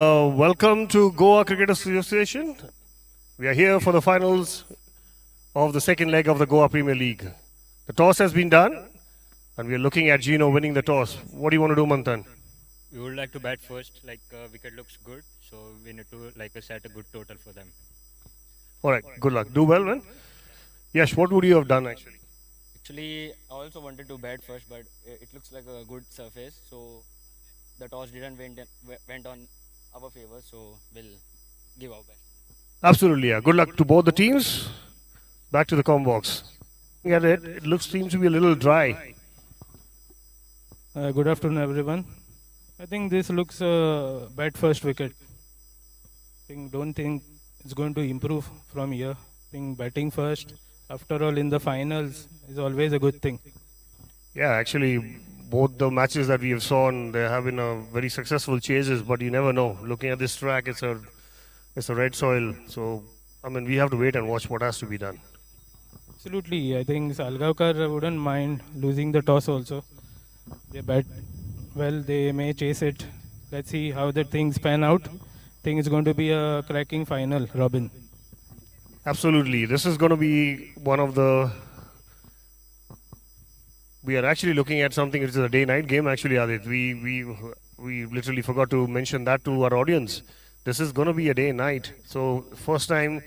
Welcome to Goa Cricket Association. We are here for the finals of the second leg of the Goa Premier League. The toss has been done, and we are looking at Geno winning the toss. What do you want to do, Manthan? We would like to bat first. Wicket looks good, so we need to set a good total for them. All right, good luck. Do well, man. Yes, what would you have done actually? Actually, I also wanted to bat first, but it looks like a good surface, so the toss didn't went on our favor. So we'll give our best. Absolutely, yeah. Good luck to both the teams. Back to the com box. Yeah, it looks seems to be a little dry. Good afternoon, everyone. I think this looks bad first wicket. Don't think it's going to improve from here. Batting first, after all, in the finals is always a good thing. Yeah, actually, both the matches that we have seen, they have been very successful chases. But you never know. Looking at this track, it's a red soil. So I mean, we have to wait and watch what has to be done. Absolutely, I think Salgaonkar wouldn't mind losing the toss also. They bat well, they may chase it. Let's see how the things pan out. Think it's going to be a cracking final, Robin. Absolutely, this is going to be one of the. We are actually looking at something. It's a day-night game. Actually, Adit, we literally forgot to mention that to our audience. This is going to be a day-night. So first time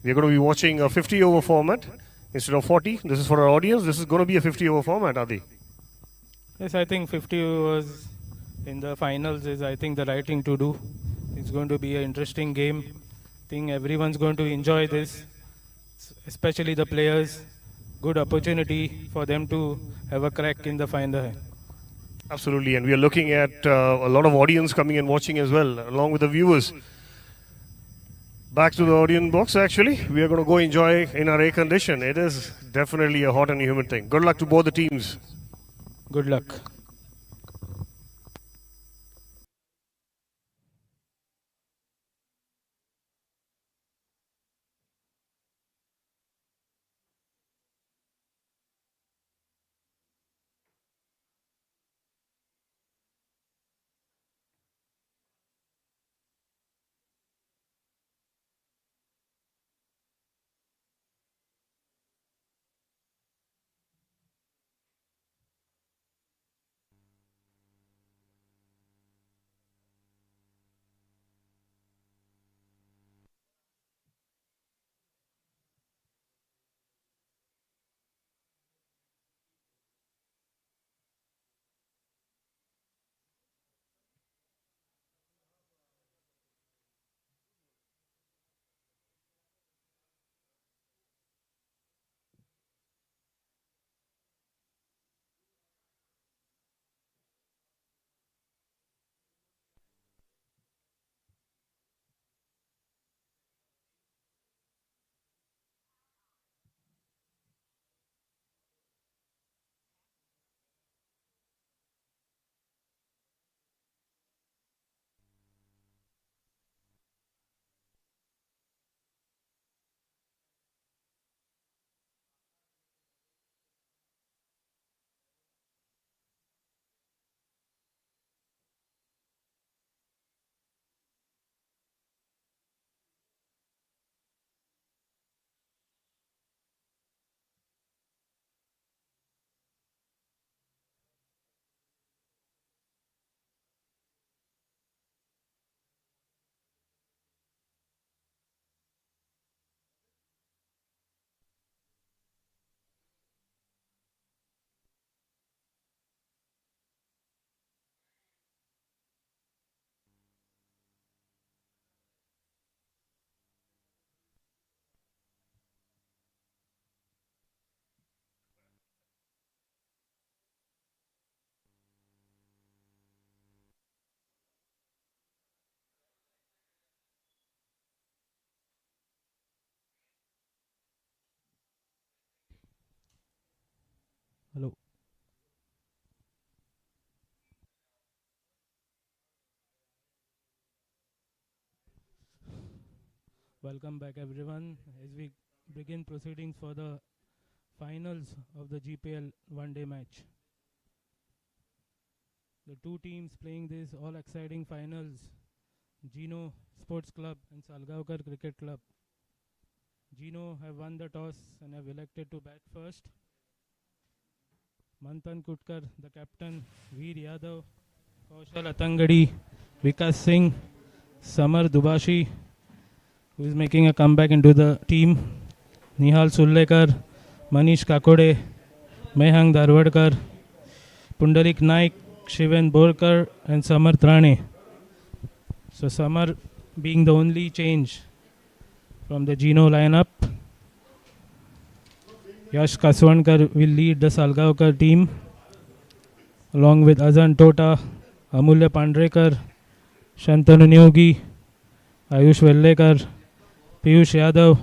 we're going to be watching a 50-over format instead of 40. This is for our audience. This is going to be a 50-over format, Adi. Yes, I think 50 was in the finals is I think the right thing to do. It's going to be an interesting game. I think everyone's going to enjoy this, especially the players. Good opportunity for them to have a crack in the final. Absolutely, and we are looking at a lot of audience coming and watching as well, along with the viewers. Back to the audience box, actually. We are going to go enjoy in our air condition. It is definitely a hot and humid thing. Good luck to both the teams. Good luck. Hello. Welcome back, everyone, as we begin proceedings for the finals of the GPL one-day match. The two teams playing this all exciting finals, Geno Sports Club and Salgaonkar Cricket Club. Geno have won the toss and have elected to bat first. Manthan Kutkar, the captain, Veer Yadav, Kaushal Atangadi, Vikas Singh, Samar Dubashi, who is making a comeback into the team, Nihal Sullekar, Manish Kakode, Mehang Darwadkar, Pundalik Naik, Shiven Borkar and Samar Trane. So Samar being the only change from the Geno lineup. Yash Kaswankar will lead the Salgaonkar team along with Azan Tota, Amulya Pandrekar, Shantanu Nyogi, Ayush Vellekar, Piyush Yadav,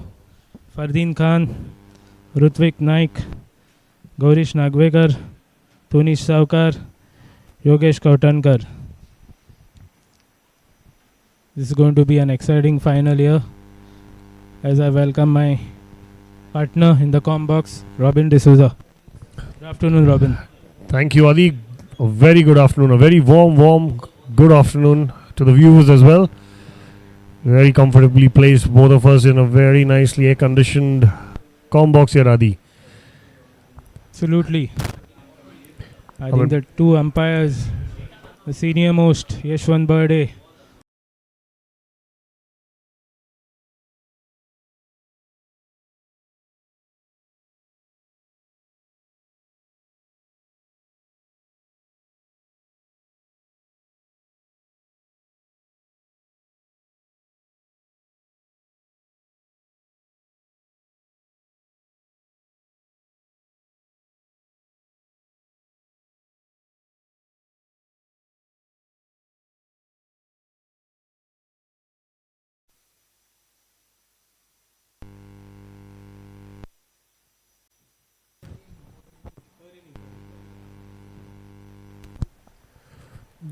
Fardeen Khan, Rutvik Naik, Gaurish Nagvekar, Tunish Saukar, Yogesh Kautankar. This is going to be an exciting final here as I welcome my partner in the com box, Robin D'Souza. Good afternoon, Robin. Thank you, Adi. A very good afternoon. A very warm, good afternoon to the viewers as well. Very comfortably placed, both of us in a very nicely air-conditioned com box here, Adi. Absolutely. I think the two umpires, the senior most, Yashwant Berde,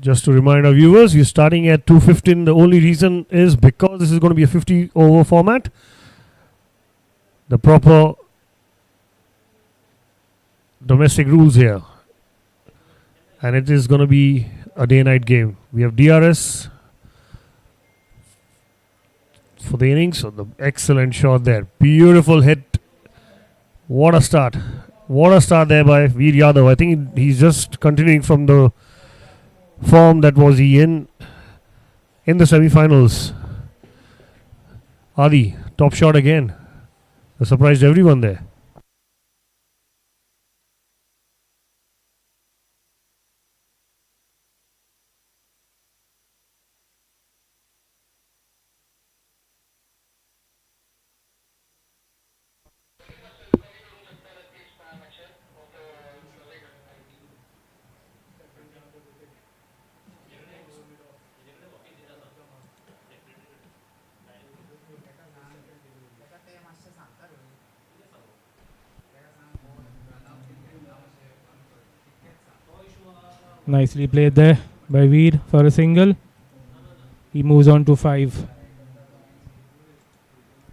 Just to remind our viewers, we're starting at 2:15. The only reason is because this is going to be a 50 over format. The proper domestic rules here. And it is going to be a day-night game. We have DRS for the innings. So the excellent shot there. Beautiful hit. What a start. What a start there by Veer Yadav. I think he's just continuing from the form that was he in the semi-finals. Adi, top shot again. Surprised everyone there. nicely played there by Veer for a single. He moves on to 5.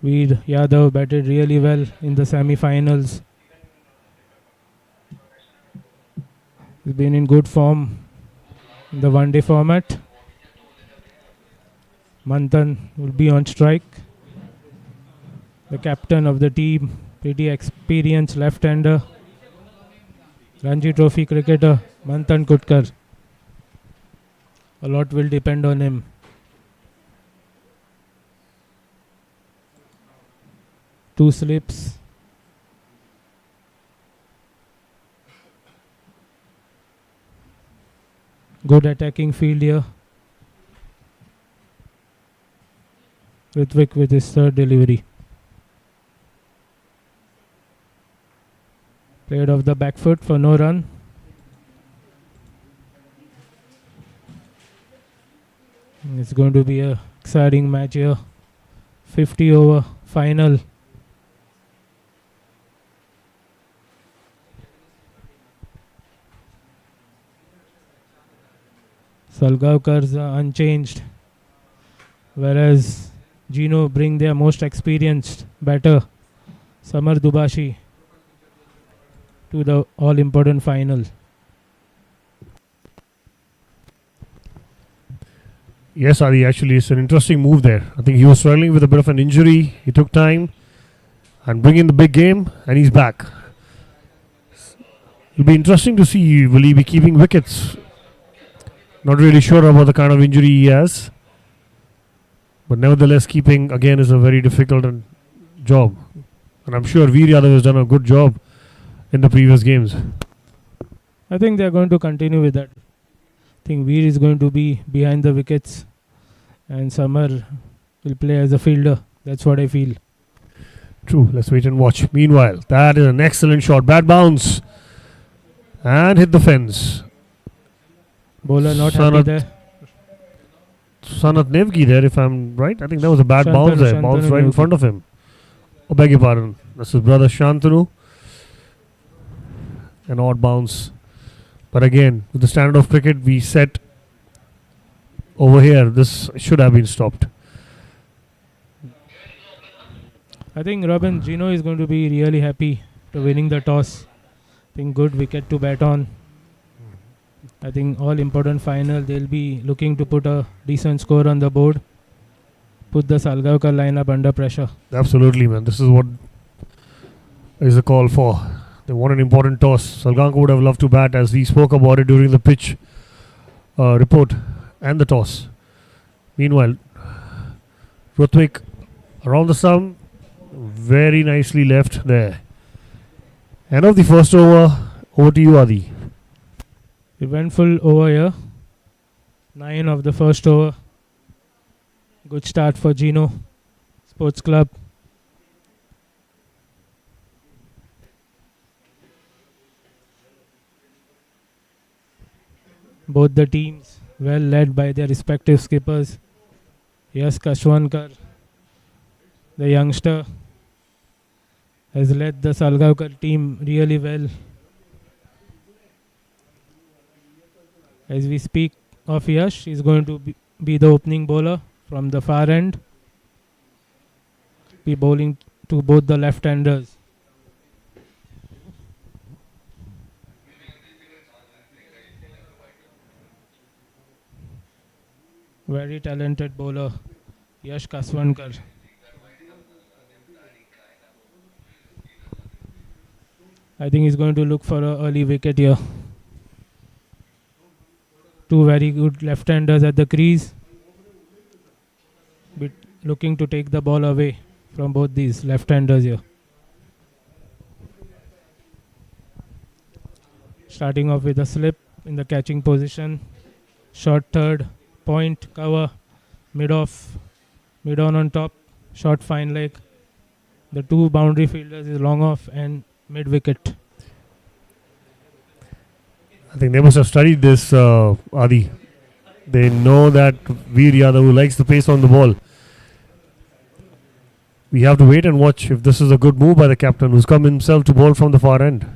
Veer Yadav batted really well in the semi-finals. He's been in good form in the one-day format. Manthan will be on strike. The captain of the team, pretty experienced left-hander. Ranji Trophy cricketer Manthan Kutkar. A lot will depend on him. Two slips. Good attacking field here. Ritvik with his third delivery. Played off the back foot for no run. It's going to be a exciting match here. 50 over final. Salgaonkars are unchanged, whereas Geno bring their most experienced batter, Samar Dubashi, to the all-important final. Yes, Adi, actually, it's an interesting move there. I think he was struggling with a bit of an injury. He took time and bring in the big game, and he's back. It'll be interesting to see, will he be keeping wickets? Not really sure about the kind of injury he has. But nevertheless, keeping again is a very difficult job. And I'm sure Veer Yadav has done a good job in the previous games. I think they're going to continue with that. I think Veer is going to be behind the wickets and Samar will play as a fielder. That's what I feel. True, let's wait and watch. Meanwhile, that is an excellent shot. Bad bounce. And hit the fence. Bowler not happy there. Sanat Nevgi there, if I'm right. I think that was a bad bounce there. Shantanu Bounce right in Nevgi. front of him. Oh, beg your pardon. That's his brother Shantanu. An odd bounce. But again, with the standard of cricket we set over here, this should have been stopped. I think Robin Geno is going to be really happy to winning the toss. I think good wicket to bat on. I think all important final they'll be looking to put a decent score on the board. Put the Salgaonkar lineup under pressure. Absolutely, man. This is what is the call for. They want an important toss. Salgaonkar would have loved to bat, as we spoke about it during the pitch report and the toss. Meanwhile, Ruthwik around the stump, very nicely left there. End of the first over. Over to you, Adi. Eventful over here. 9 of the first over. Good start for Geno Sports Club. Both the teams well led by their respective skippers. Yes, Kashwankar, the youngster, has led the Salgaonkar team really well. As we speak of Yash, he's going to be the opening bowler from the far end. Be bowling to both the left-handers. Very talented bowler, Yash Kaswankar. I think he's going to look for an early wicket here. Two very good left-handers at the crease. Looking to take the ball away from both these left-handers here. Starting off with a slip in the catching position. Short third, point, cover, mid-off, mid-on top, short fine leg. The two boundary fielders is long off and mid-wicket. I think they must have studied this, Adi. They know that Veer Yadav, who likes the pace on the ball. We have to wait and watch if this is a good move by the captain, who's come himself to bowl from the far end.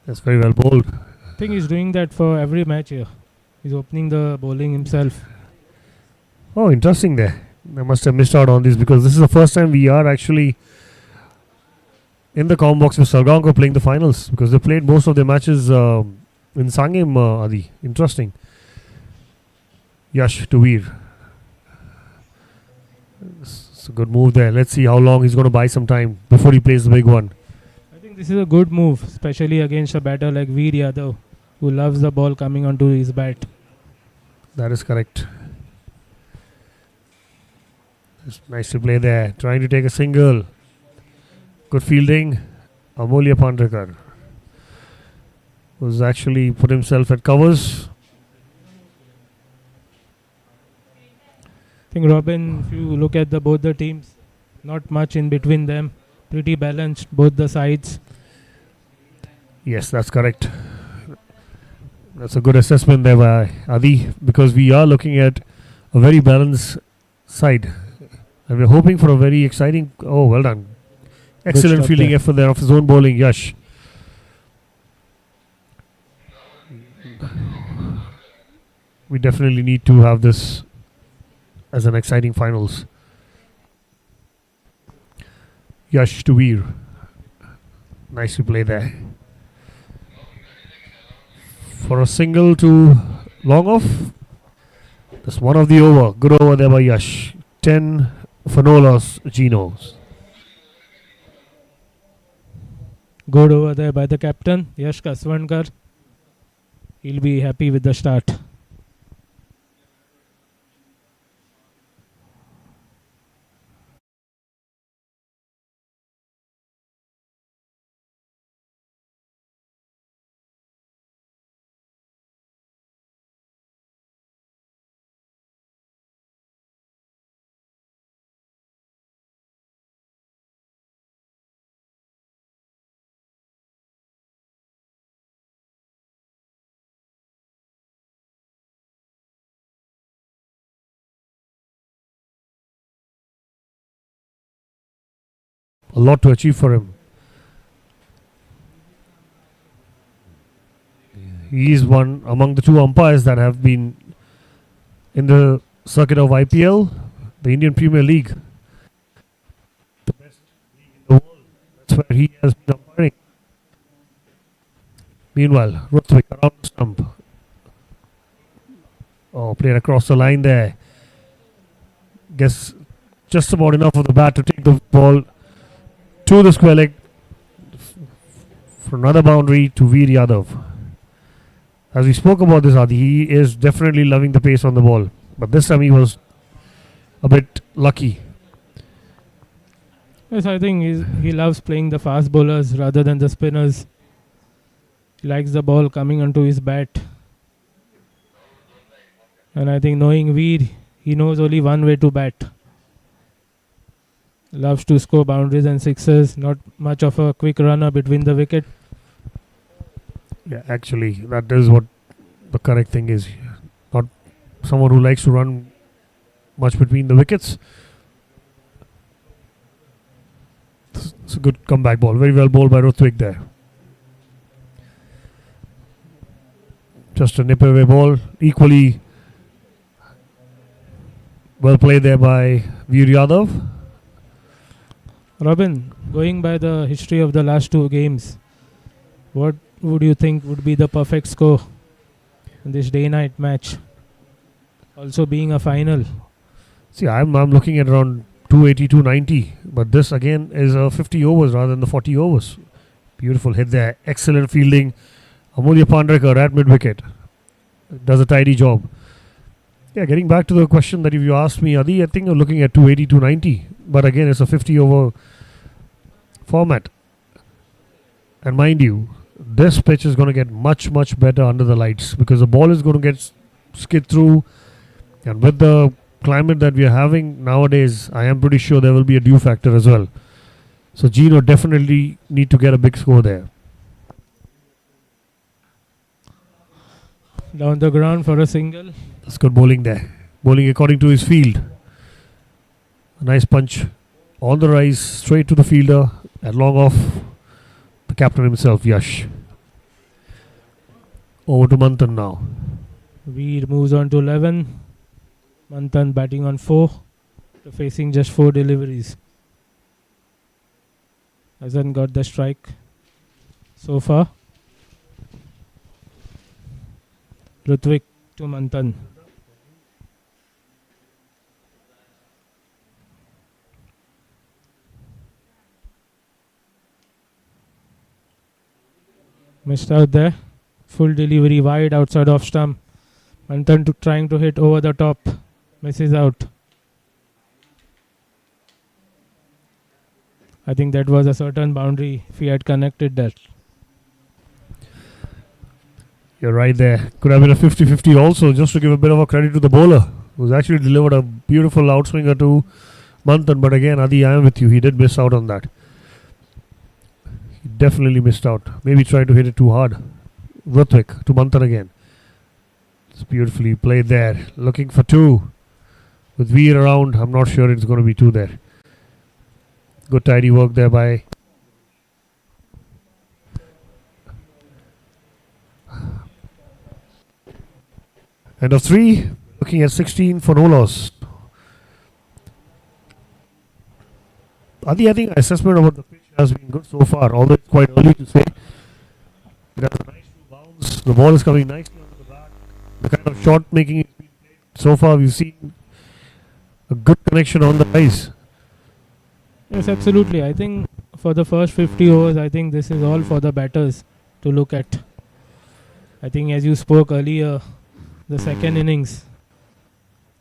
That's very well bowled. I think he's doing that for every match here. He's opening the bowling himself. Oh, interesting there. I must have missed out on this, because this is the first time we are actually in the com box with Salgaonkar playing the finals, because they played most of their matches in Sangam, Adi. Interesting. Yash to Veer. It's a good move there. Let's see how long he's going to buy some time before he plays the big one. I think this is a good move, especially against a batter like Veer Yadav, who loves the ball coming onto his bat. That is correct. It's nice to play there. Trying to take a single. Good fielding. Amolya Pandrekar, who's actually put himself at covers. I think Robin, if you look at both the teams, not much in between them. Pretty balanced, both the sides. Yes, that's correct. That's a good assessment there by Adi, because we are looking at a very balanced side. And we're hoping for a very exciting... Oh, well done. Excellent shot fielding there. effort there of his own bowling, Yash. We definitely need to have this as an exciting finals. Yash to Veer. Nice to play there. For a single to Long off. That's one of the over. Good over there by Yash. 10 for no loss, Geno's. Good over there by the captain, Yash Kaswankar. He'll be happy with the start. A lot to achieve for him. He is one among the two umpires that have been in the circuit of IPL, the Indian Premier League. The best league in the world. That's where he has been umpiring. Meanwhile, Ruthvik around the stump. Oh, played across the line there. Guess just about enough of the bat to take the ball to the square leg for another boundary to Veer Yadav. As we spoke about this, Adi, he is definitely loving the pace on the ball. But this time he was a bit lucky. Yes, I think he loves playing the fast bowlers rather than the spinners. He likes the ball coming onto his bat. And I think knowing Veer, he knows only one way to bat. Loves to score boundaries and sixes, not much of a quick runner between the wicket. Yeah, actually, that is what the correct thing is. Not someone who likes to run much between the wickets. It's a good comeback ball. Very well bowled by Ruthvik there. Just a nip away ball. Equally well played there by Veer Yadav. Robin, going by the history of the last two games, what would you think would be the perfect score in this day-night match? Also being a final. See, I'm looking at around 280, 290. But this again is 50 overs rather than the 40 overs. Beautiful hit there. Excellent fielding. Amulya Pandrekar at mid-wicket. Does a tidy job. Yeah, getting back to the question that if you asked me, Adi, I think I'm looking at 280, 290. But again, it's a 50 over format. And mind you, this pitch is going to get much, much better under the lights because the ball is going to get skid through. And with the climate that we are having nowadays, I am pretty sure there will be a dew factor as well. So Geno definitely need to get a big score there. Down the ground for a single. That's good bowling there. Bowling according to his field. A nice punch on the rise, straight to the fielder, and long off the captain himself, Yash. Over to Manthan now. Veer moves on to 11. Manthan batting on 4. Facing just 4 deliveries. Hasn't got the strike so far. Ruthvik to Manthan. Missed out there. Full delivery wide outside off stump. Manthan trying to hit over the top. Misses out. I think that was a certain boundary if he had connected that. You're right there. Could have been a 50-50 also, just to give a bit of a credit to the bowler, who's actually delivered a beautiful outswinger to Manthan. But again, Adi, I am with you. He did miss out on that. He definitely missed out. Maybe tried to hit it too hard. Ruthvik to Manthan again. It's beautifully played there. Looking for 2. With Veer around, I'm not sure it's going to be 2 there. Good tidy work there by end of 3. Looking at 16 for no loss. Adi, I think assessment about the pitch has been good so far. Although it's quite early to say. It has a nice bounce. The ball is coming nicely onto the back. the kind of shot making so far we've seen a good connection on the rise. Yes, absolutely. I think for the first 50 overs, I think this is all for the batters to look at. I think as you spoke earlier, the second innings,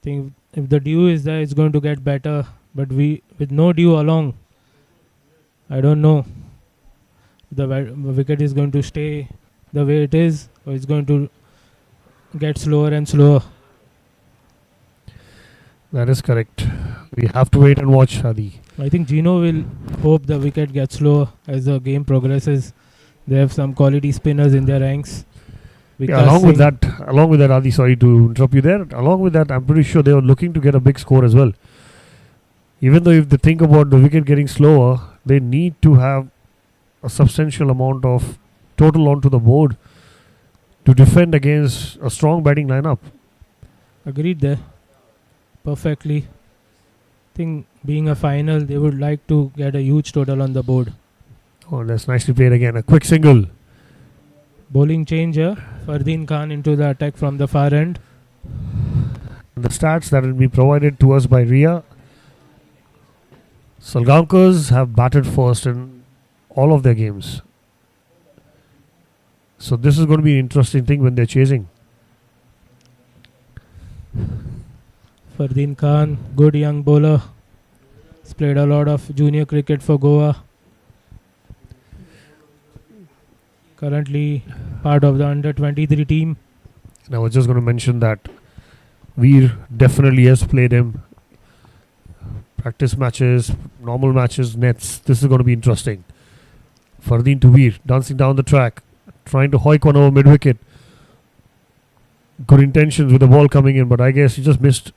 I think if the dew is there, it's going to get better. But with no dew along, I don't know if the wicket is going to stay the way it is, or it's going to get slower and slower. That is correct. We have to wait and watch, Adi. I think Geno will hope the wicket gets slower as the game progresses. They have some quality spinners in their ranks. Yeah, along with that, Adi, sorry to interrupt you there. Along with that, I'm pretty sure they were looking to get a big score as well. Even though if they think about the wicket getting slower, they need to have a substantial amount of total onto the board to defend against a strong batting lineup. Agreed there. Perfectly. I think being a final, they would like to get a huge total on the board. Oh, that's nicely played again. A quick single. Bowling change here. Fardeen Khan into the attack from the far end. The stats that will be provided to us by Ria. Salgaonkars have batted first in all of their games. So this is going to be an interesting thing when they're chasing. Fardeen Khan, good young bowler. He's played a lot of junior cricket for Goa. Currently part of the under 23 team. And I was just going to mention that Veer definitely has played him. Practice matches, normal matches, nets. This is going to be interesting. Fardeen to Veer, dancing down the track, trying to hoik one over mid-wicket. Good intentions with the ball coming in, but I guess he just missed.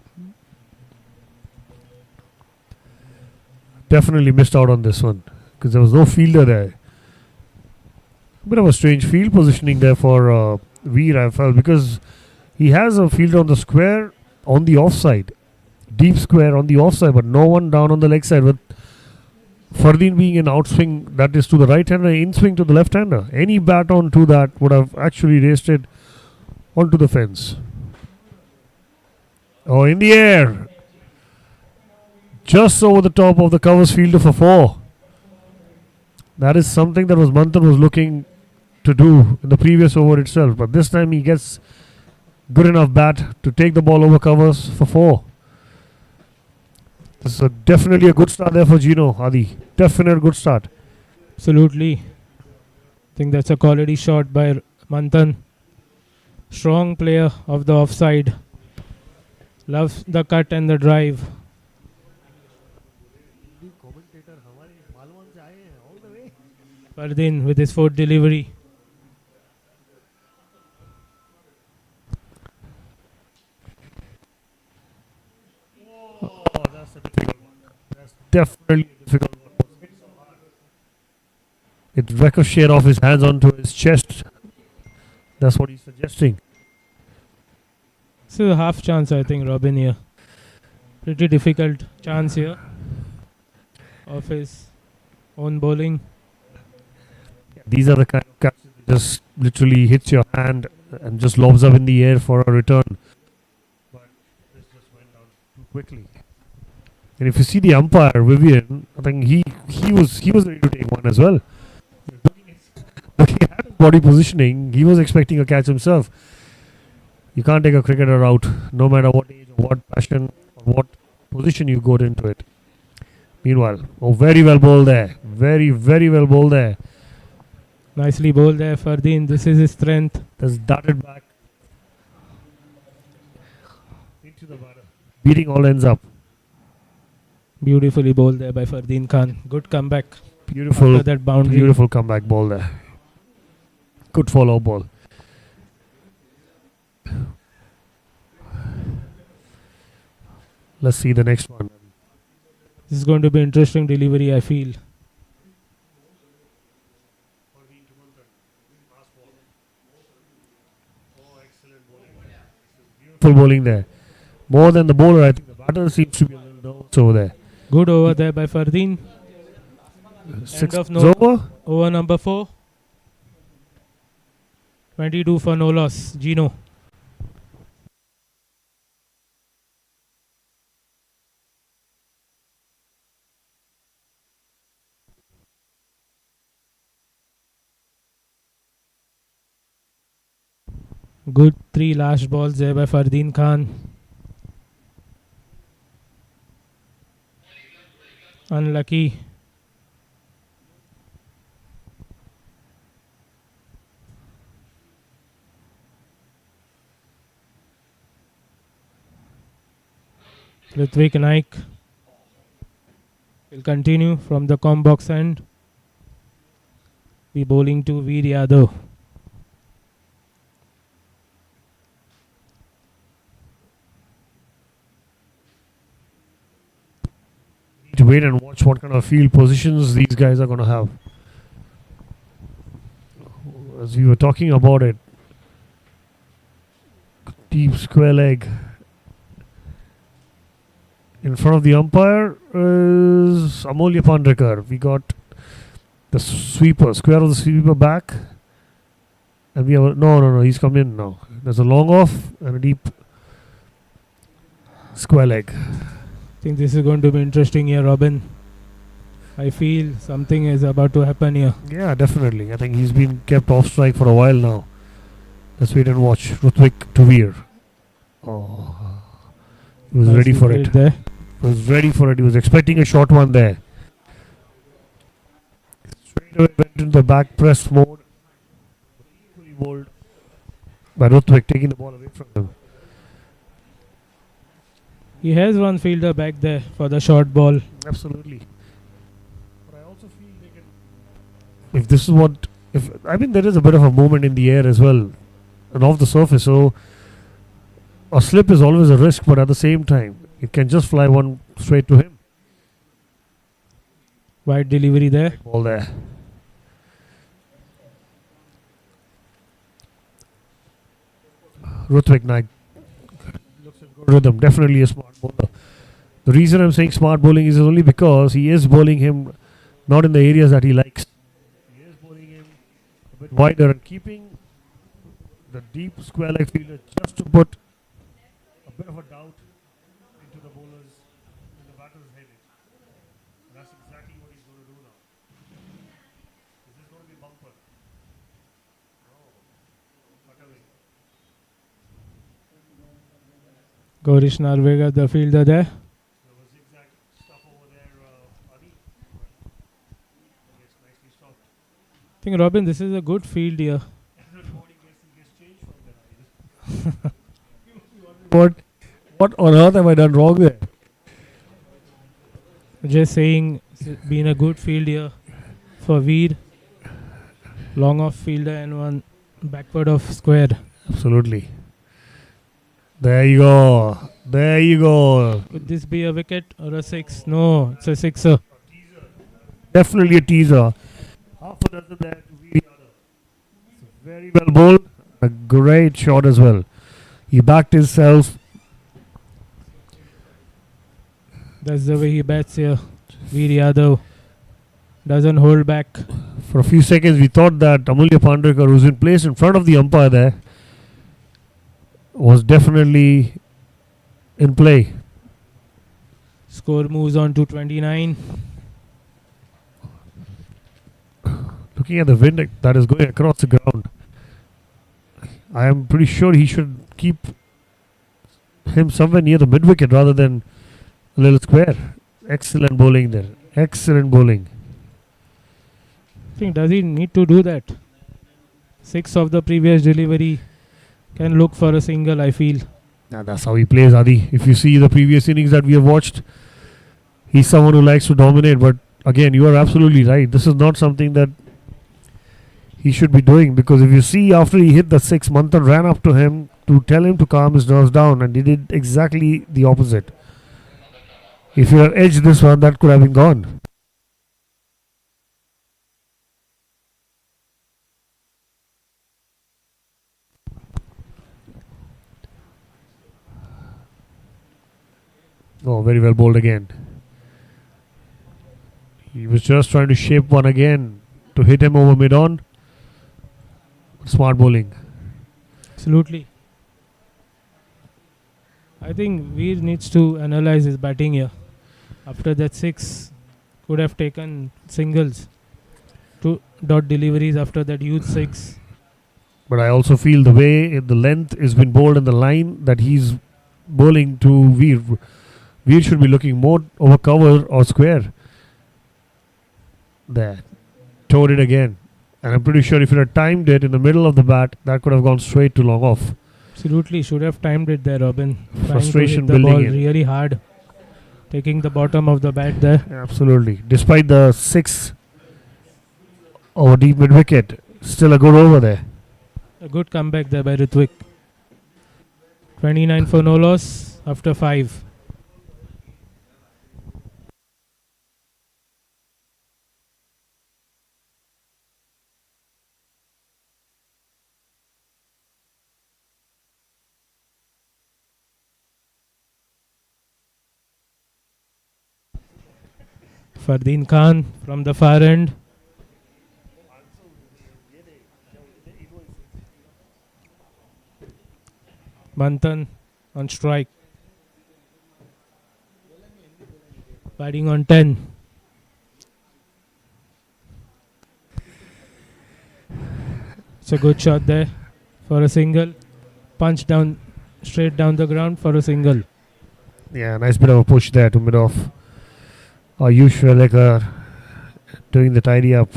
Definitely missed out on this one because there was no fielder there. Bit of a strange field positioning there for Veer, I felt, because he has a fielder on the square on the offside, deep square on the offside, but no one down on the leg side. With Fardeen being an outswing that is to the right hander, in swing to the left hander, any bat on to that would have actually raced it onto the fence. Oh, in the air, just over the top of the covers fielder for 4. That is something that Manthan was looking to do in the previous over itself. But this time he gets good enough bat to take the ball over covers for 4. This is definitely a good start there for Geno, Adi. Definite good start. Absolutely. I think that's a quality shot by Manthan. Strong player of the offside. Loves the cut and the drive. Fardeen with his 4th delivery. Oh, that's a difficult one. That's definitely a difficult one. It ricocheted off his hands onto his chest. That's what he's suggesting. This is a half chance, I think, Robin here. Pretty difficult chance here of his own bowling. These are the kind of catches that just literally hits your hand and just lobs up in the air for a return. But this just went down too quickly. And if you see the umpire, Vivian, I think he was ready to take one as well. Looking at his body positioning, he was expecting a catch himself. You can't take a cricketer out, no matter what age or what passion or what position you go into it. Meanwhile, very well bowled there. Very, very well bowled there. Nicely bowled there, Fardeen. This is his strength. Just darted back into the batter, beating all ends up. Beautifully bowled there by Fardeen Khan. Good comeback. Beautiful, After that boundary. beautiful comeback ball there. Good follow ball. Let's see the next one. This is going to be interesting delivery, I feel. Full bowling there. More than the bowler, I think the batter seems to be a little nervous over there. Good over there by Fardeen. 6 of is over. Over number 4. 22 for no loss. Geno. Good 3 last balls there by Fardeen Khan. Unlucky. Ritvik Naik will continue from the com box end. Be bowling to Veer Yadav. To wait and watch what kind of field positions these guys are going to have. As we were talking about it, deep square leg. In front of the umpire is Amolya Pandrekar. We got the sweeper, square of the sweeper back. And we have no, he's come in now. There's a long off and a deep square leg. I think this is going to be interesting here, Robin. I feel something is about to happen here. Yeah, definitely. I think he's been kept off strike for a while now. Let's wait and watch. Rutvik to Veer. Oh, he was ready for it. There. He was ready for it. He was expecting a short one there. Straight away went into the back press mode. Equally bowled by Rutvik, taking the ball away from him. He has one fielder back there for the short ball. Absolutely. But I also feel they can. If this is what. I mean, there is a bit of a movement in the air as well and off the surface. So a slip is always a risk, but at the same time, it can just fly one straight to him. Wide delivery there. Ball there. Rutvik Naik looks in good rhythm. Definitely a smart bowler. The reason I'm saying smart bowling is only because he is bowling him not in the areas that he likes. He is bowling him a bit wider and keeping the deep square leg fielder just to put a bit of a doubt into the bowler's, in the batter's head. That's exactly what he's going to do now. Is this going to be bumper? No. Cut away. Gaurish Narvega, the fielder there. There was zigzag stuff over there, Adi. Yes, nicely stopped. I think, Robin, this is a good field here. Gets changed from there. What on earth have I done wrong there? Just saying, it's been a good field here for Veer. Long off fielder and one backward of square. Absolutely. There you go. There you go. Could this be a wicket or a six? No, it's a sixer. Definitely a teaser. Half a dozen there to Veer Yadav. Very well bowled. A great shot as well. He backed himself. That's the way he bats here. Veer Yadav doesn't hold back. For a few seconds, we thought that Amulya Pandrekar, who's been placed in front of the umpire there, was definitely in play. Score moves on to 29. Looking at the wind that is going across the ground, I am pretty sure he should keep him somewhere near the mid wicket rather than a little square. Excellent bowling there. Excellent bowling. I think, does he need to do that? 6 of the previous delivery can look for a single, I feel. Yeah, that's how he plays, Adi. If you see the previous innings that we have watched, he's someone who likes to dominate. But again, you are absolutely right. This is not something that he should be doing, because if you see after he hit the 6, Manthan ran up to him to tell him to calm his nerves down, and he did exactly the opposite. If you had edged this one, that could have been gone. Oh, very well bowled again. He was just trying to shape one again to hit him over mid-on. Smart bowling. Absolutely. I think Veer needs to analyze his batting here. After that 6, could have taken singles. 2 dot deliveries after that huge 6. But I also feel the way the length is been bowled in the line that he's bowling to Veer. Veer should be looking more over cover or square. There. Towed it again. And I'm pretty sure if it had timed it in the middle of the bat, that could have gone straight to long off. Absolutely, should have timed it there, Robin. Frustration trying to hit the ball building in. really hard. Taking the bottom of the bat there. Absolutely. Despite the 6 over deep mid wicket, still a good over there. A good comeback there by Ritwik. 29 for no loss after 5. Fardeen Khan from the far end. Manthan on strike. Batting on 10. It's a good shot there for a single. Punch down, straight down the ground for a single. Yeah, nice bit of a push there to mid off. Ayush Velekar doing the tidy up.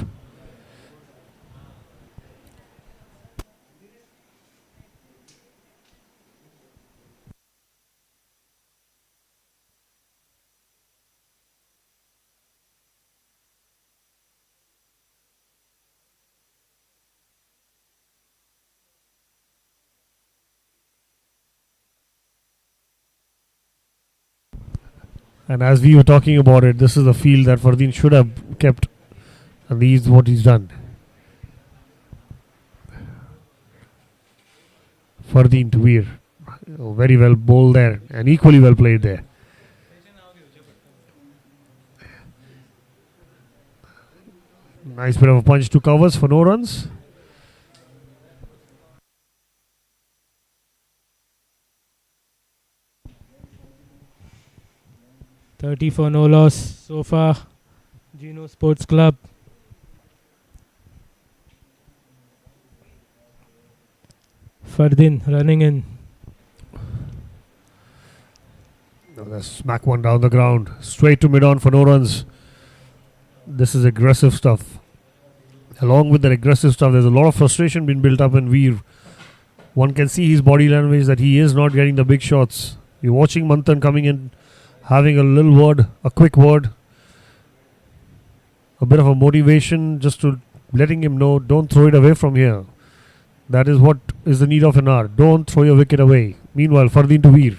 And as we were talking about it, this is the field that Fardeen should have kept. And this is what he's done. Fardeen to Veer. Very well bowled there and equally well played there. Nice bit of a punch to covers for no runs. $30 for no loss so far. Geno Sports Club. Fardeen running in. Smack one down the ground. Straight to mid-on for no runs. This is aggressive stuff. Along with that aggressive stuff, there's a lot of frustration being built up in Veer. One can see his body language that he is not getting the big shots. You're watching Manthan coming in, having a little word, a quick word, a bit of a motivation just to letting him know, don't throw it away from here. That is what is the need of an hour. Don't throw your wicket away. Meanwhile, Fardeen to Veer.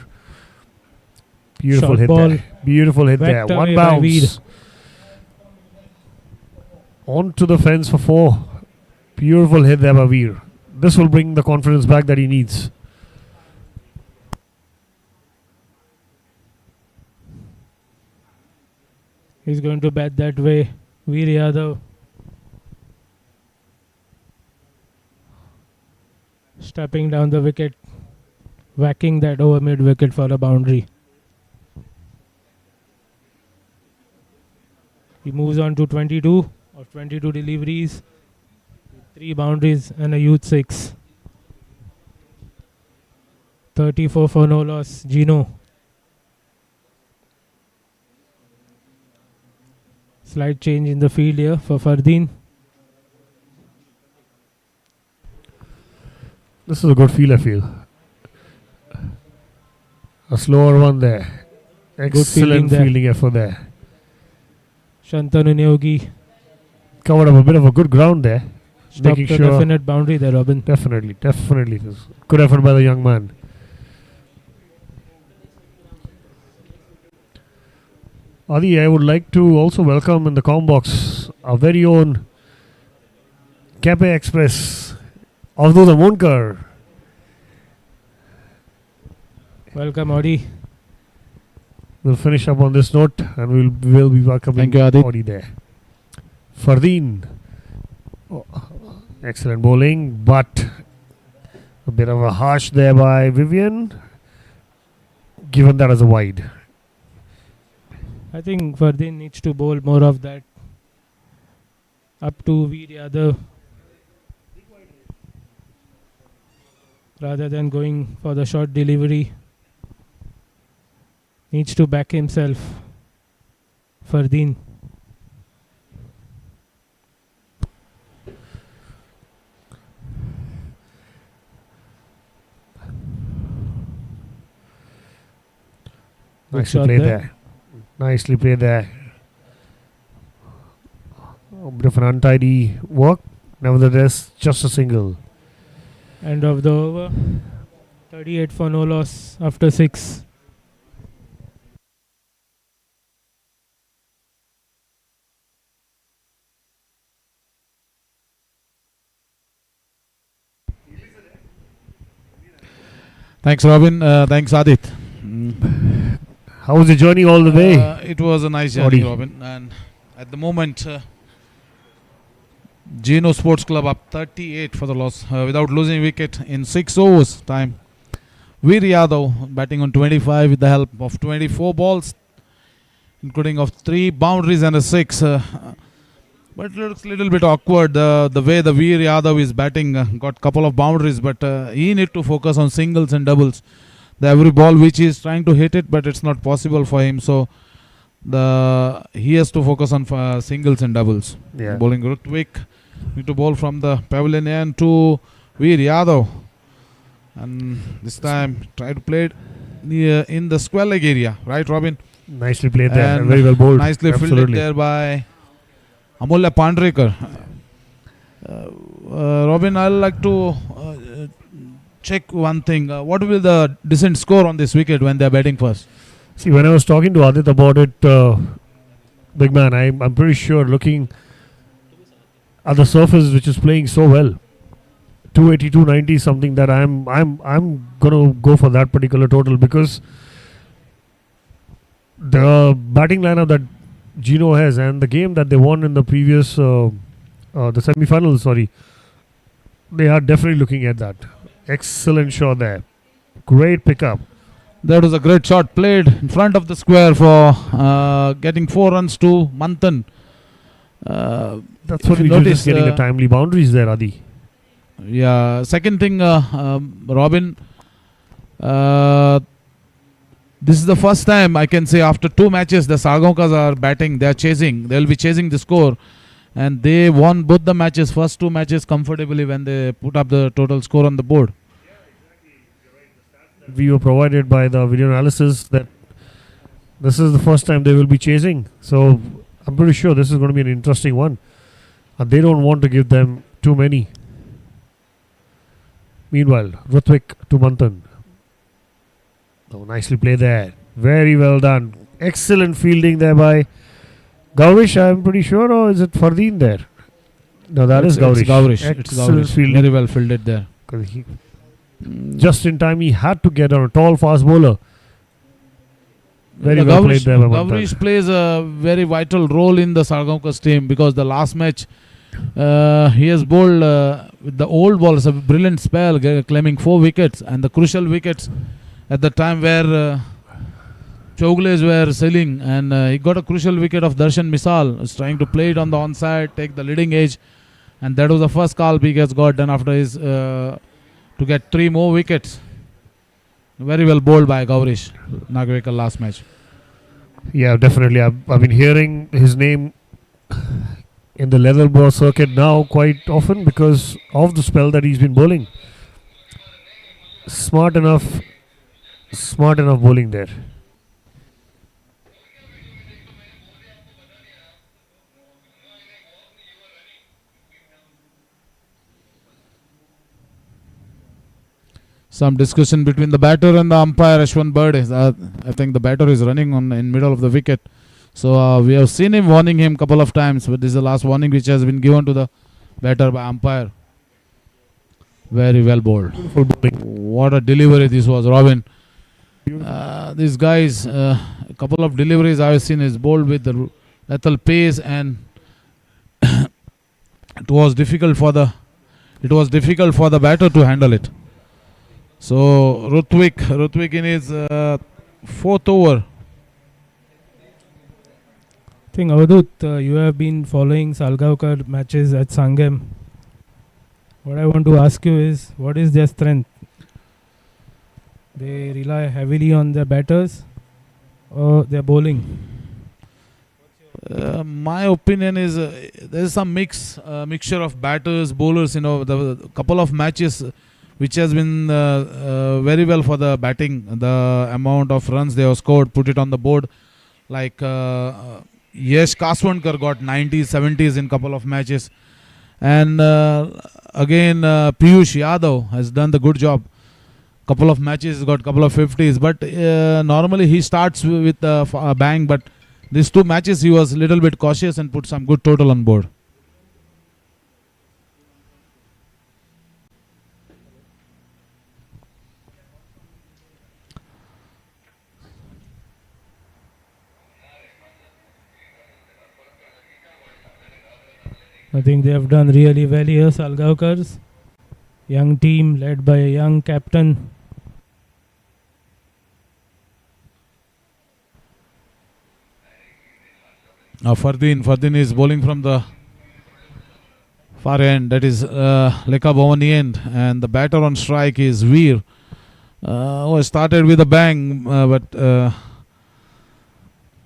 Beautiful Short hit ball. there. Beautiful hit there. Whacked One away by Veer. bounce. On to the fence for 4. Beautiful hit there by Veer. This will bring the confidence back that he needs. He's going to bat that way. Veer Yadav. Stepping down the wicket. Whacking that over mid wicket for a boundary. He moves on to 22 of 22 deliveries. 3 boundaries and a youth 6. 34 for no loss. Geno. Slight change in the field here for Fardeen. This is a good field, I feel. A slower one there. Excellent fielding fielding there. effort there. Shantanu Neogi Covered up a bit of a good ground there. stopped Making a sure. definite boundary there, Robin. Definitely. It was good effort by the young man. Adi, I would like to also welcome in the comm box our very own Cafe Express, Salgaonkar. Welcome, Adi. We'll finish up on this note and we'll be welcoming Thank you, Adi. Adi there. Fardeen. Oh, excellent bowling, but a bit of a harsh there by Vivian. Given that as a wide. I think Fardeen needs to bowl more of that. Up to Veer Yadav. rather than going for the short delivery. Needs to back himself. Fardeen. Nicely played there. Nicely played there. A bit of an untidy work. Nevertheless, just a single. End of the over. 38 for no loss after 6. Thanks, Robin. Thanks, Adit. How was the journey all the way? It was a nice journey, Sporty. Robin. And at the moment, Geno Sports Club up 38 for the loss without losing wicket in 6 overs time. Veer Yadav batting on 25 with the help of 24 balls, including of 3 boundaries and a 6. But it looks a little bit awkward the way the Veer Yadav is batting. Got couple of boundaries, but he need to focus on singles and doubles. The every ball which he is trying to hit it, but it's not possible for him. So he has to focus on singles and doubles. Yeah. Bowling Rutvik, need to bowl from the pavilion end to Veer Yadav, and this time try to play it near in the square leg area, right, Robin? Nicely played there. And Very well bowled. Nicely fielded Absolutely. there by Amulya Pandrekar. Robin, I'd like to check one thing. What will the decent score on this wicket when they're batting first? See, when I was talking to Adit about it, big man, I'm pretty sure looking at the surface which is playing so well, 280, 290 is something that I'm gonna go for that particular total, because the batting lineup that Geno has and the game that they won in the previous the semi-finals, they are definitely looking at that. Excellent shot there. Great pickup. That was a great shot played in front of the square for getting 4 runs to Manthan. That's If what you we do, notice, just getting a timely boundaries there, Adi. Yeah, second thing, Robin, this is the first time I can say after 2 matches the Salgaonkars are batting, they are chasing, they will be chasing the score, and they won both the matches, first 2 matches comfortably when they put up the total score on the board. We were provided by the video analysis that this is the first time they will be chasing. So I'm pretty sure this is going to be an interesting one. And they don't want to give them too many. Meanwhile, Rutvik to Manthan. Oh, nicely played there. Very well done. Excellent fielding there by Gaurish, I'm pretty sure, or is it Fardeen there? No, that is Gaurish. It's Gaurish. Excellent fielding. Very well fielded there. 'Cause just in time, he had to get on a tall, fast bowler. Very well played there by Manthan. Gaurish plays a very vital role in the Salgaonkars team, because the last match he has bowled with the old balls a brilliant spell, claiming 4 wickets, and the crucial wickets at the time where Chogles were sailing, and he got a crucial wicket of Darshan Misal. Was trying to play it on the onside, take the leading edge, and that was the first call he has got done after his to get 3 more wickets. Very well bowled by Gaurish Nagavekar last match. Yeah, definitely. I've been hearing his name in the leather ball circuit now quite often because of the spell that he's been bowling. Smart enough bowling there. Some discussion between the batter and the umpire, Ashwin Bird. I think the batter is running on in middle of the wicket. So we have seen him warning him couple of times, but this is the last warning which has been given to the batter by umpire. Very well bowled. What a delivery this was, Robin. These guys, a couple of deliveries I have seen is bowled with the lethal pace, and it was difficult for the batter to handle it. So Rutvik in his 4th over. I think Avadut, you have been following Salgaonkar matches at Sangam. What I want to ask you is, what is their strength? They rely heavily on their batters or their bowling. My opinion is there is some mixture of batters, bowlers. The couple of matches which has been very well for the batting. The amount of runs they have scored, put it on the board. Like Yash Kaswankar got 90s, 70s in couple of matches, and again Piyush Yadav has done the good job. Couple of matches got couple of 50s, but normally he starts with a bang. But these two matches he was a little bit cautious and put some good total on board. I think they have done really well here, Salgaonkars. Young team led by a young captain. Now Fardeen is bowling from the far end. That is Lekha Bhavani end, and the batter on strike is Veer. Who started with a bang, but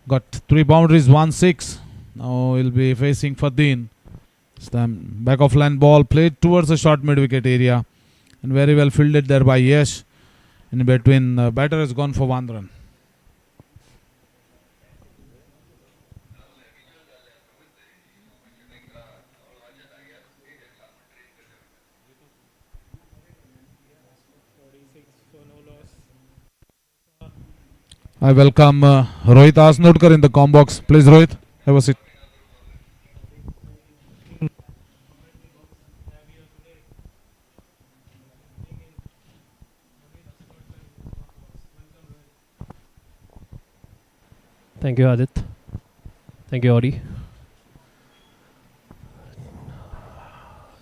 got 3 boundaries, 1-6. Now he'll be facing Fardeen. Back of line ball played towards the short mid wicket area, and very well fielded there by Yash. In between, batter has gone for 1 run. I welcome Rohit Asnodkar in the com box. Please, Rohit, have a seat. Thank you, Adit. Thank you, Audi.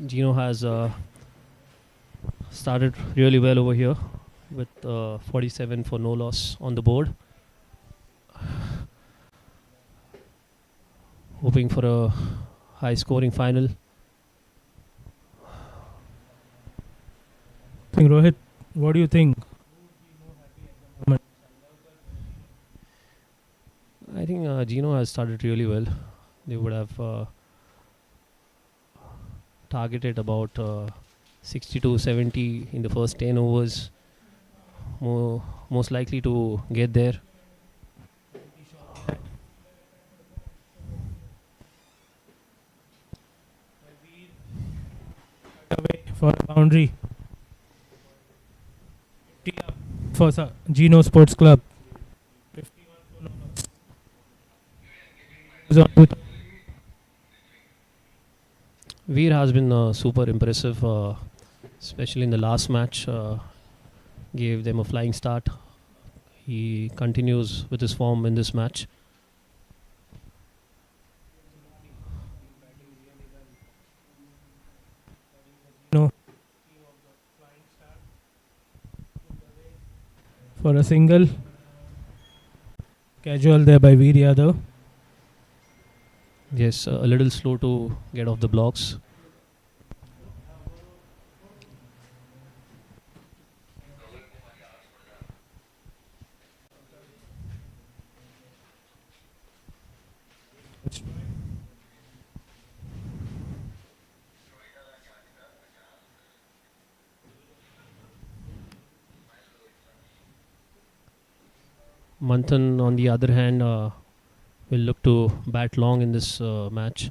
Geno has started really well over here with 47 for no loss on the board. Hoping for a high scoring final. Rohit, what do you think? I think Geno has started really well. They would have targeted about 60 to 70 in the first 10 overs. Most likely to get there. Away for a boundary. For Geno Sports Club. Veer has been super impressive, especially in the last match. Gave them a flying start. He continues with his form in this match. No. For a single. Casual there by Veer Yadav. Yes, a little slow to get off the blocks. Manthan, on the other hand, will look to bat long in this match.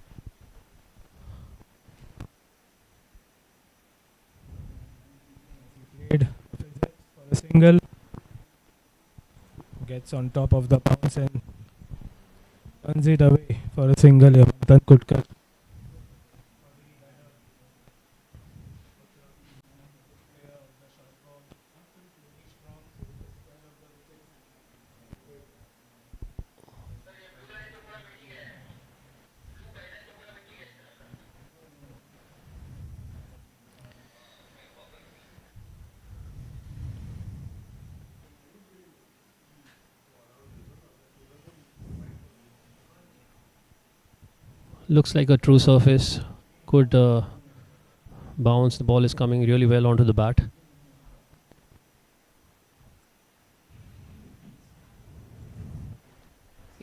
Played for a single. Gets on top of the bounce and runs it away for a single. Manthan Kutkar. Looks like a true surface. Good bounce. The ball is coming really well onto the bat.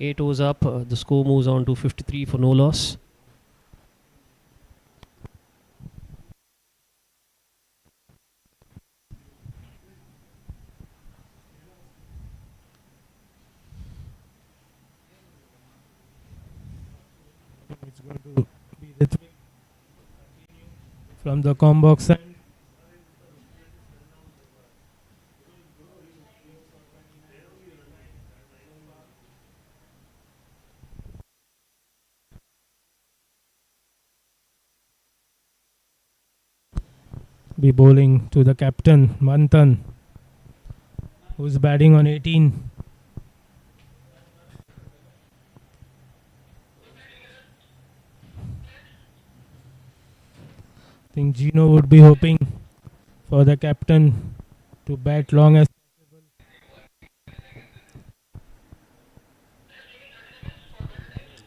8 overs up. The score moves on to 53 for no loss. It's going to be the three from the combox side. Be bowling to the captain Manthan, who's batting on 18. I think Geno would be hoping for the captain to bat long as possible.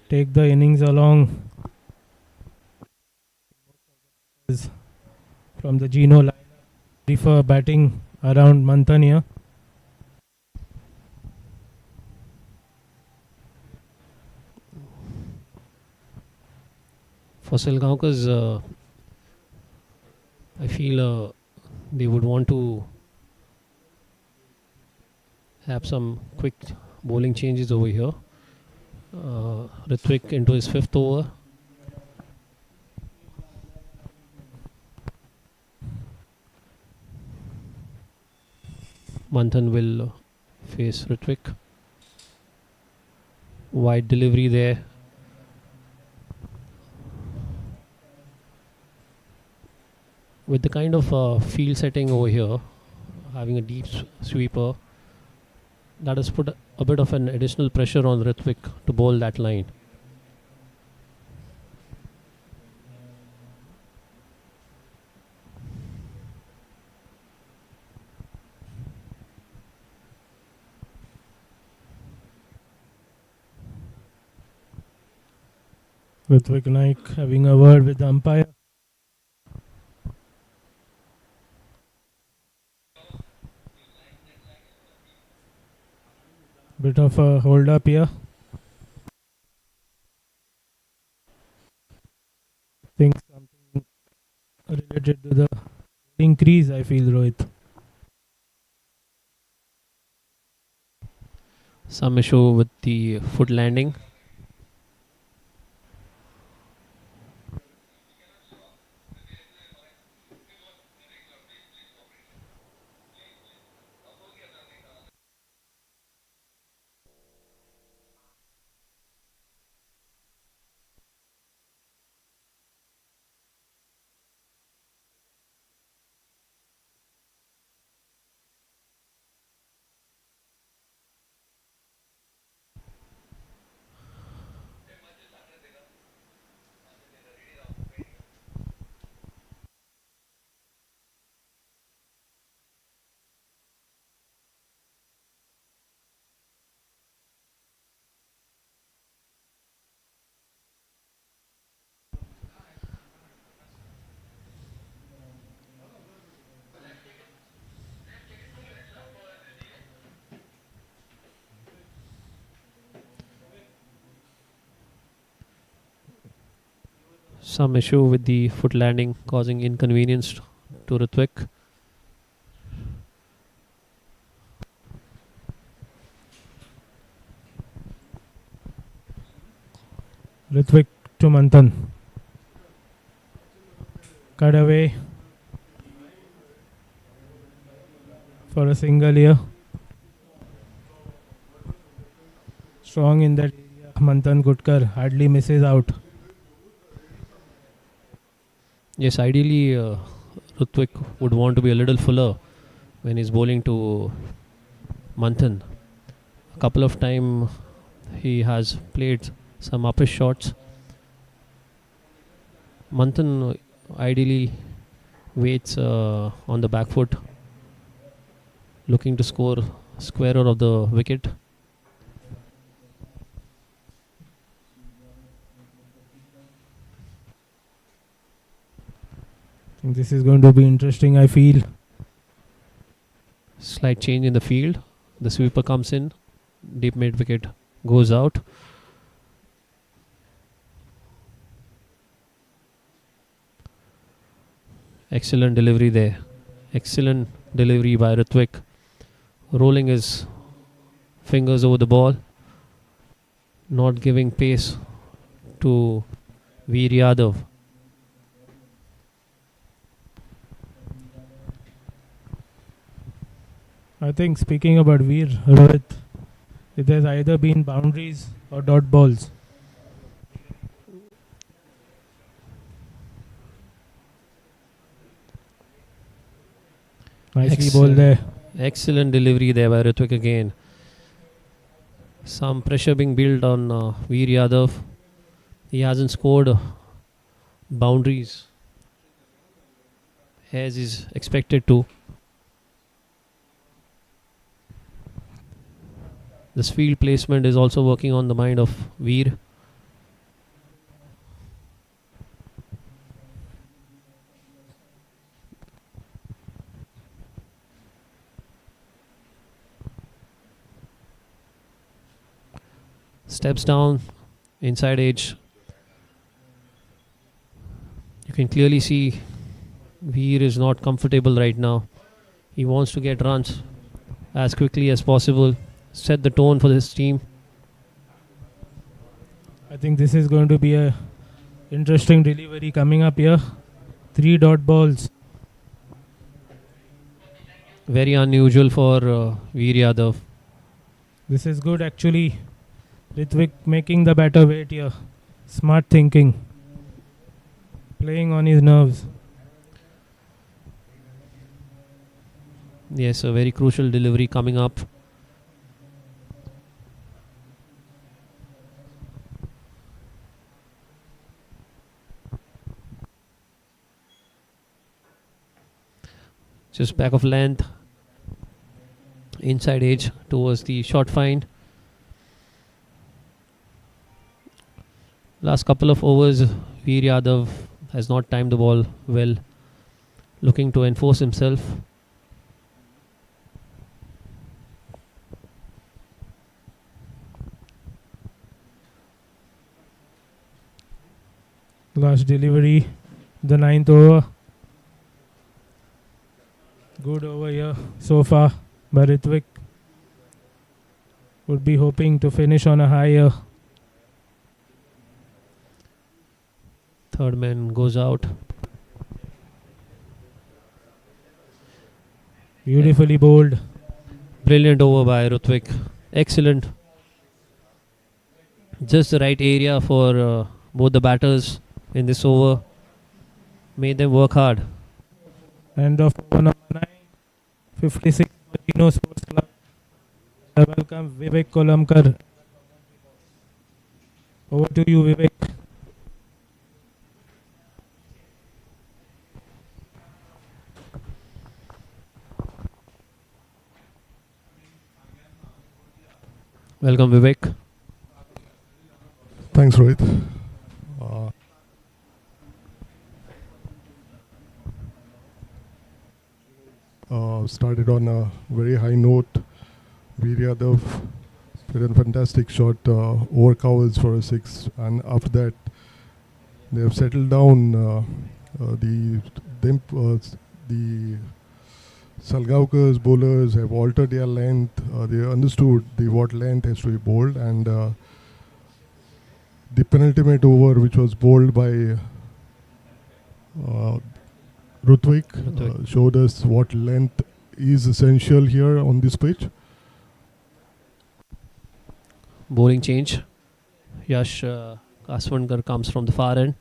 Take the innings along from the Geno line. Prefer batting around Manthan here. For Salgaonkars, I feel they would want to have some quick bowling changes over here. Ritwik into his 5th over. Manthan will face Ritwik. Wide delivery there. With the kind of field setting over here, having a deep sweeper, that has put a bit of an additional pressure on Ritwik to bowl that line. Ritwik Naik having a word with the umpire. Bit of a hold up here. Think something related to the increase, I feel, Rohit. Some issue with the foot landing. Some issue with the foot landing causing inconvenience to Ritwik. Ritwik to Manthan. Cut away for a single here. Strong in that area. Manthan Gutkar hardly misses out. Yes, ideally Ritwik would want to be a little fuller when he's bowling to Manthan. A couple of times he has played some uppish shots. Manthan ideally waits on the back foot, looking to score squarer of the wicket. This is going to be interesting, I feel. Slight change in the field. The sweeper comes in, deep mid wicket goes out. Excellent delivery there. Excellent delivery by Ritwik. Rolling his fingers over the ball. Not giving pace to Veer Yadav. I think speaking about Veer, Rohit, it has either been boundaries or dot balls. Nicely bowled there. Excellent delivery there by Ritwik again. Some pressure being built on Veer Yadav. He hasn't scored boundaries as is expected to. This field placement is also working on the mind of Veer. Steps down, inside edge. You can clearly see Veer is not comfortable right now. He wants to get runs as quickly as possible, set the tone for this team. I think this is going to be a interesting delivery coming up here. 3 dot balls. Very unusual for Veer Yadav. This is good actually. Ritwik making the better weight here. Smart thinking. Playing on his nerves. Yes, a very crucial delivery coming up. Just back of length. Inside edge towards the short find. Last couple of overs, Veer Yadav has not timed the ball well. Looking to enforce himself. Last delivery, the 9th over. Good over here so far by Ritwik. Would be hoping to finish on a higher. Third man goes out. Beautifully bowled. Brilliant over by Ritwik. Excellent. Just the right area for both the batters in this over. Made them work hard. End of over number 9. 56 for Geno Sports Club. Welcome Vivek Kolamkar. Over to you, Vivek. Welcome, Vivek. Thanks, Rohit. Started on a very high note. Veer Yadav did a fantastic shot, over covers for a 6, and after that they have settled down. The Salgaonkar's bowlers have altered their length. They understood what length has to be bowled, and the penultimate over, which was bowled by Ritwik, showed us what length is essential here on this pitch. Bowling change. Yash Kaswankar comes from the far end.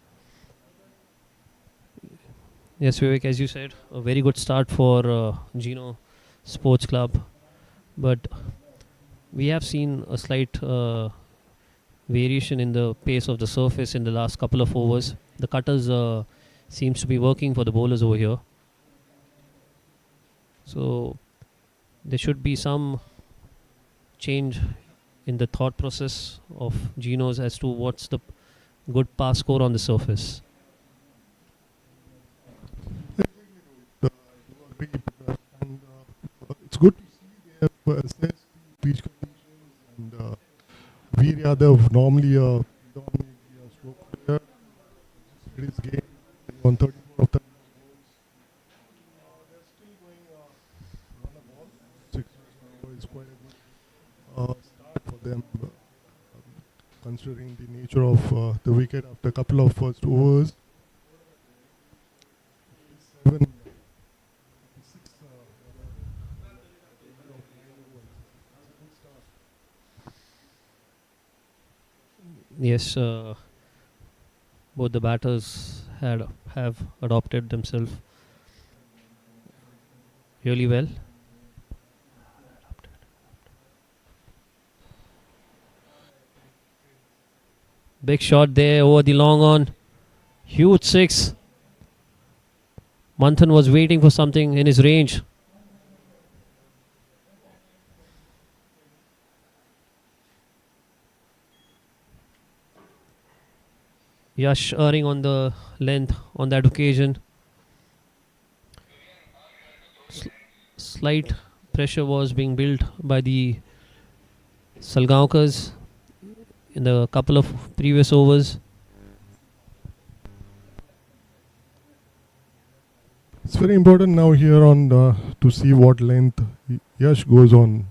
Yes, Vivek, as you said, a very good start for Geno Sports Club. But we have seen a slight variation in the pace of the surface in the last couple of overs. The cutters seems to be working for the bowlers over here. So there should be some change in the thought process of Geno's as to what's the good pass score on the surface. It's good to see they have assessed pitch conditions and Veer Yadav, normally a slow player, his game on 34 of 30 balls. They're still going run a ball. 6 is quite a good start for them, considering the nature of the wicket after a couple of first overs. 7, 6, Yes, both the batters have adopted themselves really well. Big shot there over the long on. Huge six. Manthan was waiting for something in his range. Yash erring on the length on that occasion. Slight pressure was being built by the Salgaonkars in the couple of previous overs. It's very important now here on to see what length Yash goes on.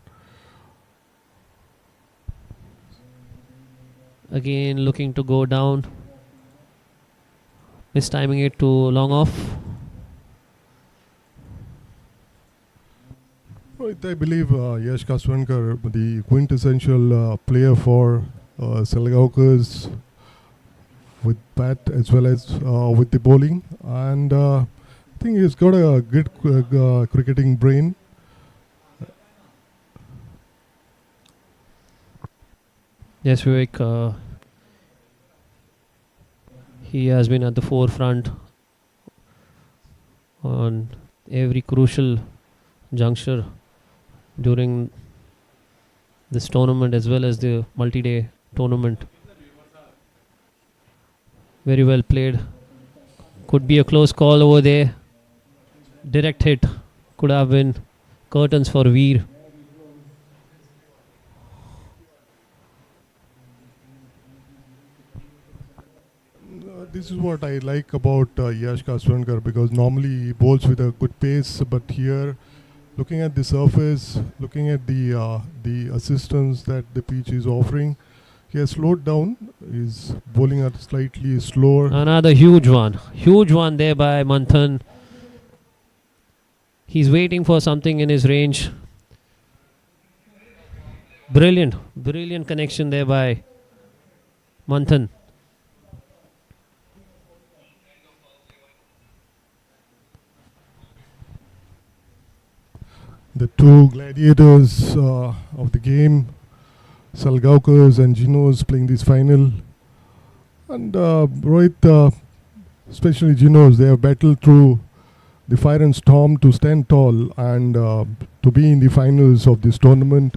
Again looking to go down. Mistiming it to long off. I believe Yash Kaswankar, the quintessential player for Salgaonkars, with bat as well as with the bowling, and I think he's got a good cricketing brain. Yes, Vivek. He has been at the forefront on every crucial juncture during this tournament as well as the multi-day tournament. Very well played. Could be a close call over there. Direct hit. Could have been curtains for Veer. This is what I like about Yash Kaswankar, because normally he bowls with a good pace, but here, looking at the surface, looking at the assistance that the pitch is offering, he has slowed down. He's bowling at slightly slower. Another huge one there by Manthan. He's waiting for something in his range. Brilliant connection there by Manthan. The two gladiators of the game, Salgaonkars and Genos, playing this final. And Rohit, especially Genos, they have battled through the fire and storm to stand tall and to be in the finals of this tournament.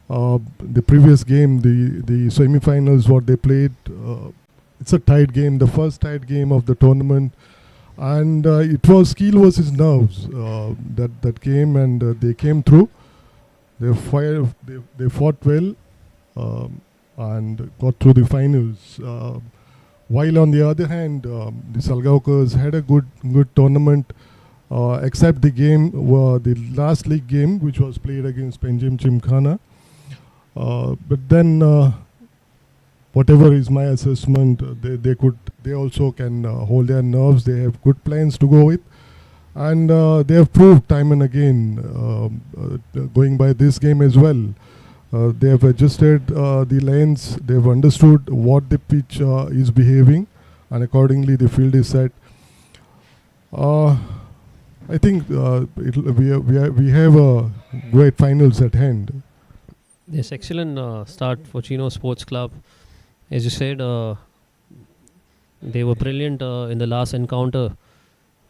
The previous game, the semi-finals, what they played, it's a tight game, the first tight game of the tournament. And it was skill versus nerves, that game, and they came through. They fought well and got through the finals. While on the other hand, the Salgaonkars had a good tournament, except the game, the last league game, which was played against Penjim Chimkhana. But then, whatever is my assessment, they also can hold their nerves. They have good plans to go with, and they have proved time and again, going by this game as well. They have adjusted the lanes. They have understood what the pitch is behaving, and accordingly the field is set. I think we have a great finals at hand. Yes, excellent start for Geno Sports Club. As you said, they were brilliant in the last encounter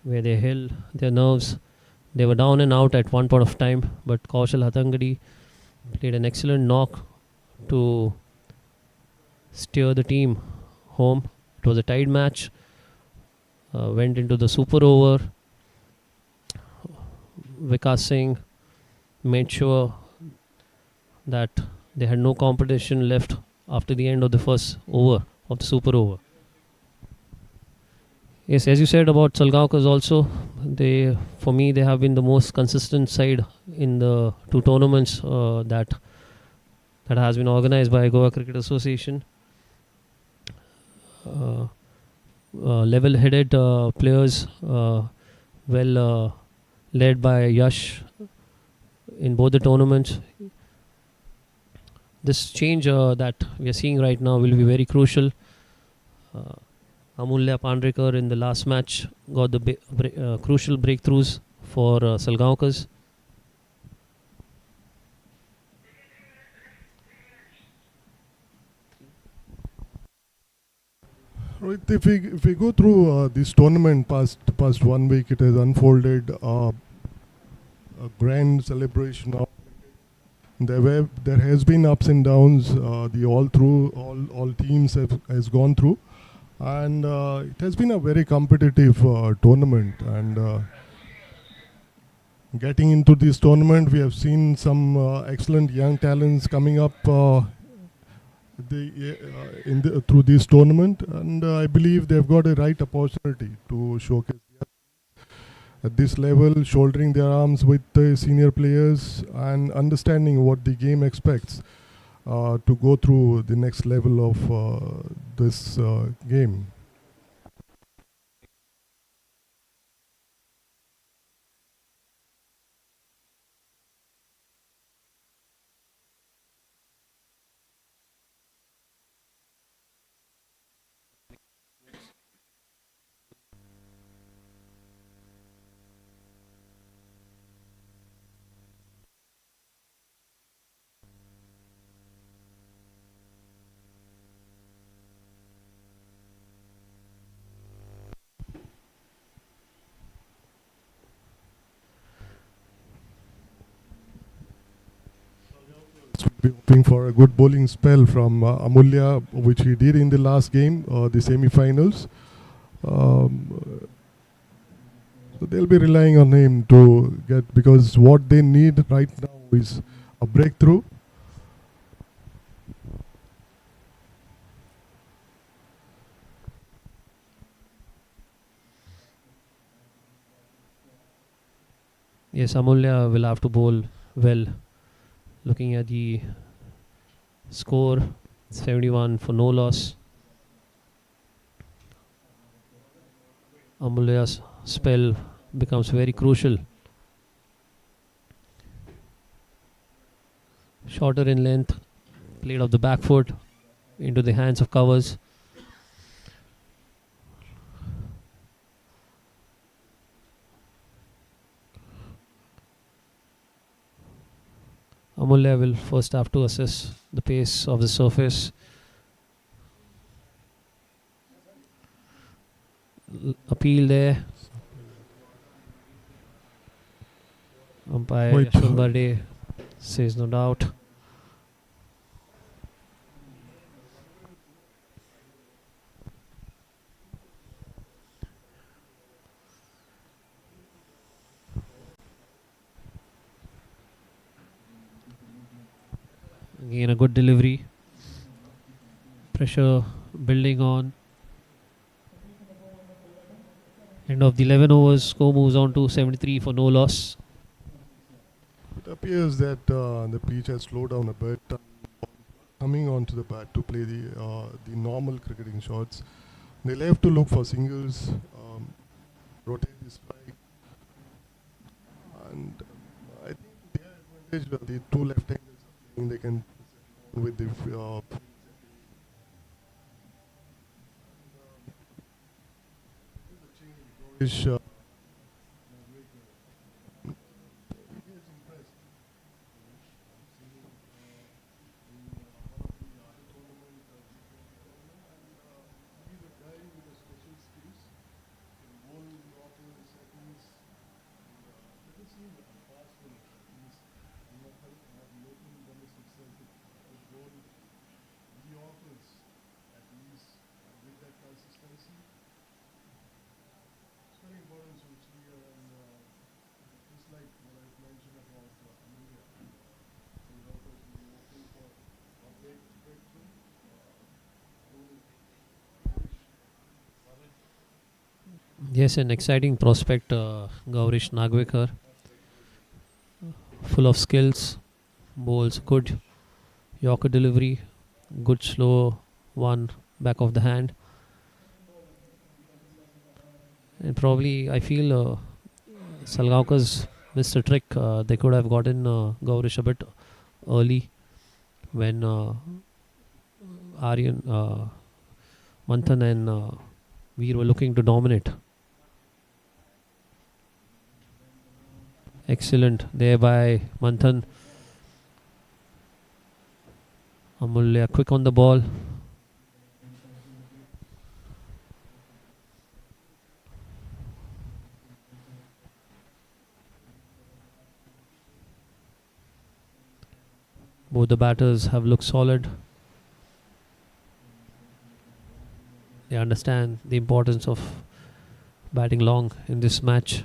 where they held their nerves. They were down and out at one point of time, but Kaushal Hatangadi played an excellent knock to steer the team home. It was a tied match. Went into the super over. Vikas Singh made sure that they had no competition left after the end of the first over of the super over. Yes, as you said about Salgaonkar also, for me they have been the most consistent side in the two tournaments that has been organized by Goa Cricket Association. Level-headed players, led by Yash in both the tournaments. This change that we are seeing right now will be very crucial. Amulya Pandrekar in the last match got the crucial breakthroughs for Salgaonkars. Rohit, if we go through this tournament past 1 week, it has unfolded a grand celebration. There has been ups and downs. All teams has gone through, and it has been a very competitive tournament. And getting into this tournament, we have seen some excellent young talents coming up through this tournament, and I believe they've got a right opportunity to showcase at this level, shouldering their arms with the senior players and understanding what the game expects to go through the next level of this game. Be hoping for a good bowling spell from Amulya, which he did in the last game, the semi-finals. So they'll be relying on him to get, because what they need right now is a breakthrough. Yes, Amulya will have to bowl well. Looking at the score, 71 for no loss. Amulya's spell becomes very crucial. Shorter in length, played off the back foot into the hands of covers. Amulya will first have to assess the pace of the surface. Appeal there. Umpire Wait. Yashwant Barde says no doubt. Again a good delivery. Pressure building on. End of the 11 overs, score moves on to 73 for no loss. It appears that the pitch has slowed down a bit, coming onto the bat to play the normal cricketing shots. They'll have to look for singles, rotate the strike, and I think their advantage with the two left-handers are playing, they can with the Yes, an exciting prospect, Gaurish Nagwekar. Full of skills, bowls good Yorker delivery, good slow one back of the hand. And probably I feel Salgaonkar's missed a trick. They could have gotten Gaurish a bit early when Aryan, Manthan and Veer were looking to dominate. Excellent there by Manthan. Amulya quick on the ball. Both the batters have looked solid. They understand the importance of batting long in this match.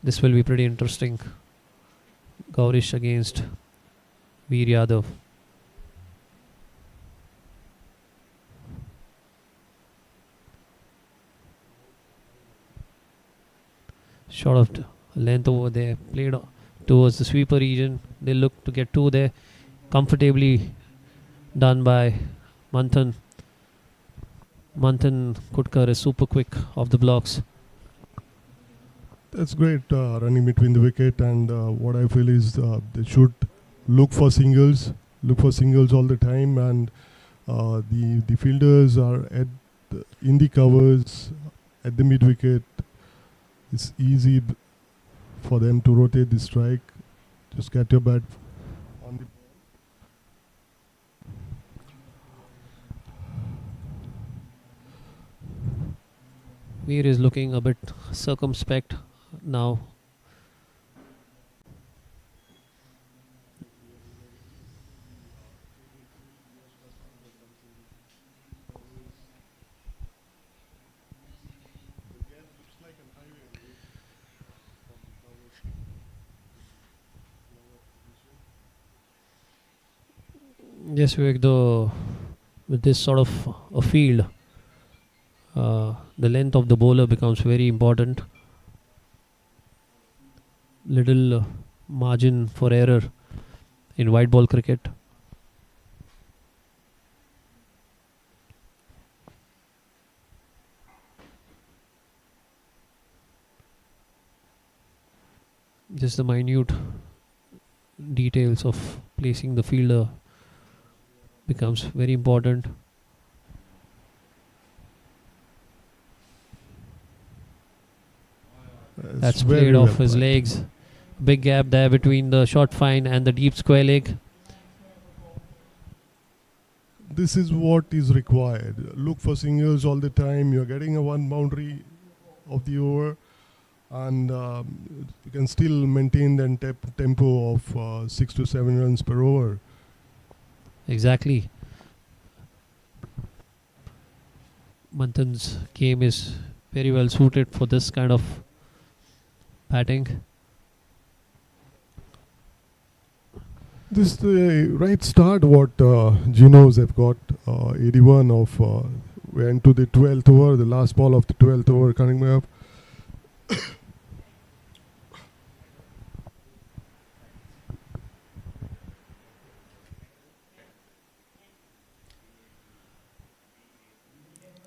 This will be pretty interesting. Gaurish against Veer Yadav. Short of length over there, played towards the sweeper region. They look to get two there. Comfortably done by Manthan. Manthan Kutkar is super quick off the blocks. That's great running between the wicket, and what I feel is they should look for singles all the time, and the fielders are in the covers at the mid wicket. It's easy for them to rotate the strike. Just get your bat on the Veer is looking a bit circumspect now. Yes, Vivek, though, with this sort of a field, the length of the bowler becomes very important. Little margin for error in white ball cricket. Just the minute details of placing the fielder becomes very important. That's played off his legs. Big gap there between the short fine and the deep square leg. This is what is required. Look for singles all the time. You're getting a one boundary of the over, and you can still maintain the tempo of 6 to 7 runs per over. Exactly. Manthan's game is very well suited for this kind of batting. This is the right start what Genos have got. 81 of went to the 12th over, the last ball of the 12th over coming up.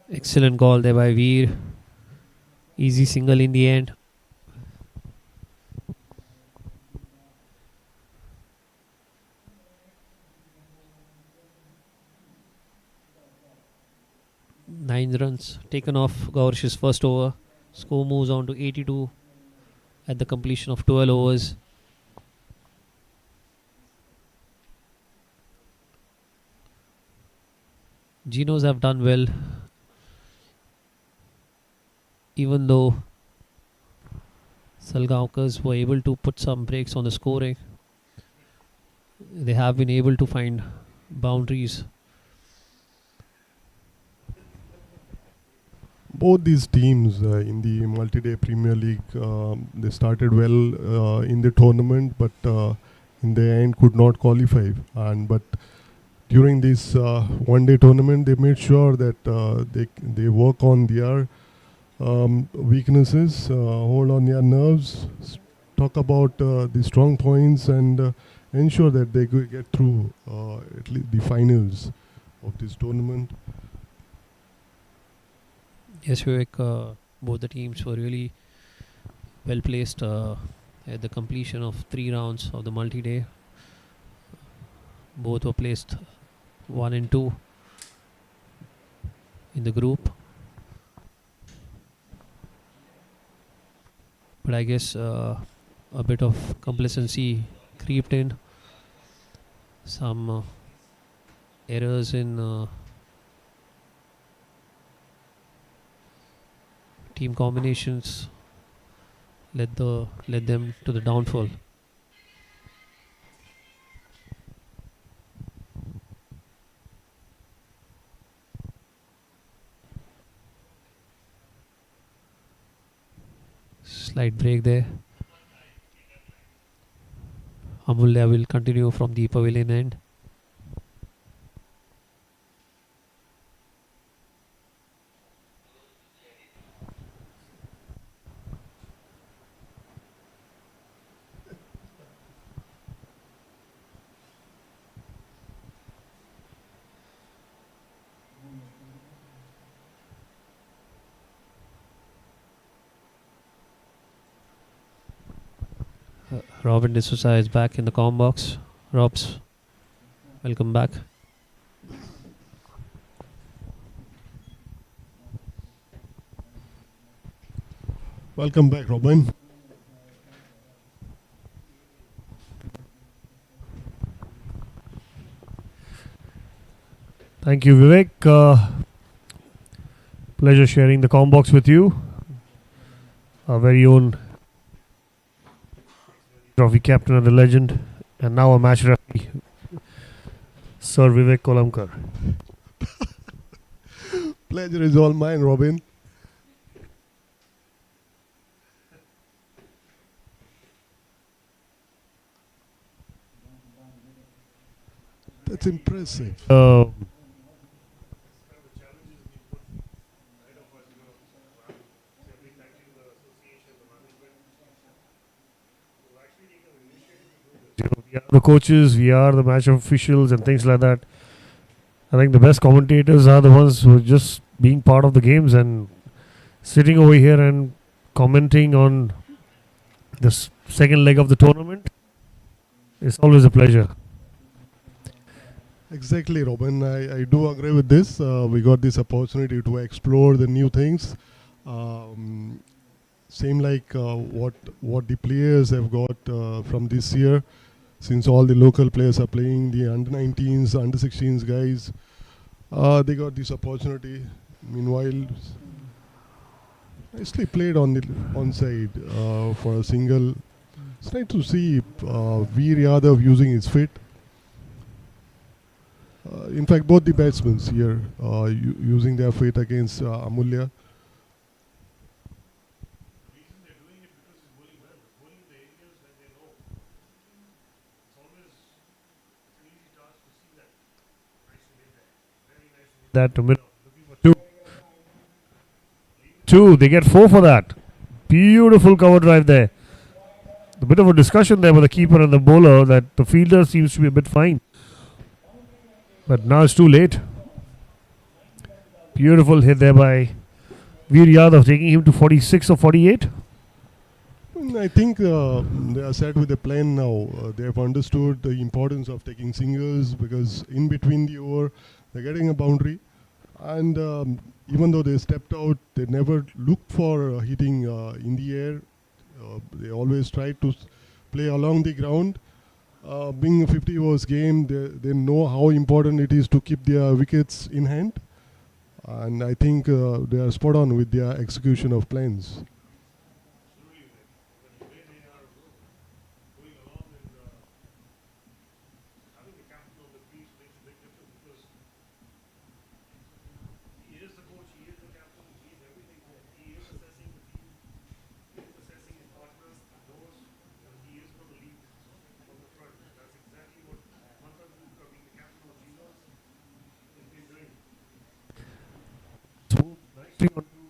Excellent call there by Veer. Easy single in the end. Nine runs taken off Gaurish's first over. Score moves on to 82 at the completion of 12 overs. Genos have done well, even though Salgaonkars were able to put some breaks on the scoring. They have been able to find boundaries. Both these teams in the multi-day Premier League, they started well in the tournament, but in the end could not qualify. But during this one-day tournament, they made sure that they work on their weaknesses, hold on their nerves, talk about the strong points, and ensure that they get through at least the finals of this tournament. Yes, Vivek, both the teams were really well placed at the completion of 3 rounds of the multi-day. Both were placed 1 and 2 in the group. But I guess a bit of complacency creeped in. Some errors in team combinations led them to the downfall. Slight break there. Amulya will continue from the pavilion end. Robin D'Souza is back in the comm box. Robs, welcome back. Welcome back, Robin. Thank you, Vivek. Pleasure sharing the comm box with you. Our very own trophy captain and the legend, and now a match referee, Sir Vivek Kolamkar. Pleasure is all mine, Robin. That's impressive. We are the coaches, we are the match officials and things like that. I think the best commentators are the ones who are just being part of the games and sitting over here and commenting on the second leg of the tournament. It's always a pleasure. Exactly, Robin. I do agree with this. We got this opportunity to explore the new things. Same like what the players have got from this year, since all the local players are playing, the under-19s, under-16s guys, they got this opportunity. Meanwhile, nicely played on the onside for a single. It's nice to see Veer Yadav using his feet. In fact, both the batsmen here using their feet against Amulya. That to middle. Two, they get 4 for that. Beautiful cover drive there. A bit of a discussion there with the keeper and the bowler that the fielder seems to be a bit fine. But now it's too late. Beautiful hit there by Veer Yadav, taking him to 46 or 48. I think they are set with a plan now. They have understood the importance of taking singles, because in between the over, they're getting a boundary. And even though they stepped out, they never looked for hitting in the air. They always tried to play along the ground. Being a 50 overs game, they know how important it is to keep their wickets in hand. And I think they are spot on with their execution of plans.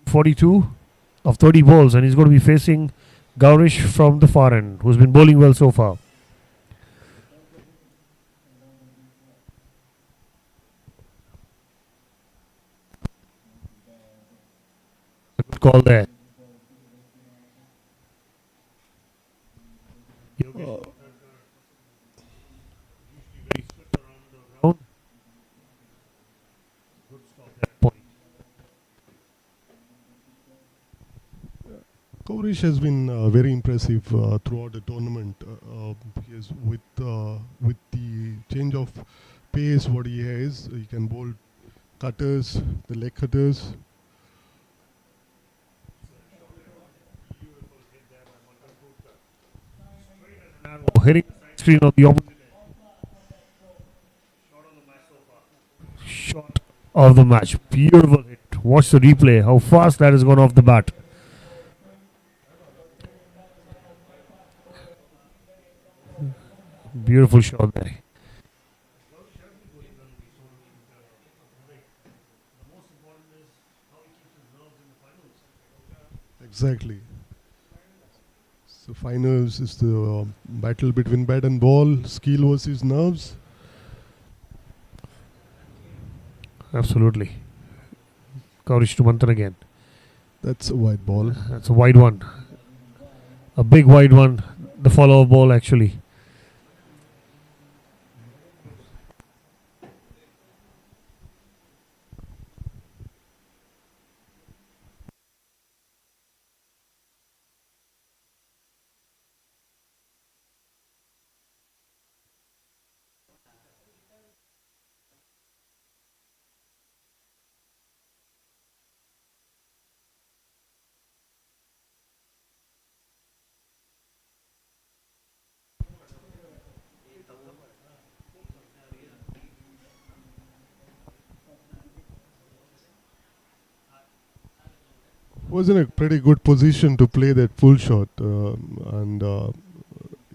42 of 30 balls, and he's going to be facing Gaurish from the far end, who's been bowling well so far. A good call there. Gaurish has been very impressive throughout the tournament. He is with the change of pace what he has, he can bowl cutters, the leg cutters. Hitting the screen of the opposite shot of the match. Beautiful hit. Watch the replay. How fast that has gone off the bat. Beautiful shot there. Exactly. So finals is the battle between bat and ball, skill versus nerves. Absolutely. Gaurish to Manthan again. That's a wide ball. That's a wide one. A big wide one. The follow ball actually. Was in a pretty good position to play that full shot, and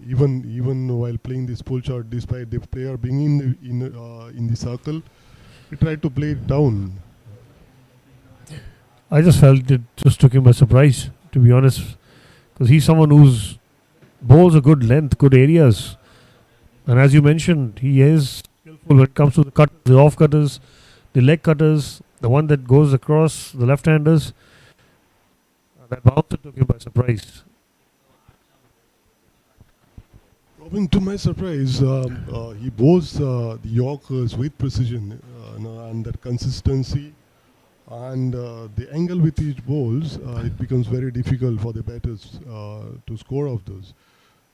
even while playing this full shot, despite the player being in the circle, he tried to play it down. I just felt it just took him by surprise, to be honest, because he's someone who's bowls a good length, good areas, and as you mentioned, he is skillful when it comes to the cut, the off cutters, the leg cutters, the one that goes across the left-handers. That bouncer took him by surprise. Robin, to my surprise, he bowls the Yorkers with precision and that consistency, and the angle with each bowls, it becomes very difficult for the batters to score off those.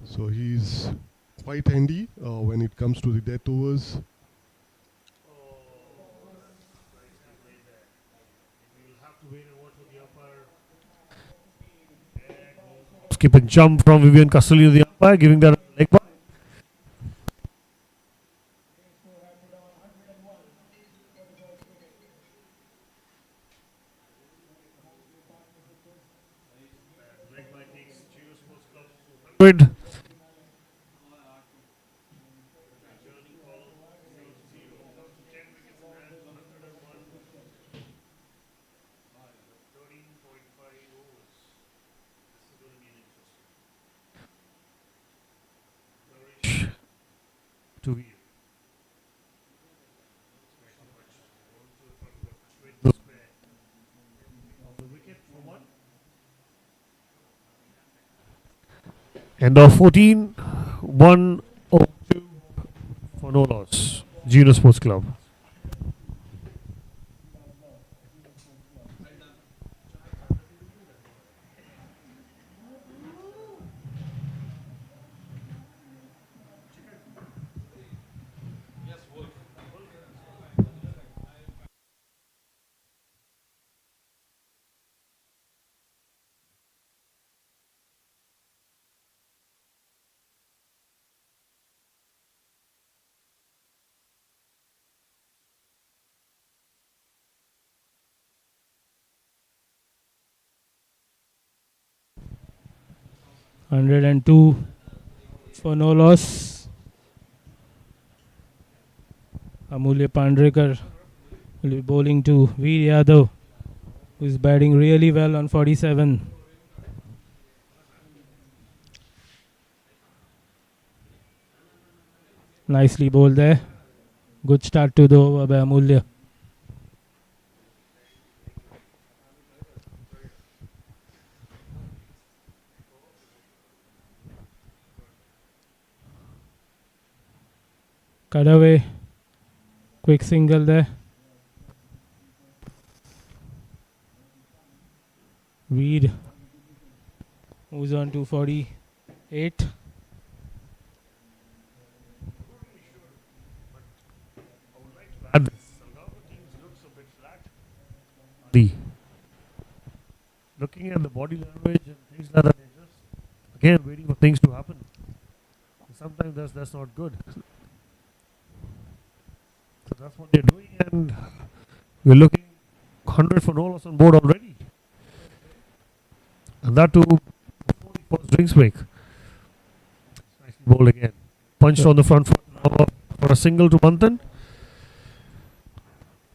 So he's quite handy when it comes to the death overs. Skip and jump from Vivian Castellino, the umpire, giving that a leg ball. Good. To be end of 14, 1-0-2 for no loss. Geno Sports Club. Hundred and two for no loss. Amulya Pandrekar will be bowling to Veer Yadav. who's batting really well on 47. Nicely bowled there. Good start to the over by Amulya. Cut away. Quick single there. Weed. Who's on 248. Looking at the body language and things like that, they're just again waiting for things to happen. And sometimes that's not good. So that's what they're doing, and we're looking 100 for no loss on board already. And that too before the first drinks break. Nicely bowled again. Punched on the front foot now for a single to Manthan.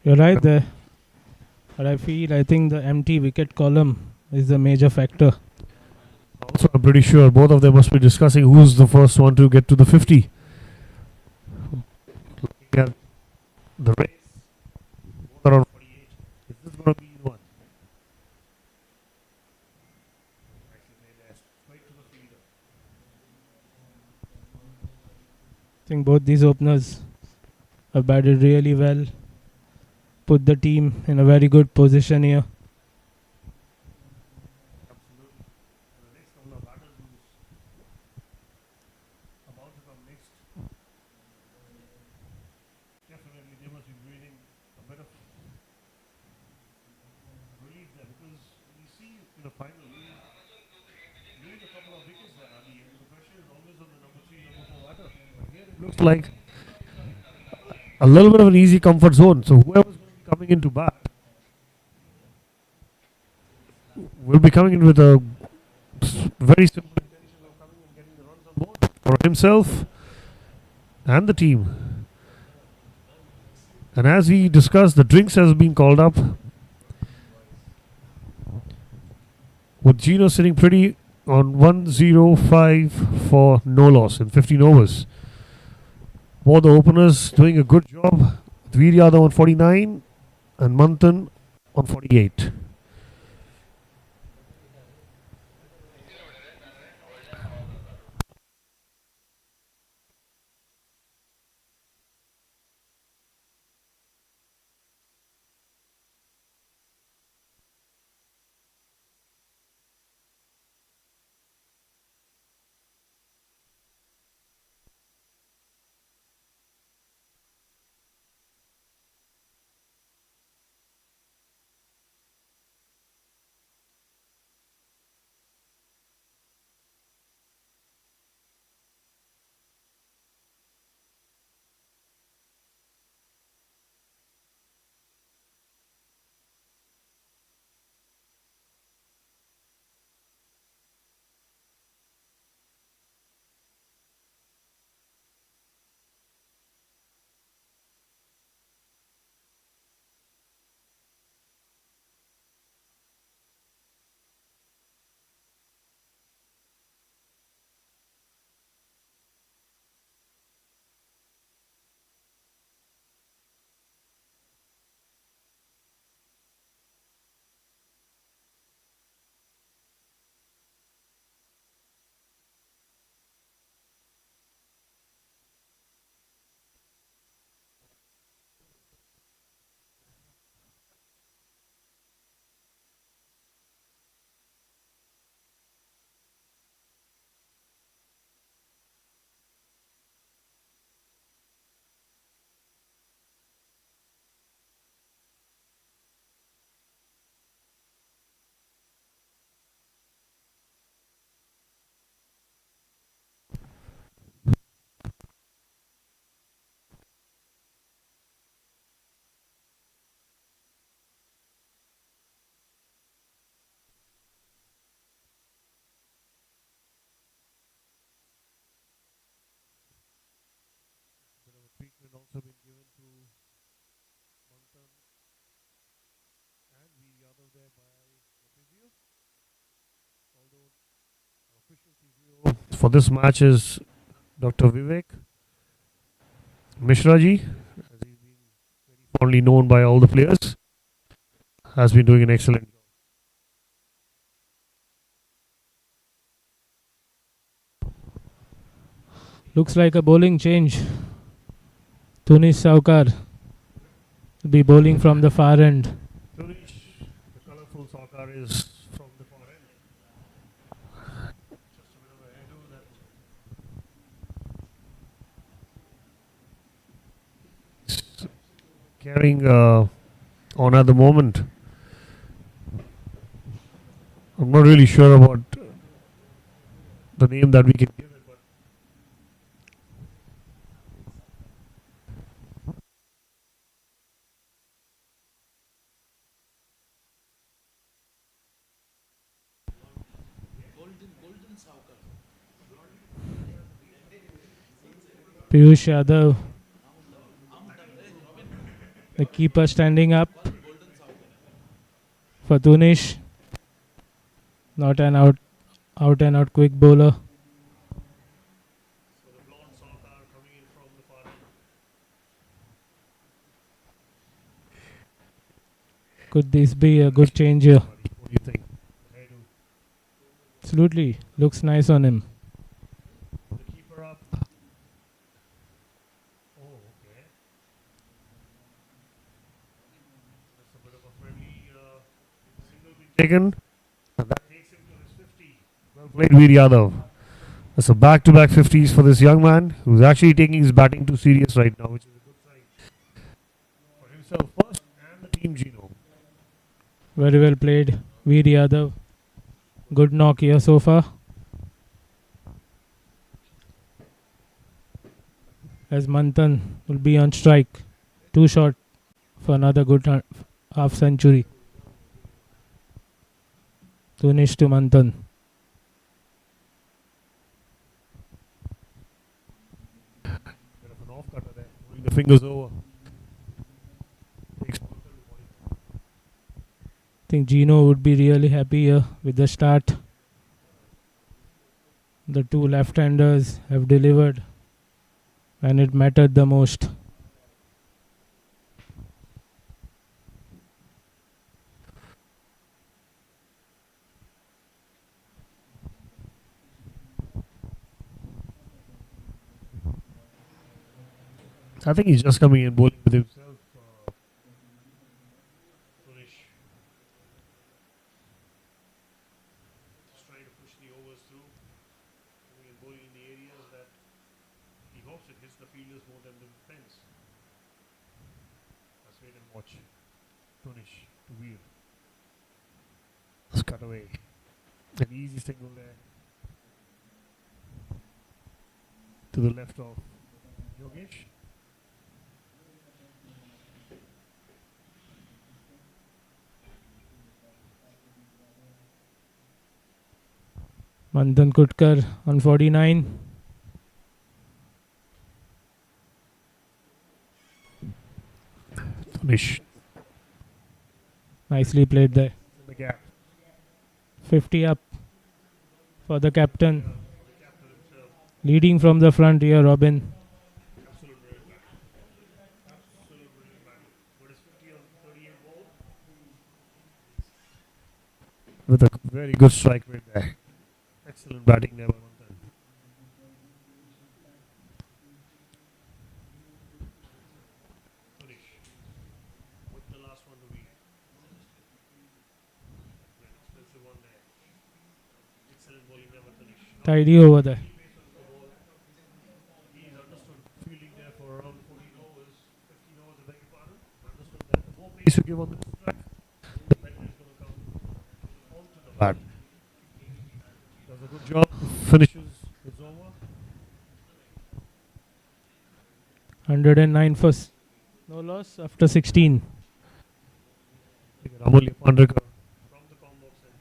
You're right there. But I think the empty wicket column is the major factor. Also, I'm pretty sure both of them must be discussing who's the first one to get to the 50. Looking at the race, both are on 48. Is this going to be the one? Straight to the fielder. I think both these openers have batted really well. Put the team in a very good position here. Absolutely. The next couple of batters who's about to come next, definitely they must be breathing a bit of relief there, because we see in the final lose a couple of wickets there, Ali, and the pressure is always on the number 3, number 4 batter. But here it looks like a little bit of an easy comfort zone. So whoever's going to be coming into bat will be coming in with a very simple intention of coming and getting the runs on board for himself and the team. And as we discussed, the drinks has been called up, with Geno sitting pretty on 105 for no loss in 15 overs. Both the openers doing a good job. Dviryada on 49 and Manthan on 48. for this match is Dr. Vivek Mishra ji, as he's been very fondly known by all the players, has been doing an excellent job. Looks like a bowling change. Tunis Saukar will be bowling from the far end. Tunish, the colourful soccer is from the far end. Just a bit of a hairdo that carrying on at the moment. I'm not really sure about the name that we can give it, but Piyush Yadav, the keeper standing up for Tunish. Not an out and out quick bowler. so the blonde soccer coming in from the far end. Could this be a good change here? What do you think? Hairdo. Absolutely. Looks nice on him. The keeper up. Oh, okay. That's a bit of a friendly single being taken. And that takes him to his 50. Well played, Veer Yadav. That's a back-to-back 50s for this young man who's actually taking his batting too serious right now, which is a good sign for himself first and the team, Geno. Very well played. Veer Yadav. Good knock here so far. As Manthan will be on strike. Too short for another good half century. Tunish to Manthan. Bit of an off cutter there, moving the fingers over. Takes I think Geno would be really happy here with the start. The two left-handers have delivered and it mattered the most. I think he's just coming in bowling with himself. Tunish. Just trying to push the overs through. Coming in bowling in the areas that he hopes it hits the fielders more than the defense. Let's wait and watch. Tunish to Veer. Let's cut away. An easy single there. To the left of Yogesh. Manthan Kutkar on 49. Tunish. Nicely played there. In the gap. 50 up for the captain. Leading from the front here, Robin. Absolute brilliant batting. Absolute brilliant batting. What is 50 on 38 ball? With a very good strike rate there. Excellent batting there by Manthan. Tunish. With the last one to be. Very expensive one there. Excellent bowling there by Tunish. Tidy over there. He's understood fielding there for around 14 overs, 15 overs, I beg your pardon. Understood that the more pace you give on this track, the better it's going to come onto the bat. Does a good job, finishes, it's over. 109 first. No loss after 16. Amulya Pandrekar from the combo set.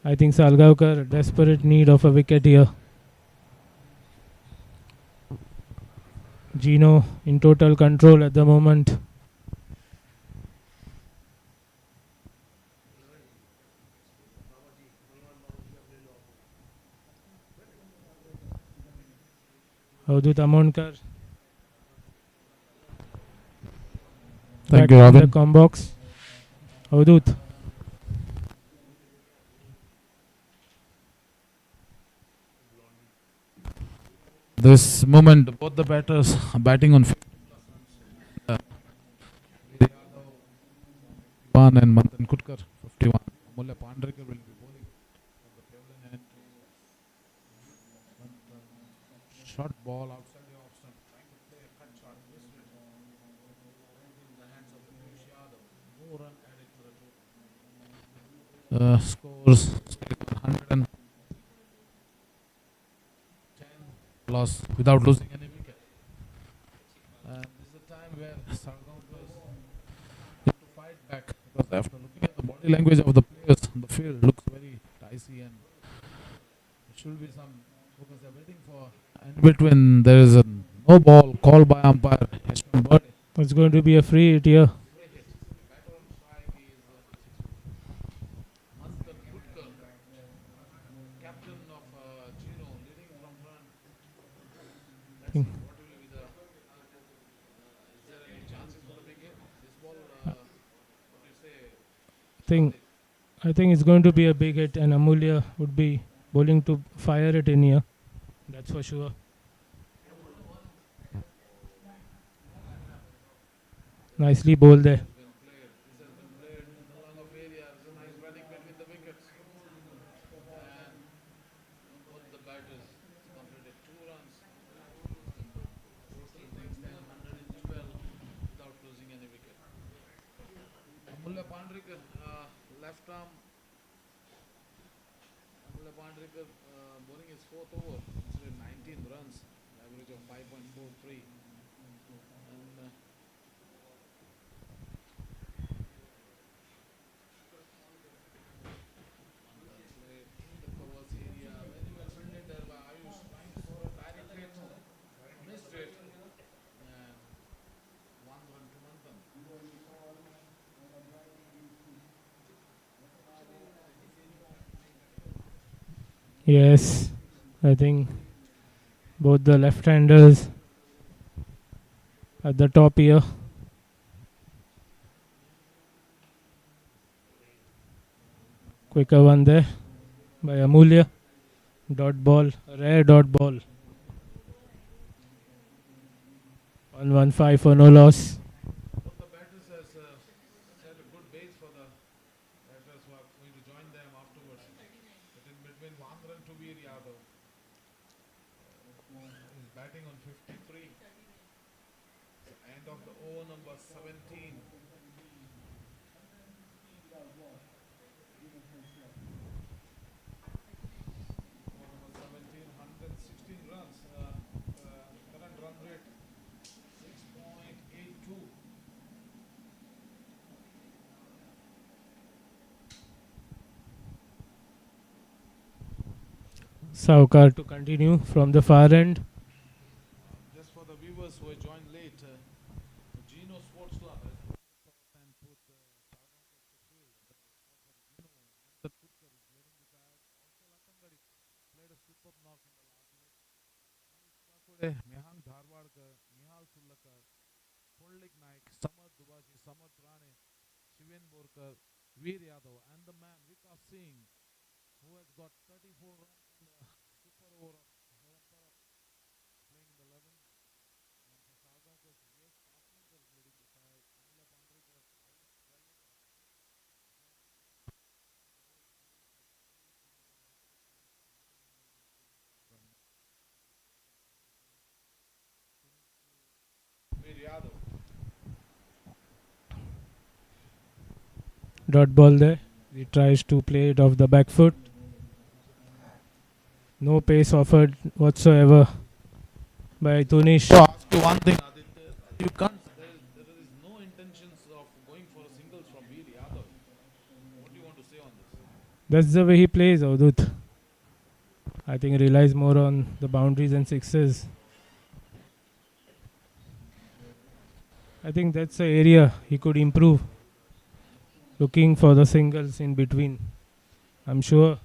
I think Salgaonkar desperate need of a wicket here. Geno in total control at the moment. Avadut Amonkar. Thank Back you, in Robin. the com box. Avadut. This moment, both the batters are batting on 51 and Manthan Kutkar 51. Amulya Pandrekar will be bowling from the pavilion end. Short ball outside the off stump, trying to play a cut shot. Missed it. In the hands of Piyush Yadav. No run added to the total. Scores 110 loss without losing any wicket. And this is a time where Salgaonkar need to fight back, because after looking at the body language of the players, the field looks very dicey and there should be some, because they're waiting for, in between there is a no ball called by umpire Ashwin Bird. It's going to be a free hit here. Batter on strike is Manthan Kutkar, captain of Geno, leading from front. Let's see Hmm. what will be the, is there any chances for the big hit? This ball, what do you say? I think it's going to be a big hit, and Amulya would be bowling to fire it in here. That's for sure. Nicely bowled there. This has been played in the long off area. There's a nice running between the wickets. And both the batters completed 2 runs. Total makes them 112 without losing any wicket. Amulya Pandrekar, left arm. Amulya Pandrekar bowling his 4th over. Considered 19 runs, average of 5.43. And in the covers area, very well fielded there by Ayush, trying for a direct hit, missed it, and 1 run to Manthan. Yes, I think both the left-handers at the top here. Quicker one there by Amulya. Dot ball, rare dot ball. 115 for no loss. Both the batters has set a good base for the batters who are going to join them afterwards. But in between, 1 run to Veer Yadav is batting on 53. The end of the over number 17. Over number 17, 116 runs. Current run rate 6.82. Saukar to continue from the far end. Just for the viewers who have joined late, Geno Sports Club has and put Salgaonkar to field. The Manthan Kutkar is leading the charge. Also, Latangadi played a superb knock in the last leg. Manish Kakode, Mehang Dharwadkar, Nihal Sullakar, Pullik Naik, Samarth Dubashi, Samarth Rane, Shiven Borkar, Veer Yadav, and the man Vikas Singh, who has got 34 runs in the super over of Heron Parab, playing in the 11. And for Salgaonkar, yes, Kaslinkar is leading the charge. Amulya Pandrekar out, well hit on. Veer Yadav. Dot ball there. He tries to play it off the back foot. No pace offered whatsoever by Tunish. So ask you one thing, Aditya. You can't. There is no intentions of going for a singles from Veer Yadav. What do you want to say on this? That's the way he plays, Avadut. I think he relies more on the boundaries and sixes. I think that's the area he could improve. Looking for the singles in between. I'm sure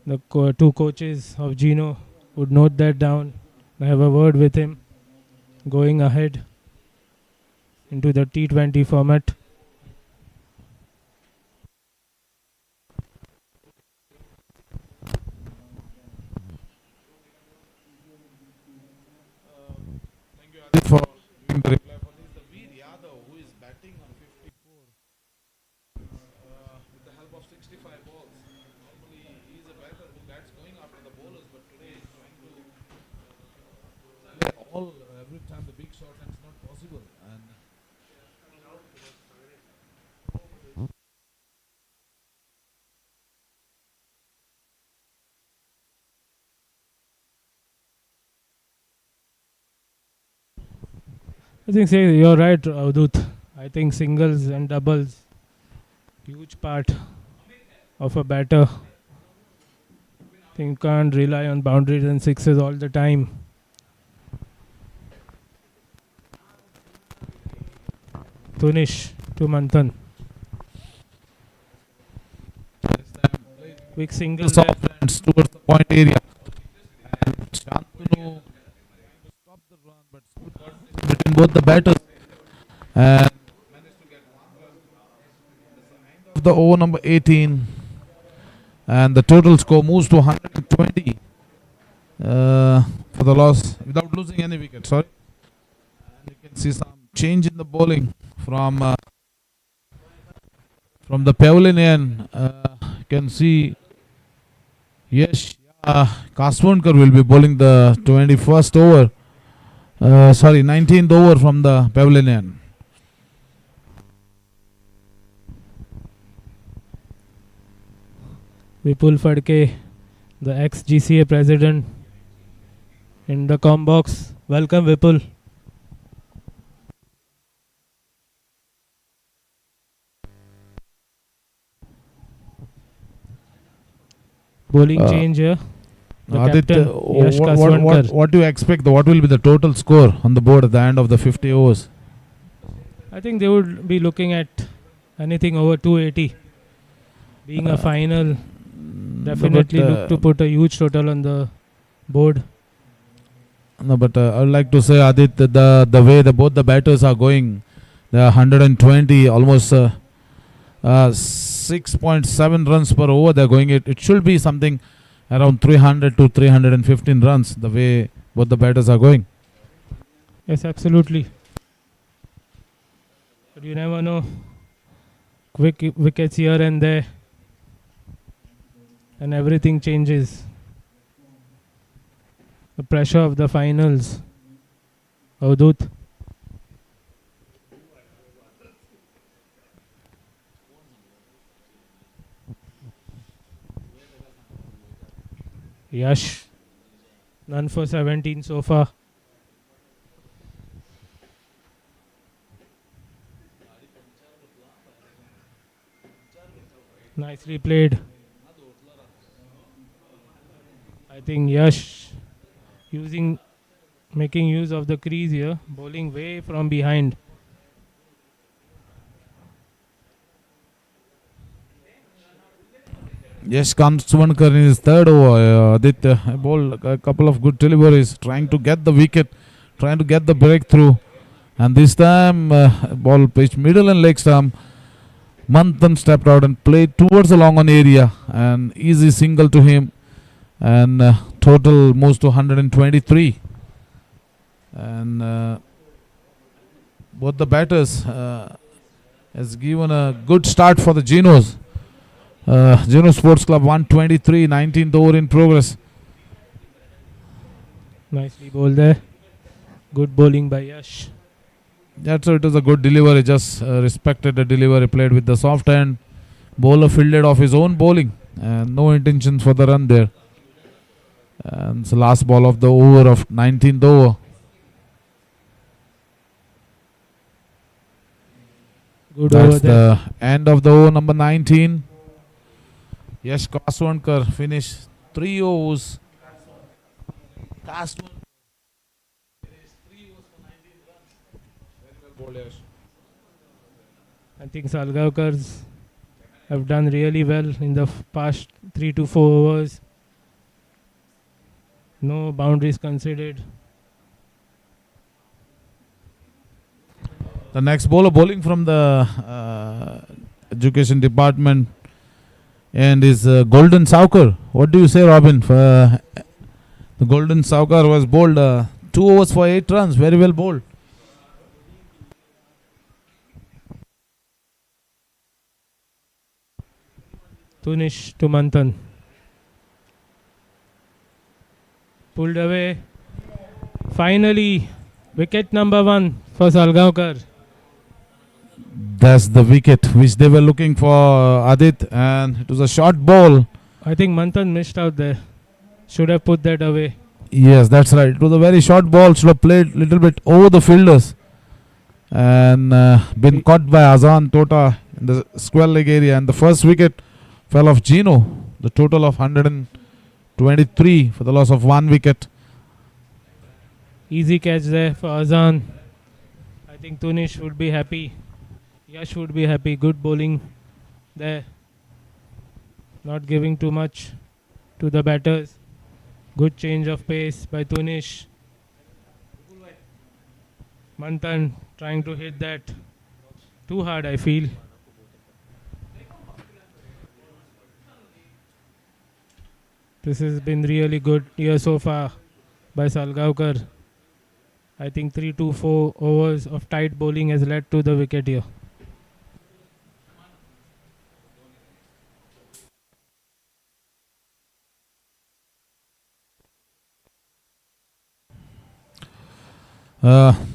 the two coaches of Geno would note that down I have a word with him going ahead into the T20 format. For giving the reply for this, the Veer Yadav, who is batting on 54 with the help of 65 balls. Normally, he is a batter who bats going after the bowlers, but today he is trying to play all every time the big shot, and it's not possible. And I think you're right, Avdut. I think singles and doubles, huge part of a batter. I think you can't rely on boundaries and sixes all the time. Tunish to Manthan. Quick single. soft hands towards the point area. And Shantanu stop the run, but good coordination between both the batters. And managed to get one run. Of the over number 18. And the total score moves to 120 for the loss without losing any wicket. Sorry. And you can see some change in the bowling from the pavilion. You can see Salgaonkar will be bowling the 21st over. 19th over from the pavilion. Vipul Fadke, the ex-GCA president, in the com box. Welcome, Vipul. Bowling change here. The captain, Yash Kaswankar. What do you expect? What will be the total score on the board at the end of the 50 overs? I think they would be looking at anything over 280. Being a final, definitely look to put a huge total on the board. No, but I would like to say, Adit, the way both the batters are going, they are 120, almost 6.7 runs per over. They're going it should be something around 300 to 315 runs. The way both the batters are going. Yes, absolutely. But you never know. Quick wickets here and there, and everything changes. The pressure of the finals. Avdut. Yash. None for 17 so far. Nicely played. I think Yash making use of the crease here, bowling way from behind. Yes, Kaswankar in his third over. Aditya bowled a couple of good deliveries, trying to get the wicket, trying to get the breakthrough. And this time, ball pitched middle and leg stump. Manthan stepped out and played towards the long on area. An easy single to him. And total moves to 123. And both the batters has given a good start for the Genos. Geno Sports Club 123, 19th over in progress. Nicely bowled there. Good bowling by Yash. That's so it was a good delivery, just respected the delivery, played with the soft hand. Bowler fielded off his own bowling and no intentions for the run there. And it's the last ball of the over of 19th over. Good That's over there. the end of the over number 19. Yes, Kaswankar finished 3 overs. Kaswankar finished 3 overs for 19 runs. Very well bowled, Yash. I think Salgaonkars have done really well in the past 3 to 4 overs. No boundaries considered. The next bowler bowling from the education department and is Golden Saukar. What do you say, Robin? For the Golden Saukar was bowled 2 overs for 8 runs. Very well bowled. Tunish to Manthan. Pulled away. Finally, wicket number 1 for Salgaonkar. That's the wicket which they were looking for, Adit, and it was a short ball. I think Manthan missed out there. Should have put that away. Yes, that's right. It was a very short ball. Should have played a little bit over the fielders and been caught by Azan Tota in the square leg area. And the first wicket fell off Geno. The total of 123 for the loss of 1 wicket. Easy catch there for Azan. I think Tunish would be happy. Yash would be happy. Good bowling there. Not giving too much to the batters. Good change of pace by Tunish. Manthan trying to hit that too hard, I feel. This has been really good year so far by Salgaonkar. I think 3 to 4 overs of tight bowling has led to the wicket here.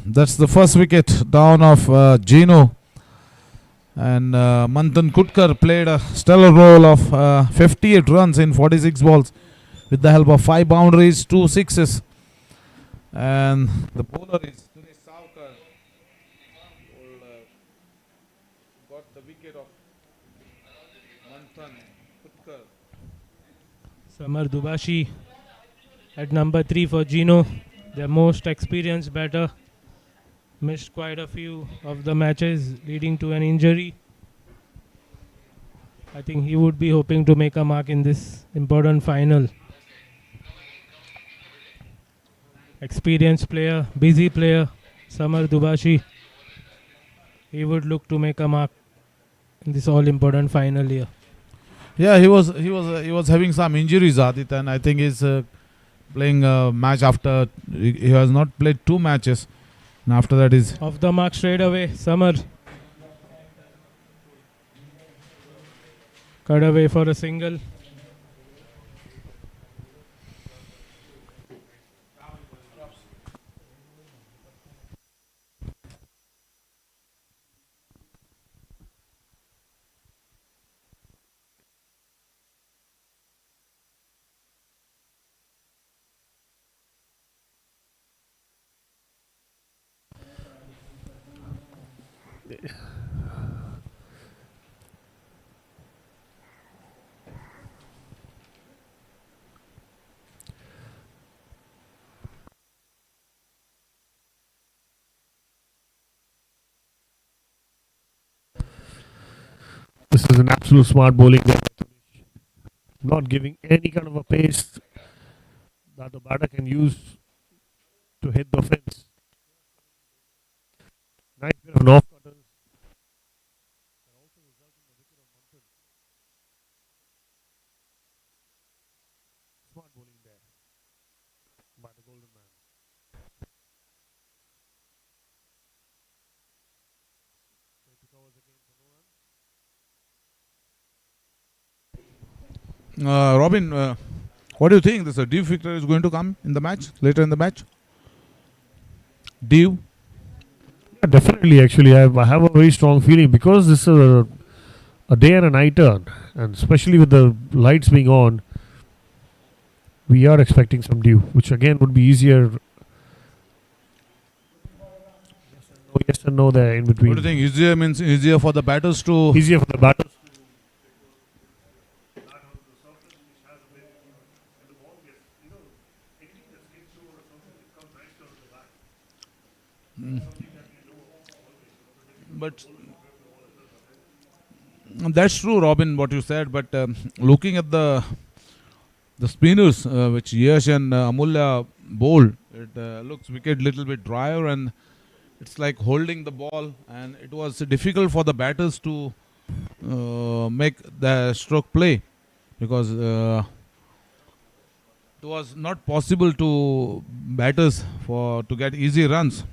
That's the first wicket down of Geno. And Manthan Kutkar played a stellar role of 58 runs in 46 balls with the help of 5 boundaries, 2 sixes. And the bowler is Tunish Saukar. Got the wicket of Manthan Kutkar. Samar Dubashi at number 3 for Geno. Their most experienced batter. Missed quite a few of the matches leading to an injury. I think he would be hoping to make a mark in this important final. Experienced player, busy player, Samar Dubashi. He would look to make a mark in this all important final year. Yeah, he was having some injuries, Adit, and I think he's playing a match after he has not played 2 matches. And after that is Off the mark straight away, Samar. Cut away for a single. This is an absolute smart bowling there. Not giving any kind of a pace that the batter can use to hit the fence. Nice bit of off cutters. And also resulting in the wicket of Manthan. Smart bowling there by the Golden Man. Twenty covers again for no run. Robin. What do you think? This Dev victor is going to come in the match later in the match. Dev. Yeah, definitely, actually, I have a very strong feeling because this is a day and a night turn, and especially with the lights being on, we are expecting some dew, which again would be easier. Yes and no there in between. What do you think? Easier means easier for the batters to. Easier for the batters. But that's true, Robin, what you said. But looking at the spinners, which Yash and Amulya bowl, it looks wicket little bit drier, and it's like holding the ball, and it was difficult for the batters to make the stroke play, because it was not possible to batters for to get easy runs.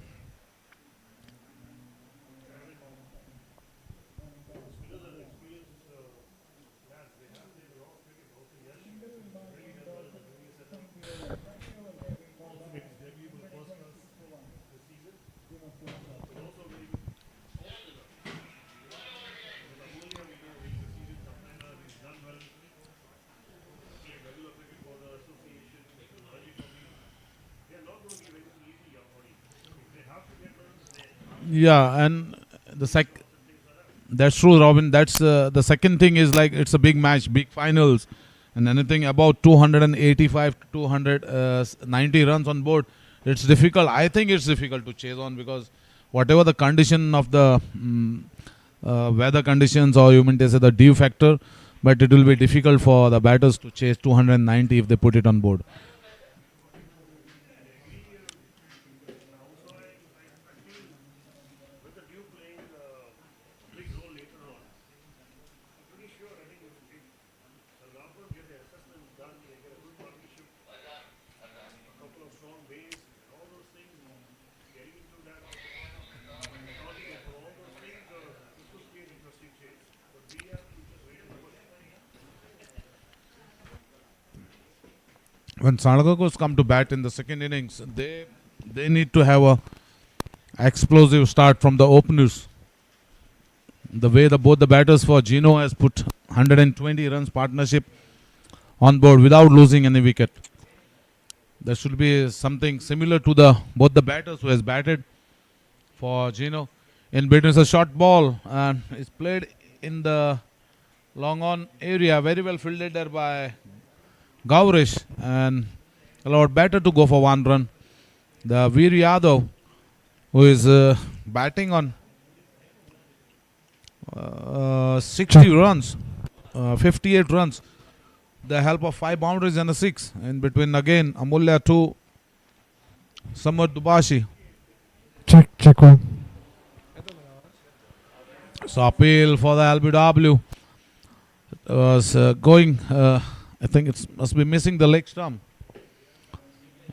Yeah, and the that's true, Robin. That's the second thing is like it's a big match, big finals, and anything about 285 to 290 runs on board, it's difficult. I think it's difficult to chase on, because whatever the condition of the weather conditions, or you mean to say the dew factor, but it will be difficult for the batters to chase 290 if they put it on board. When Salgaonkar come to bat in the second innings, they need to have a explosive start from the openers. The way both the batters for Geno has put 120 runs partnership on board without losing any wicket. There should be something similar to both the batters who has batted for Geno. In between, it's a short ball and it's played in the long on area, very well fielded there by Gaurish, and allowed batter to go for one run. The Veer Yadav, who is batting on 60 runs, 58 runs, the help of 5 boundaries and a 6. In between again, Amulya 2, Samar Dubashi. Check one. So appeal for the LBW. It was going, I think it must be missing the leg stump.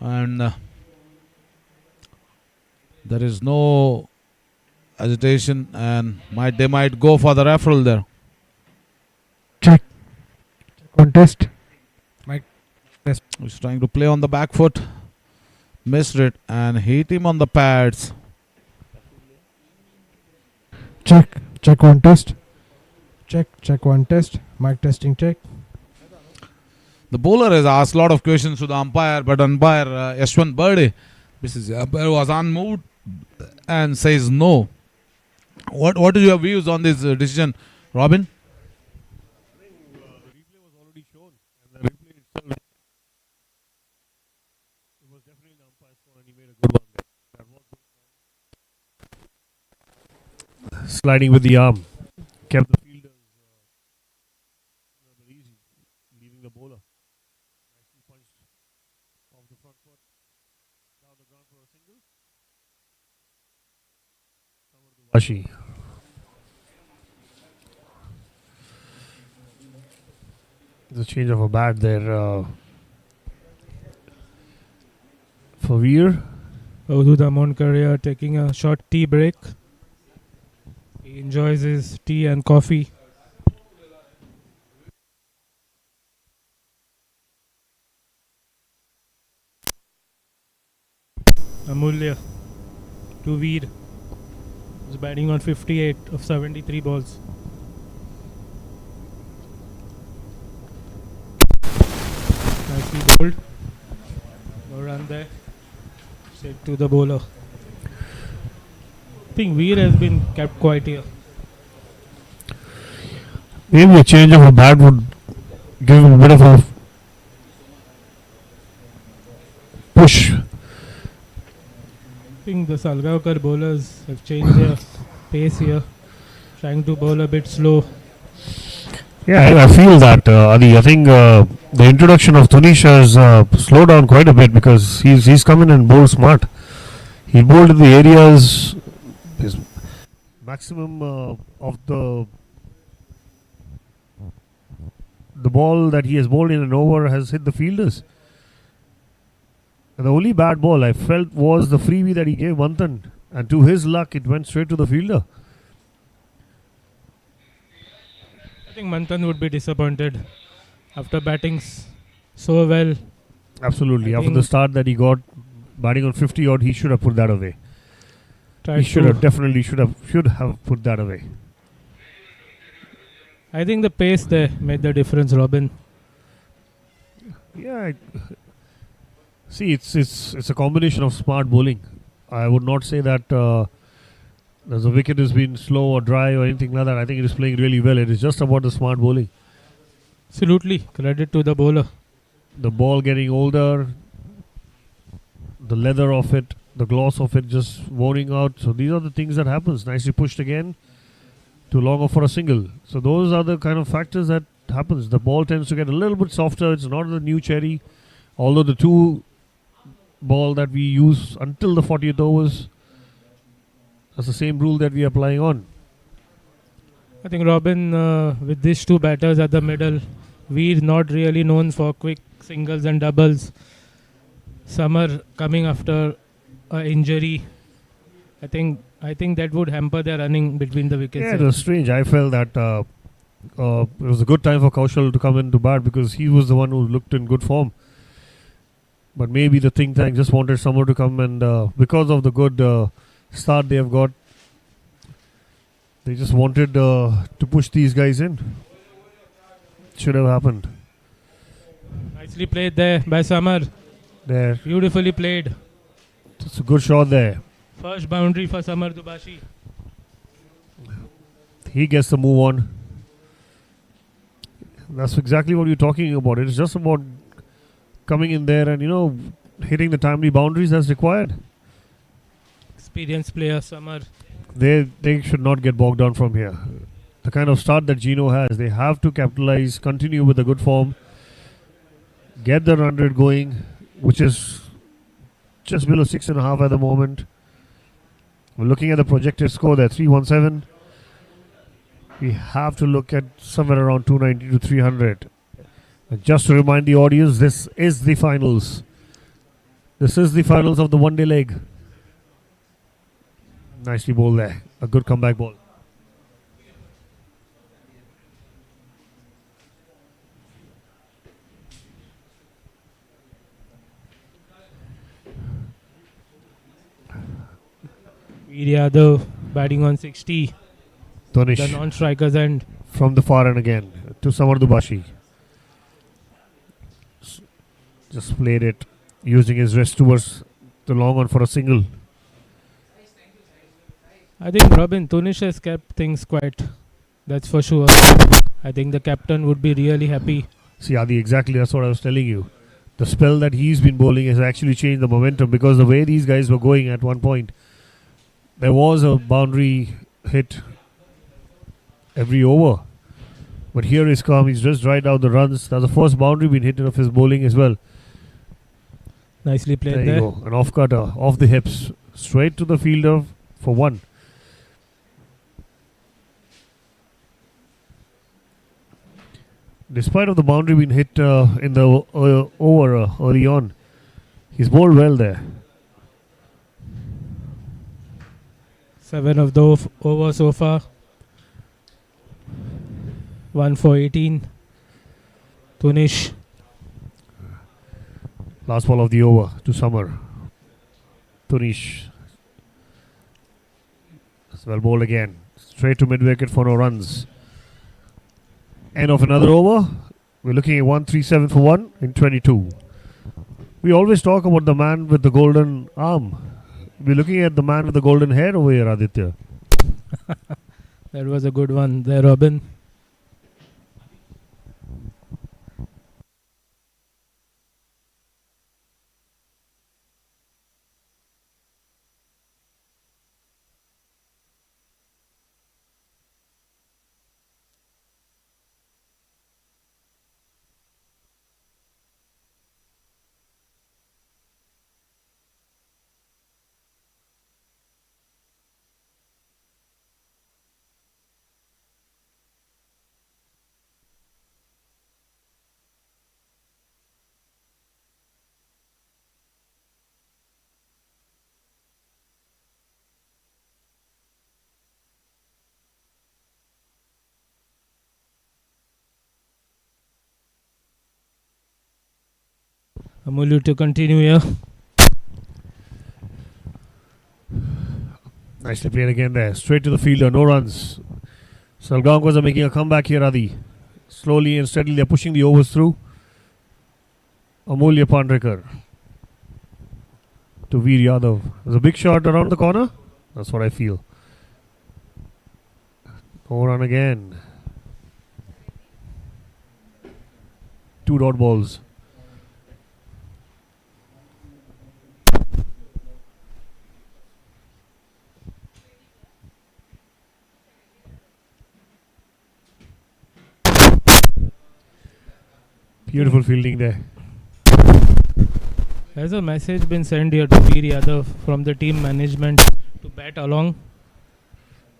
And there is no agitation, and they might go for the referral there. Check one test. He's trying to play on the back foot. Missed it and hit him on the pads. Check one test. Check one test. Mic testing check. The bowler has asked a lot of questions to the umpire, but umpire Yashwant Berde, umpire was unmoved and says no. What is your views on this decision, Robin? I think the replay was already shown, and the replay itself, it was definitely the umpire's fault, and he made a good one there. That was good. Sliding with the arm, kept the fielders rather easy, leaving the bowler. Nicely punched off the front foot, down the ground for a single. Washi. The change of a bat there for Veer. Audud Amon Korea taking a short tea break. He enjoys his tea and coffee. Amulya to Veer. He's batting on 58 of 73 balls. Nicely bowled. No run there. Set to the bowler. I think Veer has been kept quiet here. Maybe a change of a bat would give him a bit of a push. I think the Salgaonkar bowlers have changed their pace here, trying to bowl a bit slow. Yeah, I feel that, Adi. I think the introduction of Tunish has slowed down quite a bit, because he's come in and bowled smart. He bowled in the areas his maximum of the ball that he has bowled in an over has hit the fielders. And the only bad ball I felt was the freebie that he gave Manthan, and to his luck, it went straight to the fielder. I think Manthan would be disappointed after batting so well. Absolutely. I After the think- start that he got, batting on 50 odd, he should have put that away. Tried He should to- have definitely should have put that away. I think the pace there made the difference, Robin. Yeah. See, it's a combination of smart bowling. I would not say that as the wicket has been slow or dry or anything like that. I think it is playing really well. It is just about the smart bowling. Absolutely. Credit to the bowler. The ball getting older, the leather of it, the gloss of it just wearing out. So these are the things that happens. Nicely pushed again to long off for a single. So those are the kind of factors that happens. The ball tends to get a little bit softer. It's not the new cherry. Although the two ball that we use until the 40th overs, that's the same rule that we are applying on. I think Robin, with these two batters at the middle, we're not really known for quick singles and doubles. Summer coming after an injury, I think that would hamper their running between the wickets. Yeah, it was strange. I felt that it was a good time for Kaushal to come into bat because he was the one who looked in good form. But maybe the think tank just wanted Summer to come, and because of the good start they have got, they just wanted to push these guys in. Should have happened. Nicely played there by Summer. There, Beautifully played. it's a good shot there. First boundary for Summer Dubashi. He gets the move on. That's exactly what you're talking about. It's just about coming in there and hitting the timely boundaries as required. Experienced player Summer. They should not get bogged down from here. The kind of start that Geno has, they have to capitalize, continue with the good form, get the run rate going, which is just below 6.5 at the moment. We're looking at the projected score there, 317. We have to look at somewhere around 290 to 300. And just to remind the audience, this is the finals. This is the finals of the one-day leg. Nicely bowled there. A good comeback ball. Veer Yadav batting on 60. The Tonish non-strikers end. from the far end again to Samar Dubashi. Just played it using his wrist towards the long one for a single. I think Robin Tunish has kept things quiet. That's for sure. I think the captain would be really happy. See, Adi, exactly that's what I was telling you. The spell that he's been bowling has actually changed the momentum because the way these guys were going at one point, there was a boundary hit every over. But here is calm. He's just dried out the runs. That's the first boundary been hit of his bowling as well. Nicely played There there. you go. An off cutter, off the hips, straight to the fielder for one. Despite of the boundary being hit in the over early on, he's bowled well there. 7 of the over so far. 1 for 18. Tunish. Last ball of the over to Summer. Tunish. Well bowled again. Straight to mid wicket for no runs. End of another over. We're looking at 137 for 1 in 22. We always talk about the man with the golden arm. We're looking at the man with the golden hair over here, Aditya. That was a good one there, Robin. Amulya to continue here. Nicely played again there. Straight to the fielder, no runs. Salgaonkar are making a comeback here, Adi. Slowly and steadily, they're pushing the overs through. Amulya Pandrekar to Veer Yadav. There's a big shot around the corner. That's what I feel. No run again. 2 dot balls. Beautiful fielding there. Has a message been sent here to Veer Yadav from the team management to bat along?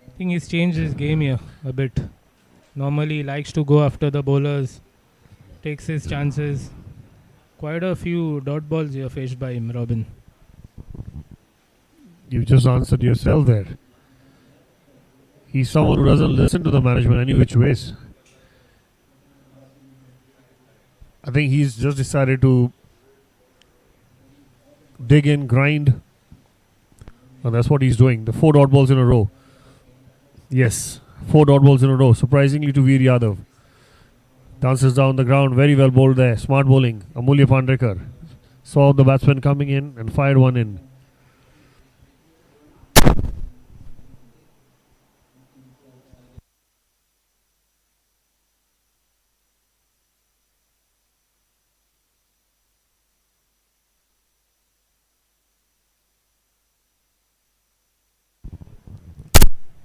I think he's changed his game here a bit. Normally he likes to go after the bowlers, takes his chances. Quite a few dot balls here faced by him, Robin. You just answered yourself there. He's someone who doesn't listen to the management any which ways. I think he's just decided to dig in, grind. And that's what he's doing. The 4 dot balls in a row. Yes, 4 dot balls in a row. Surprisingly to Veer Yadav. Dances down the ground. Very well bowled there. Smart bowling. Amulya Pandrekar saw the batsman coming in and fired one in.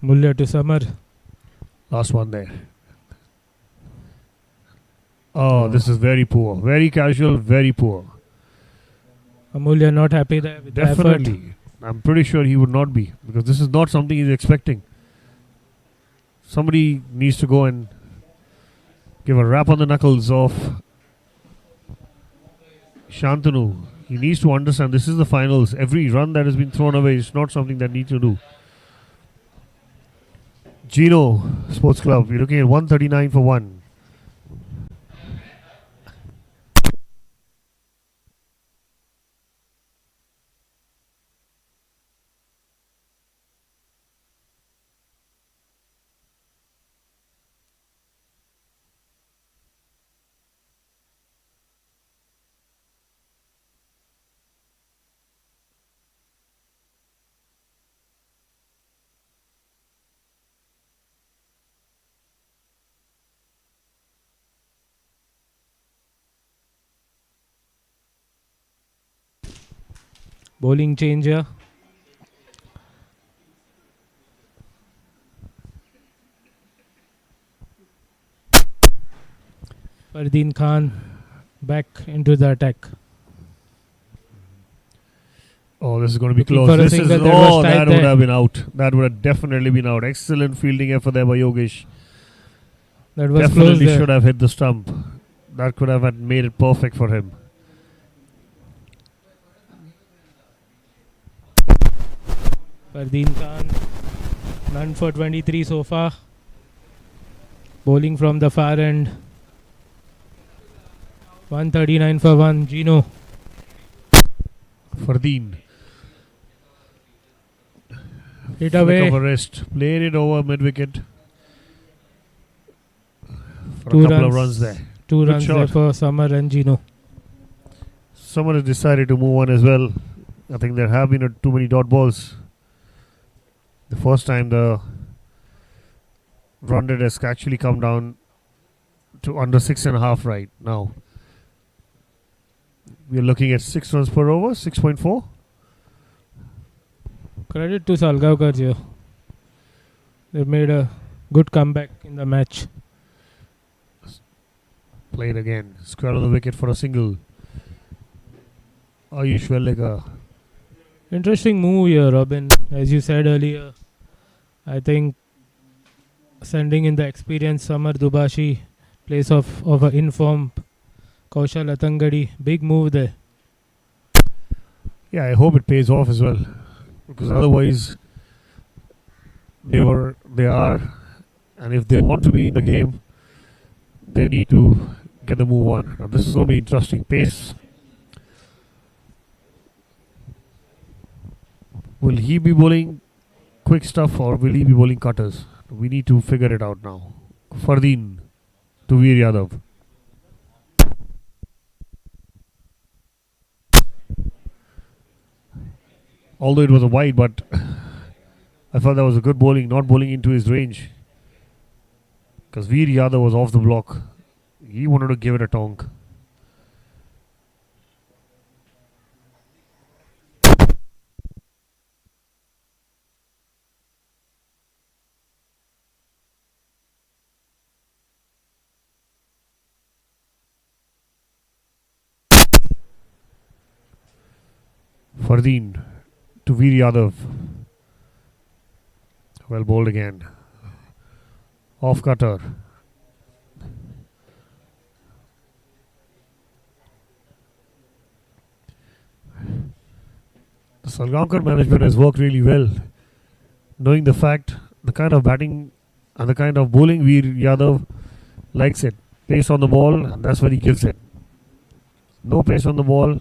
Mulya to Samar. Last one there. Oh, this is very poor. Very casual, very poor. Amulya not happy there with the effort. Definitely. I'm pretty sure he would not be, because this is not something he's expecting. Somebody needs to go and give a rap on the knuckles of Shantanu. He needs to understand this is the finals. Every run that has been thrown away is not something that needs to do. Geno Sports Club, we're looking at 139 for 1. Bowling change here. Fardeen Khan back into the attack. Oh, this is going to be Looking close. for a This is, single that was tight that would there. have been out. That would have definitely been out. Excellent fielding effort there by Yogesh. That was close Definitely there. should have hit the stump. That could have made it perfect for him. Fardeen Khan, none for 23 so far. Bowling from the far end. 139 for 1. Geno. Fardeen. Hit Flick away. of a wrist. Played it over mid-wicket. For Two a couple of runs. runs there. 2 Good runs there shot. for Samar and Geno. Someone has decided to move on as well. I think there have been too many dot balls. The first time the run rate has actually come down to under 6.5 right now. We are looking at 6 runs per over, 6.4. Credit to Salgaonkar here. They made a good comeback in the match. Played again. Square of the wicket for a single. Ayush Vellega. Interesting move here, Robin. As you said earlier, I think sending in the experienced Samar Dubashi, place of an informed Kaushal Atangadi. Big move there. Yeah, I hope it pays off as well. Because otherwise, they are, and if they want to be in the game, they need to get the move on. Now, this is going to be interesting. Pace Will he be bowling quick stuff or will he be bowling cutters? We need to figure it out now. Fardeen to Veer Yadav. Although it was a wide, but I thought that was a good bowling, not bowling into his range. Because Veer Yadav was off the block. He wanted to give it a tonk. Fardeen to Veer Yadav. Well bowled again. Off cutter. The Salgaonkar management has worked really well, knowing the fact, the kind of batting and the kind of bowling Veer Yadav likes it. Pace on the ball, and that's when he gives it. No pace on the ball,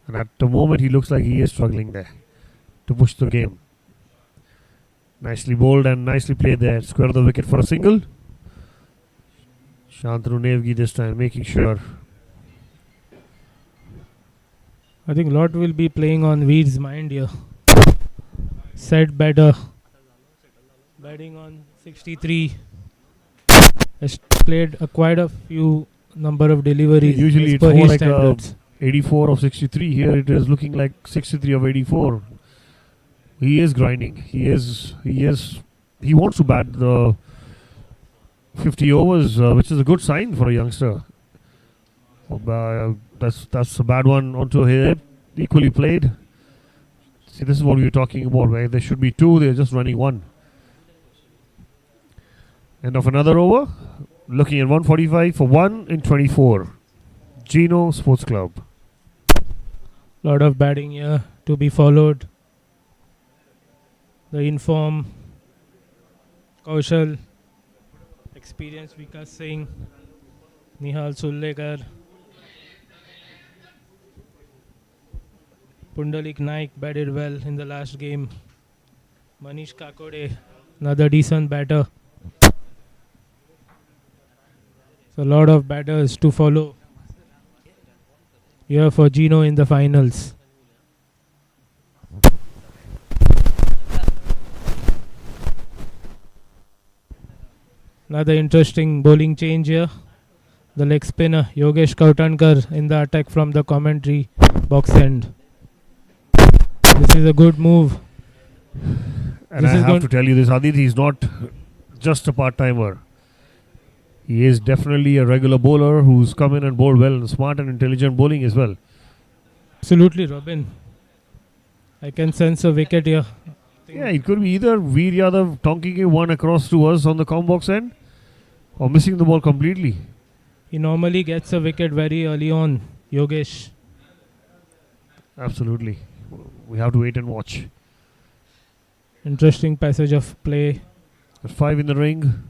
and at the moment he looks like he is struggling there to push the game. Nicely bowled and nicely played there. Square the wicket for a single. Shantanu Nevgi this time making sure. I think lot will be playing on Veer's mind here. Set better. Batting on 63. Has played quite a few number of deliveries. Usually as it's per more his like standards. 84 of 63. Here it is looking like 63 of 84. He is grinding. He wants to bat the 50 overs, which is a good sign for a youngster. That's a bad one onto here. Equally played. See, this is what we were talking about, where there should be two, they're just running one. End of another over. Looking at 145 for 1 in 24. Geno Sports Club. Lot of batting here to be followed. The inform, Kaushal, experienced Vikas Singh, Nihal Sullekar, Pundalik Naik batted well in the last game. Manish Kakode, another decent batter. So a lot of batters to follow here for Geno in the finals. Another interesting bowling change here. The leg spinner Yogesh Kautankar in the attack from the commentary box end. This is a good move. And This I is have to tell you this, Aditi is not just a part-timer. He is definitely a regular bowler who's come in and bowled well, and smart and intelligent bowling as well. Absolutely, Robin. I can sense a wicket here. Yeah, it could be either Veer Yadav tonking one across to us on the com box end or missing the ball completely. He normally gets a wicket very early on, Yogesh. Absolutely. We have to wait and watch. Interesting passage of play. 5 in the ring.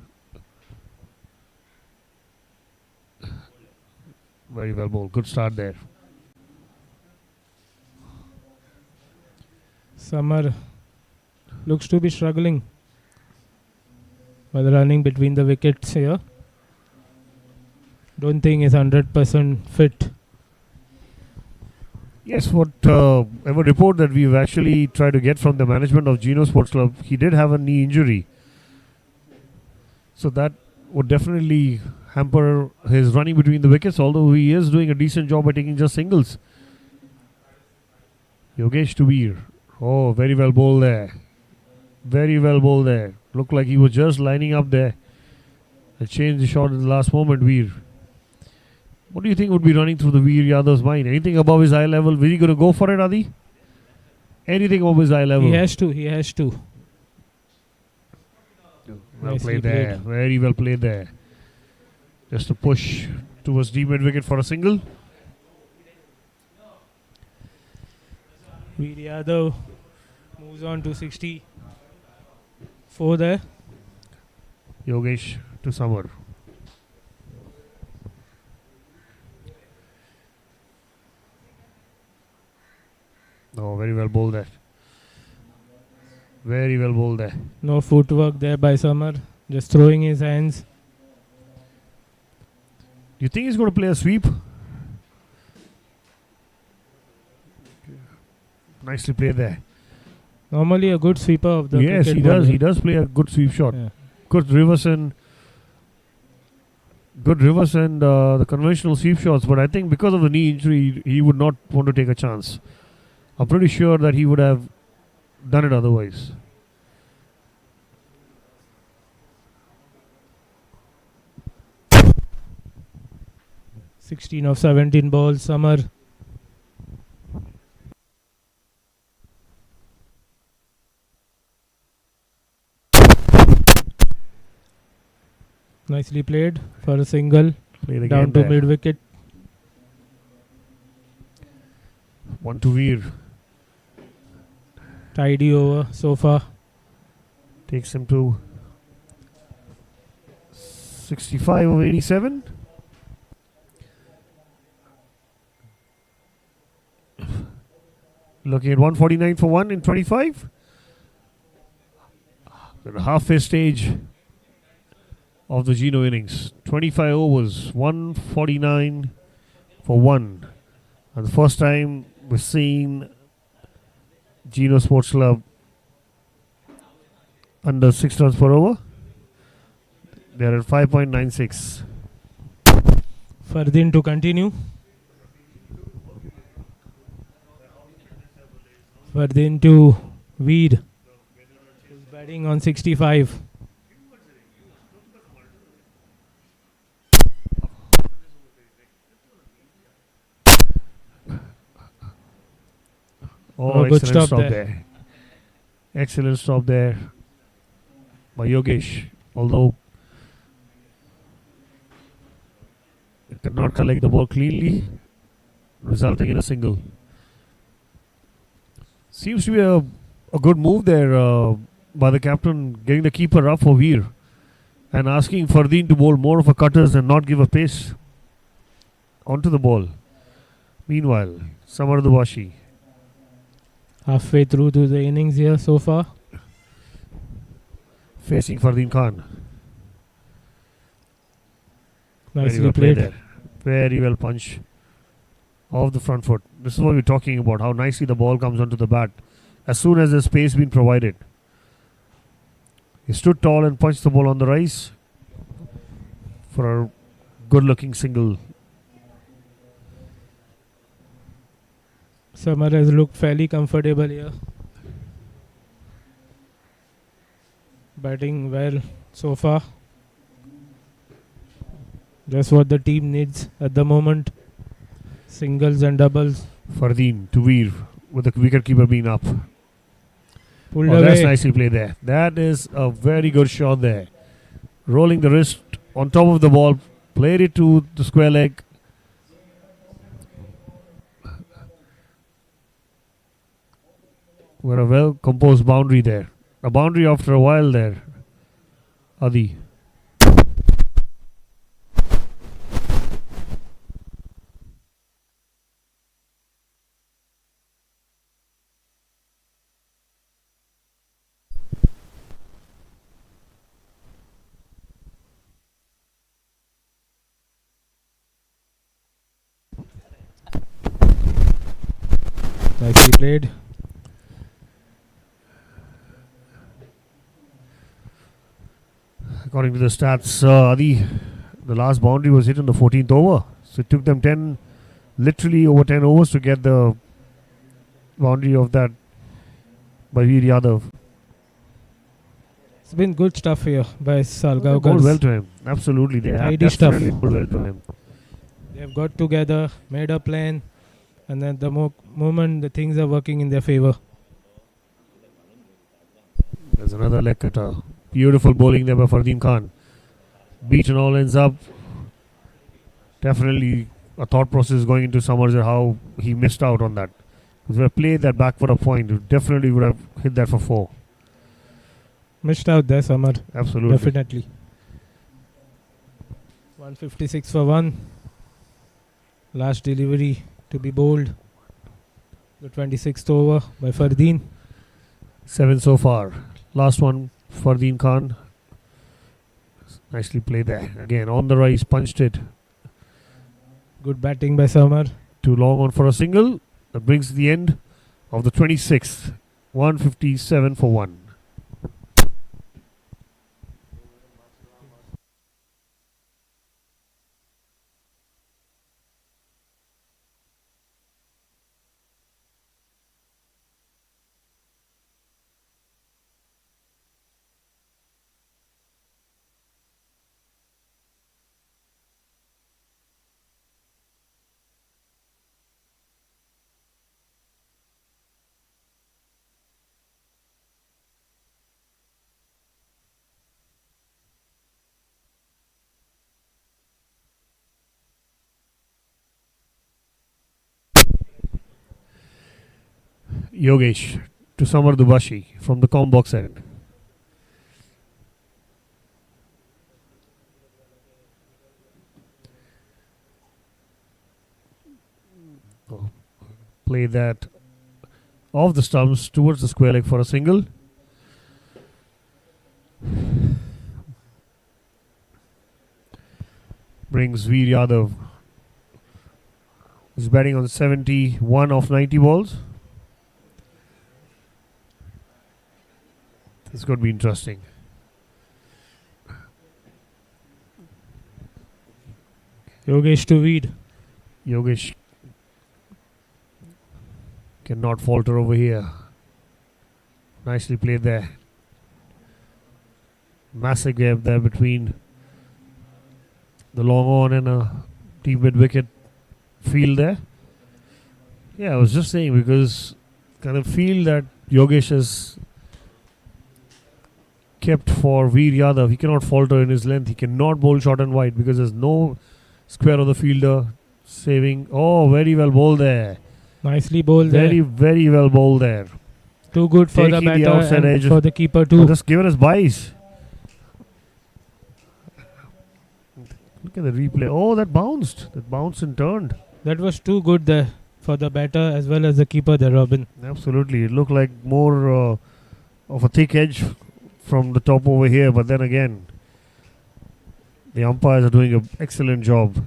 Very well bowled. Good start there. Samar looks to be struggling while running between the wickets here. Don't think he's 100% fit. Yes, whatever report that we've actually tried to get from the management of Geno Sports Club, he did have a knee injury. So that would definitely hamper his running between the wickets, although he is doing a decent job by taking just singles. Yogesh to Veer. Oh, very well bowled there. Very well bowled there. Looked like he was just lining up there. And changed the shot in the last moment, Veer. What do you think would be running through the Veer Yadav's mind? Anything above his eye level? Is he going to go for it, Adi? Anything above his eye level? He has to. Well Nicely played there. played. Very well played there. Just a push towards deep mid wicket for a single. Veer Yadav moves on to 64 there. Yogesh to Samar. Oh, very well bowled there. Very well bowled there. No footwork there by Summer. Just throwing his hands. Do you think he's going to play a sweep? Nicely played there. Normally a good sweeper of the Yes, cricket he ball, does. yeah. He does play a good sweep shot. Yeah. Good reverse and the conventional sweep shots. But I think because of the knee injury, he would not want to take a chance. I'm pretty sure that he would have done it otherwise. Sixteen of 17 balls. Summer. Nicely played for a single. Played Down again to there. mid wicket. 1 to Veer. Tidy over so far. Takes him to 65 of 87. Looking at 149 for 1 in 25. The halfway stage of the Geno innings. 25 overs, 149 for 1. And the first time we're seeing Geno Sports Club under 6 runs per over. They're at 5.96. Fardin to continue. Fardin to Veer. Who's batting on 65. Oh, good excellent stop stop there. there. Excellent stop there by Yogesh. Although it could not collect the ball cleanly, resulting in a single. Seems to be a good move there by the captain, getting the keeper up for Veer and asking Fardin to bowl more of a cutters and not give a pace onto the ball. Meanwhile, Samar Dubashi Halfway through to the innings here so far. facing Fardin Khan. Nicely well played. there. Very well punch off the front foot. This is what we're talking about, how nicely the ball comes onto the bat as soon as there's space been provided. He stood tall and punched the ball on the rise for a good looking single. Summer has looked fairly comfortable here. Batting well so far. Just what the team needs at the moment. Singles and doubles. Fardin to Veer with the wicketkeeper being up. Pulled Oh, that's away. nicely played there. That is a very good shot there. Rolling the wrist on top of the ball, played it to the square leg. With a well composed boundary there. A boundary after a while there. Adi. Nicely played. According to the stats, Adi, the last boundary was hit on the 14th over. So it took them literally over 10 overs to get the boundary of that by Veer Yadav. It's been good stuff here by Bowled Salgaonkar. well to him. Absolutely. They have Tidy stuff. definitely bowled well to him. They have got together, made a plan, and then the moment the things are working in their favor. There's another leg cutter. Beautiful bowling there by Fardin Khan. Beaten all ends up. Definitely a thought process going into Summers how he missed out on that. If he had played that back for a point, he definitely would have hit that for 4. Missed out there, Summer. Absolutely. Definitely. 156 for 1. Last delivery to be bowled. The 26th over by Fardin. 7 so far. Last one, Fardeen Khan. Nicely played there. Again, on the rise, punched it. Good batting by Summer. Too long on for a single. That brings the end of the 26th. 157 for 1. Yogesh to Samar Dubashi from the Combox end. Play that off the stumps towards the square leg for a single. Brings Veer Yadav. He's batting on 71 of 90 balls. This could be interesting. Yogesh to Veed. Yogesh cannot falter over here. Nicely played there. Massive gap there between the long on and a deep mid wicket field there. Yeah, I was just saying, because kind of feel that Yogesh has kept for Veer Yadav. He cannot falter in his length. He cannot bowl short and wide because there's no square of the fielder saving. Oh, very well bowled there. Nicely bowled Very, there. very well bowled there. Too good for Taking the the batter outside and edge. for the keeper too. Just given us buys. Look at the replay. Oh, that bounced. That bounced and turned. That was too good there for the batter as well as the keeper there, Robin. Absolutely. It looked like more of a thick edge from the top over here. But then again, the umpires are doing an excellent job.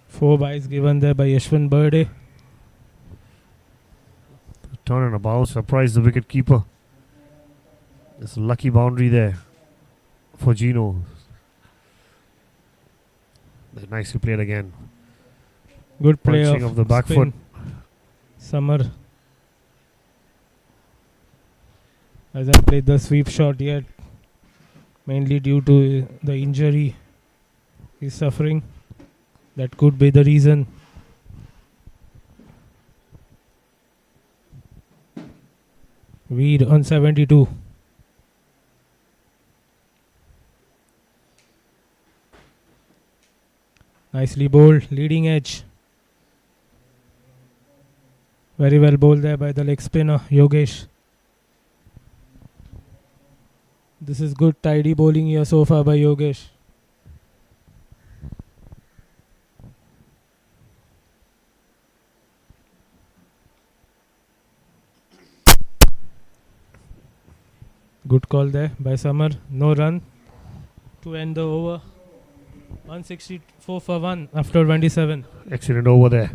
4 byes given there by Yashwant Burde. Turn and a bounce. Surprised the wicket keeper. There's a lucky boundary there for Geno. Nicely played again. Good play Punching of the back spin. foot. Summer hasn't played the sweep shot yet, mainly due to the injury he's suffering. That could be the reason. Veed on 72. Nicely bowled, leading edge. Very well bowled there by the leg spinner, Yogesh. This is good, tidy bowling here so far by Yogesh. Good call there by Summer. No run to end the over. 164 for 1 after 27. Excellent over there.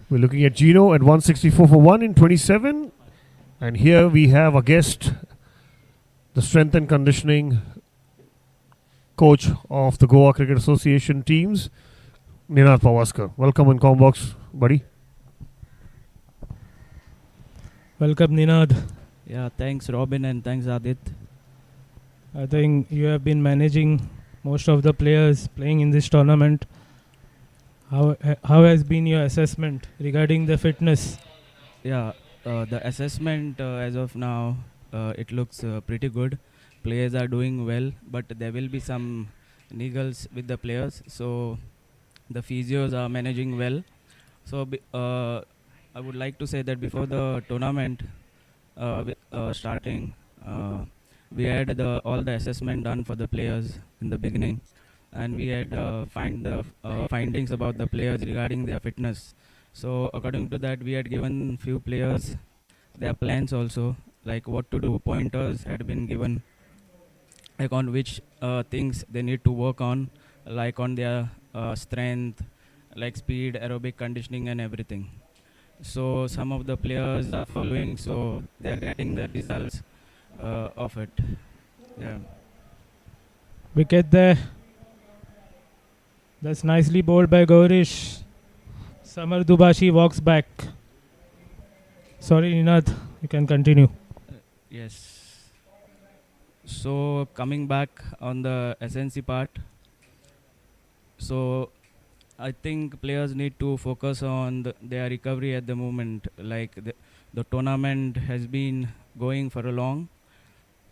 We're looking at Geno at 164 for 1 in 27. And here we have a guest, the strength and conditioning coach of the Goa Cricket Association teams, Ninad Pavaskar. Welcome in Combox, buddy. Welcome, Ninad. Yeah, thanks Robin and thanks Adit. I think you have been managing most of the players playing in this tournament. How has been your assessment regarding the fitness? Yeah, the assessment as of now, it looks pretty good. Players are doing well, but there will be some niggles with the players. So the physios are managing well. So I would like to say that before the tournament starting, we had all the assessment done for the players in the beginning, and we had findings about the players regarding their fitness. So according to that, we had given few players their plans also, like what to do. Pointers had been given, like on which things they need to work on, like on their strength, like speed, aerobic conditioning, and everything. So some of the players are following, so they are getting the results of it. Yeah. Wicket there. That's nicely bowled by Gaurish. Samar Dubashi walks back. Sorry, Ninad, you can continue. Yes. So coming back on the SNC part, so I think players need to focus on their recovery at the moment. Like the tournament has been going for a long,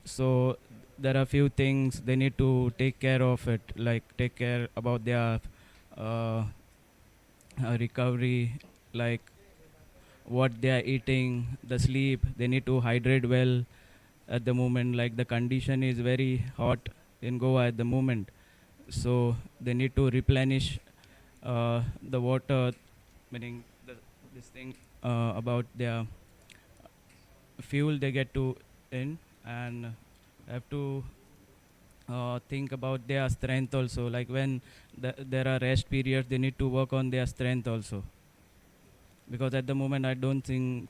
so there are few things they need to take care of it, like take care about their recovery, like what they are eating, the sleep. They need to hydrate well at the moment. Like the condition is very hot in Goa at the moment, so they need to replenish the water, meaning this thing about their fuel they get to in, and have to think about their strength also. Like when there are rest periods, they need to work on their strength also, because at the moment I don't think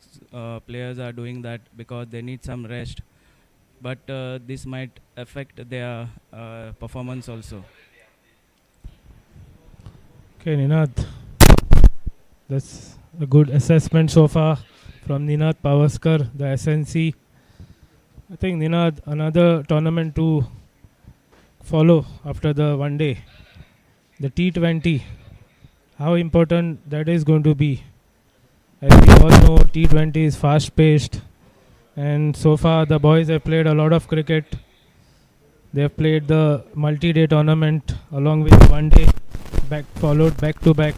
players are doing that because they need some rest, but this might affect their performance also. Okay, Ninad. That's a good assessment so far from Ninad Pavaskar, the SNC. I think Ninad, another tournament to follow after the one day, the T20. How important that is going to be. As we all know, T20 is fast paced, and so far the boys have played a lot of cricket. They have played the multi-day tournament along with one day, followed back to back,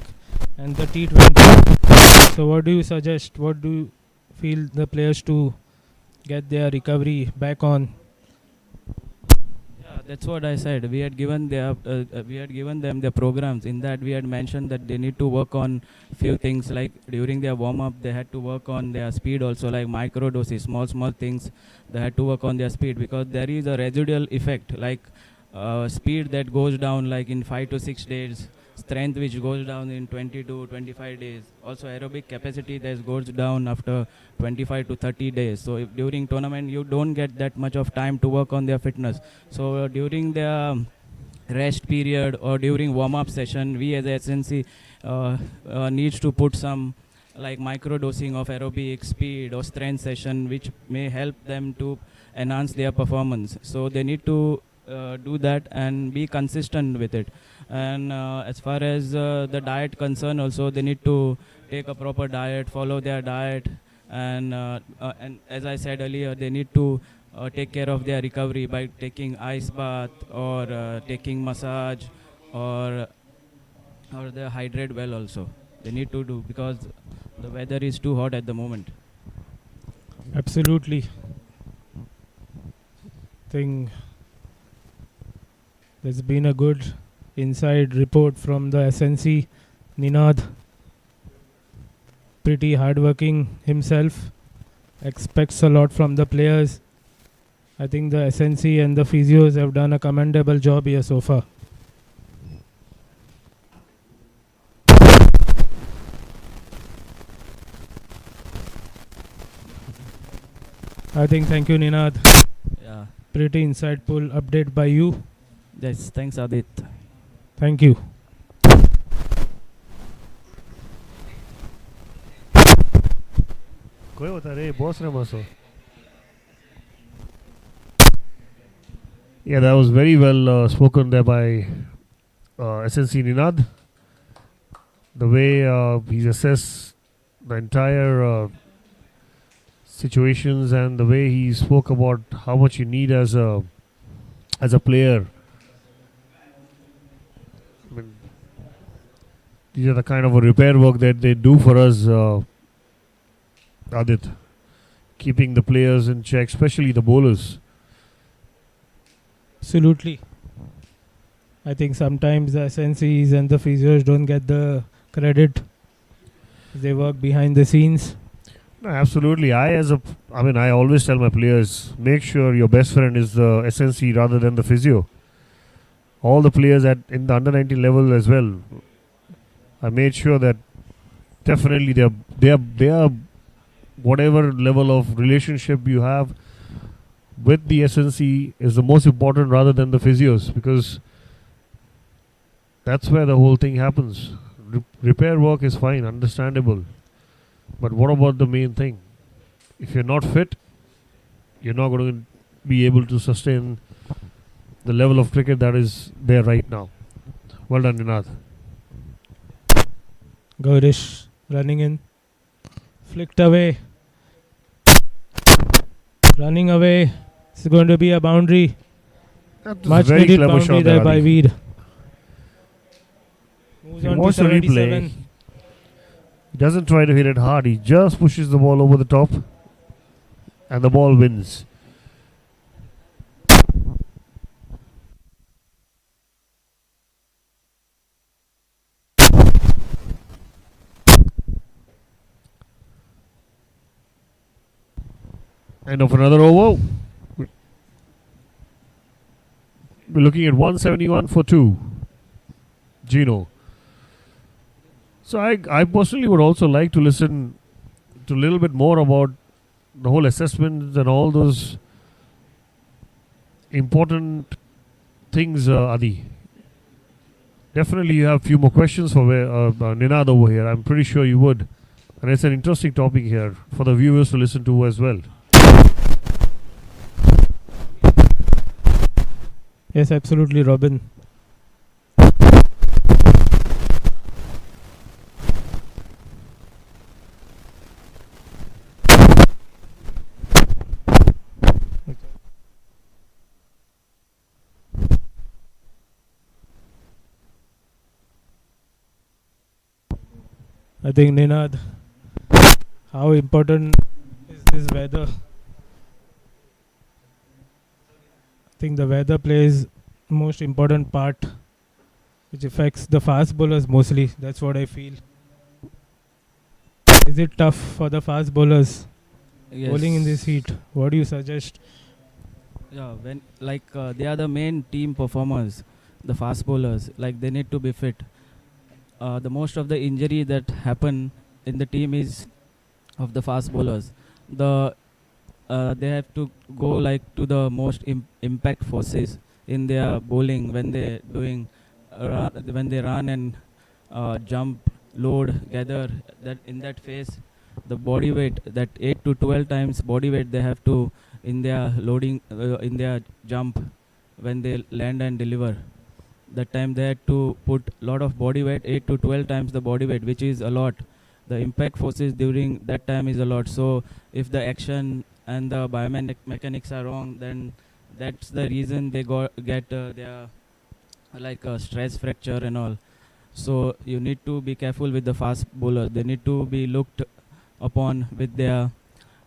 and the T20. So what do you suggest? What do you feel the players to get their recovery back on? Yeah, that's what I said. We had given them their programs. In that, we had mentioned that they need to work on few things. Like during their warm up, they had to work on their speed also, like micro doses, small things. They had to work on their speed, because there is a residual effect, like speed that goes down like in 5 to 6 days, strength which goes down in 20 to 25 days. Also aerobic capacity that goes down after 25 to 30 days. So if during tournament you don't get that much of time to work on their fitness, so during their rest period or during warm-up session, we as a SNC needs to put some like micro dosing of aerobic speed or strength session, which may help them to enhance their performance. So they need to do that and be consistent with it. And as far as the diet concern also, they need to take a proper diet, follow their diet, and as I said earlier, they need to take care of their recovery by taking ice bath or taking massage, or they hydrate well also. They need to do, because the weather is too hot at the moment. Absolutely. Think there's been a good inside report from the SNC. Ninad, pretty hardworking himself, expects a lot from the players. I think the SNC and the physios have done a commendable job here so far. Thank you, Ninad. Yeah. Pretty insightful update by you. Yes, thanks Adit. Thank you. कोई होता रे boss रे मसो. Yeah, that was very well spoken there by SNC Ninad. The way he's assessed the entire situations, and the way he spoke about how much you need as a player. I mean, these are the kind of a repair work that they do for us, Adit, keeping the players in check, especially the bowlers. Absolutely. I think sometimes the SNCs and the physios don't get the credit. They work behind the scenes. No, absolutely. I always tell my players, make sure your best friend is the SNC rather than the physio. All the players in the under 19 level as well. I made sure that definitely they are whatever level of relationship you have with the SNC is the most important rather than the physios, because that's where the whole thing happens. Repair work is fine, understandable, but what about the main thing? If you're not fit, you're not going to be able to sustain the level of cricket that is there right now. Well done, Ninad. Gaurish running in. Flicked away. Running away. It's going to be a boundary. That was Much a very needed clever boundary shot there by Adi. Veer. Moves If you on to watch the replay, 77. he doesn't try to hit it hard, he just pushes the ball over the top and the ball wins. End of another over. We're looking at 171 for 2. Geno. So I personally would also like to listen to a little bit more about the whole assessments and all those important things, Adi. Definitely you have a few more questions for Ninad over here. I'm pretty sure you would. And it's an interesting topic here for the viewers to listen to as well. Yes, absolutely, Robin. I think, Ninad, how important is this weather? I think the weather plays most important part, which affects the fast bowlers mostly. That's what I feel. Is it tough for the fast bowlers bowling in this heat? What do you suggest? Yeah, when they are the main team performers, the fast bowlers. Like they need to be fit. The most of the injury that happen in the team is of the fast bowlers. They have to go like to the most impact forces in their bowling when they doing when they run and jump, load, gather. That in that phase, the body weight, that 8 to 12 times body weight they have to in their loading in their jump when they land and deliver. That time they had to put lot of body weight, 8 to 12 times the body weight, which is a lot. The impact forces during that time is a lot. So if the action and the biomechanics are wrong, then that's the reason they get their stress fracture and all. So you need to be careful with the fast bowler. They need to be looked upon with their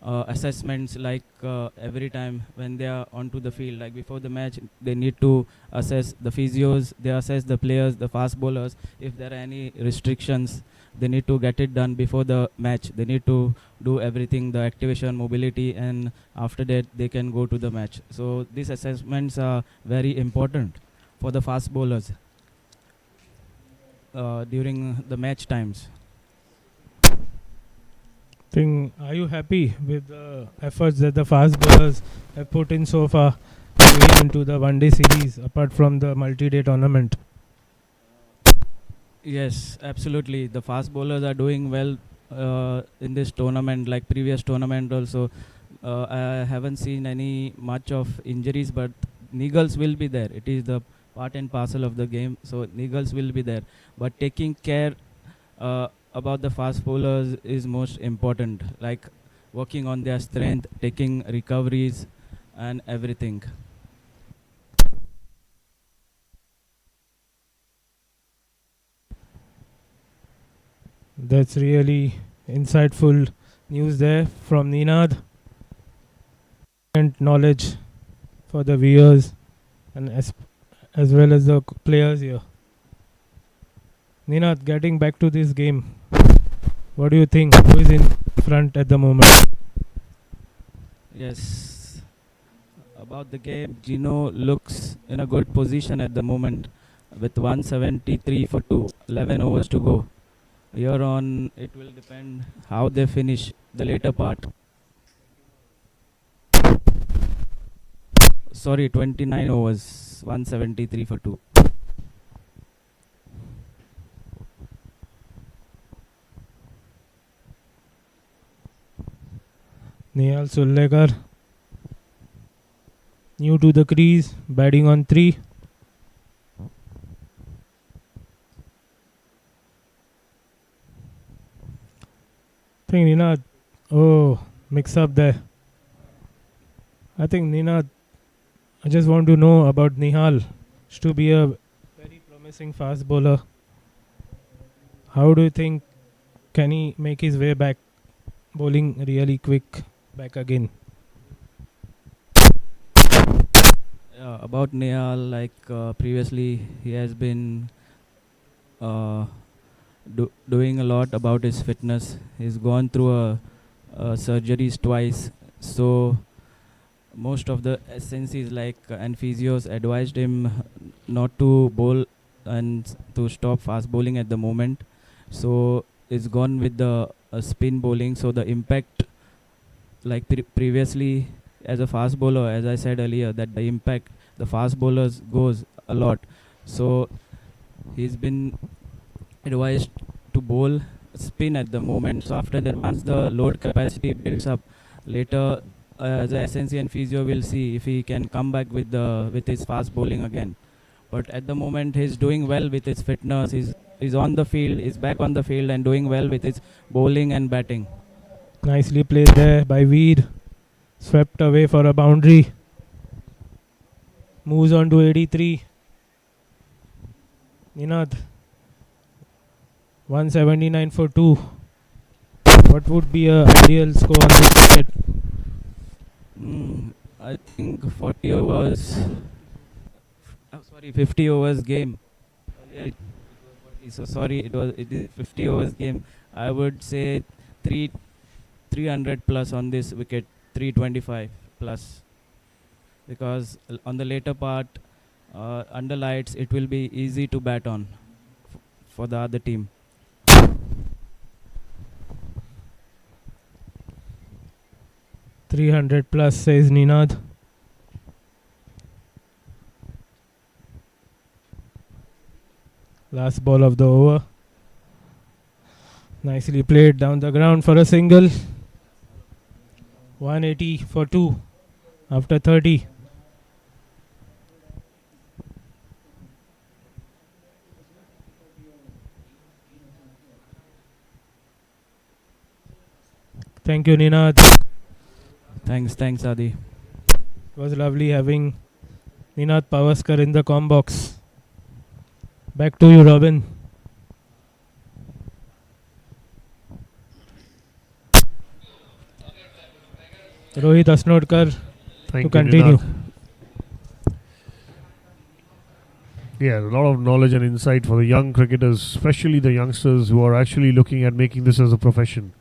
assessments every time when they are onto the field. Like before the match, they need to assess the physios, they assess the players, the fast bowlers. If there are any restrictions, they need to get it done before the match. They need to do everything, the activation, mobility, and after that they can go to the match. So these assessments are very important for the fast bowlers during the match times. Are you happy with the efforts that the fast bowlers have put in so far going into the one-day series, apart from the multi-day tournament? Yes, absolutely. The fast bowlers are doing well in this tournament, like previous tournament also. I haven't seen any much of injuries, but niggles will be there. It is the part and parcel of the game, so niggles will be there. But taking care about the fast bowlers is most important, like working on their strength, taking recoveries and everything. That's really insightful news there from Ninad, and knowledge for the viewers. and as well as the players here. Ninath, getting back to this game, what do you think? Who is in front at the moment? Yes. About the game, Geno looks in a good position at the moment with 173 for 11 overs to go. Here on, it will depend how they finish the later part. Sorry, 29 overs, 173 for 2. Nehal Sulekar, new to the crease, batting on 3. I think Ninath, mix up there. I think Ninath, I just want to know about Nihal. It's to be a very promising fast bowler. How do you think can he make his way back, bowling really quick back again? About Nehal, like previously, he has been doing a lot about his fitness. He's gone through surgeries twice, so most of the SNCs and physios advised him not to bowl and to stop fast bowling at the moment. So it's gone with the spin bowling. So the impact, like previously as a fast bowler, as I said earlier, that the impact the fast bowlers goes a lot. So he's been advised to bowl spin at the moment. So after that, once the load capacity builds up, later the SNC and physio will see if he can come back with his fast bowling again. But at the moment, he's doing well with his fitness. He's on the field. He's back on the field and doing well with his bowling and batting. Nicely played there by Veer. Swept away for a boundary. Moves on to 83. Ninath, 179 for 2. What would be a ideal score on this wicket? I think 40 overs. 50 overs game. It is 50 overs game. I would say 300 plus on this wicket, 325 plus. Because on the later part, under lights, it will be easy to bat on for the other team. $300 plus, says Ninath. Last ball of the over. Nicely played down the ground for a single. 180 for 2 after 30. Thank you, Ninath. Thanks, Adi. It was lovely having Ninath Pavaskar in the comm box. Back to you, Robin. Rohit Asnodkar to continue. Yeah, a lot of knowledge and insight for the young cricketers, especially the youngsters who are actually looking at making this as a profession.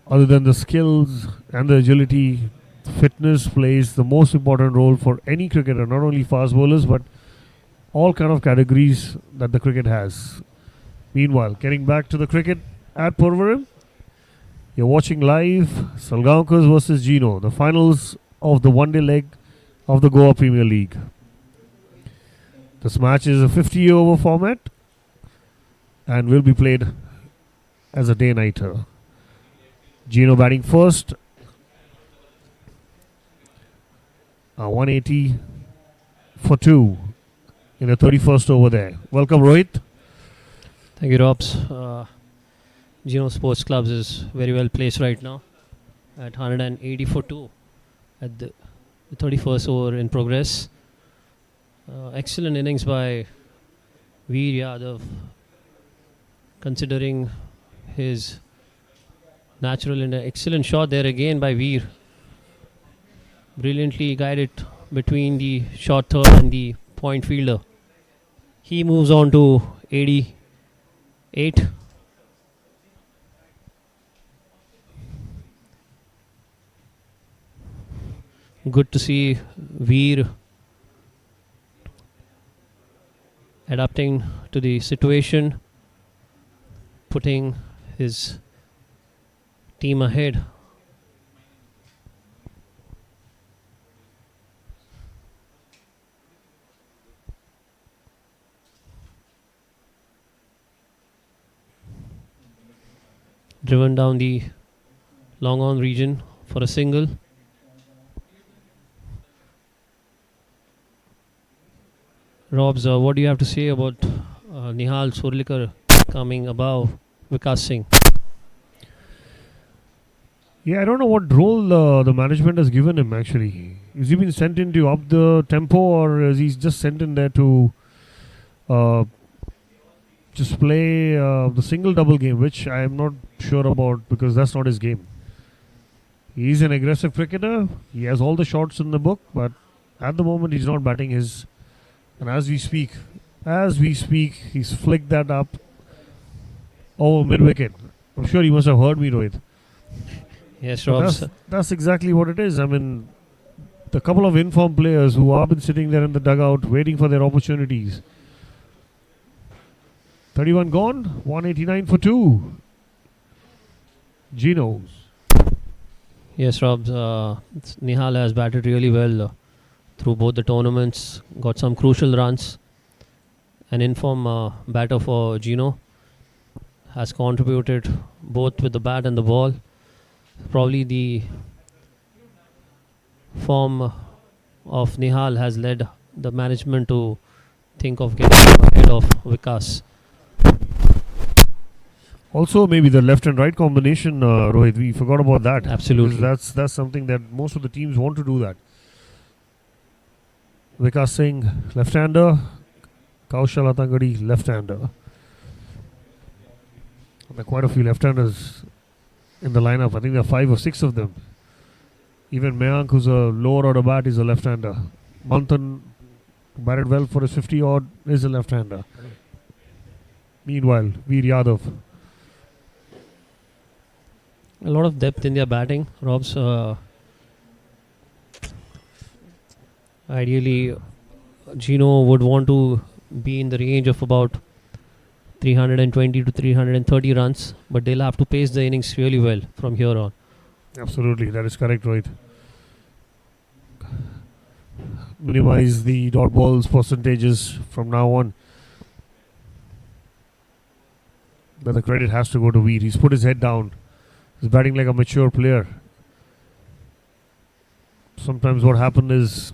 Other than the skills and the agility, fitness plays the most important role for any cricketer, not only fast bowlers, but all kind of categories that the cricket has. Meanwhile, getting back to the cricket at Purvaram, you're watching live Salgaonkar versus Geno, the finals of the one-day leg of the Goa Premier League. This match is a 50-over format and will be played as a day-nighter. Geno batting first. 180 for 2 in the 31st over there. Welcome, Rohit. Thank you, Robs. Geno Sports Clubs is very well placed right now at 180 for 2 at the 31st over in progress. Excellent innings by Veer Yadav, considering his natural and excellent shot there again by Veer. Brilliantly guided between the short third and the point fielder. He moves on to 88. Good to see Veer adapting to the situation, putting his team ahead. Driven down the long on region for a single. Robs, what do you have to say about Nihal Surlikar coming above Vikas Singh? Yeah, I don't know what role the management has given him actually. Has he been sent in to up the tempo, or is he just sent in there to just play the single double game, which I am not sure about because that's not his game. He's an aggressive cricketer. He has all the shots in the book, but at the moment he's not batting his. And as we speak, he's flicked that up over mid wicket. I'm sure he must have heard me, Rohit. Yes, Robs. That's exactly what it is. I mean, the couple of informed players who have been sitting there in the dugout waiting for their opportunities. 31 gone, 189 for 2. Geno. Yes, Robs. Nihal has batted really well through both the tournaments, got some crucial runs. An informed batter for Geno has contributed both with the bat and the ball. Probably the form of Nihal has led the management to think of getting him ahead of Vikas. Also, maybe the left and right combination, Rohit. We forgot about that. Absolutely. Because that's something that most of the teams want to do that. Vikas Singh, left-hander. Kaushal Atangadi, left-hander. There are quite a few left-handers in the lineup. I think there are 5 or 6 of them. Even Mayank, who's a lower order bat, is a left-hander. Manthan, batted well for his 50-odd, is a left-hander. Meanwhile, Veer Yadav. A lot of depth in their batting, Robs. Ideally, Geno would want to be in the range of about 320 to 330 runs, but they'll have to pace the innings really well from here on. Absolutely, that is correct, Rohit. Minimize the dot balls percentages from now on. But the credit has to go to Veer. He's put his head down. He's batting like a mature player. Sometimes what happens is,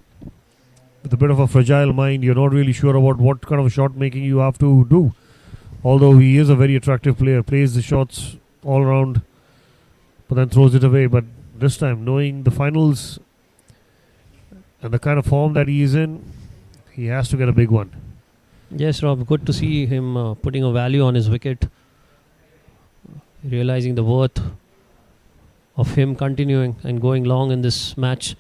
with a bit of a fragile mind, you're not really sure about what kind of shot making you have to do. Although he is a very attractive player, plays the shots all around, but then throws it away. But this time, knowing the finals and the kind of form that he is in, he has to get a big one. Yes, Rob, good to see him putting a value on his wicket, realizing the worth of him continuing and going long in this match.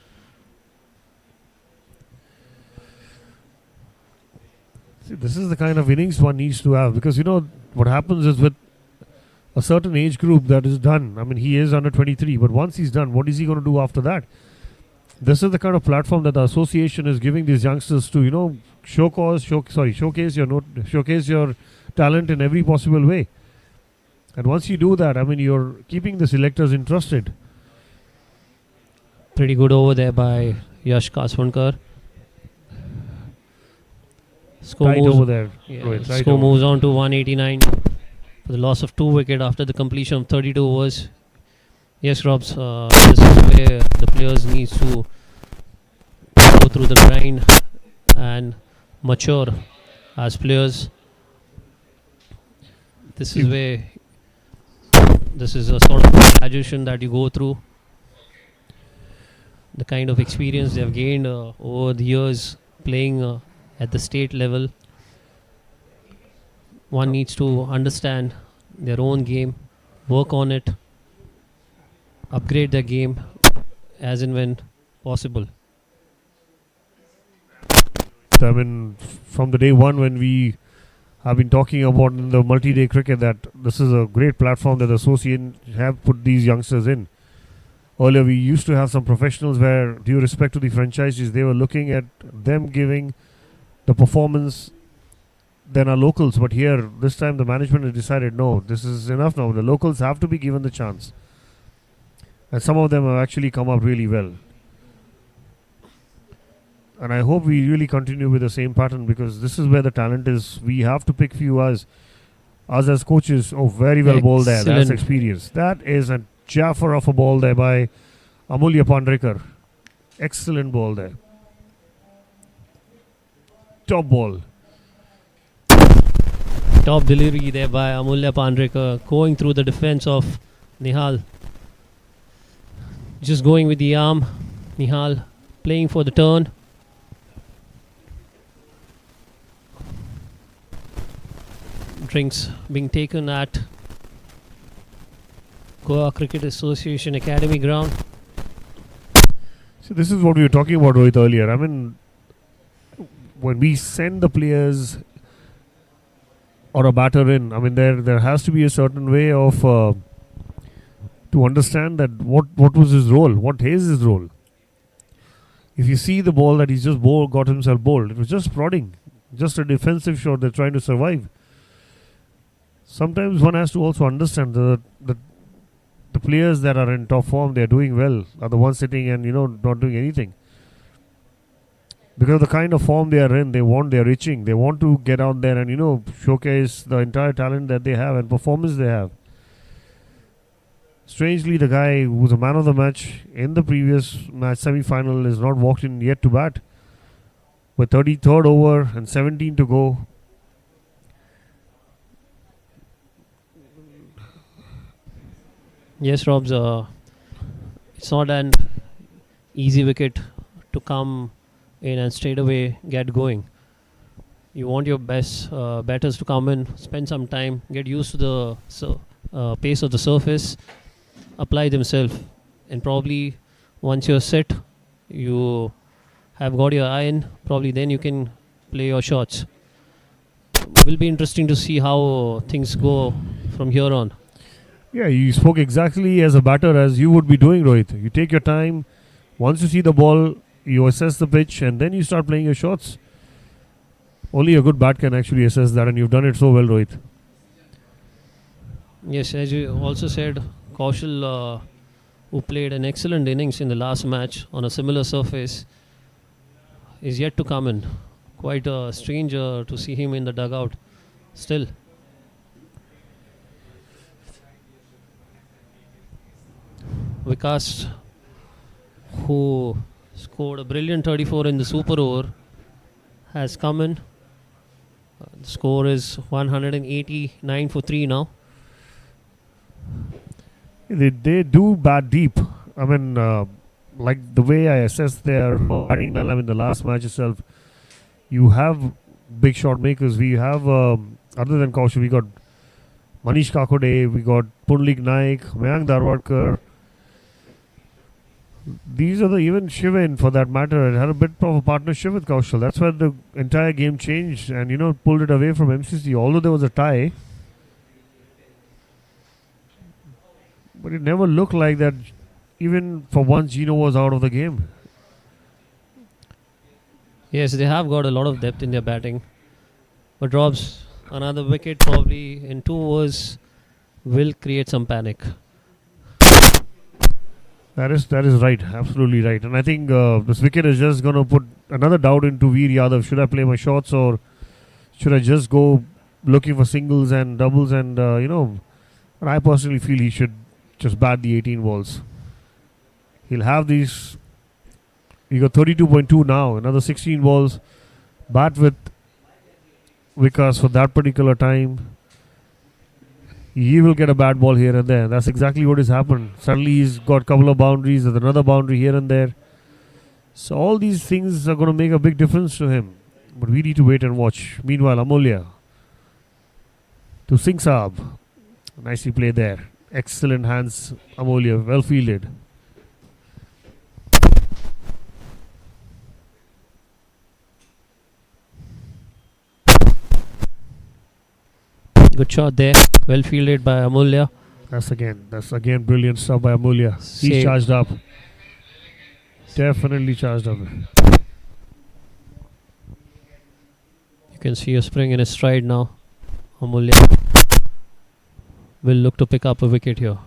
See, this is the kind of innings one needs to have, because you know what happens is with a certain age group that is done. I mean, he is under 23, but once he's done, what is he going to do after that? This is the kind of platform that the association is giving these youngsters to, you know, showcase your talent in every possible way. And once you do that, I mean, you're keeping the selectors interested. Pretty good over there by Yash Kaswankar. Tight over there. Yeah, Rohit, right score over. moves on to 189 for the loss of 2 wickets after the completion of 32 overs. Yes, Robs, this is where the players need to go through the grind and mature as players. This is where this is a sort of graduation that you go through. The kind of experience they have gained over the years playing at the state level. One needs to understand their own game, work on it, upgrade their game as and when possible. I mean, from the day one when we have been talking about in the multi-day cricket that this is a great platform that the association have put these youngsters in. Earlier, we used to have some professionals where, due respect to the franchises, they were looking at them giving the performance than our locals. But here, this time, the management has decided, no, this is enough now. The locals have to be given the chance. And some of them have actually come up really well. And I hope we really continue with the same pattern, because this is where the talent is. We have to pick few us as coaches. Oh, very well bowled there. That's Excellent. experience. That is a Jaffer of a ball there by Amulya Pandrekar. Excellent ball there. Top ball. Top delivery there by Amulya Pandrekar, going through the defense of Nihal. Just going with the arm. Nihal playing for the turn. Drinks being taken at Goa Cricket Association Academy ground. So this is what we were talking about, Rohit, earlier. I mean, when we send the players or a batter in, I mean, there has to be a certain way of to understand that what was his role, what is his role. If you see the ball that he's just got himself bowled, it was just prodding, just a defensive shot. They're trying to survive. Sometimes one has to also understand the players that are in top form, they're doing well, are the ones sitting and not doing anything. Because of the kind of form they are in, they're reaching, they want to get out there and showcase the entire talent that they have and performance they have. Strangely, the guy who was a man of the match in the previous match semi-final is not walked in yet to bat. With 33rd over and 17 to go. Yes, Robs, it's not an easy wicket to come in and straight away get going. You want your best batters to come in, spend some time, get used to the pace of the surface, apply themselves, and probably once you're set, you have got your eye in, probably then you can play your shots. Will be interesting to see how things go from here on. Yeah, you spoke exactly as a batter as you would be doing, Rohit. You take your time. Once you see the ball, you assess the pitch, and then you start playing your shots. Only a good bat can actually assess that, and you've done it so well, Rohit. Yes, as you also said, Kaushal, who played an excellent innings in the last match on a similar surface, is yet to come in. Quite a stranger to see him in the dugout still. Vikas, who scored a brilliant 34 in the super over, has come in. The score is 189 for 3 now. They do bat deep. I mean, like the way I assess their batting, I mean, the last match itself, you have big shot makers. We have, other than Kaushal, we got Manish Kakode, we got Punlik Naik, Mayank Darwadkar. These are even Shivan, for that matter, had a bit of a partnership with Kaushal. That's where the entire game changed and pulled it away from MCC. Although there was a tie, but it never looked like that. Even for once, Geno was out of the game. Yes, they have got a lot of depth in their batting. But drops another wicket probably in 2 overs will create some panic. That is right, absolutely right. And I think this wicket is just going to put another doubt into Veer Yadav. Should I play my shots, or should I just go looking for singles and doubles? And and I personally feel he should just bat the 18 balls. He'll have these. He got 32.2 now. Another 16 balls. Bat with Vikas for that particular time. He will get a bad ball here and there. That's exactly what has happened. Suddenly he's got a couple of boundaries. There's another boundary here and there. So all these things are going to make a big difference to him. But we need to wait and watch. Meanwhile, Amulya to Singh Saab. Nicely played there. Excellent hands, Amulya. Well fielded. Good shot there. Well fielded by Amulya. That's again brilliant stuff by Amulya. He's Save. charged up. Definitely charged up. You can see a spring in his stride now. Amulya will look to pick up a wicket here.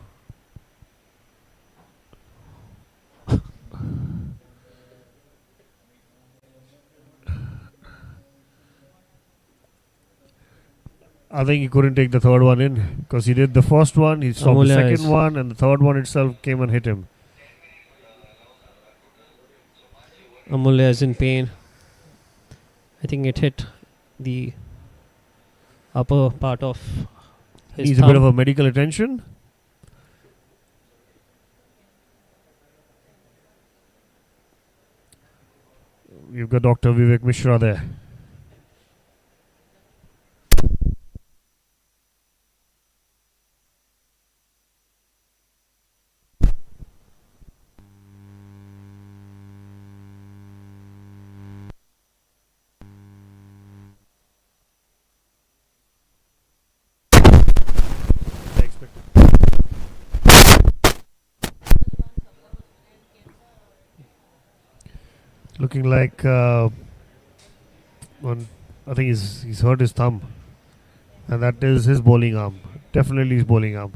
I think he couldn't take the third one in because he did the first one, he stopped the Amulya second is- one, and the third one itself came and hit him. Amulya is in pain. I think it hit the upper part of his Needs a thumb. bit of a medical attention. You've got Dr. Vivek Mishra there. Looking like I think he's hurt his thumb, and that is his bowling arm. Definitely his bowling arm.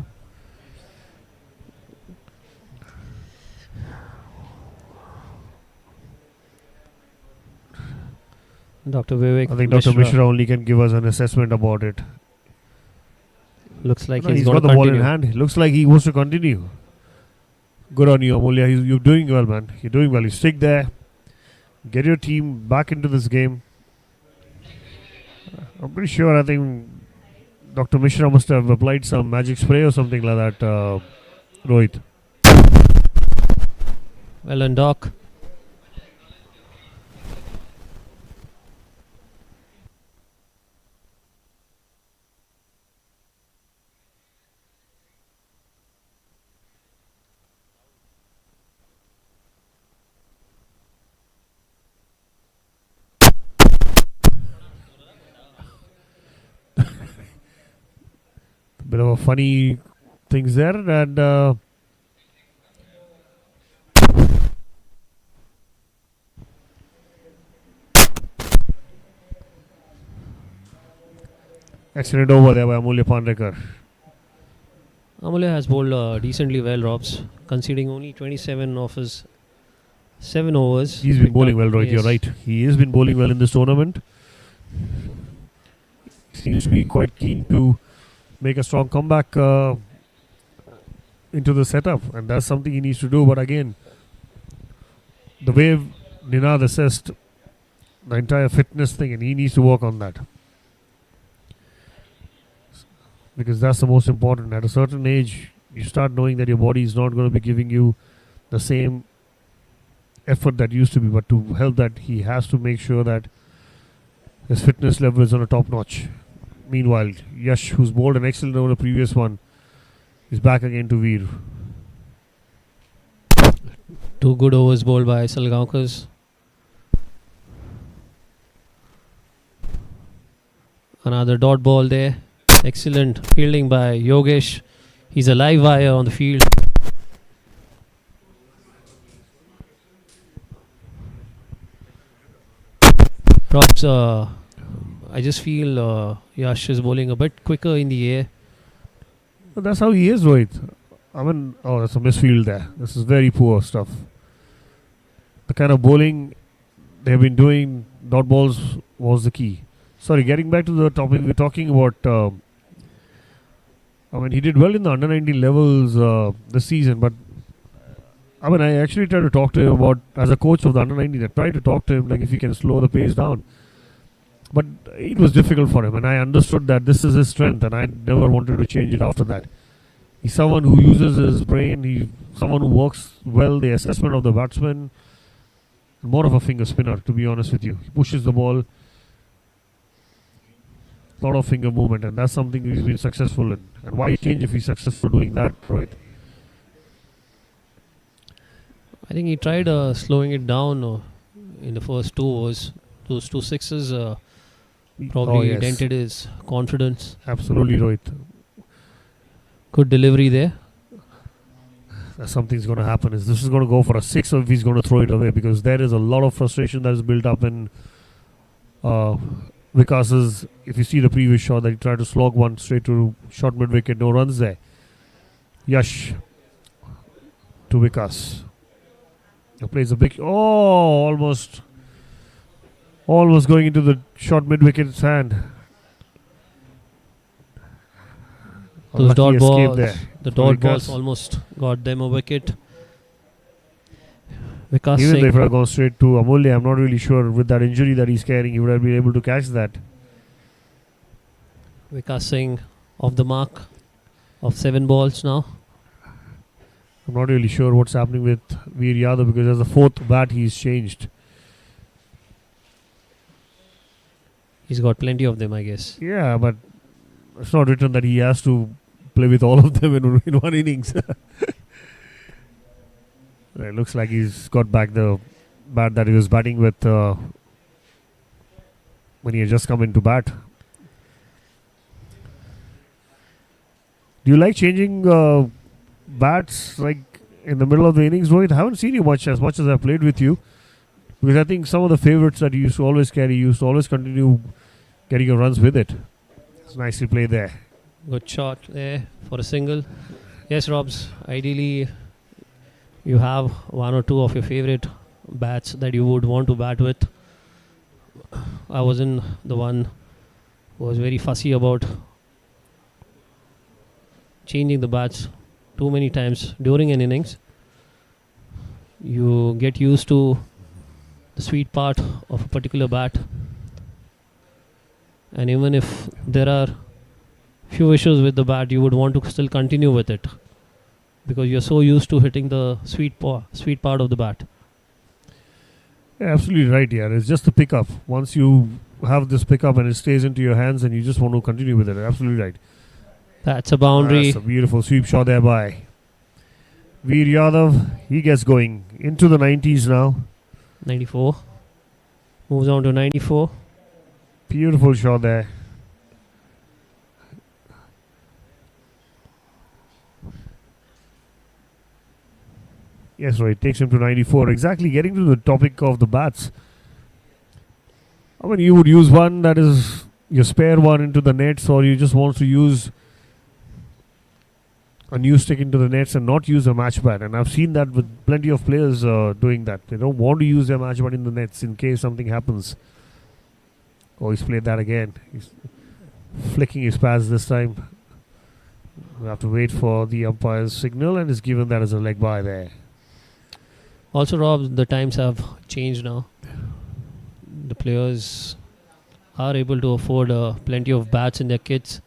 Dr. Vivek I think Dr. Mishra only can give us an assessment about it. looks like No, he's he's going got to the ball in continue. hand. It looks like he wants to continue. Good on you, Amulya. You're doing well, man. You're doing well. You stick there. Get your team back into this game. I'm pretty sure. I think Dr. Mishra must have applied some magic spray or something like that. Rohit. Well done, Doc. Bit of a funny things there, and excellent over there by Amulya Pandrekar. Amulya has bowled decently well, Robs, conceding only 27 of his 7 overs. He's been Picked bowling up- well, Rohit. yes. You're right. He has been bowling well in this tournament. Seems to be quite keen to make a strong comeback into the setup, and that's something he needs to do. But again, the way Ninad assessed the entire fitness thing, and he needs to work on that because that's the most important. At a certain age, you start knowing that your body is not going to be giving you the same effort that used to be, but to help that, he has to make sure that his fitness level is on a top notch. Meanwhile, Yash, who's bowled an excellent over the previous one, is back again to Veer. 2 good overs bowled by Salgaonkars. Another dot ball there. Excellent fielding by Yogesh. He's a live wire on the field. Props, I just feel Yash is bowling a bit quicker in the air. But that's how he is, Rohit. I mean, oh, that's a misfield there. This is very poor stuff. The kind of bowling they've been doing, dot balls was the key. Sorry, getting back to the topic we're talking about. I mean, he did well in the under 19 levels this season, but I mean, I actually tried to talk to him about, as a coach of the under 19, I tried to talk to him like if he can slow the pace down. But it was difficult for him, and I understood that this is his strength, and I never wanted to change it after that. He's someone who uses his brain, he's someone who works well the assessment of the batsman, more of a finger spinner, to be honest with you. He pushes the ball, lot of finger movement, and that's something he's been successful in. And why change if he's successful doing that, right? I think he tried slowing it down in the first 2 overs. Those 2 sixes Probably yes. dented his confidence. Absolutely, Rohit. Good delivery there. Something's going to happen. This is going to go for a 6 or if he's going to throw it away, because there is a lot of frustration that is built up in Vikas's. If you see the previous shot that he tried to slog one straight to short mid wicket, no runs there. Yash to Vikas. He plays a big. Oh, almost going into the short mid wicket's hand. Those Unlucky dot escape balls, there the for dot Vikas. balls almost got them a wicket. Vikas Even Singh, if it had gone straight to Amulya, I'm not really sure with that injury that he's carrying, he would have been able to catch that. Vikas Singh off the mark of 7 balls now. I'm not really sure what's happening with Veer Yadav, because as the 4th bat he's changed. He's got plenty of them, I guess. Yeah, but it's not written that he has to play with all of them in one innings. It looks like he's got back the bat that he was batting with when he had just come into bat. Do you like changing bats like in the middle of the innings, Rohit? I haven't seen you much as I've played with you, because I think some of the favorites that you used to always carry, you used to always continue getting your runs with it. It's nicely played there. Good shot there for a single. Yes, Robs, ideally you have 1 or 2 of your favorite bats that you would want to bat with. I wasn't the one who was very fussy about changing the bats too many times during an innings. You get used to the sweet part of a particular bat, and even if there are few issues with the bat, you would want to still continue with it because you're so used to hitting the sweet part of the bat. Yeah, absolutely right, yeah. It's just the pickup. Once you have this pickup and it stays into your hands and you just want to continue with it. Absolutely right. That's a boundary. That's a beautiful sweep shot there by Veer Yadav. He gets going into the 90s now. 94. Moves on to 94. Beautiful shot there. Yes, right. Takes him to 94. Exactly. Getting to the topic of the bats. I mean, you would use one that is your spare one into the nets, or you just want to use a new stick into the nets and not use a match bat. And I've seen that with plenty of players doing that. They don't want to use their match bat in the nets in case something happens. Oh, he's played that again. He's flicking his pads this time. We have to wait for the umpire's signal, and is given that as a leg by there. Also, Rob, the times have changed now. The players are able to afford plenty of bats in their kits.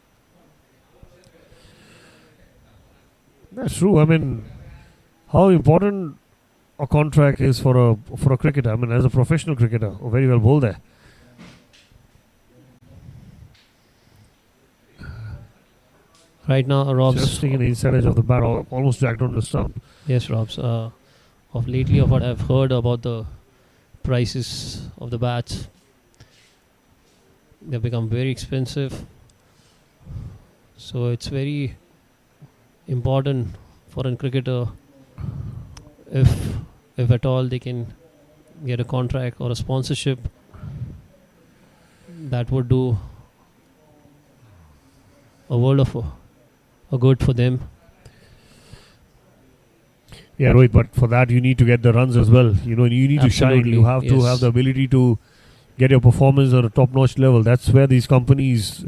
That's true. I mean, how important a contract is for a cricketer. I mean, as a professional cricketer, very well bowled there. Right now, Rob's Just taking the inside edge of the bat, almost dragged on the stump. Yes, Rob's. Of lately, of what I've heard about the prices of the bats, they've become very expensive. So it's very important for a cricketer, if at all they can get a contract or a sponsorship, that would do a world of a good for them. Yeah, Rohit, but for that you need to get the runs as well. You know, you need to shine. Absolutely, You have to yes. have the ability to get your performance at a top-notch level. That's where these companies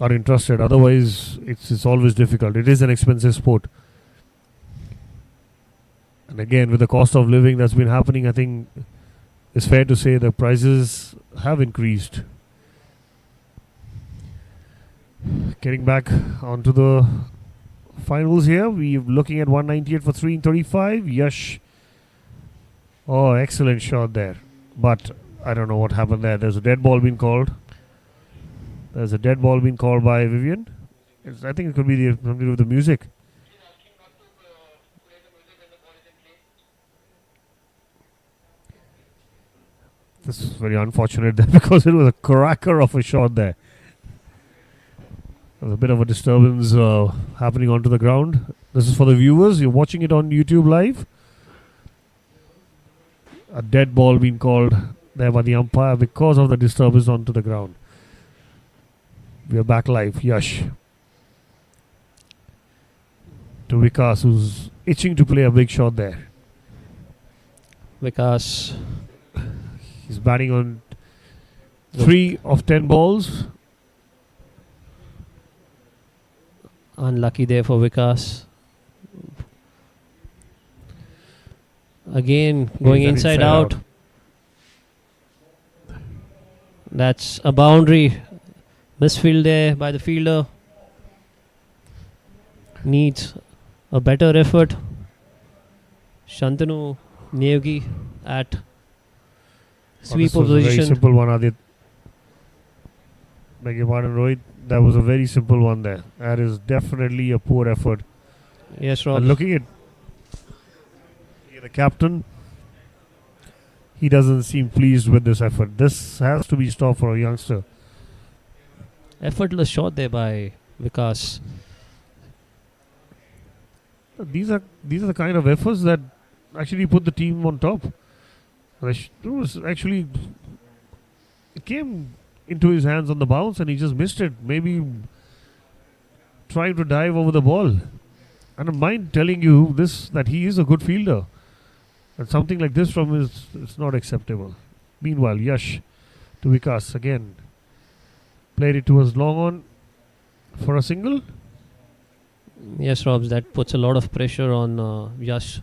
are interested. Otherwise, it's always difficult. It is an expensive sport. And again, with the cost of living that's been happening, I think it's fair to say the prices have increased. Getting back onto the finals here, we're looking at 198 for 3 in 35. Yash. Oh, excellent shot there. But I don't know what happened there. There's a dead ball being called. There's a dead ball being called by Vivian. I think it could be something to do with the music. This is very unfortunate there because it was a cracker of a shot there. There's a bit of a disturbance happening onto the ground. This is for the viewers. You're watching it on YouTube live. A dead ball being called there by the umpire because of the disturbance onto the ground. We are back live. Yash to Vikas, who's itching to play a big shot there. Vikas, He's batting on 3 of 10 balls. unlucky there for Vikas. Again, going inside out. That's a boundary. Misfield there by the fielder. Needs a better effort. Shantanu Nevgi at sweep This was a very position. simple one, Adit. Beg your pardon, Rohit. That was a very simple one there. That is definitely a poor effort. Yes, Rob. And looking at the captain, he doesn't seem pleased with this effort. This has to be stopped for a youngster. Effortless shot there by Vikas. These are the kind of efforts that actually put the team on top. It was actually, it came into his hands on the bounce and he just missed it. Maybe trying to dive over the ball. And I mind telling you this, that he is a good fielder. And something like this from him is not acceptable. Meanwhile, Yash to Vikas again. Played it towards long on for a single. Yes, Robs, that puts a lot of pressure on Yash.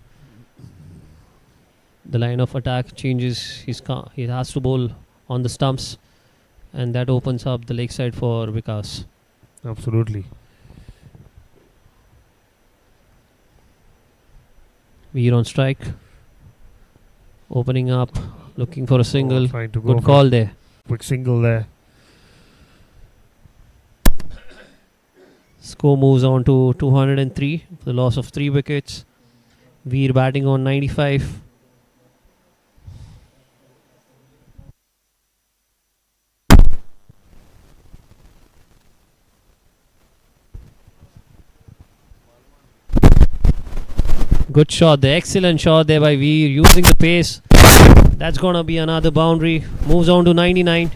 The line of attack changes. He has to bowl on the stumps, and that opens up the leg side for Vikas. Absolutely. Veer on strike. Opening up, looking for a single. Trying to go Good for call there. quick single there. Score moves on to 203 for the loss of 3 wickets. Veer batting on 95. Good shot there. Excellent shot there by Veer using the pace. That's going to be another boundary. Moves on to 99.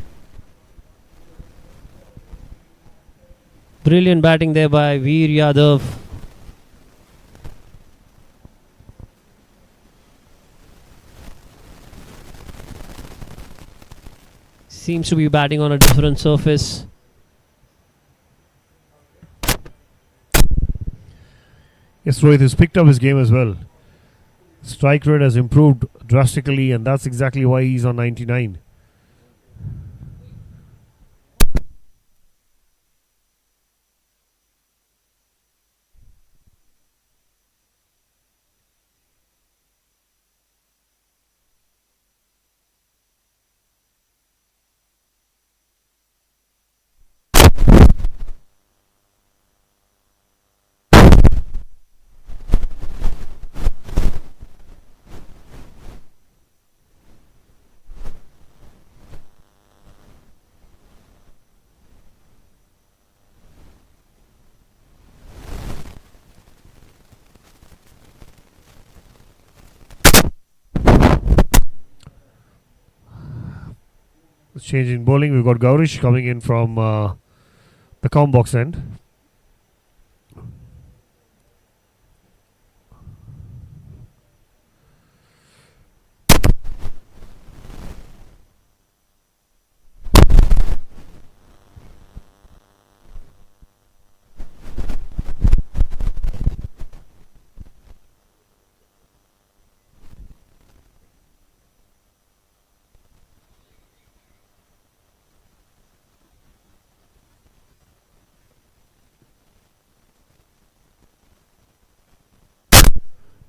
Brilliant batting there by Veer Yadav. Seems to be batting on a different surface. Yes, Rohit has picked up his game as well. Strike rate has improved drastically, and that's exactly why he's on 99. Change in bowling. We've got Gaurish coming in from the com box end.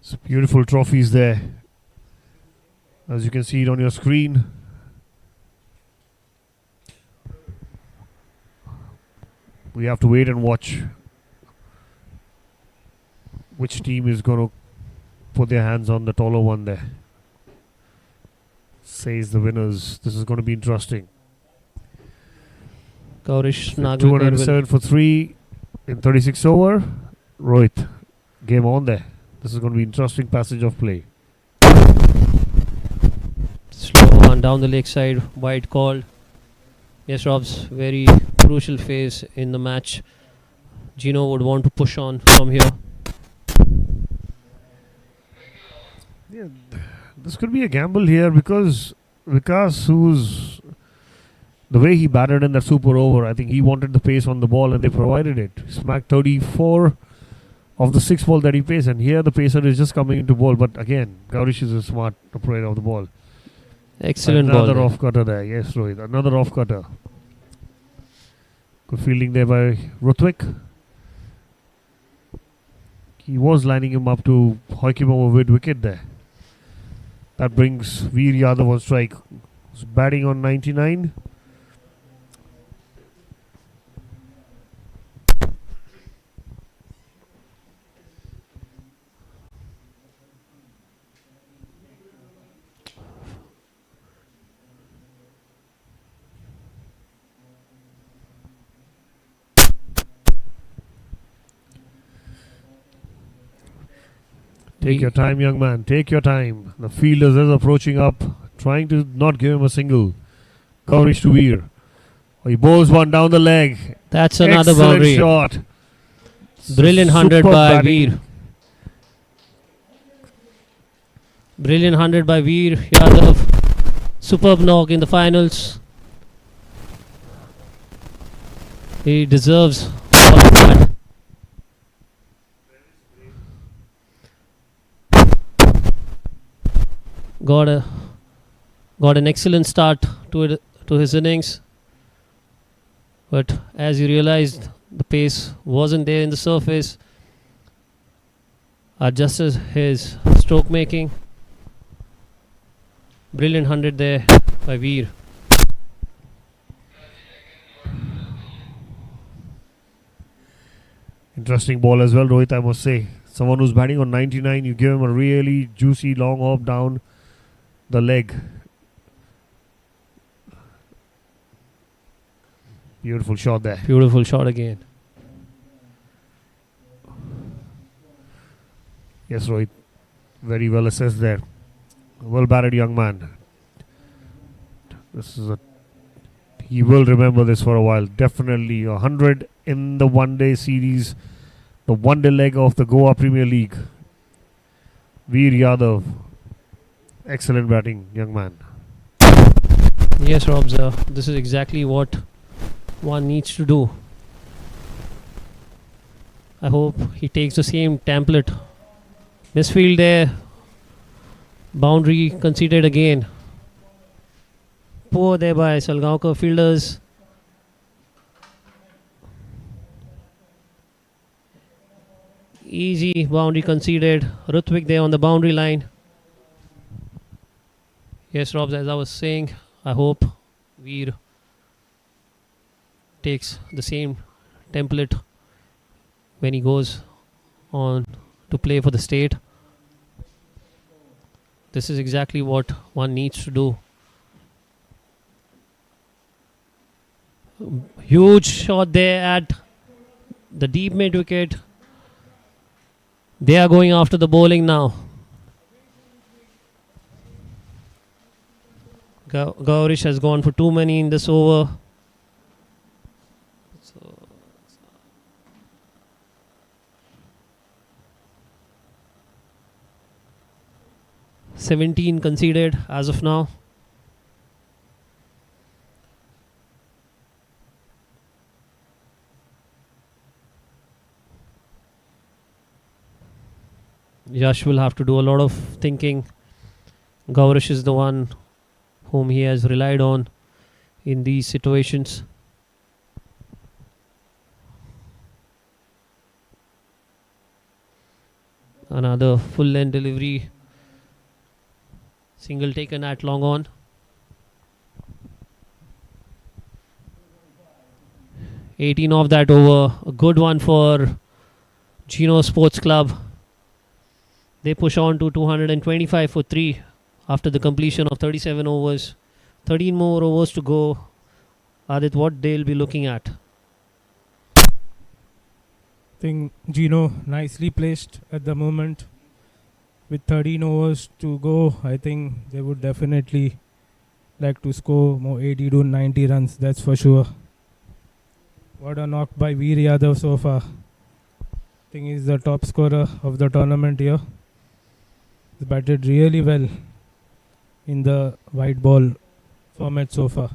Some beautiful trophies there, as you can see it on your screen. We have to wait and watch which team is going to put their hands on the taller one there. says the winners. This is going to be interesting. Gaurish Nagwekar 207 for 3 in 36 over. Rohit, game on there. This is going to be interesting passage of play. slow one down the leg side, wide called. Yes, Rob's very crucial phase in the match. Geno would want to push on from here. Yeah, this could be a gamble here because Vikas, who's the way he batted in that super over, I think he wanted the pace on the ball and they provided it. Smacked 34 of the 6 ball that he faced, and here the pacer is just coming into ball. But again, Gaurish is a smart operator of the ball. Excellent Another ball. off cutter there. Yes, Rohit. Another off cutter. Good fielding there by Ruthwik. He was lining him up to hoik him over with wicket there. That brings Veer Yadav on strike. He's batting on 99. Take your time, young man. Take your time. The fielders is approaching up, trying to not give him a single. Gaurish to Veer. He bowls one down the leg. That's another Excellent boundary. shot. Brilliant 100 Superb by batting. Veer. Brilliant 100 by Veer Yadav. Superb knock in the finals. He deserves all of that. Got an excellent start to his innings, but as he realized the pace wasn't there in the surface, adjusted his stroke making. Brilliant 100 there by Veer. Interesting ball as well, Rohit, I must say. Someone who's batting on 99, you give him a really juicy long hop down the leg. Beautiful shot there. Beautiful shot again. Yes, Rohit. Very well assessed there. Well batted young man. He will remember this for a while. Definitely 100 in the one-day series, the one-day leg of the Goa Premier League. Veer Yadav. Excellent batting, young man. Yes, Robs, this is exactly what one needs to do. I hope he takes the same template. Misfield there. Boundary conceded again. Poor there by Salgaonkar fielders. Easy boundary conceded. Ruthwik there on the boundary line. Yes, Robs, as I was saying, I hope Veer takes the same template when he goes on to play for the state. This is exactly what one needs to do. Huge shot there at the deep mid wicket. They are going after the bowling now. Gaurish has gone for too many in this over. 17 conceded as of now. Yash will have to do a lot of thinking. Gaurish is the one whom he has relied on in these situations. Another full length delivery. Single taken at long on. (18) of that over. A good one for Geno Sports Club. They push on to 225 for 3. after the completion of 37 overs. 13 more overs to go. Adit, what they'll be looking at? I think Geno nicely placed at the moment. With 13 overs to go, I think they would definitely like to score more 80 to 90 runs, that's for sure. What a knock by Veer Yadav so far. I think he's the top scorer of the tournament here. He's batted really well in the white ball format so far.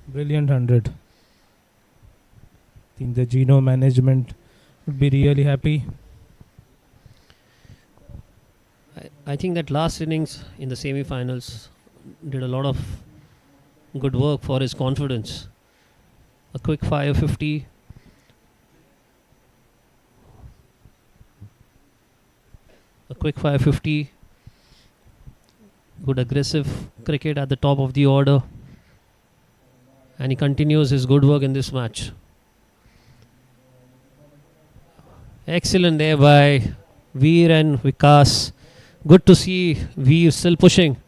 Brilliant 100. I think the Geno management would be really happy. I think that last innings in the semi-finals did a lot of good work for his confidence. A quick fire 50. A quick fire 50. Good aggressive cricket at the top of the order. And he continues his good work in this match. Excellent there by Veer and Vikas. Good to see Veer still pushing,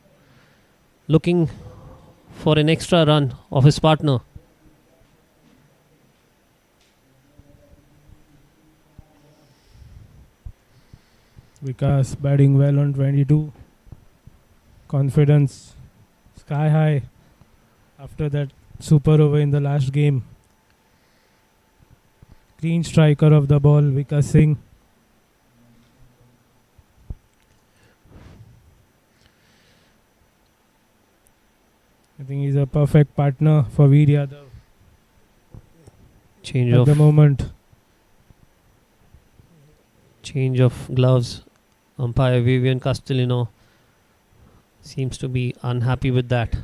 looking for an extra run of his partner. Vikas batting well on 22. Confidence sky high after that super over in the last game. Clean striker of the ball, Vikas Singh. I think he's a perfect partner for Veer Yadav Change at the of moment. gloves. Umpire Vivian Castellino seems to be unhappy with that.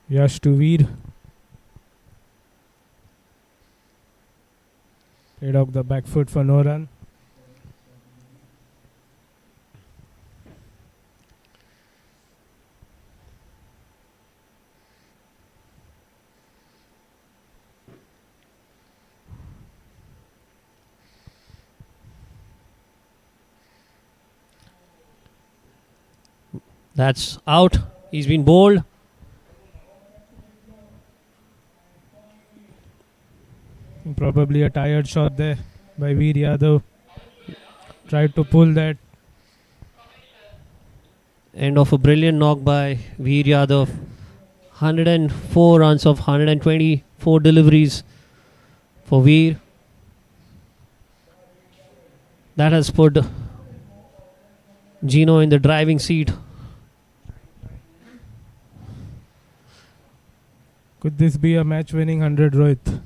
Yash to Veer. Played off the back foot for no run. That's out. He's been bowled. Probably a tired shot there by Veer Yadav. Tried to pull that. End of a brilliant knock by Veer Yadav. 104 runs of 124 deliveries for Veer. That has put Geno in the driving seat. Could this be a match-winning 100, Rohit?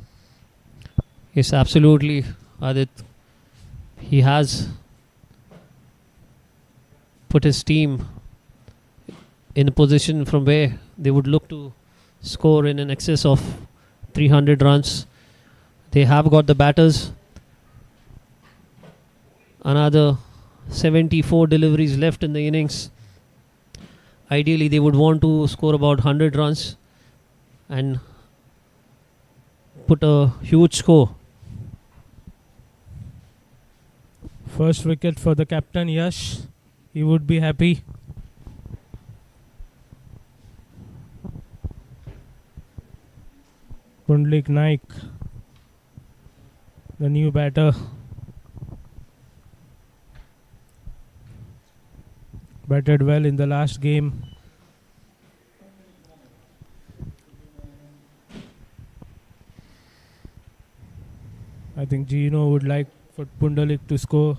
Yes, absolutely, Adit. He has put his team in a position from where they would look to score in an excess of 300 runs. They have got the batters. Another 74 deliveries left in the innings. Ideally, they would want to score about 100 runs and put a huge score. First wicket for the captain, Yash. He would be happy. Pundlik Naik, the new batter. Batted well in the last game. I think Geno would like for Pundalik to score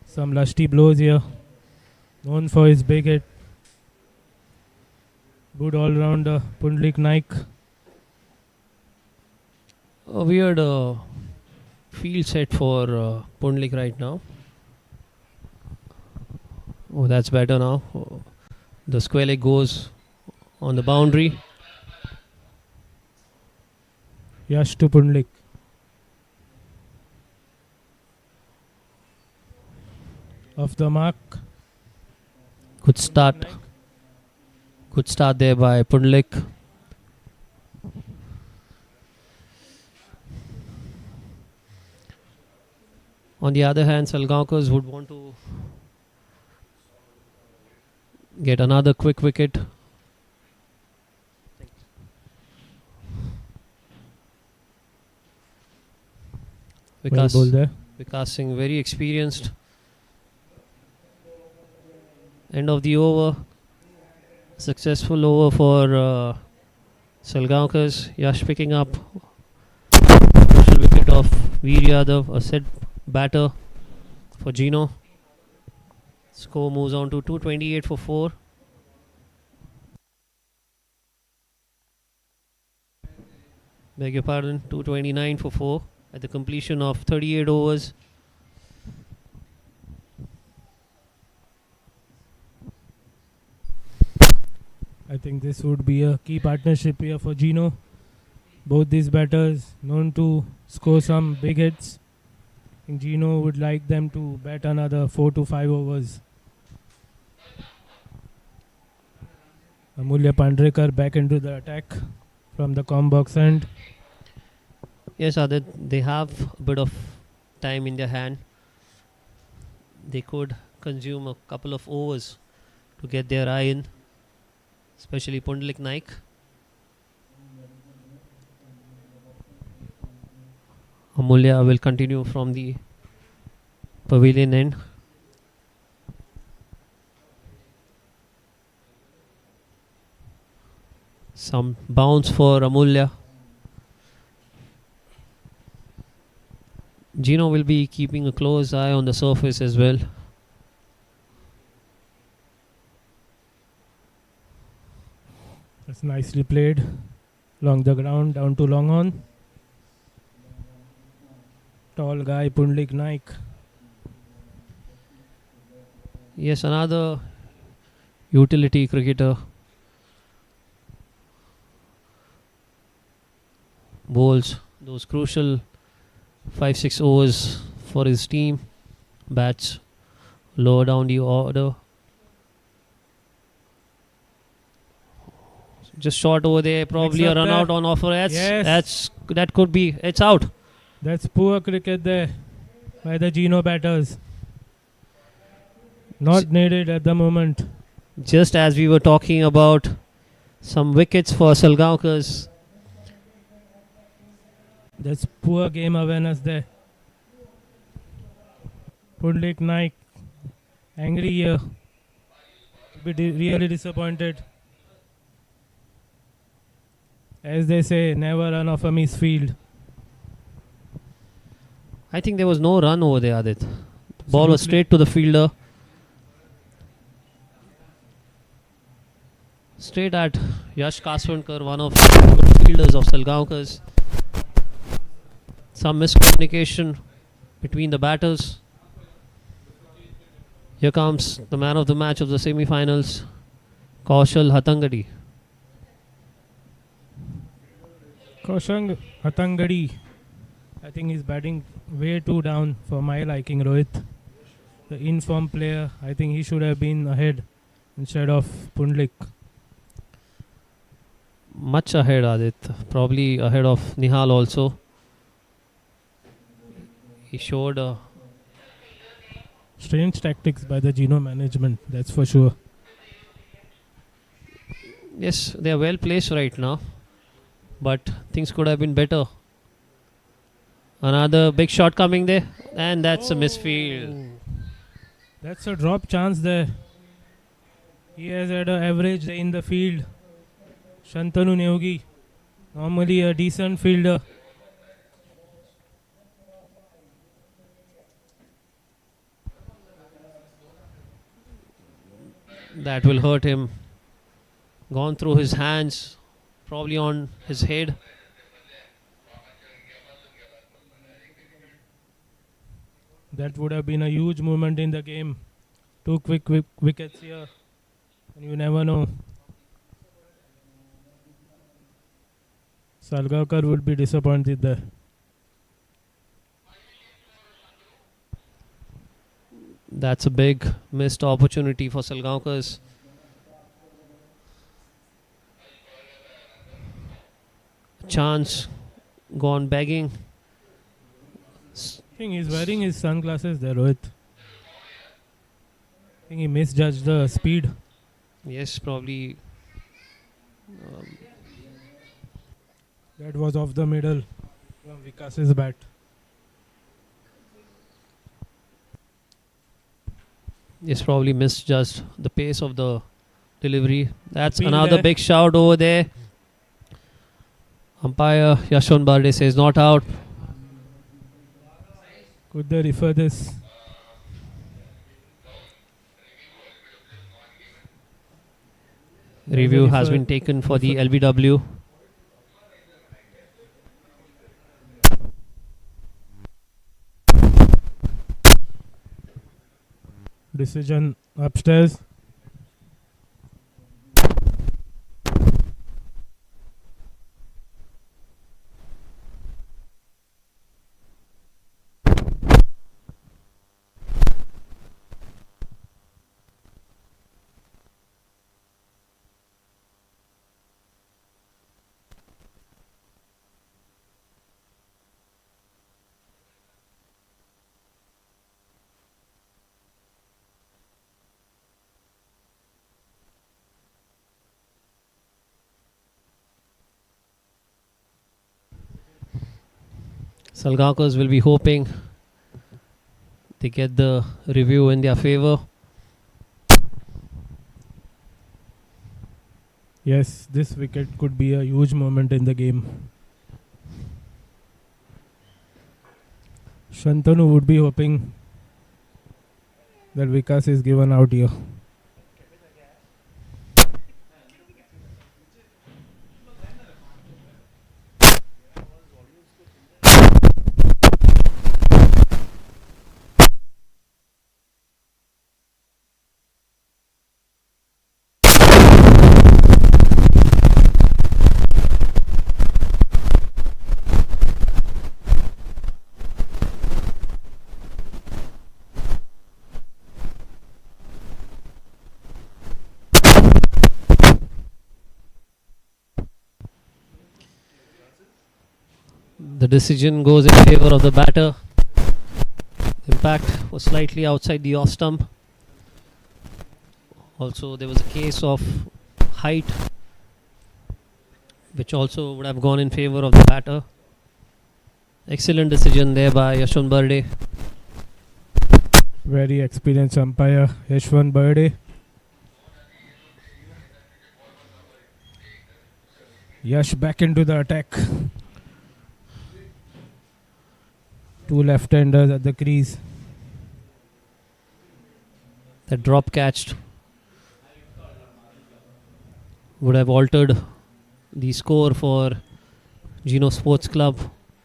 some lusty blows here. Known for his big hit. Good all-rounder, Pundalik Naik. A weird field set for Pundlik right now. Oh, that's better now. Oh, the square leg goes on the boundary. Yash to Pundlik. Off the mark. Good start. Good start there by Pundlik. On the other hand, Salgaonkars would want to get another quick wicket. Well bowled there. Vikas Singh, very experienced. End of the over. Successful over for Salgaonkars. Yash picking up crucial wicket of Veer Yadav, a set batter for Geno. Score moves on to 228 for 4. Beg your pardon, 229 for 4 at the completion of 38 overs. I think this would be a key partnership here for Geno. Both these batters known to score some big hits. I think Geno would like them to bat another 4 to 5 overs. Amulya Pandrekar back into the attack from the com box end. Yes, Adit, they have a bit of time in their hand. They could consume a couple of overs to get their eye in, especially Pundalik Naik. Amulya will continue from the pavilion end. Some bounce for Amulya. Geno will be keeping a close eye on the surface as well. That's nicely played. Along the ground, down to long on. Tall guy, Pundalik Naik. Yes, another utility cricketer. Bowls those crucial 5-6 overs for his team. Bats lower down the order. Just short over there, probably a run out on offer. That could be. It's out. That's poor cricket there by the Geno batters. Not needed at the moment. Just as we were talking about some wickets for Salgaonkars. That's poor game awareness there. Pundalik Naik angry here. Really disappointed. As they say, never run off a misfield. I think there was no run over there, Adit. Ball was straight to the fielder. Straight at Yash Kaswankar, one of the good fielders of Salgaonkars. Some miscommunication between the batters. Here comes the man of the match of the semi-finals, Kaushal Hatangadi. Kaushal Hatangadi. I think he's batting way too down for my liking, Rohit. The in-form player, I think he should have been ahead instead of Pundalik. Much ahead, Adit. Probably ahead of Nihal also. He showed strange tactics by the Geno management, that's for sure. Yes, they are well placed right now, but things could have been better. Another big shot coming there, and that's a misfield. That's a drop chance there. He has had an average in the field. Shantanu Neogi, normally a decent fielder. That will hurt him. Gone through his hands, probably on his head. That would have been a huge movement in the game. Two quick wickets here, and you never know. Salgaonkar would be disappointed there. That's a big missed opportunity for Salgaonkars. Chance gone begging. I think he's wearing his sunglasses there, Rohit. I think he misjudged the speed. Yes, probably. Um, That was off the middle from Vikas's bat. yes, probably misjudged the pace of the delivery. That's Appeal another there. big shout over there. Umpire Yashwan Barde says not out. Could they refer this? Review has Refer- been taken for the LBW. Decision upstairs. Salgaonkars will be hoping they get the review in their favor. Yes, this wicket could be a huge moment in the game. Shantanu would be hoping that Vikas is given out here. The decision goes in favor of the batter. Impact was slightly outside the off stump. Also, there was a case of height, which also would have gone in favor of the batter. Excellent decision there by Yashwan Barde. Very experienced umpire, Yashwan Barde. Yash back into the attack. Two left-handers at the crease. The drop catch would have altered the score for Geno Sports Club.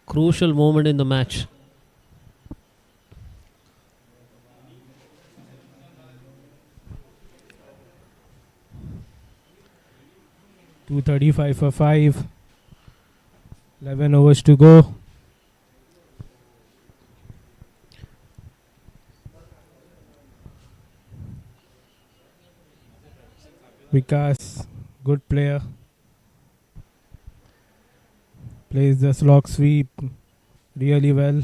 Crucial moment in the match. .235 for 5. 11 overs to go. Vikas, good player. Plays the slog sweep really well.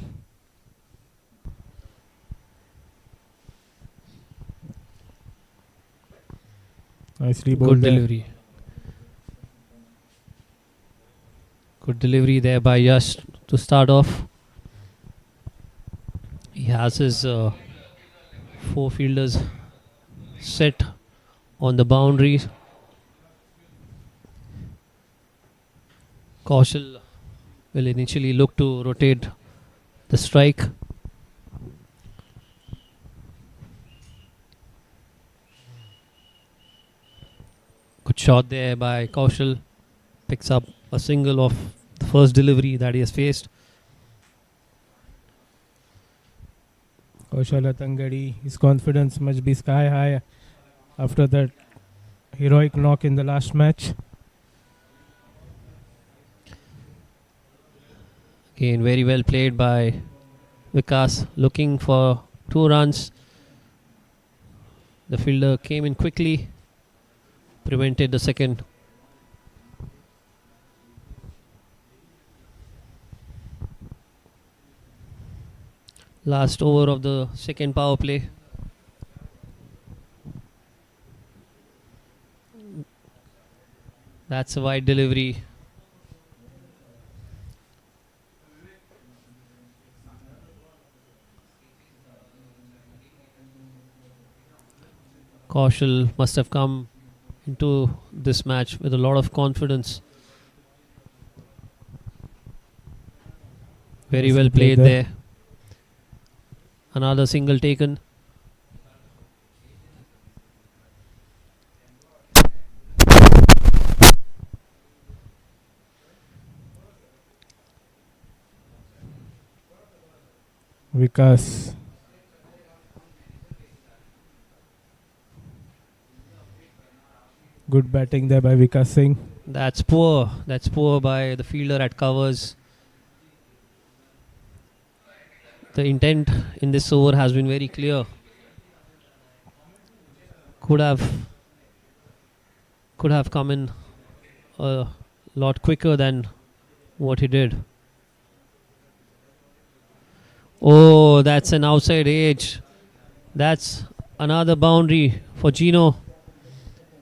Nicely bowled Good there. delivery. Good delivery there by Yash to start off. He has his four fielders set on the boundary. Kaushal will initially look to rotate the strike. Good shot there by Kaushal. Picks up a single of the first delivery that he has faced. Kaushal Atangadi, his confidence must be sky high after that heroic knock in the last match. Again, very well played by Vikas, looking for 2 runs. The fielder came in quickly, prevented the second. Last over of the second power play. That's a wide delivery. Kaushal must have come into this match with a lot of confidence. Very well played there. Another single taken. Vikas. Good batting there by Vikas Singh. That's poor. That's poor by the fielder at covers. The intent in this over has been very clear. Could have come in a lot quicker than what he did. Oh, that's an outside edge. That's another boundary for Geno.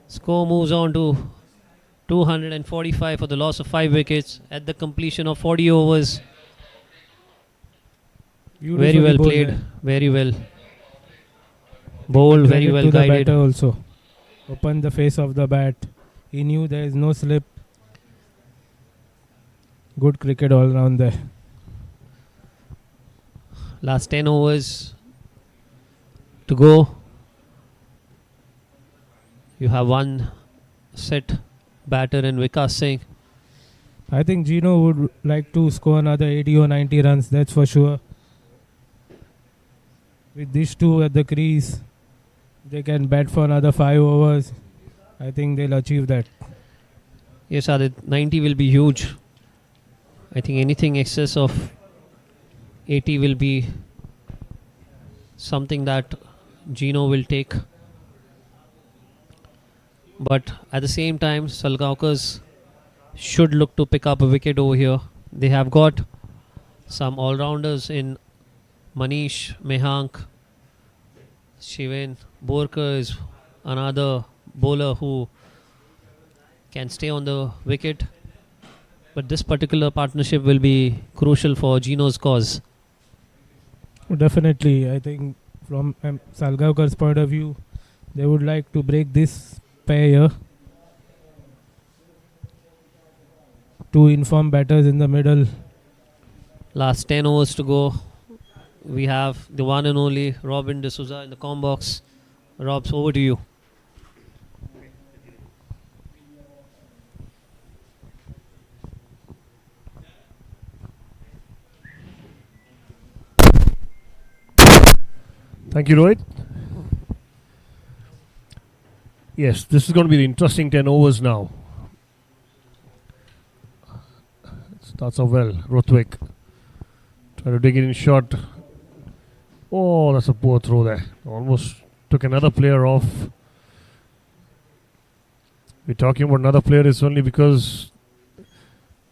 Score moves on to 245 for the loss of 5 wickets at the completion of 40 overs. Very well played. There. Very well. Bowled, very well to guided. The batter also. Opened the face of the bat. He knew there is no slip. Good cricket all round there. Last 10 overs to go. You have one set batter in Vikas Singh. I think Geno would like to score another 80 or 90 runs, that's for sure. With these two at the crease, they can bat for another 5 overs. I think they'll achieve that. Yes, Adit, 90 will be huge. I think anything excess of 80 will be something that Geno will take. But at the same time, Salgaonkars should look to pick up a wicket over here. They have got some all-rounders in Manish, Mehank, Shiven. Borkar is another bowler who can stay on the wicket. But this particular partnership will be crucial for Geno's cause. Definitely, I think from Salgaonkar's point of view, they would like to break this pair here. Two informed batters in the middle. Last 10 overs to go. We have the one and only Robin D'Souza in the comm box. Robs, over to you. Thank you, Rohit. Yes, this is going to be the interesting 10 overs now. Starts off well. Rothwick try to dig it in short. Oh, that's a poor throw there. Almost took another player off. We're talking about another player is only because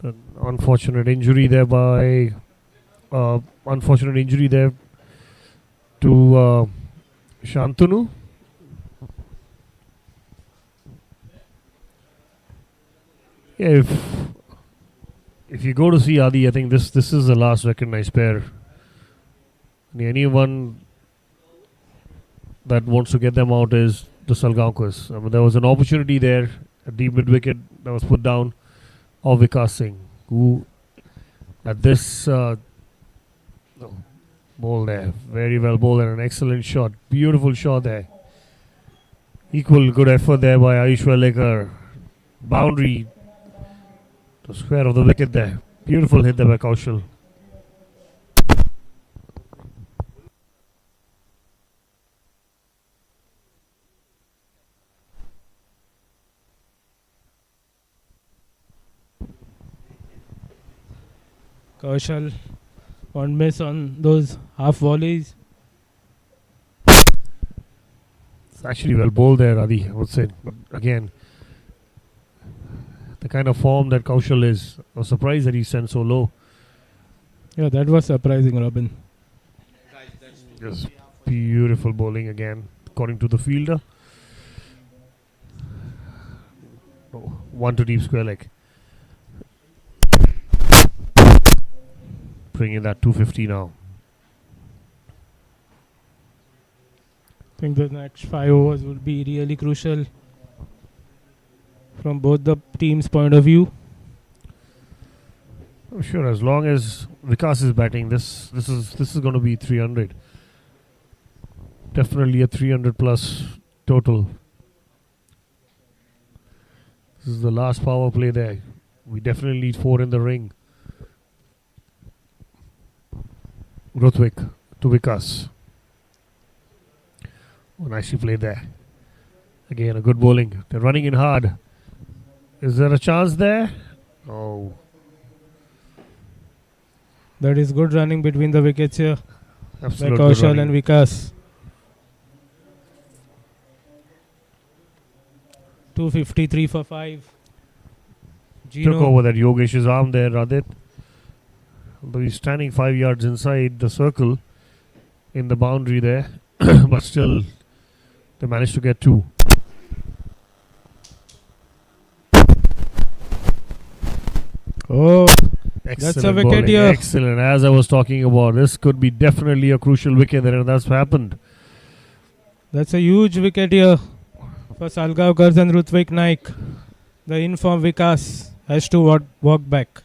an unfortunate injury there to Shantanu. Yeah, if you go to see Adi, I think this is the last recognized pair. Anyone that wants to get them out is the Salgaonkars. I mean, there was an opportunity there, a deep mid wicket that was put down of Vikas Singh, who at this ball there, very well bowled and an excellent shot, beautiful shot there. Equal good effort there by Ayush Welekar. Boundary, the square of the wicket there. Beautiful hit there by Kaushal. Kaushal, one miss on those half volleys. It's actually well bowled there, Adi, I would say. But again, the kind of form that Kaushal is, I was surprised that he sent so low. Yeah, that was surprising, Robin. Guys, Just beautiful bowling again, according to the fielder. 1 to deep square leg. Bringing that 250 now. I think the next 5 overs will be really crucial from both the teams' point of view. I'm sure as long as Vikas is batting, this is going to be 300. Definitely a 300 plus total. This is the last power play there. We definitely need 4 in the ring. Rutvik to Vikas. Oh, nicely played there. Again, a good bowling. They're running in hard. Is there a chance there? Oh. That is good running between the wickets here by Absolute good Kaushal and running. Vikas. 253 for 5. Took Geno. over that Yogesh's arm there, Radit. Although he's standing 5 yards inside the circle in the boundary there. But still, they managed to get 2. Oh, Excellent a wicket bowling. here. Excellent. As I was talking about, this could be definitely a crucial wicket there, and that's happened. that's a huge wicket here for Salgaonkar and Rutvik Naik. The informed Vikas has to walk back.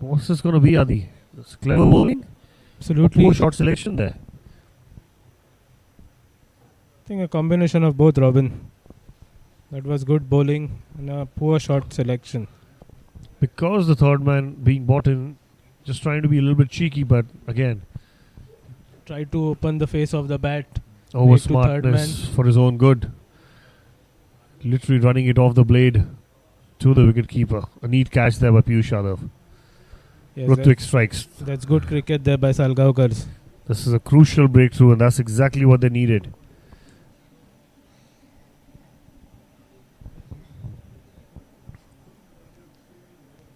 What's this going to be, Adi? It's clever bowling. Absolutely. Poor shot selection there. I think a combination of both, Robin. That was good bowling and a poor shot selection. Because the third man being bought in, just trying to be a little bit cheeky, but again, Tried to open the face of the bat. over Made to third smartness for his own good. Literally running it off the blade to the wicket keeper. A neat catch there by Piyush Yadav. Yes, Rutvik strikes. that's good cricket there by Salgaonkar. This is a crucial breakthrough, and that's exactly what they needed.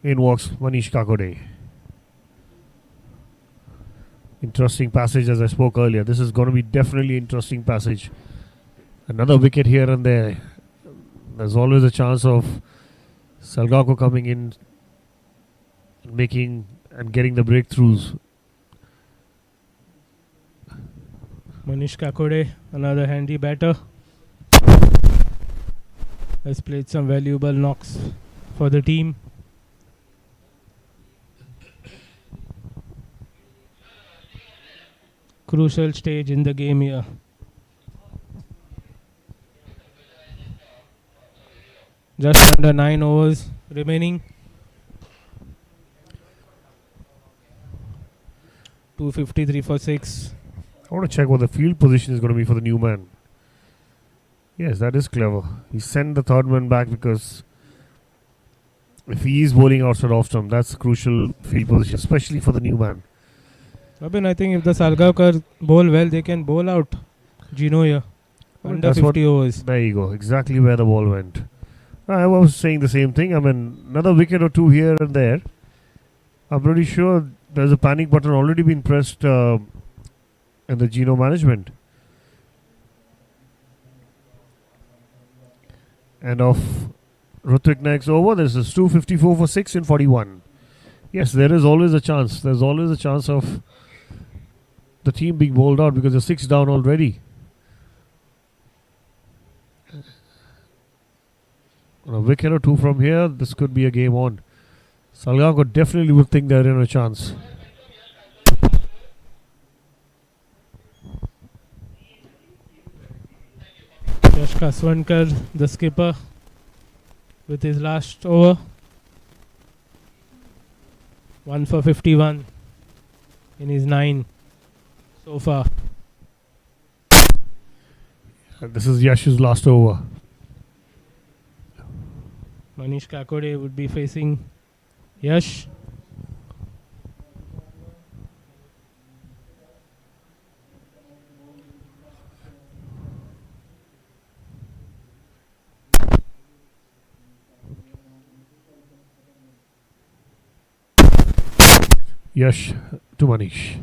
In walks Manish Kakode. Interesting passage, as I spoke earlier. This is going to be definitely interesting passage. Another wicket here and there. There's always a chance of Salgaonkar coming in, making and getting the breakthroughs. Manish Kakode, another handy batter, has played some valuable knocks for the team. Crucial stage in the game here. Just under 9 overs remaining. 253 for 6. I want to check what the field position is going to be for the new man. Yes, that is clever. He sent the third man back because if he is bowling outside off stump, that's a crucial field position, especially for the new man. Robin, I think if the Salgaonkar bowl well, they can bowl out Geno here. Under That's 50 overs. There you go. Exactly where the ball went. I was saying the same thing. I mean, another wicket or two here and there. I'm pretty sure there's a panic button already been pressed in the Geno management. And of Rutvik Naik's over, this is 254 for 6 in 41. Yes, there is always a chance. There's always a chance of the team being bowled out because they're 6 down already. On a wicket or two from here, this could be a game on. Salgaonkar definitely would think they're in a chance. Yash Kaswankar, the skipper, with his last over. 1 for 51 in his 9 so far. And this is Yash's last over. Manish Kakode would be facing Yash. Yash to Manish.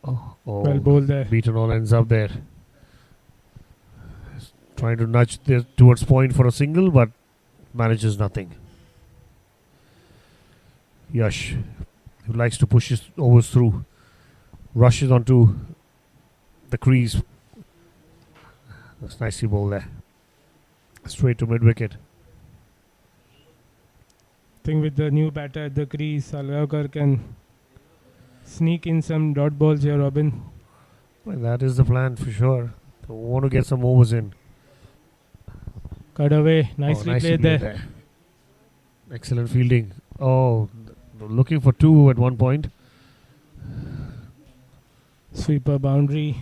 Oh, Well bowled there. beaten all ends up there. Trying to nudge towards point for a single, but manages nothing. Yash, who likes to push his overs through, rushes onto the crease. That's nicely bowled there. Straight to mid wicket. I think with the new batter at the crease, Salgaonkar can sneak in some dot balls here, Robin. Well, that is the plan for sure. They want to get some overs in. Cut away. Nicely played there. Excellent fielding. Oh, looking for two at one point. Sweeper boundary.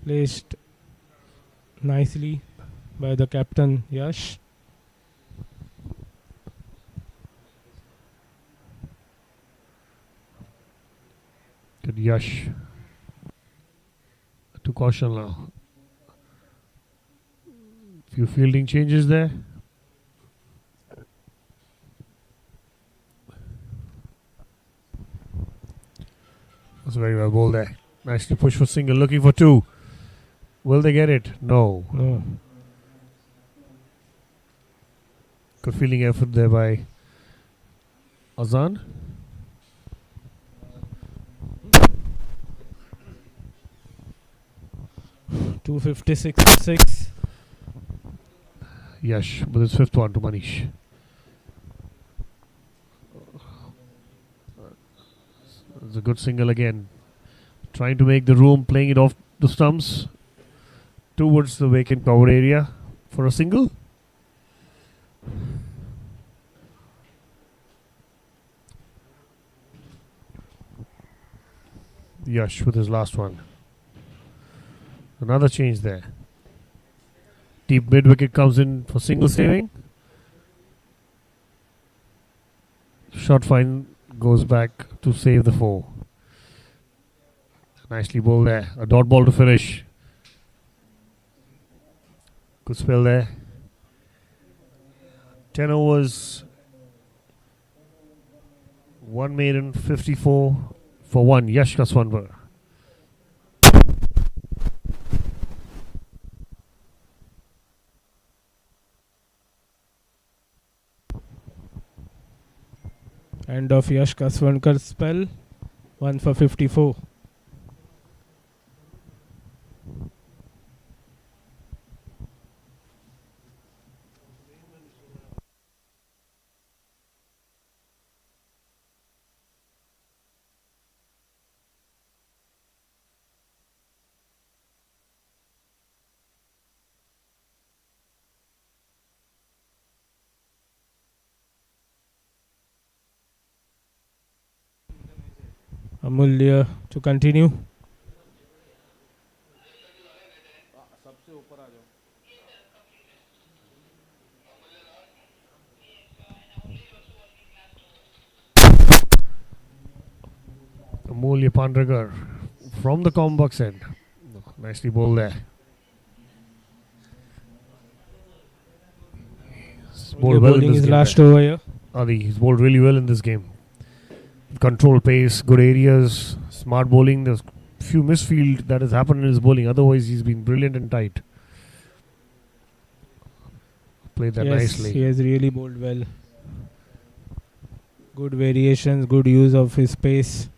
Placed nicely by the captain, Yash. Good Yash. To caution now. Few fielding changes there. That's very well bowled there. Nicely pushed for single, looking for two. Will they get it? No. No. Good fielding effort there by Azan. .256.6. Yash with his fifth one to Manish. It's a good single again. Trying to make the room, playing it off the stumps towards the vacant cover area for a single. Yash with his last one. Another change there. Deep mid wicket comes in for single saving. Shot fine goes back to save the four. Nicely bowled there. A dot ball to finish. Good spell there. 10 overs. 1 maiden, 54 for 1. Yash Kaswanvar. End of Yash Kaswankar's spell. 1 for 54. Amulya to continue. Amulya Pandragar from the comb box end. Nicely bowled there. He's bowled well in Bowling this his game last there. over here. Adi, he's bowled really well in this game. Control pace, good areas, smart bowling. There's few misfield that has happened in his bowling. Otherwise, he's been brilliant and tight. Played that Yes, nicely. he has really bowled well. Good variations, good use of his pace.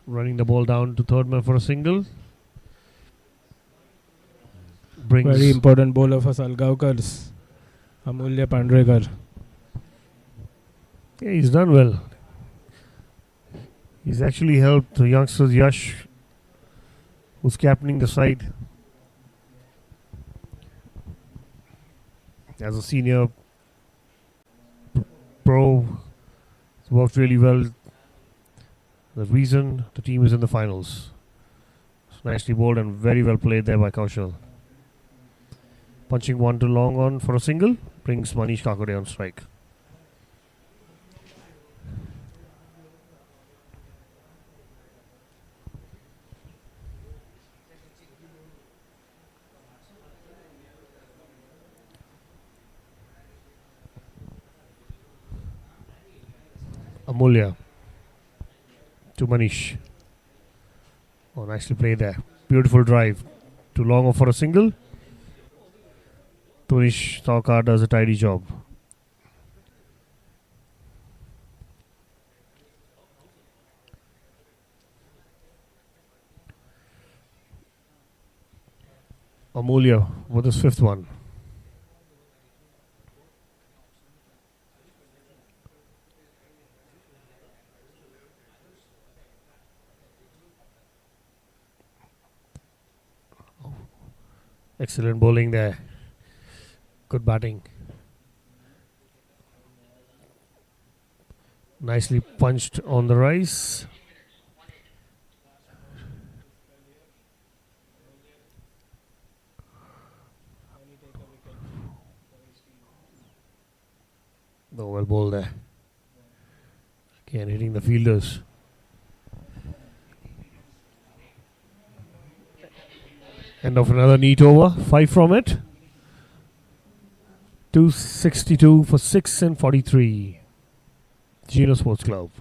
Running the ball down to third man for a single. Brings Very important bowler for Salgaonkars. Amulya Pandrekar. Yeah, he's done well. He's actually helped the youngsters Yash, who's captaining the side. As a senior pro, it's worked really well. The reason the team is in the finals. It's nicely bowled and very well played there by Kaushal. Punching one to long on for a single brings Manish Kakade on strike. Amulya to Manish. Oh, nicely played there. Beautiful drive. Too long off for a single. Tunish Salgaonkar does a tidy job. Amulya with his fifth one. Excellent bowling there. Good batting. Nicely punched on the rise. No, well bowled there. Again hitting the fielders. End of another neat over. 5 from it. 262 for 6 and 43. Geno Sports Club.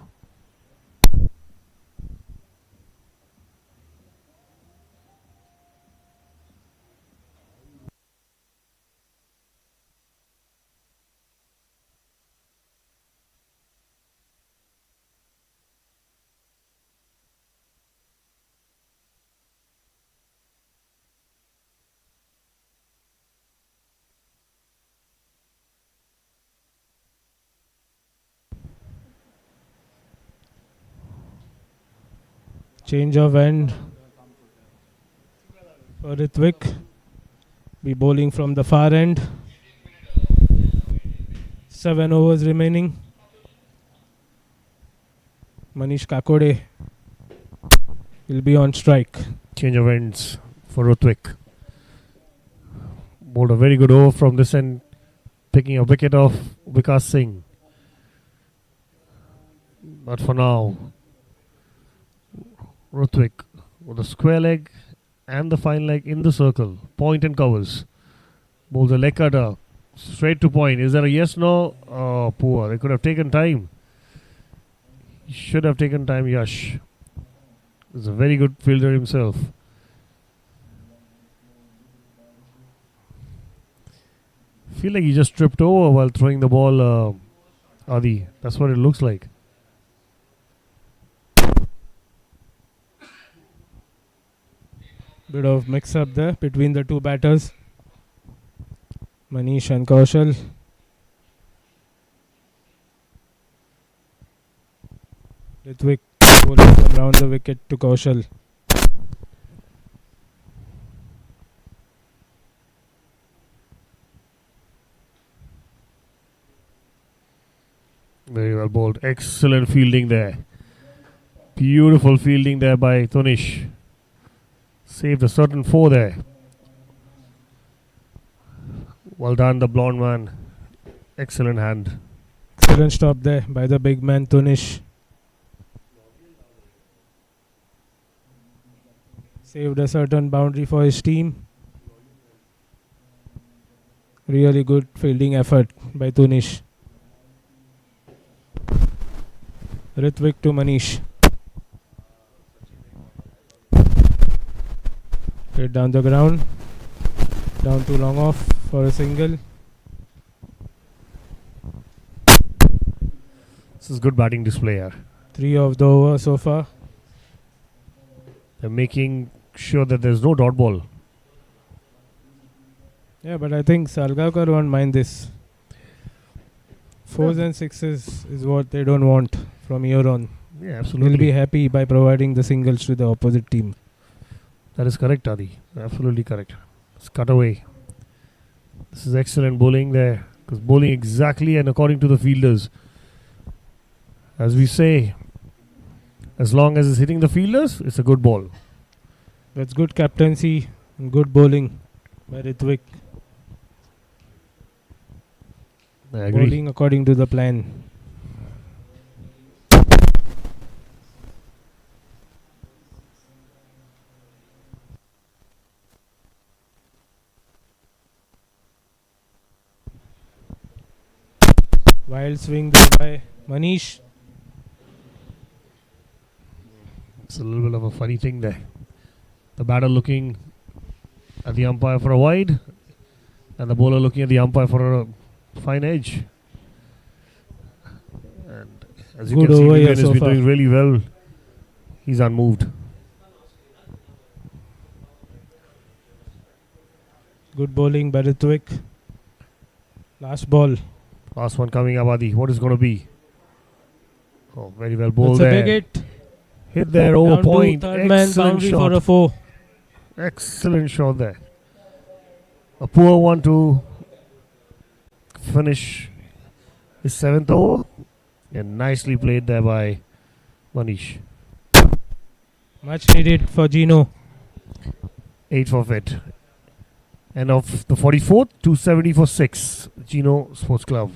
Change of end for Ritwik. Be bowling from the far end. 7 overs remaining. Manish Kakode will be on strike. Change of ends for Ritwik. Bowled a very good over from this end, picking a wicket off Vikas Singh. But for now, Ritwik with a square leg and the fine leg in the circle. Point and covers. Bowls a leg cutter straight to point. Is there a yes, no? Oh, poor. They could have taken time. He should have taken time, Yash. He's a very good fielder himself. Feel like he just tripped over while throwing the ball, Adi. That's what it looks like. Bit of mix up there between the two batters, Manish and Kaushal. Ritwik bowling from round the wicket to Kaushal. Very well bowled. Excellent fielding there. Beautiful fielding there by Tunish. Saved a certain 4 there. Well done, the blonde man. Excellent hand. Excellent stop there by the big man Tunish. Saved a certain boundary for his team. Really good fielding effort by Tunish. Ritwik to Manish. Hit down the ground. Down too long off for a single. This is good batting display here. 3 of the over so far. They're making sure that there's no dot ball. Yeah, but I think Salgaonkar won't mind this. 4s and 6s is what they don't want from here on. Yeah, absolutely. He'll be happy by providing the singles to the opposite team. That is correct, Adi. Absolutely correct. It's cut away. This is excellent bowling there. Because bowling exactly and according to the fielders. As we say, as long as it's hitting the fielders, it's a good ball. That's good captaincy and good bowling by Ritwik. I agree. Bowling according to the plan. Wild swing there by Manish. It's a little bit of a funny thing there. The batter looking at the umpire for a wide, and the bowler looking at the umpire for a fine edge. And as you Good can see, over here Vivian has so been far. doing really well. He's unmoved. Good bowling, Berithwick. Last ball. Last one coming up, Adi. What is going to be? Oh, very well bowled That's a there. big hit. Hit there over Down to point. third man Excellent boundary shot. for a 4. Excellent shot there. A poor one to finish his 7th over. And nicely played there by Manish. Much needed for Geno. 8 for fit. And of the 44th, 270 for 6. Geno Sports Club.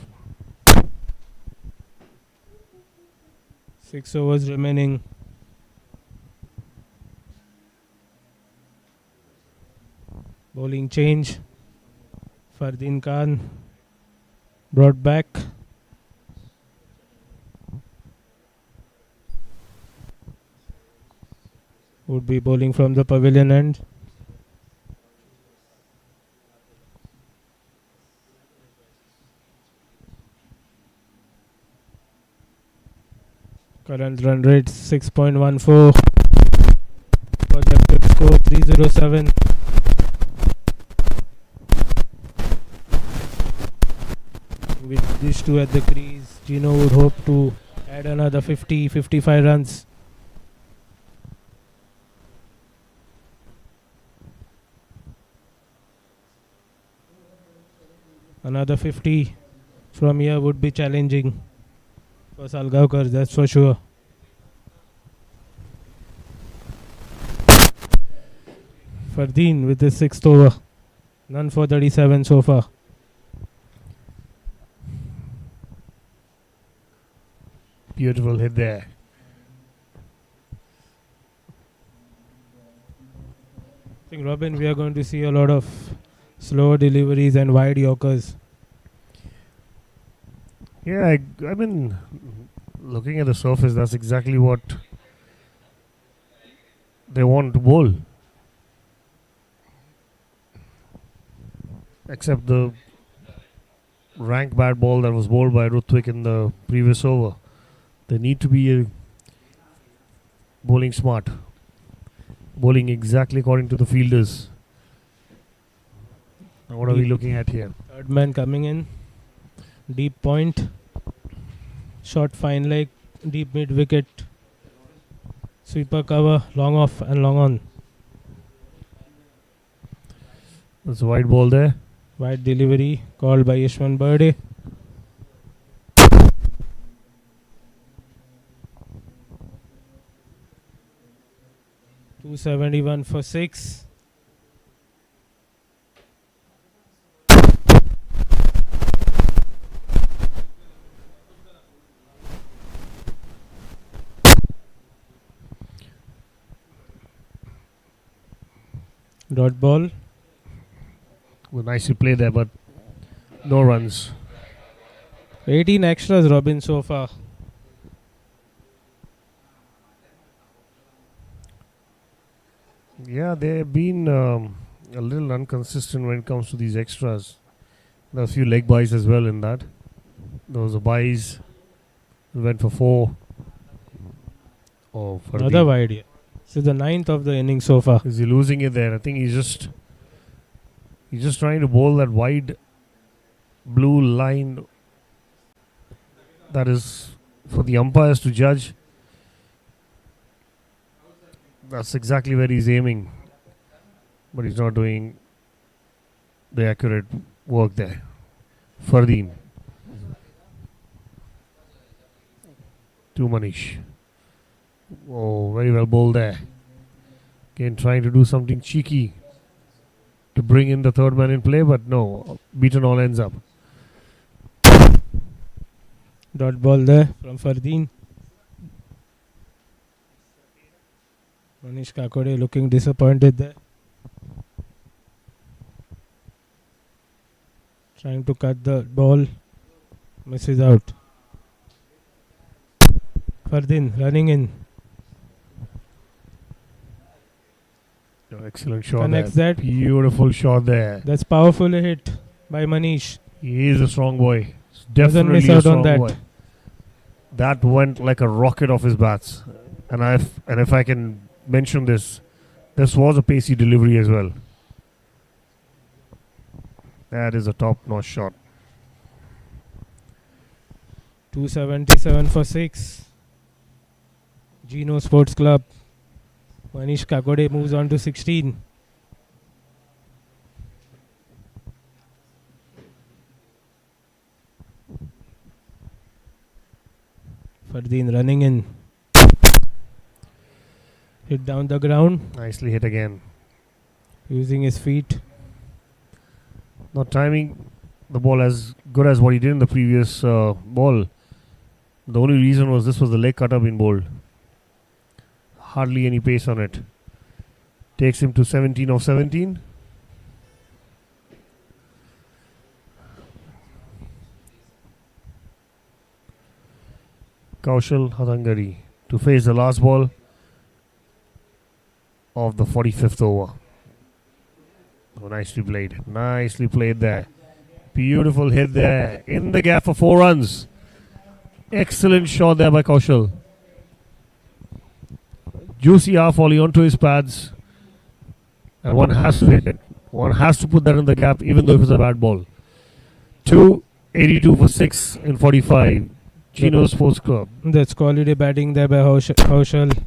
6 overs remaining. Bowling change. Fardeen Khan brought back. Would be bowling from the pavilion end. Current run rate 6.14. Projected score 307. With these two at the crease, Geno would hope to add another 50-55 runs. Another 50 from here would be challenging for Salgaonkar, that's for sure. Fardeen with his 6th over. None for 37 so far. Beautiful hit there. I think, Robin, we are going to see a lot of slow deliveries and wide yorkers. Yeah, I mean, looking at the surface, that's exactly what they want to bowl. Except the rank bad ball that was bowled by Ruthwik in the previous over. They need to be bowling smart. Bowling exactly according to the fielders. Now what are we looking at here? Third man coming in. Deep point. Short fine leg. Deep mid wicket. Sweeper cover. Long off and long on. That's a wide ball there. Wide delivery called by Yashwan Burde. .271 for 6. Dot ball. Well, nicely played there, but no runs. 18 extras, Robin, so far. Yeah, they've been a little inconsistent when it comes to these extras. There were a few leg buys as well in that. There was a buys. Went for 4. Oh, for Another wide here. This is the 9th of the inning so far. Is he losing it there? I think he's just trying to bowl that wide blue line that is for the umpires to judge. That's exactly where he's aiming, but he's not doing the accurate work there. Fardeen to Manish. Oh, very well bowled there. Again, trying to do something cheeky to bring in the third man in play, but no, beaten all ends up. Dot ball there from Fardeen. Manish Kakode looking disappointed there. Trying to cut the ball. Misses out. Fardeen running in. Excellent shot Connects there. that. Beautiful shot there. That's powerful hit by Manish. He is a strong boy. Doesn't miss Definitely a out strong on that. boy. That went like a rocket off his bats. And if I can mention this was a pacey delivery as well. That is a top-notch shot. 277 for 6. Geno Sports Club. Manish Kakode moves on to 16. Fardeen running in. Hit down the ground. Nicely hit again. Using his feet. Not timing the ball as good as what he did in the previous ball. The only reason was this was the leg cutter being bowled. Hardly any pace on it. Takes him to 17 of 17. Kaushal Hadangari to face the last ball of the 45th over. Oh, nicely played. Nicely played there. Beautiful hit there. In the gap for 4 runs. Excellent shot there by Kaushal. Juicy half volley onto his pads. And one has to hit it. One has to put that in the gap even though it was a bad ball. 282 for 6 in 45. Geno Sports Club. That's quality batting there by Kaushal.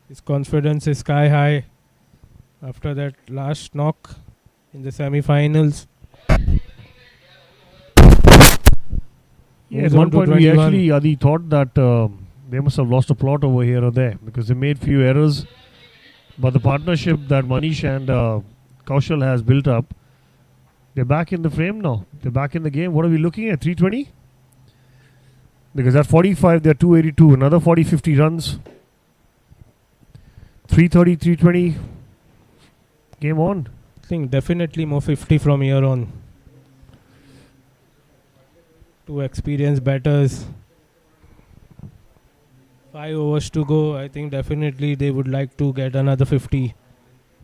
His confidence is sky high after that last knock in the semi-finals. Yeah, Moves at one on to point we 21. actually, Adi, thought that they must have lost a plot over here or there because they made few errors. But the partnership that Manish and Kaushal has built up, they're back in the frame now. They're back in the game. What are we looking at? 320? Because at 45, they're 282. Another 40, 50 runs. 330, 320. Game on. I think definitely more 50 from here on. Two experienced batters. 5 overs to go. I think definitely they would like to get another 50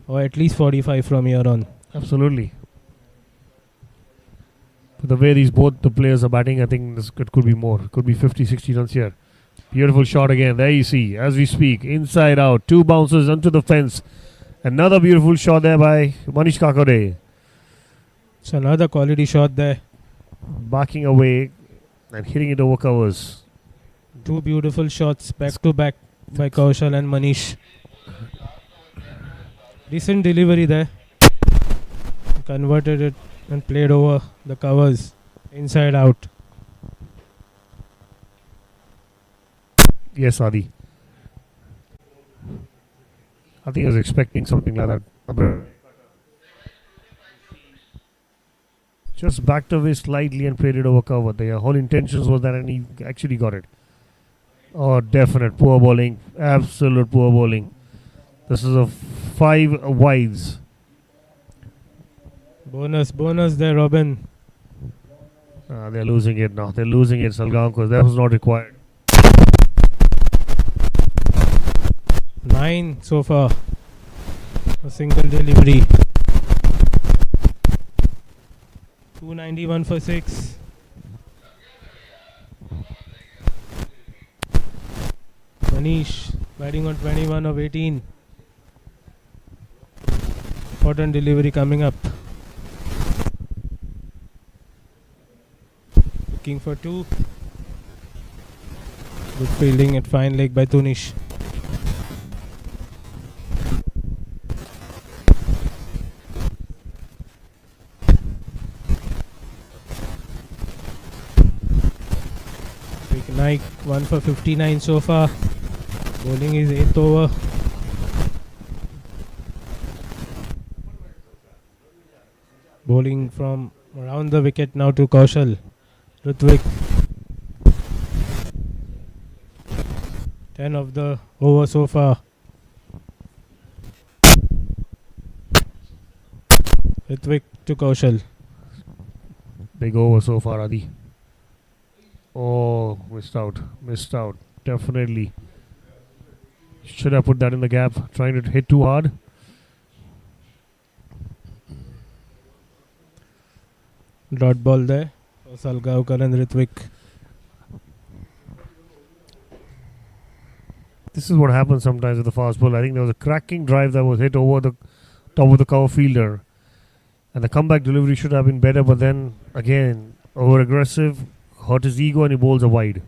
or at least 45 from here on. Absolutely. But the way both the players are batting, I think it could be more. It could be 50, 60 runs here. Beautiful shot again. There you see, as we speak, inside out. 2 bounces onto the fence. Another beautiful shot there by Manish Kakade. It's another quality shot there. Backing away and hitting it over covers. 2 beautiful shots back to back by Kaushal and Manish. Decent delivery there. Converted it and played over the covers. Inside out. Yes, Adi. I think I was expecting something like that. Just backed away slightly and played it over cover. The whole intentions was that, and he actually got it. Oh, definite poor bowling. Absolute poor bowling. This is a 5 wides. Bonus there, Robin. They're losing it now. They're losing it, Salgaonkar. That was not required. 9 so far. A single delivery. 291 for 6. Manish batting on 21 of 18. Important delivery coming up. Looking for 2. Good fielding at fine leg by Tunish. Nike 1 for 59 so far. Bowling is 8th over. Bowling from around the wicket now to Kaushal. Rutvik. 10 of the over so far. Rutvik to Kaushal. Big over so far, Adi. Oh, missed out. Definitely. Should have put that in the gap, trying to hit too hard. Dot ball there for Salgaonkar and Ritvik. This is what happens sometimes with the fast ball. I think there was a cracking drive that was hit over the top of the cover fielder. And the comeback delivery should have been better, but then again, over aggressive, hurt his ego, and he bowls a wide.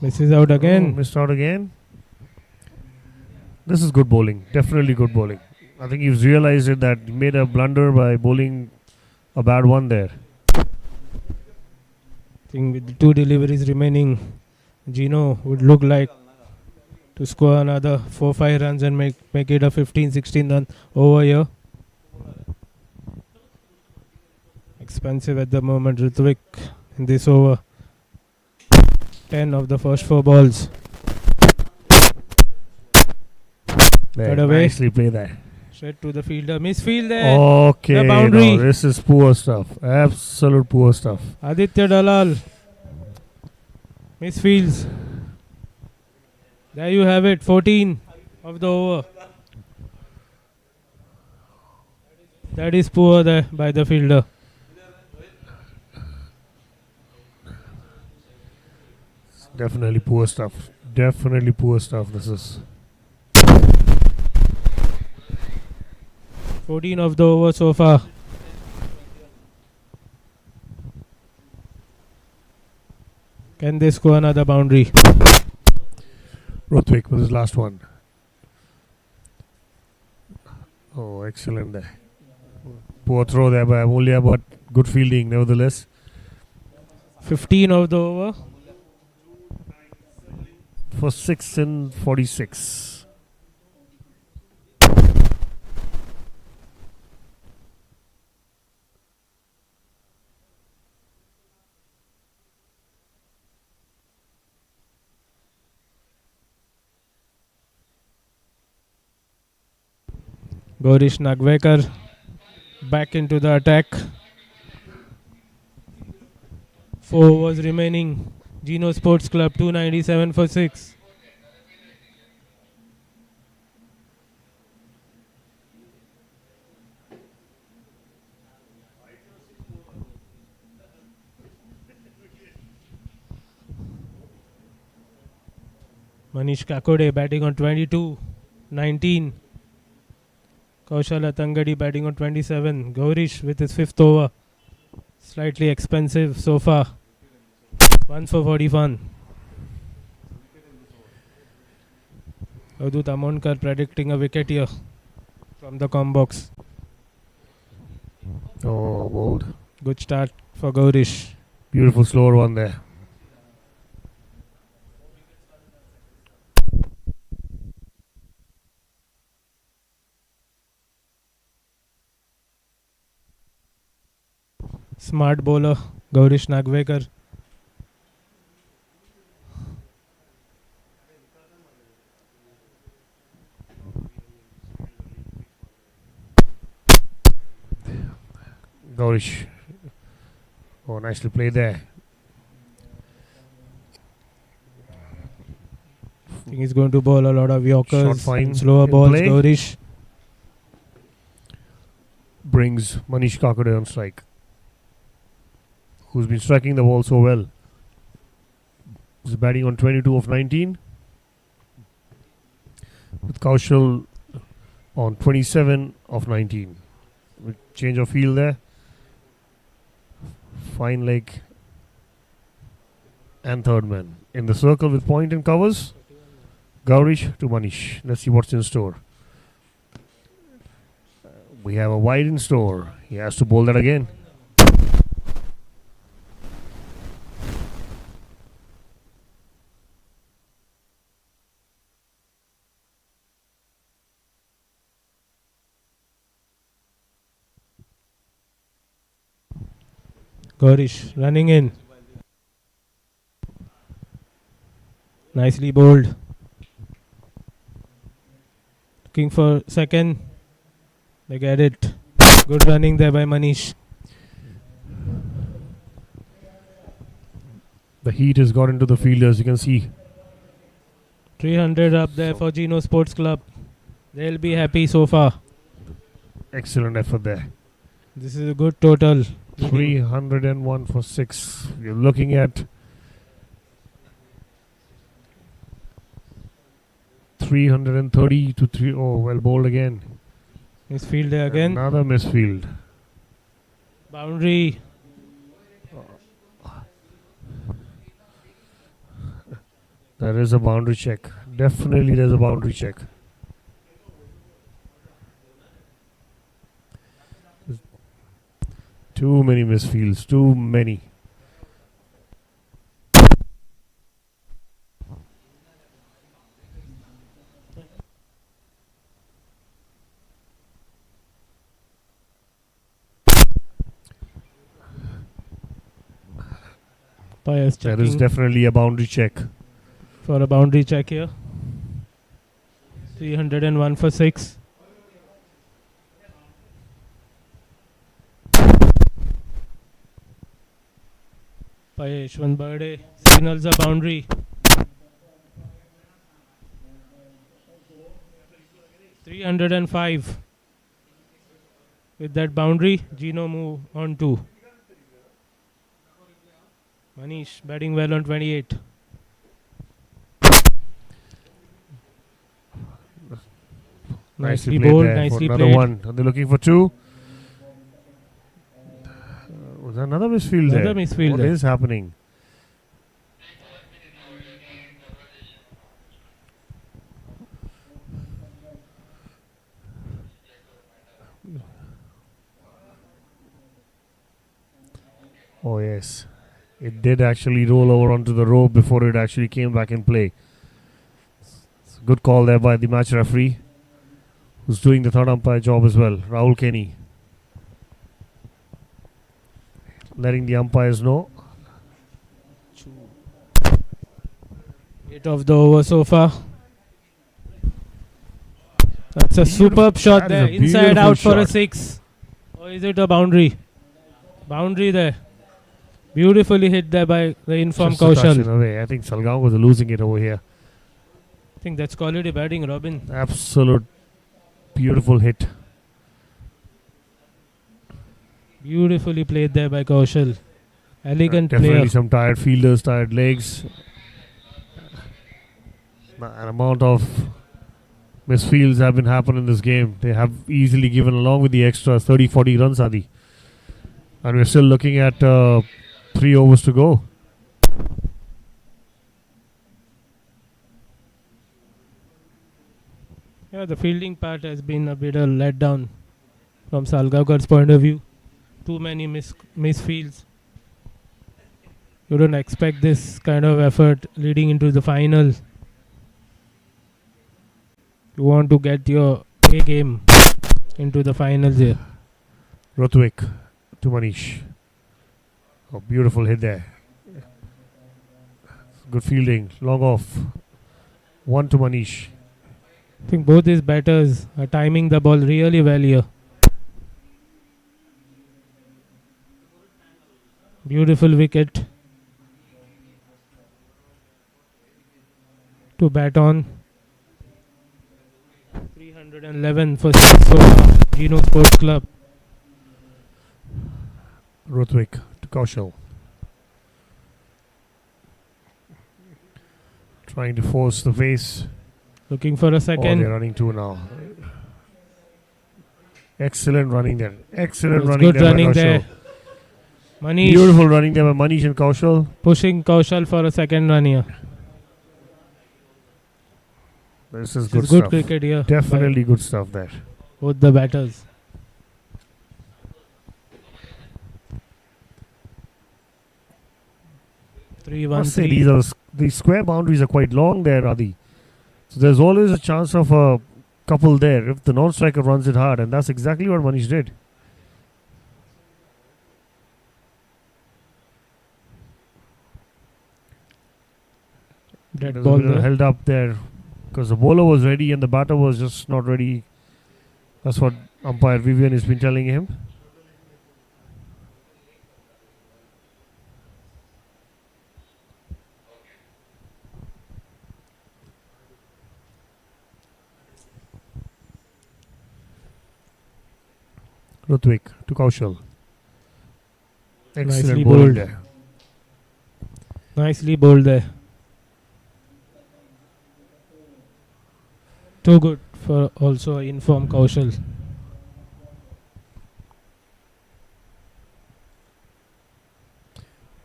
Misses out again. Missed out again. This is good bowling. Definitely good bowling. I think he's realized it, that he made a blunder by bowling a bad one there. I think with 2 deliveries remaining, Geno would look like to score another 4-5 runs and make it a 15-16 run over here. Expensive at the moment, Ritvik in this over. 10 of the first 4 balls. There, Cut away. nicely played there. Straight to the fielder. Misfield there. Okay, The boundary. no, this is poor stuff. Absolute poor stuff. Aditya Dalal. Misfields. There you have it. 14 of the over. That is poor there by the fielder. Definitely poor stuff. Definitely poor stuff. This is 14 of the over so far. Can they score another boundary? Ritvik with his last one. Oh, excellent there. Poor throw there by Amulya, but good fielding nevertheless. 15 of the over. For 6 and 46. Gaurish Nagvekar back into the attack. 4 overs remaining. Geno Sports Club 297 for 6. Manish Kakode batting on 22, 19. Kaushal Tangadi batting on 27. Gaurish with his 5th over. Slightly expensive so far. 1 for 41. Avadut Amonkar predicting a wicket here from the com box. Oh, bold. Good start for Gaurish. Beautiful slower one there. Smart bowler Gaurish Nagvekar. Gaurish. Oh, nicely played there. I think he's going to bowl a lot of Shot Yorkers fine and slower in balls. play. Gaurish. Brings Manish Kakade on strike, who's been striking the ball so well. He's batting on 22 of 19. With Kaushal on 27 of 19. With change of field there. Fine leg. And third man. In the circle with point and covers. Gaurish to Manish. Let's see what's in store. We have a wide in store. He has to bowl that again. Gaurish running in. Nicely bowled. Looking for second. They get it. Good running there by Manish. The heat has got into the fielders. You can see 300 up there for Geno Sports Club. They'll be happy so far. Excellent effort there. This is a good total. 301 for 6. You're looking at 330 to 3. Oh, well bowled again. Misfield there again. Another misfield. Boundary. There is a boundary check. Definitely there's a boundary check. Too many misfields. Too many. Umpires There is checking definitely a boundary check. for a boundary check here. 301 for 6. Payesh, one birthday. Signals a boundary. 305. With that boundary, Geno move on 2. Manish batting well on 28. Nicely played bowled, there for nicely another played. one. Are they looking for 2? Was there another misfield there? Another misfield What there. is happening? Oh yes, it did actually roll over onto the rope before it actually came back in play. It's a good call there by the match referee, who's doing the third umpire job as well, Rahul Kenny. Letting the umpires know. 8 of the over so far. That's a superb shot That is there. a Inside beautiful out for a shot. 6. Or is it a boundary? Boundary there. Beautifully hit there by the informed Just a touch in Kaushal. a way. I think Salgaonkar was losing it over here. I think that's quality batting, Robin. Absolute beautiful hit. Beautifully played there by Kaushal. Elegant Definitely player. some tired fielders, tired legs. An amount of misfields have been happening in this game. They have easily given, along with the extra 30-40 runs, Adi. And we're still looking at 3 overs to go. Yeah, the fielding part has been a bit of letdown from Salgaonkar's point of view. Too many misfields. You don't expect this kind of effort leading into the final. You want to get your A game into the finals here. Ruthwik to Manish. Oh, beautiful hit there. Good fielding. Long off. 1 to Manish. I think both these batters are timing the ball really well here. Beautiful wicket to bat on. 311 for 6 for Geno Sports Club. Ruthwik to Kaushal. Trying to force the face. Looking for a Oh, second. they're running 2 now. Excellent running there. Excellent It's running good there by running Kaushal. there. Manish Beautiful running there by Manish and Kaushal. pushing Kaushal for a second run here. This is This good is good stuff. cricket here. Definitely good stuff there. by both the batters. Three one Must say three. these square boundaries are quite long there, Adi. So there's always a chance of a couple there if the non-striker runs it hard, and that's exactly what Manish did. Dead It was ball a bit there. held up there because the bowler was ready and the batter was just not ready. That's what umpire Vivian has been telling him. Rutvik to Kaushal. Excellent Nicely bowling bowled. there. Nicely bowled there. Too good for also inform Kaushal.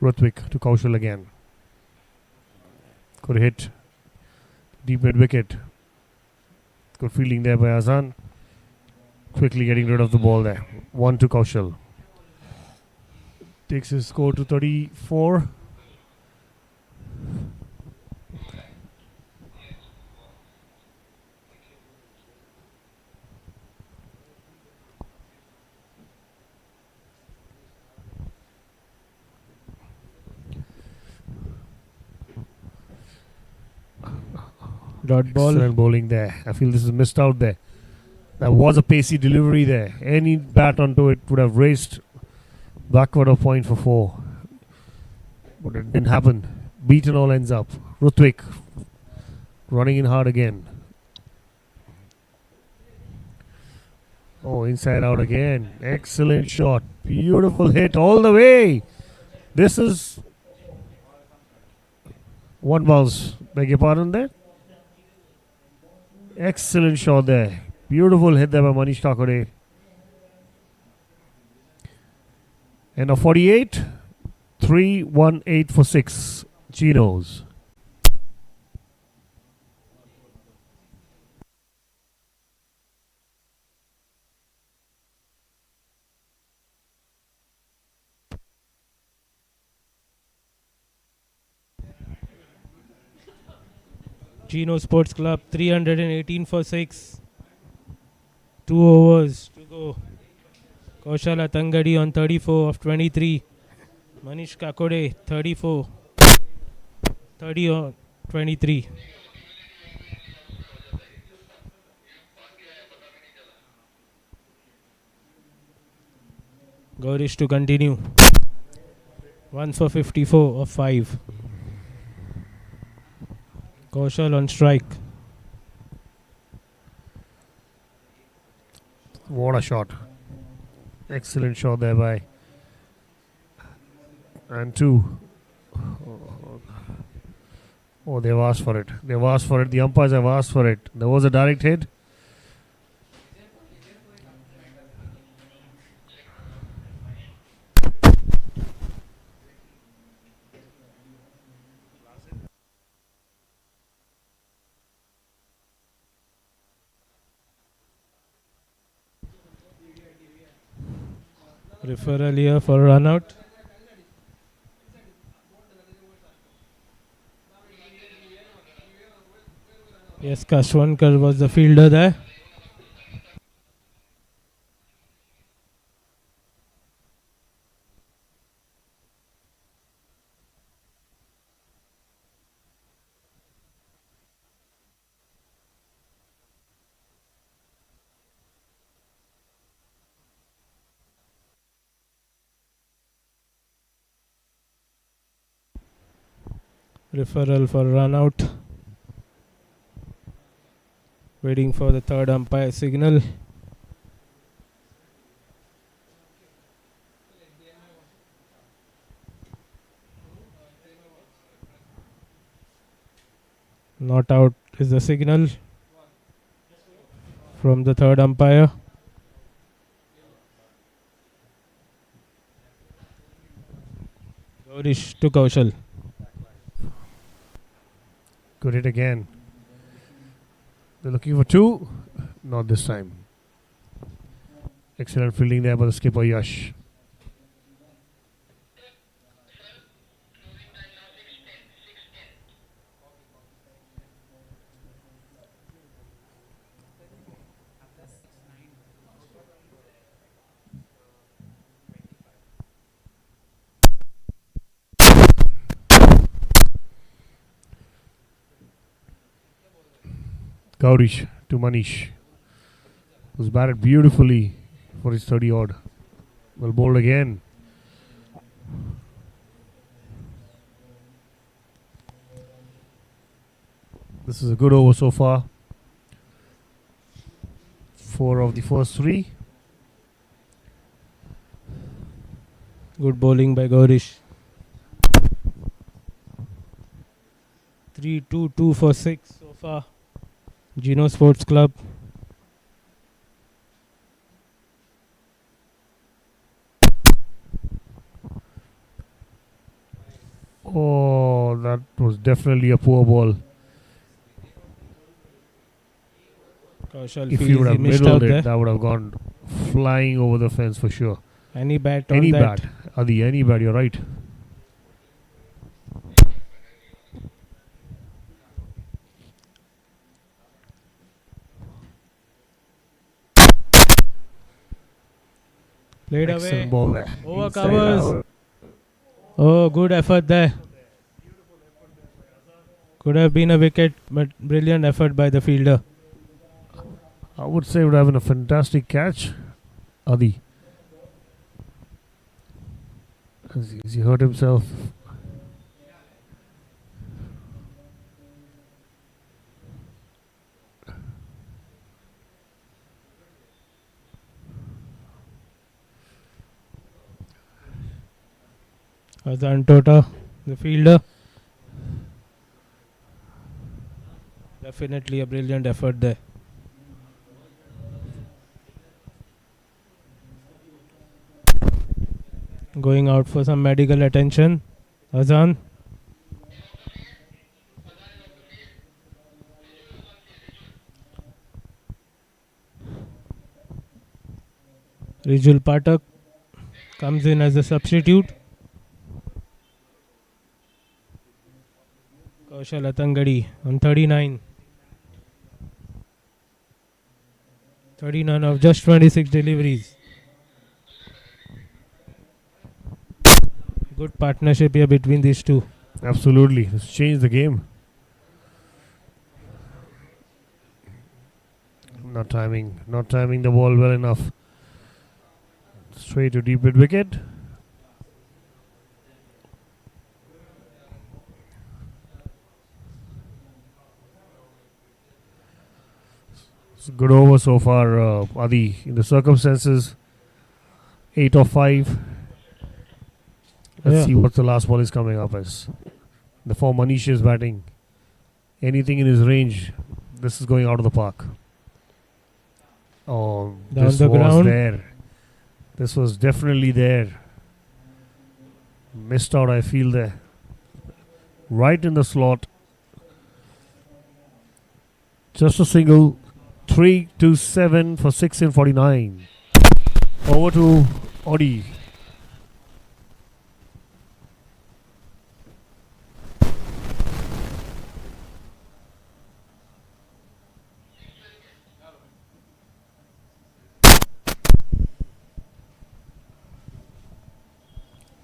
Rutvik to Kaushal again. Could hit deep mid wicket. Good fielding there by Azan. Quickly getting rid of the ball there. 1 to Kaushal. Takes his score to 34. Dot ball. Excellent bowling there. I feel this is missed out there. There was a pacey delivery there. Any bat onto it would have raced backward a point for 4. But it didn't happen. Beaten all ends up. Rutvik running in hard again. Oh, inside out again. Excellent shot. Beautiful hit all the way. This is one bounce. Beg your pardon there. Excellent shot there. Beautiful hit there by Manish Kakure. And a 48. 3-1-8 for 6. Geno's. Geno Sports Club 318 for 6. 2 overs to go. Kaushala Tangadi on 34 of 23. Manish Kakode 34. 30 on 23. Gaurish to continue. 1 for 54 of 5. Kaushal on strike. What a shot. Excellent shot there by. And 2. Oh, they've asked for it. They've asked for it. The umpires have asked for it. There was a direct hit. Referral here for run out. Yes, Kashwankar was the fielder there. Referral for run out. Waiting for the third umpire signal. Not out is the signal from the third umpire. Gaurish to Kaushal. Good hit again. They're looking for 2. Not this time. Excellent fielding there by the skipper Yash. Gaurish to Manish. Was batted beautifully for his 30 odd. Well bowled again. This is a good over so far. 4 of the first 3. Good bowling by Gaurish. 3-2 for 6 so far. Geno Sports Club. Oh, that was definitely a poor ball. Kaushal If feels you would he have missed middled out it, there. that would have gone flying over the fence for sure. Any bat on Any that? bat, Adi, any bat, you're right. Played Excellent away. ball there. Over Inside covers. out. Oh, good effort there. Could have been a wicket, but brilliant effort by the fielder. I would say would have been a fantastic catch, Adi. As he hurt himself. Hazan Tota, the fielder. Definitely a brilliant effort there. Going out for some medical attention. Hazan. Rijul Patak comes in as a substitute. Kaushal Atangadi on 39. 39 of just 26 deliveries. Good partnership here between these two. Absolutely. It's changed the game. Not timing the ball well enough. Straight to deep mid wicket. It's a good over so far, Adi. In the circumstances, 8 of 5. Let's Yeah. see what the last ball is coming up as. The form Manish is batting. Anything in his range, this is going out of the park. Oh, Down this the was ground. there. This was definitely there. Missed out, I feel there. Right in the slot. Just a single. 3-7 for 6 in 49. Over to Odi.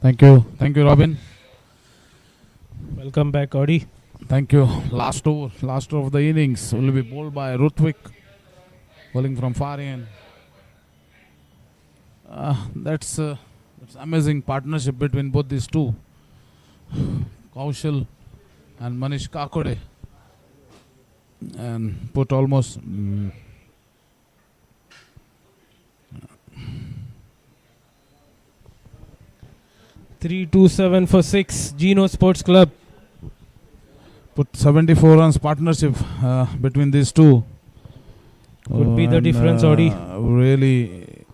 Thank you, Robin. Welcome back, Audi. Thank you. Last over of the innings will be bowled by Rutvik, bowling from far in. That's amazing partnership between both these two, Kaushal and Manish Kakode, and put almost 3-7 for 6. Geno Sports Club. put 74 runs partnership between these two. Could be the And, difference, Audi. Really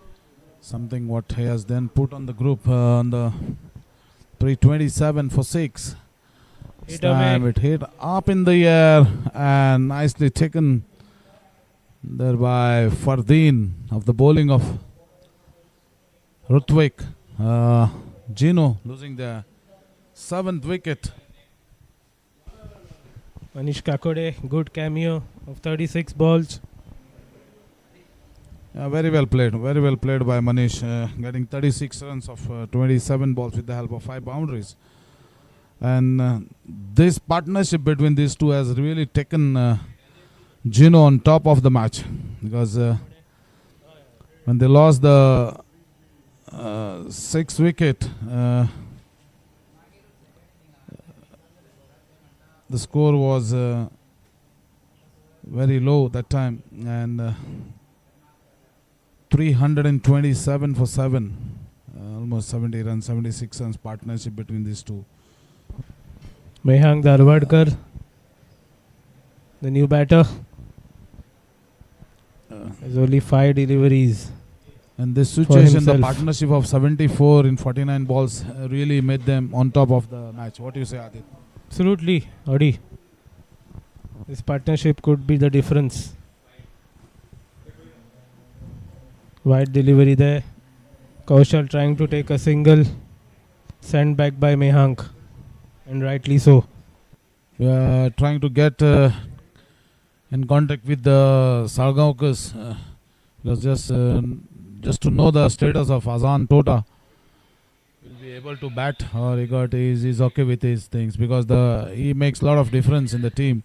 something what he has then put on the group on the 327 for 6. Hit Time away. it hit up in the air and nicely taken there by Fardeen of the bowling of Rutvik. Geno losing the 7th wicket. Manish Kakode, good cameo of 36 balls. Very well played by Manish, getting 36 runs of 27 balls with the help of 5 boundaries. And this partnership between these two has really taken Geno on top of the match, because when they lost the 6th wicket, the score was very low that time, and 327 for 7, almost 70 runs, 76 runs partnership between these two. Mehang Darwadkar, the new batter, has only 5 deliveries. In this situation, the himself. partnership of 74 in 49 balls really made them on top of the match. What do you say, Adit? Absolutely, Adi. This partnership could be the difference. Wide delivery there. Kaushal trying to take a single, sent back by Mehank, and rightly so. Trying to get in contact with the Salgaonkars, because just to know the status of Azan Tota. Will be able to bat, or he's okay with his things, because he makes a lot of difference in the team,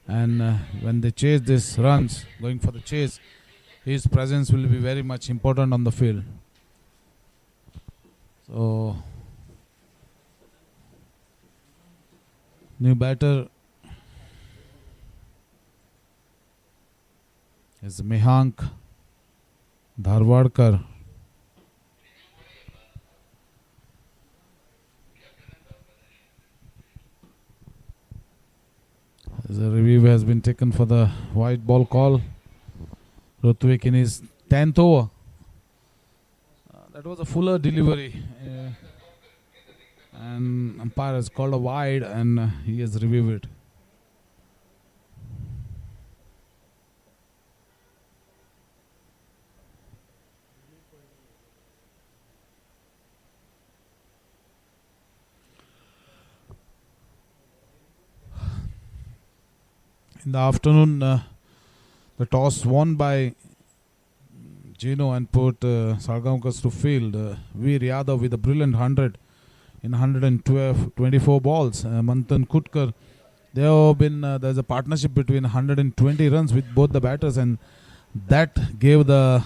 and when they chase these runs, going for the chase, his presence will be very much important on the field. So new batter is Mehank Dharwadkar. The review has been taken for the white ball call. Rutvik in his 10th over. That was a fuller delivery. And umpire has called a wide, and he has reviewed it. In the afternoon, the toss won by Geno and put Salgaonkar to field. Veer Yadav with a brilliant 100 in 124 balls. Manthan Kutkar, there's a partnership between 120 runs with both the batters, and that gave the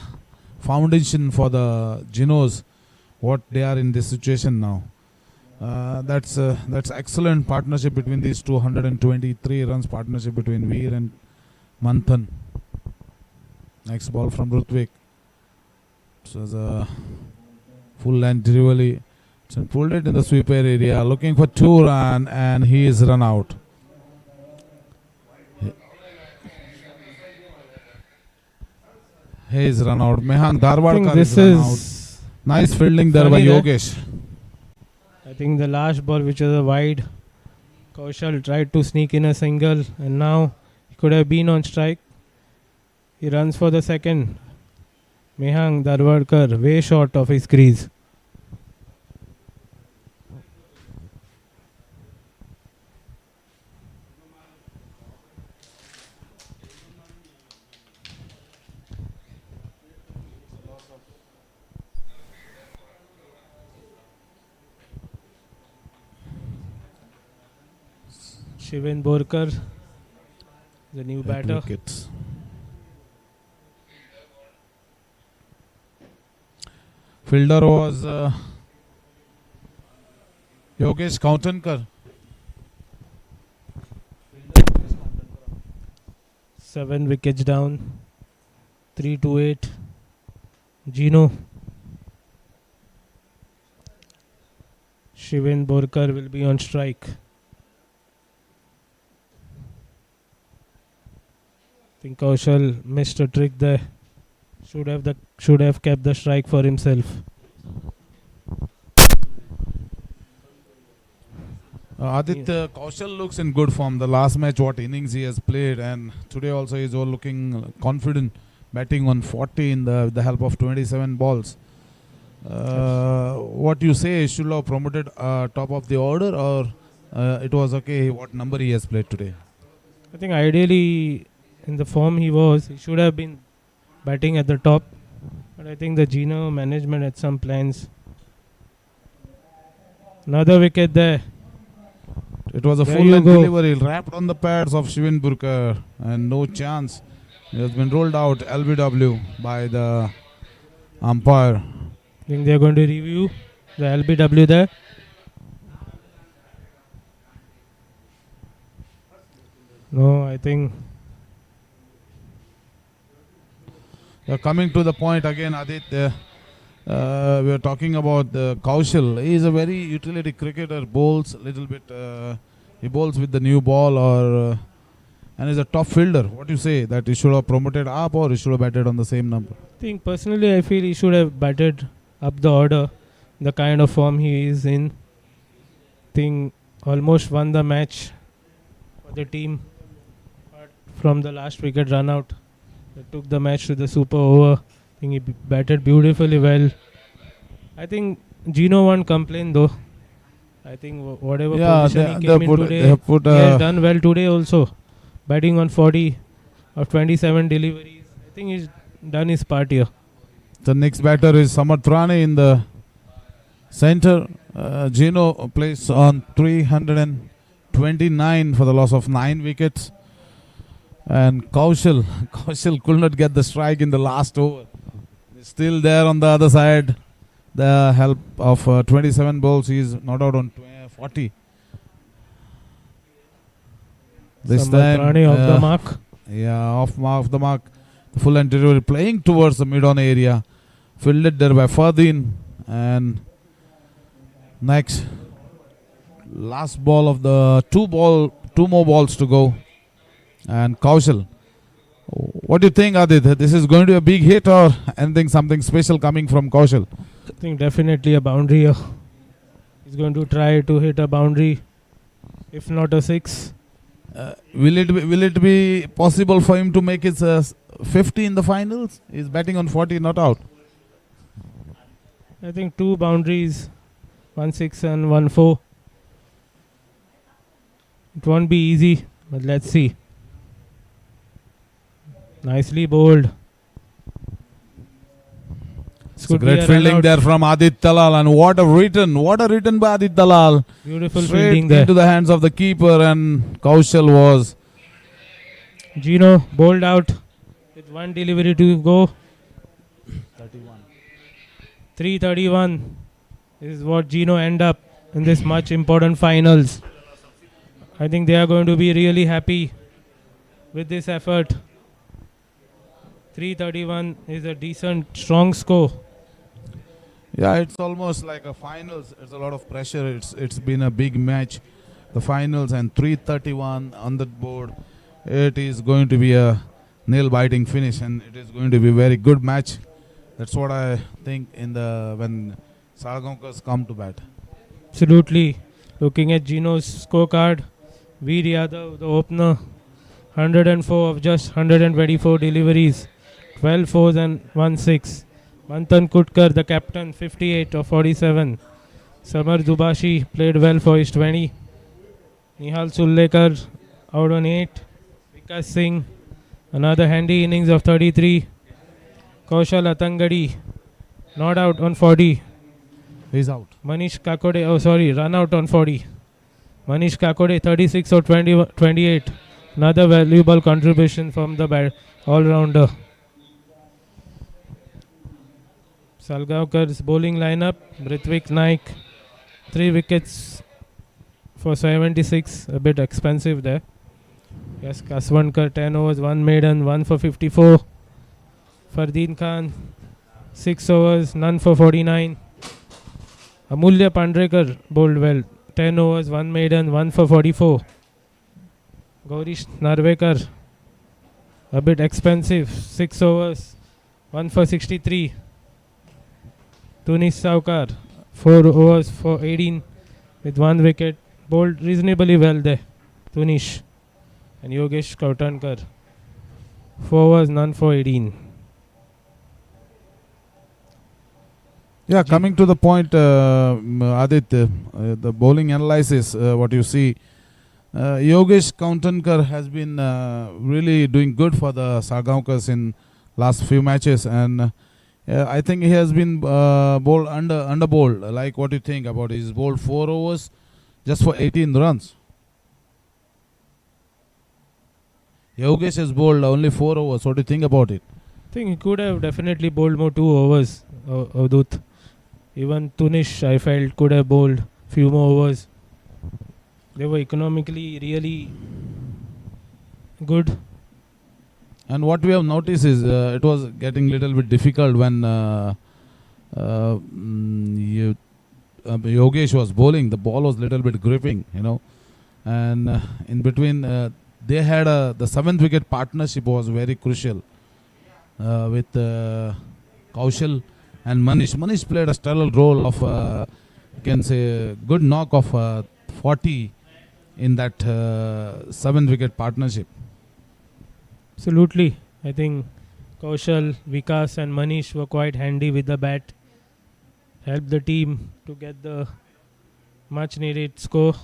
foundation for the Genos what they are in this situation now. That's excellent partnership between these 223 runs partnership between Veer and Manthan. Next ball from Rutvik. So as a full length delivery. So pulled it in the sweeper area, looking for 2 run, and he is run out. He is run out. Mehang Dharwadkar is run out. Nice fielding there by Yogesh. I think the last ball, which was a wide, Kaushal tried to sneak in a single, and now he could have been on strike. He runs for the second. Mehang Darwadkar way short of his crease. Shiven Borkar, the new batter. Wickets. Fielder was Yogesh Kautankar. 7 wickets down. 3-8. Geno. Shiven Borkar will be on strike. I think Kaushal missed a trick there. Should have kept the strike for himself. Aditya, Kaushal looks in good form. The last match, what innings he has played, and today also he is all looking confident, batting on 40 in the help of 27 balls. What you say, should have promoted top of the order, or it was okay what number he has played today? I think ideally, in the form he should have been batting at the top. But I think the Geno management had some plans. Another wicket there. It was a There full you length go. delivery, wrapped on the pads of Shiven Burkar, and no chance. It has been rolled out LBW by the umpire. I think they are going to review the LBW there. No, I think Coming to the point again, Aditya. We are talking about Kaushal. He is a very utility cricketer. Bowls a little bit. He bowls with the new ball, and is a top fielder. What do you say? That he should have promoted up, or he should have batted on the same number? I think personally, I feel he should have batted up the order. The kind of form he is in. Think almost won the match for the team. But from the last wicket run out, they took the match to the super over. I think he batted beautifully well. I think Geno won't complain though. I think whatever position he came in today, he has done well today also. Batting on 40 of 27 deliveries. I think he's done his part here. The next batter is Samarth Rane in the center. Geno plays on 329 for the loss of 9 wickets. And Kaushal could not get the strike in the last over. He's still there on the other side. The help of 27 balls, he's not out on 40. This Samarth time, Rane off the mark. Yeah, off the mark. Full and delivery, playing towards the mid-on area. Fielded there by Fardeen. And next, last ball of the two more balls to go. And Kaushal. What do you think, Adit? This is going to be a big hit, or something special coming from Kaushal? I think definitely a boundary here. He's going to try to hit a boundary, if not a 6. Will it be possible for him to make his 50 in the finals? He's batting on 40, not out. I think 2 boundaries, 1-6 and 1-4. It won't be easy, but let's see. Nicely bowled. It's a great fielding there from Adit Dalal, and what a return by Adit Dalal. Beautiful Straight fielding there. into the hands of the keeper, and Kaushal was. Geno bowled out with 1 delivery to go. 331 is what Geno end up in this much important finals. I think they are going to be really happy with this effort. 331 is a decent, strong score. Yeah, it's almost like a finals. It's a lot of pressure. It's been a big match, the finals, and 331 on the board. It is going to be a nail-biting finish, and it is going to be a very good match. That's what I think when Salgaonkars come to bat. Absolutely. Looking at Geno's scorecard, Veer Yadav, the opener, 104 of just 124 deliveries, 12 fours and 1 6. Manthan Kutkar, the captain, 58 of 47. Samar Dubashi played well for his 20. Nihal Sullekar out on 8. Vikas Singh, another handy innings of 33. Kaushal Atangadi, not out on 40. He's out. Manish Kakode, run out on 40. Manish Kakode, 36 or 28. Another valuable contribution from the all-rounder. Salgaonkar's bowling lineup, Ritvik Naik, 3 wickets for 76, a bit expensive there. Yes, Kaswankar, 10 overs, 1 maiden, 1 for 54. Fardeen Khan, 6 overs, none for 49. Amulya Pandrekar bowled well, 10 overs, 1 maiden, 1 for 44. Gaurish Narvekar, a bit expensive, 6 overs, 1 for 63. Tunish Saukar, 4 overs for 18 with 1 wicket, bowled reasonably well there, Tunish. And Yogesh Kautankar, 4 overs, none for 18. Yeah, coming to the point, Aditya, the bowling analysis, what you see, Yogesh Kautankar has been really doing good for the Salgaonkars in last few matches, and I think he has been bowled under bowled. Like, what do you think about it? He's bowled 4 overs just for 18 runs. Yogesh has bowled only 4 overs. What do you think about it? I think he could have definitely bowled more 2 overs, Avadut. Even Tunish, I felt, could have bowled few more overs. They were economically really good. And what we have noticed is it was getting little bit difficult when Yogesh was bowling, the ball was little bit gripping, and in between they had the 7th wicket partnership was very crucial with Kaushal and Manish. Manish played a stellar role of you can say good knock of 40 in that 7th wicket partnership. Absolutely. I think Kaushal, Vikas, and Manish were quite handy with the bat. Helped the team to get the much needed score.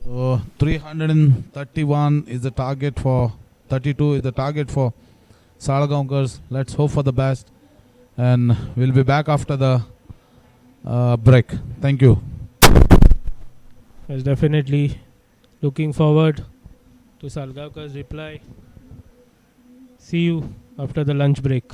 So 331 is the target for 32 is the target for Salgaonkars. Let's hope for the best, and we'll be back after the break. Thank you. Yes, definitely looking forward to Salgaonkar's reply. See you after the lunch break.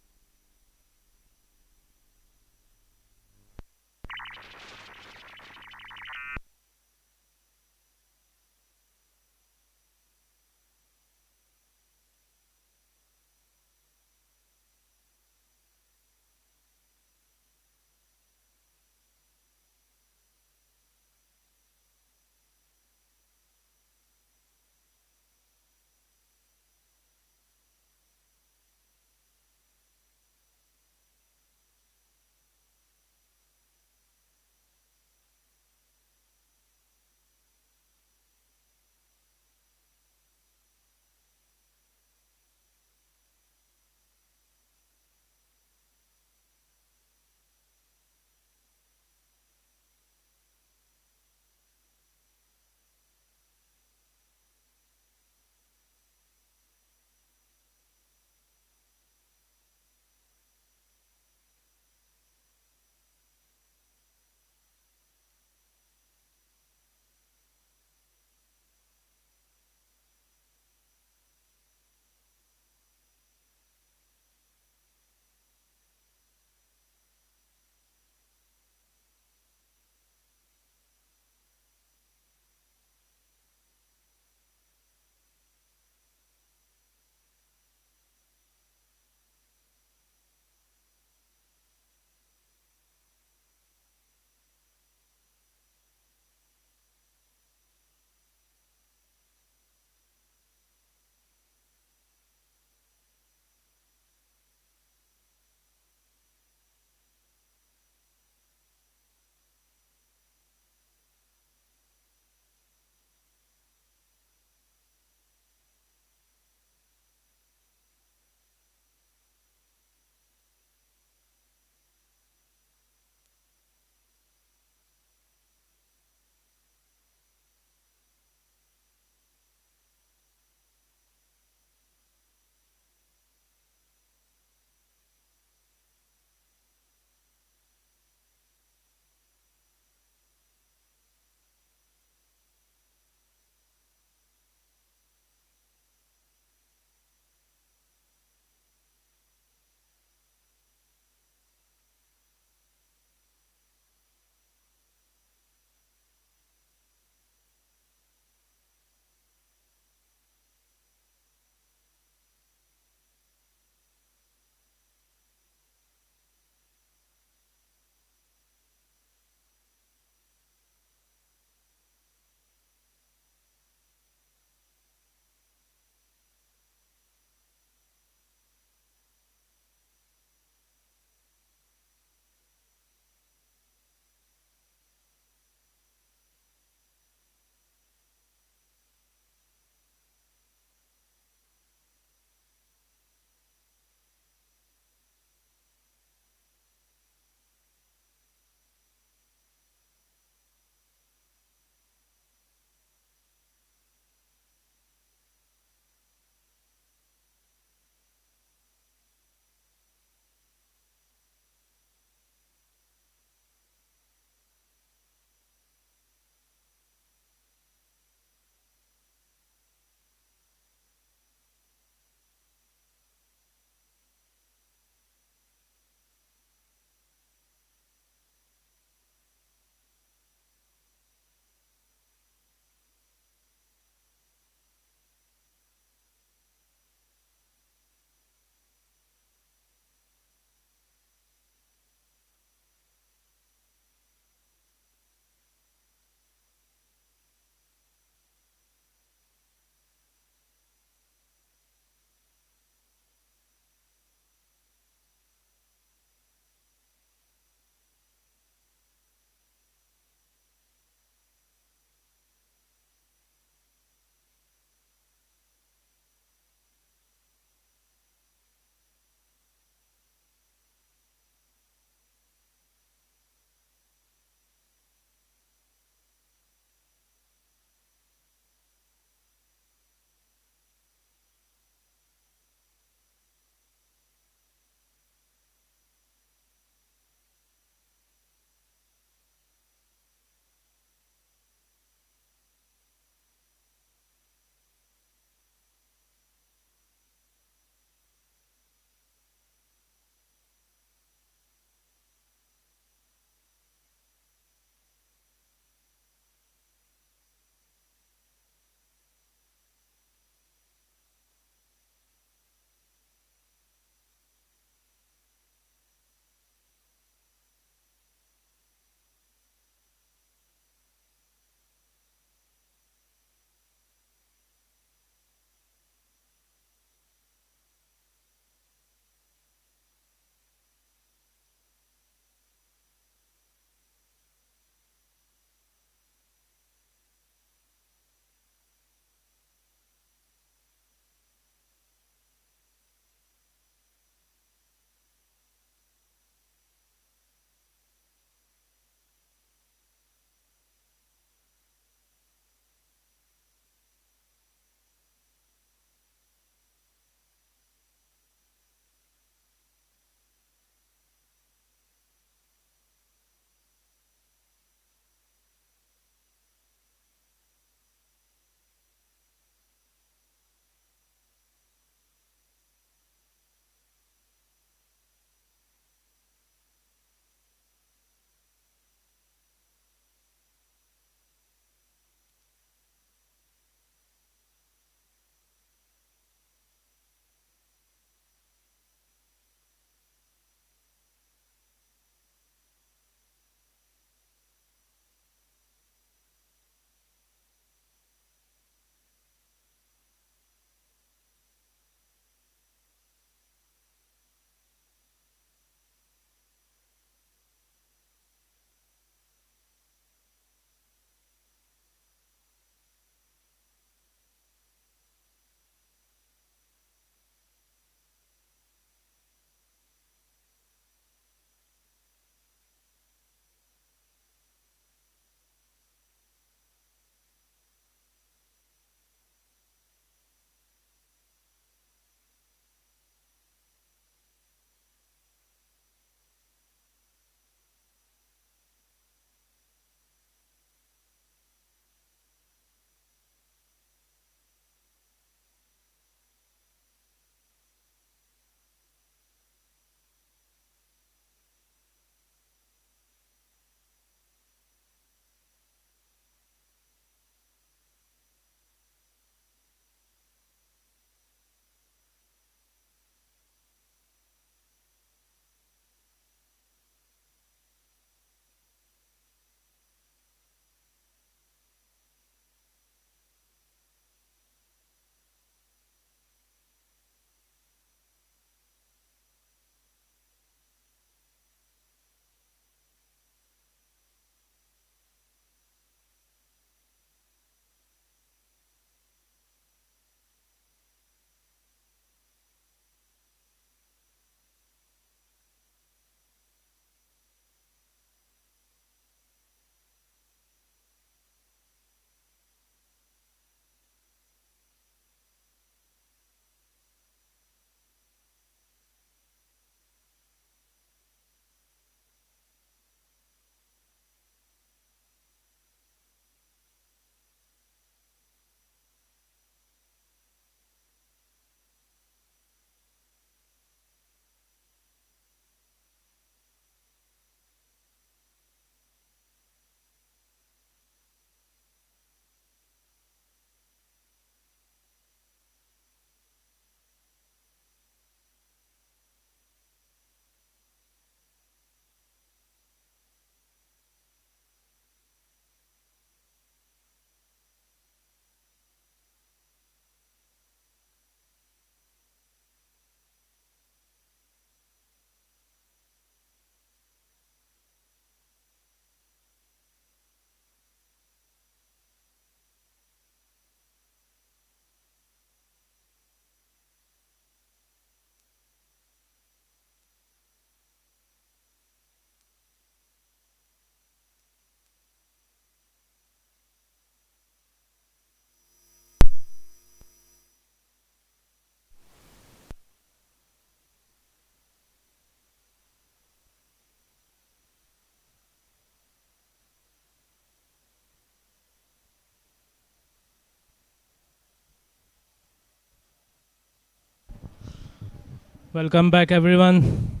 Welcome back, everyone.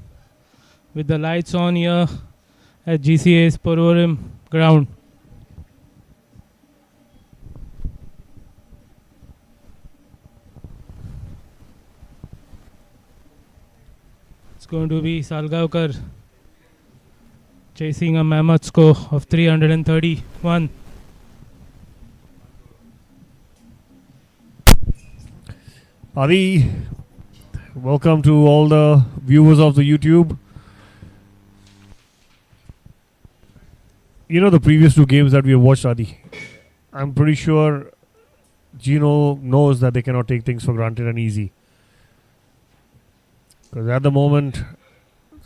With the lights on here at GCA's Pororim ground. It's going to be Salgaonkar chasing a mammoth score of 331. Adi, welcome to all the viewers of the YouTube. You know the previous two games that we have watched, Adi. I'm pretty sure Geno knows that they cannot take things for granted and easy. Because at the moment,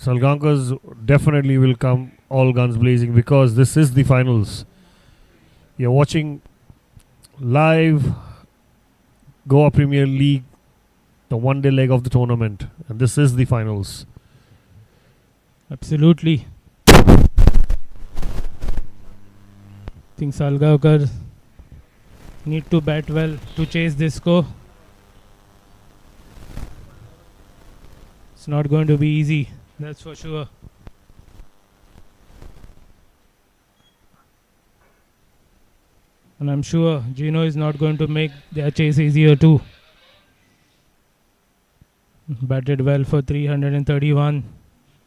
Salgaonkars definitely will come all guns blazing because this is the finals. You're watching live Goa Premier League, the one-day leg of the tournament, and this is the finals. Absolutely. I think Salgaonkar need to bat well to chase this score. It's not going to be easy, that's for sure. And I'm sure Geno is not going to make their chase easier too. Batted well for 331.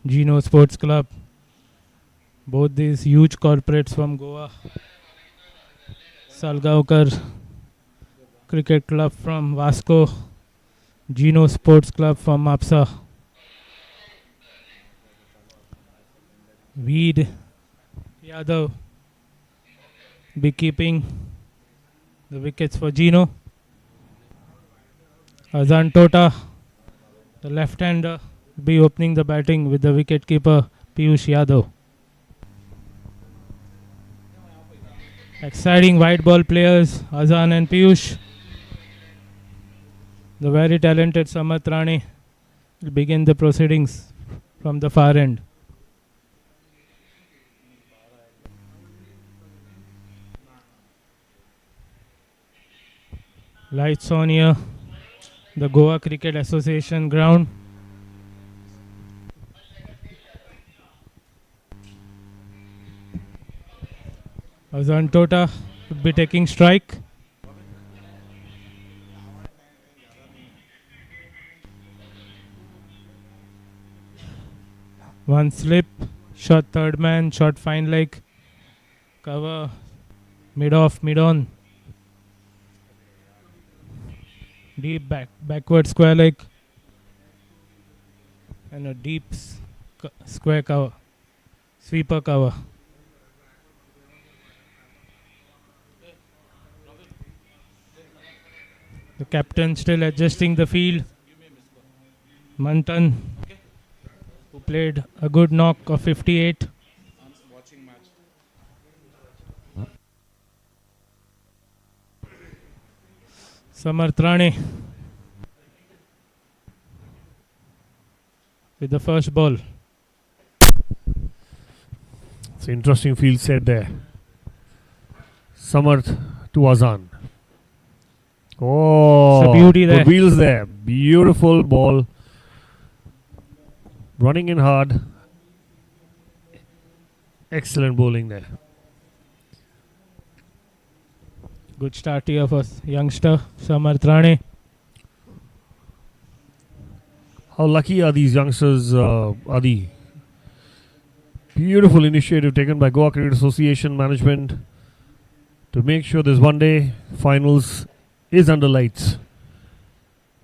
Geno Sports Club. Both these huge corporates from Goa. Salgaonkar Cricket Club from Vasco. Geno Sports Club from Mapsa. Veed Yadav be keeping the wickets for Geno. Azan Tota, the left-hander, be opening the batting with the wicket-keeper Piyush Yadav. Exciting white ball players, Azan and Piyush. The very talented Samarth Rane will begin the proceedings from the far end. Lights on here, the Goa Cricket Association ground. Azan Tota would be taking strike. One slip, shot third man, shot fine leg, cover, mid off, mid on. Deep backward square leg and a deep square cover, sweeper cover. The captain still adjusting the field. Mantan, who played a good knock of 58. Samarth Rane with the first ball. It's an interesting field set there. Samarth to Azan. Oh, it's a beauty there. Good wheels there. Beautiful ball. Running in hard. Excellent bowling there. Good start here for youngster Samarth Rane. How lucky are these youngsters, Adi? Beautiful initiative taken by Goa Cricket Association management to make sure this one day finals is under lights.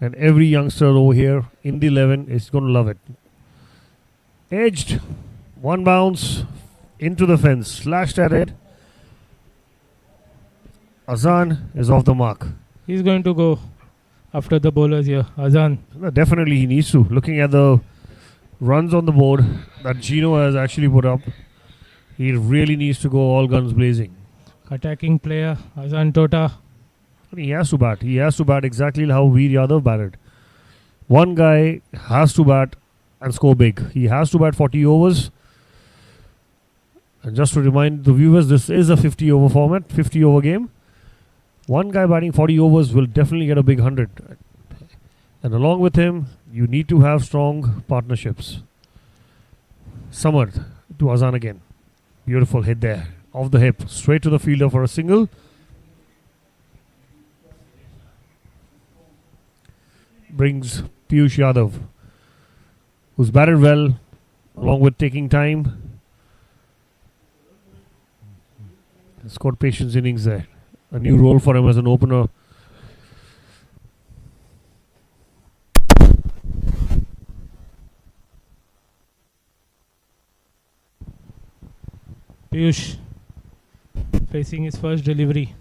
And every youngster over here in the 11 is going to love it. Edged, one bounce into the fence, slashed at it. Azan is off the mark. He's going to go after the bowlers here. Azan. No, definitely he needs to. Looking at the runs on the board that Geno has actually put up, he really needs to go all guns blazing. Attacking player Azan Tota. He has to bat. He has to bat exactly how Veer Yadav batted. One guy has to bat and score big. He has to bat 40 overs. And just to remind the viewers, this is a 50 over format, 50 over game. One guy batting 40 overs will definitely get a big 100. And along with him, You need to have strong partnerships. Samarth to Azan again. Beautiful hit there. Off the hip. Straight to the fielder for a single. Brings Piyush Yadav, who's batted well, along with taking time. Scored patience innings there. A new role for him as an opener. Piyush facing his first delivery.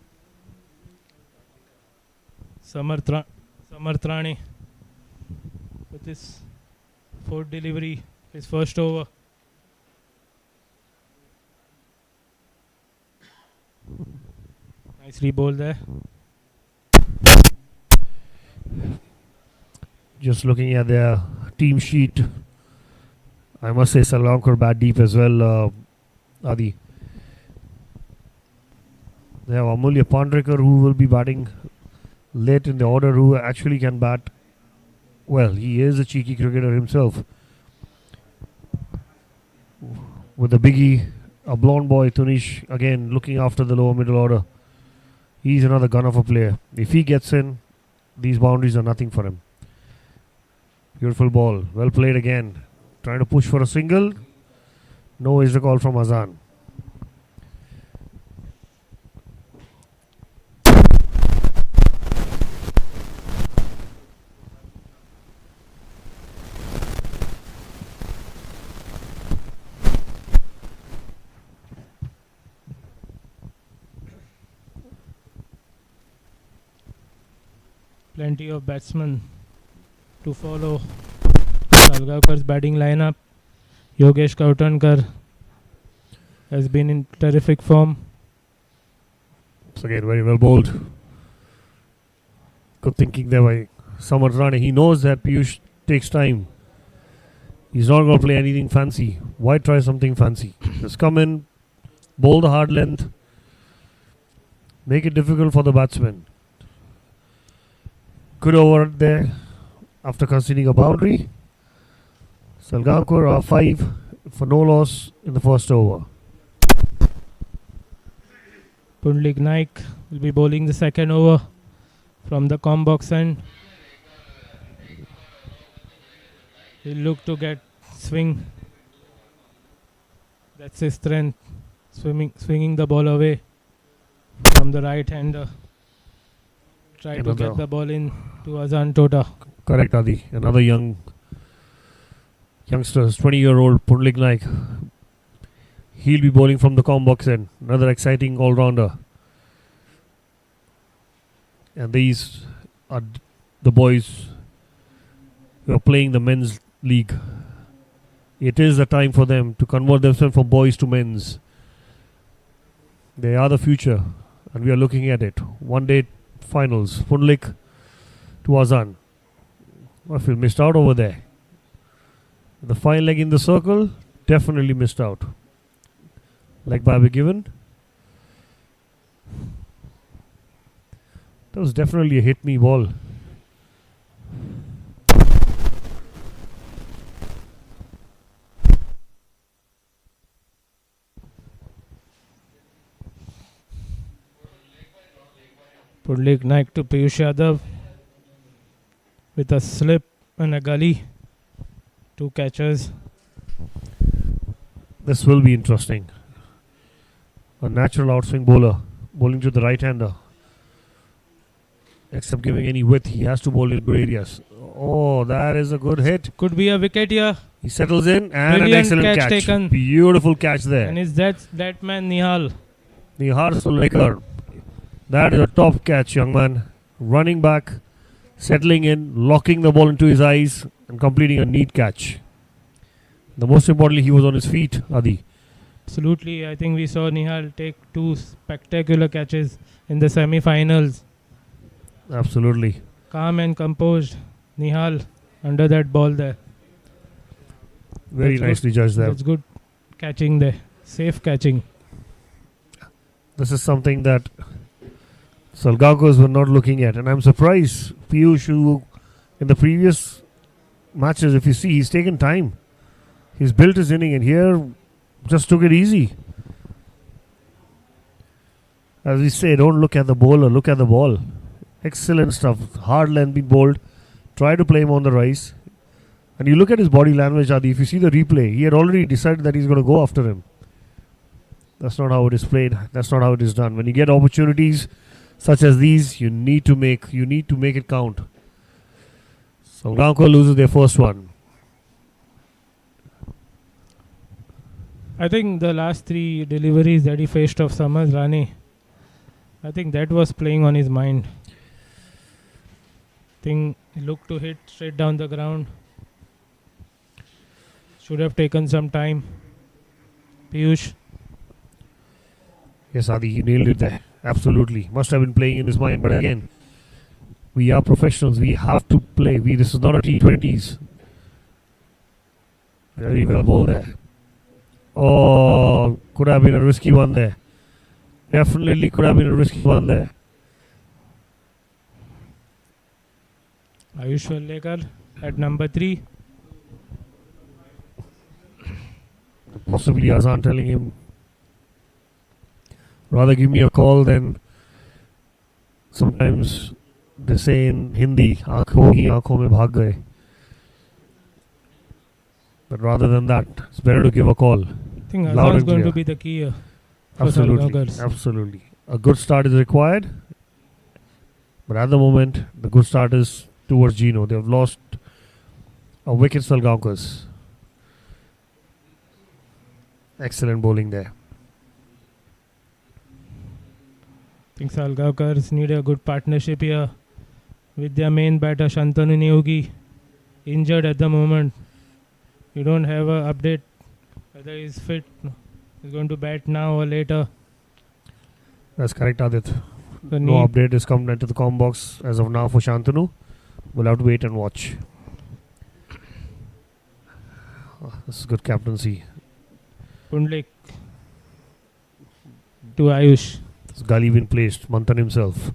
Samarth Rane with his fourth delivery, his first over. Nicely bowled there. Just looking at their team sheet, I must say Salgaonkar bat deep as well, Adi. They have Amulya Pandrekar, who will be batting late in the order, who actually can bat well. He is a cheeky cricketer himself. With the biggie, a blonde boy, Tunish, again looking after the lower middle order. He's another gun of a player. If he gets in, these boundaries are nothing for him. Beautiful ball. Well played again. Trying to push for a single. No is the call from Azan. Plenty of batsmen to follow Salgaonkar's batting lineup. Yogesh Kautankar has been in terrific form. So again, very well bowled. Good thinking there by Samarth Rane. He knows that Piyush takes time. He's not going to play anything fancy. Why try something fancy? Just come in, bowl the hard length, make it difficult for the batsman. Good over there after conceding a boundary. Salgaonkar are 5 for no loss in the first over. Pundlik Naik will be bowling the second over from the com box end. He'll look to get swing. That's his strength. Swinging the ball away from the right hander. Try to get the ball in to Azan Tota. Correct, Adi. Another youngster, 20-year-old Pundlik Naik. He'll be bowling from the com box end. Another exciting all-rounder. And these are the boys who are playing the men's league. It is a time for them to convert themselves from boys to men's. They are the future, and we are looking at it. One day finals, Pundlik to Azan. I feel missed out over there. The fine leg in the circle, definitely missed out. Leg by be given. That was definitely a hit me ball. Pundlik Naik to Piyush Yadav with a slip and a gully. 2 catches. This will be interesting. A natural outswing bowler bowling to the right hander. Except giving any width, he has to bowl in good areas. Oh, that is a good hit. Could be a wicket here. He settles in and Brilliant an excellent catch catch. taken. Beautiful catch there. And is that man Nihal? Nihar Sulekar. That is a top catch, young man. Running back, settling in, locking the ball into his eyes, and completing a neat catch. The most importantly, he was on his feet, Adi. Absolutely. I think we saw Nihal take 2 spectacular catches in the semi-finals. Absolutely. Calm and composed. Nihal under that ball there. Very That's nicely judged there. That's good catching there. Safe catching. This is something that Salgaonkars were not looking at. And I'm surprised Piyush, who in the previous matches, if you see, he's taken time. He's built his inning, and here just took it easy. As we say, don't look at the bowler, look at the ball. Excellent stuff. Hard length being bowled. Try to play him on the rise. And you look at his body language, Adi. If you see the replay, he had already decided that he's going to go after him. That's not how it is played. That's not how it is done. When you get opportunities such as these, you need to make it count. Salgaonkar loses their first one. I think the last 3 deliveries that he faced of Samaj Rane, I think that was playing on his mind. Think he looked to hit straight down the ground. Should have taken some time. Piyush. Yes, Adi, you nailed it there. Absolutely. Must have been playing in his mind. But again, we are professionals. We have to play. This is not a T20s. Very well bowled there. Oh, could have been a risky one there. Definitely could have been a risky one there. Ayush Wallekar at number 3. Possibly Azan telling him, rather give me a call than sometimes they say in Hindi, aankhon hi aankhon mein bhag gaye. But rather than that, it's better to give a call. I think Loud Azan is and going clear. to be the key here. For Absolutely. Salgaonkars. Absolutely. A good start is required. But at the moment, the good start is towards Geno. They've lost a wicket, Salgaonkars. Excellent bowling there. I think Salgaonkars need a good partnership here with their main batter Shantanu Neogi, injured at the moment. You don't have an update whether he's fit. He's going to bat now or later. That's correct, Adit. The No need- update is come into the com box as of now for Shantanu. We'll have to wait and watch. This is good captaincy. Pundlik to Ayush. This gully been placed. Manthan himself.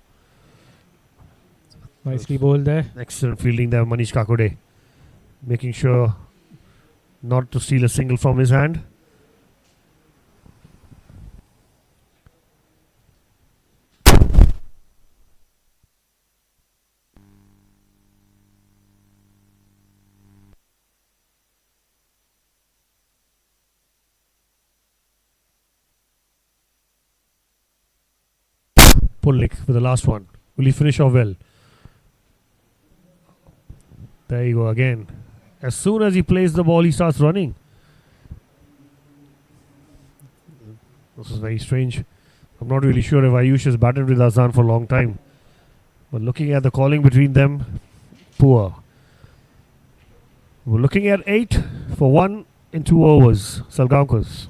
Nicely bowled there. Excellent fielding there, Manish Kakode. Making sure not to steal a single from his hand. Pullik with the last one. Will he finish off well? There you go again. As soon as he plays the ball, he starts running. This is very strange. I'm not really sure if Ayush has batted with Azan for a long time. But looking at the calling between them, poor. We're looking at 8 for 1 in 2 overs. Salgaonkars.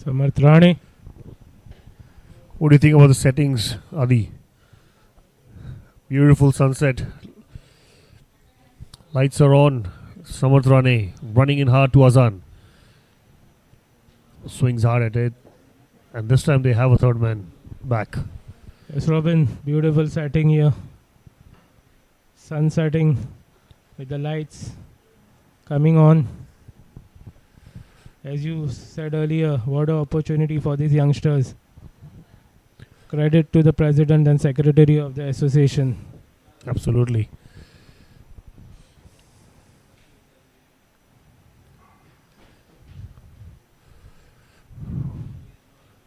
Samarth Rane. What do you think about the settings, Adi? Beautiful sunset. Lights are on. Samarth Rane running in hard to Azan. Swings hard at it. And this time they have a third man back. Yes, Robin. Beautiful setting here. Sun setting with the lights coming on. As you said earlier, what an opportunity for these youngsters. Credit to the president and secretary of the association. Absolutely.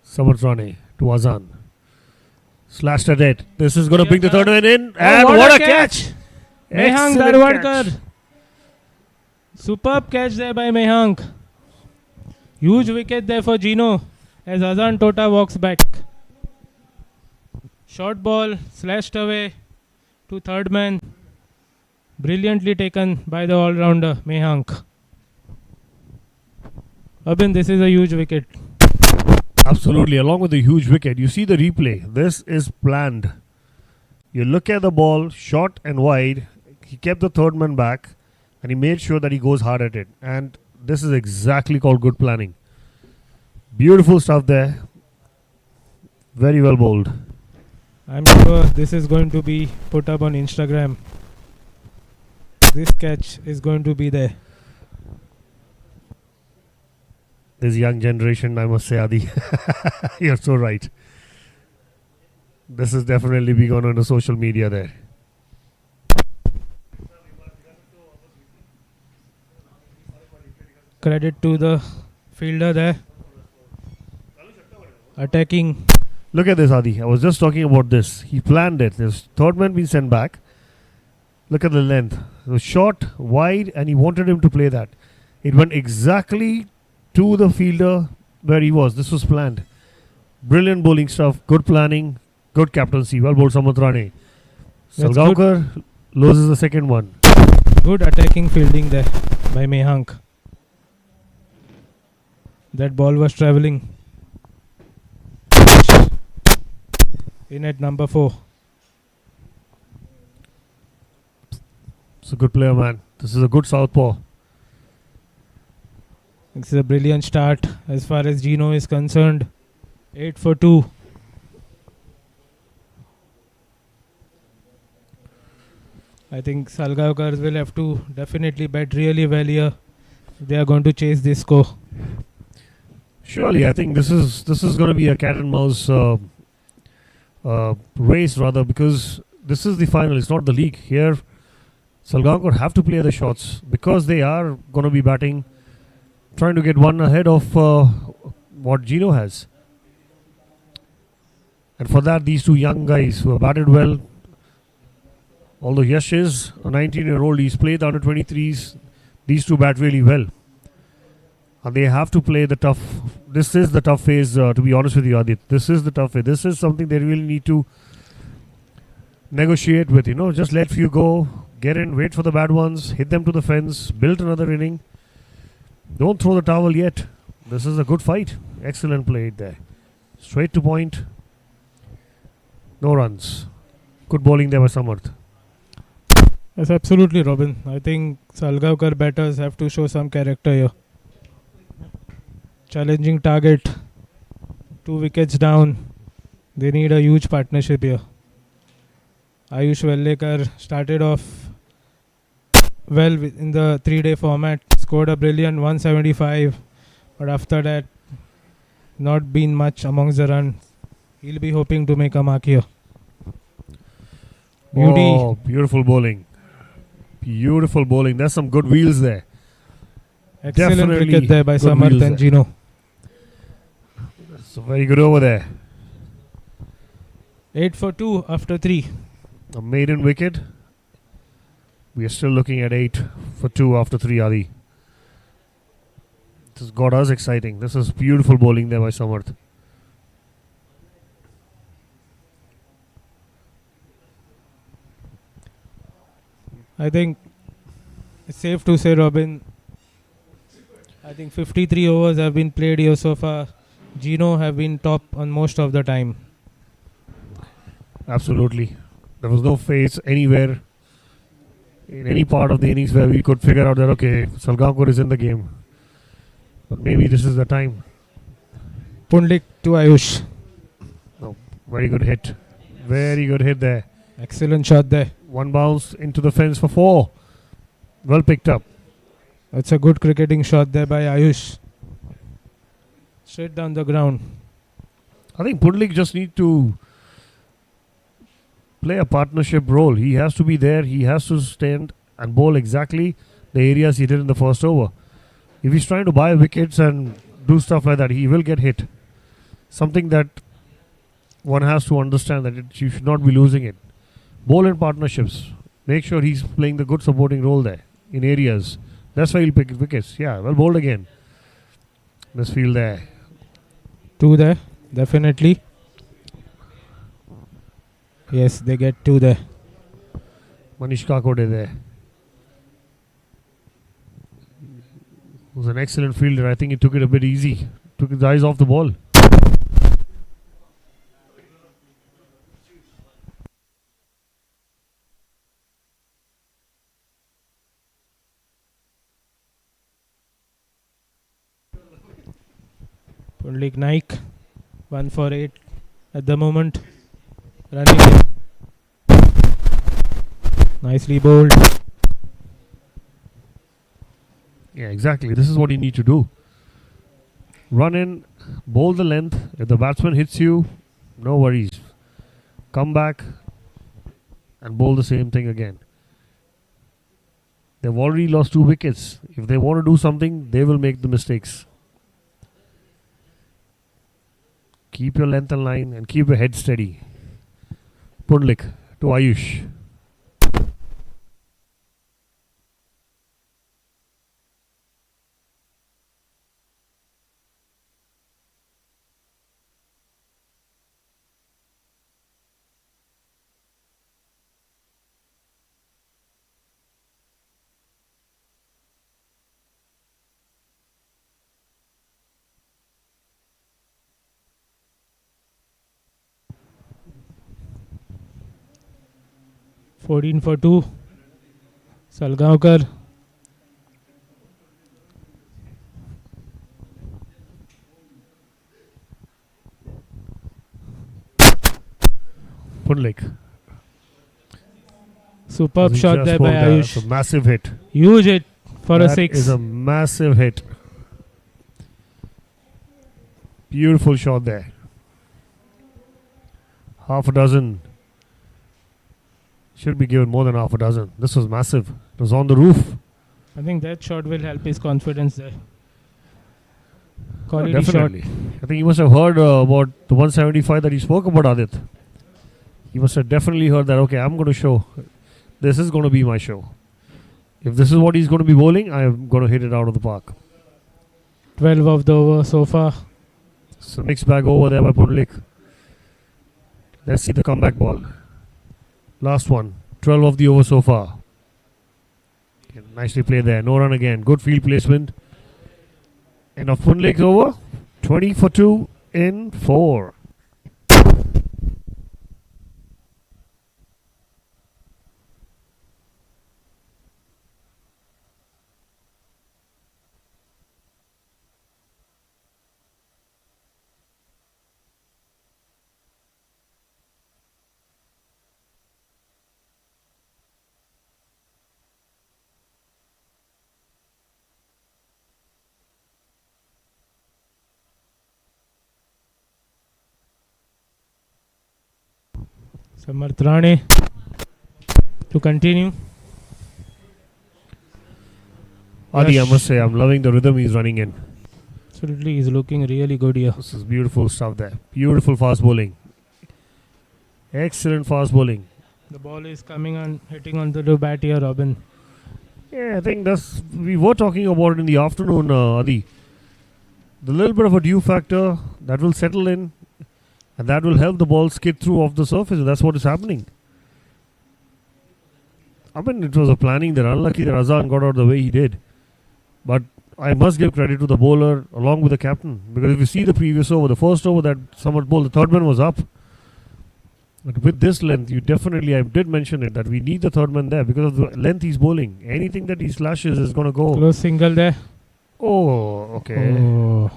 Samarth Rane to Azan. Slashed at it. This is going to bring the third man in. And what a catch! Mehank Excellent Darwadkar. catch. Superb catch there by Mehank. Huge wicket there for Geno as Azan Tota walks back. Short ball slashed away to third man. Brilliantly taken by the all-rounder Mehank. Abhin, this is a huge wicket. Absolutely, along with the huge wicket. You see the replay. This is planned. You look at the ball, short and wide. He kept the third man back and he made sure that he goes hard at it. And this is exactly called good planning. Beautiful stuff there. Very well bowled. I'm sure this is going to be put up on Instagram. This catch is going to be there. This young generation, I must say, Adi. You're so right. This is definitely be going on the social media there. Credit to the fielder there. Attacking. Look at this, Adi. I was just talking about this. He planned it. There's third man being sent back. Look at the length. It was short, wide, and he wanted him to play that. It went exactly to the fielder where he was. This was planned. Brilliant bowling stuff. Good planning. Good captaincy. Well bowled, Samudrane. That's Salgaonkar loses the second one. Good attacking fielding there by Mehank. That ball was travelling. In at number 4. It's a good player, man. This is a good southpaw. This is a brilliant start as far as Geno is concerned. 8 for 2. I think Salgaonkar will have to definitely bat really well here. They are going to chase this score. Surely, I think this is going to be a cat and mouse race rather, because this is the final. It's not the league. Here, Salgaonkar have to play the shots because they are going to be batting, trying to get one ahead of what Geno has. And for that, these two young guys who have batted well, although Yash is a 19-year-old, he's played under 23s. These two bat really well. And they have to play the tough. This is the tough phase, to be honest with you, Adit. This is the tough phase. This is something they really need to negotiate with. Just let few go, get in, wait for the bad ones, hit them to the fence, build another inning. Don't throw the towel yet. This is a good fight. Excellent play there. Straight to point. No runs. Good bowling there by Samarth. Yes, absolutely, Robin. I think Salgaonkar batters have to show some character here. Challenging target. 2 wickets down. They need a huge partnership here. Ayush Vellekar started off well in the 3-day format. Scored a brilliant 175. But after that, not been much amongst the runs. He'll be hoping to make a mark here. Beauty. Oh, beautiful bowling. Beautiful bowling. There's some good wheels there. Excellent Definitely wicket there by good Samarth wheels and there. Geno. So very good over there. 8 for 2 after 3. A maiden wicket. We are still looking at 8 for 2 after 3, Adi. This got us exciting. This is beautiful bowling there by Samarth. I think it's safe to say, Robin, I think 53 overs have been played here so far. Geno have been top on most of the time. Absolutely. There was no phase anywhere in any part of the innings where we could figure out that, okay, Salgaonkar is in the game. But maybe this is the time. Pundlik to Ayush. No, very good hit. Very good hit there. Excellent shot there. One bounce into the fence for 4. Well picked up. That's a good cricketing shot there by Ayush. Straight down the ground. I think Pundlik just need to play a partnership role. He has to be there. He has to stand and bowl exactly the areas he did in the first over. If he's trying to buy wickets and do stuff like that, he will get hit. Something that one has to understand, that you should not be losing it. Bowl in partnerships. Make sure he's playing the good supporting role there in areas. That's why he'll pick wickets. Yeah, well bowled again. This field there. 2 there, definitely. Yes, they get 2 there. Manish Kakode there. Was an excellent fielder. I think he took it a bit easy. Took his eyes off the ball. Pundlik Naik, 1 for 8 at the moment. Running in. Nicely bowled. Yeah, exactly. This is what you need to do. Run in, bowl the length. If the batsman hits you, no worries. Come back and bowl the same thing again. They've already lost 2 wickets. If they want to do something, they will make the mistakes. Keep your length and line and keep your head steady. Pundlik to Ayush. Fourteen for 2. Salgaonkar. Pundlik. Superb He shot just there by bowled a- Ayush. It's a massive hit. Huge hit for a That 6. is a massive hit. Beautiful shot there. Half a dozen. Should be given more than half a dozen. This was massive. It was on the roof. I think that shot will help his confidence there. Oh, Quality definitely. shot. I think he must have heard about the 175 that he spoke about, Adit. He must have definitely heard that, okay, I'm going to show. This is going to be my show. If this is what he's going to be bowling, I'm going to hit it out of the park. 12 of the over so far. So mixed bag over there by Pundlik. Let's see the comeback ball. Last one. 12 of the over so far. Okay, nicely played there. No run again. Good field placement. And of Pundlik's over. 20 for 2 in 4. Samarth Rane to continue. Adi, I Yes. must say, I'm loving the rhythm he's running in. Absolutely, he's looking really good here. This is beautiful stuff there. Beautiful fast bowling. Excellent fast bowling. The ball is coming on, hitting onto the bat here, Robin. Yeah, I think we were talking about it in the afternoon, Adi. The little bit of a dew factor that will settle in and that will help the ball skid through off the surface. And that's what is happening. I mean, it was a planning that unlucky that Azan got out the way he did. But I must give credit to the bowler along with the captain. Because if you see the previous over, the first over that someone bowled, the third man was up. But with this length, I did mention it, that we need the third man there because of the length he's bowling. Anything that he slashes is going to go. Close single there. Oh, okay. Oh.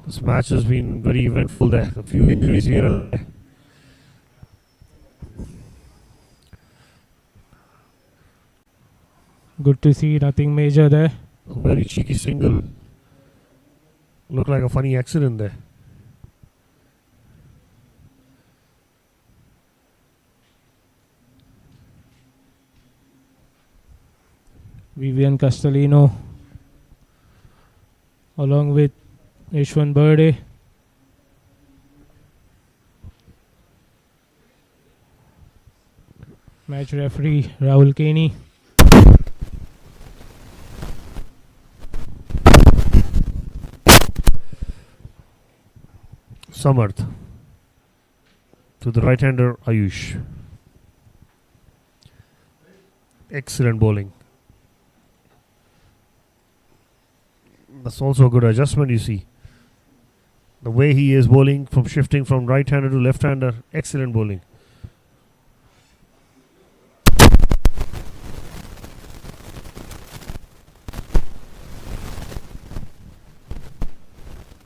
This match has been very eventful there. A few injuries here and there. Good to see, nothing major there. A very cheeky single. Looked like a funny accident there. Vivian Castellino along with Ishwan Burde. Match referee Rahul Kenny. Samarth to the right-hander Ayush. Excellent bowling. That's also a good adjustment, you see. The way he is bowling, from shifting from right-hander to left-hander, excellent bowling.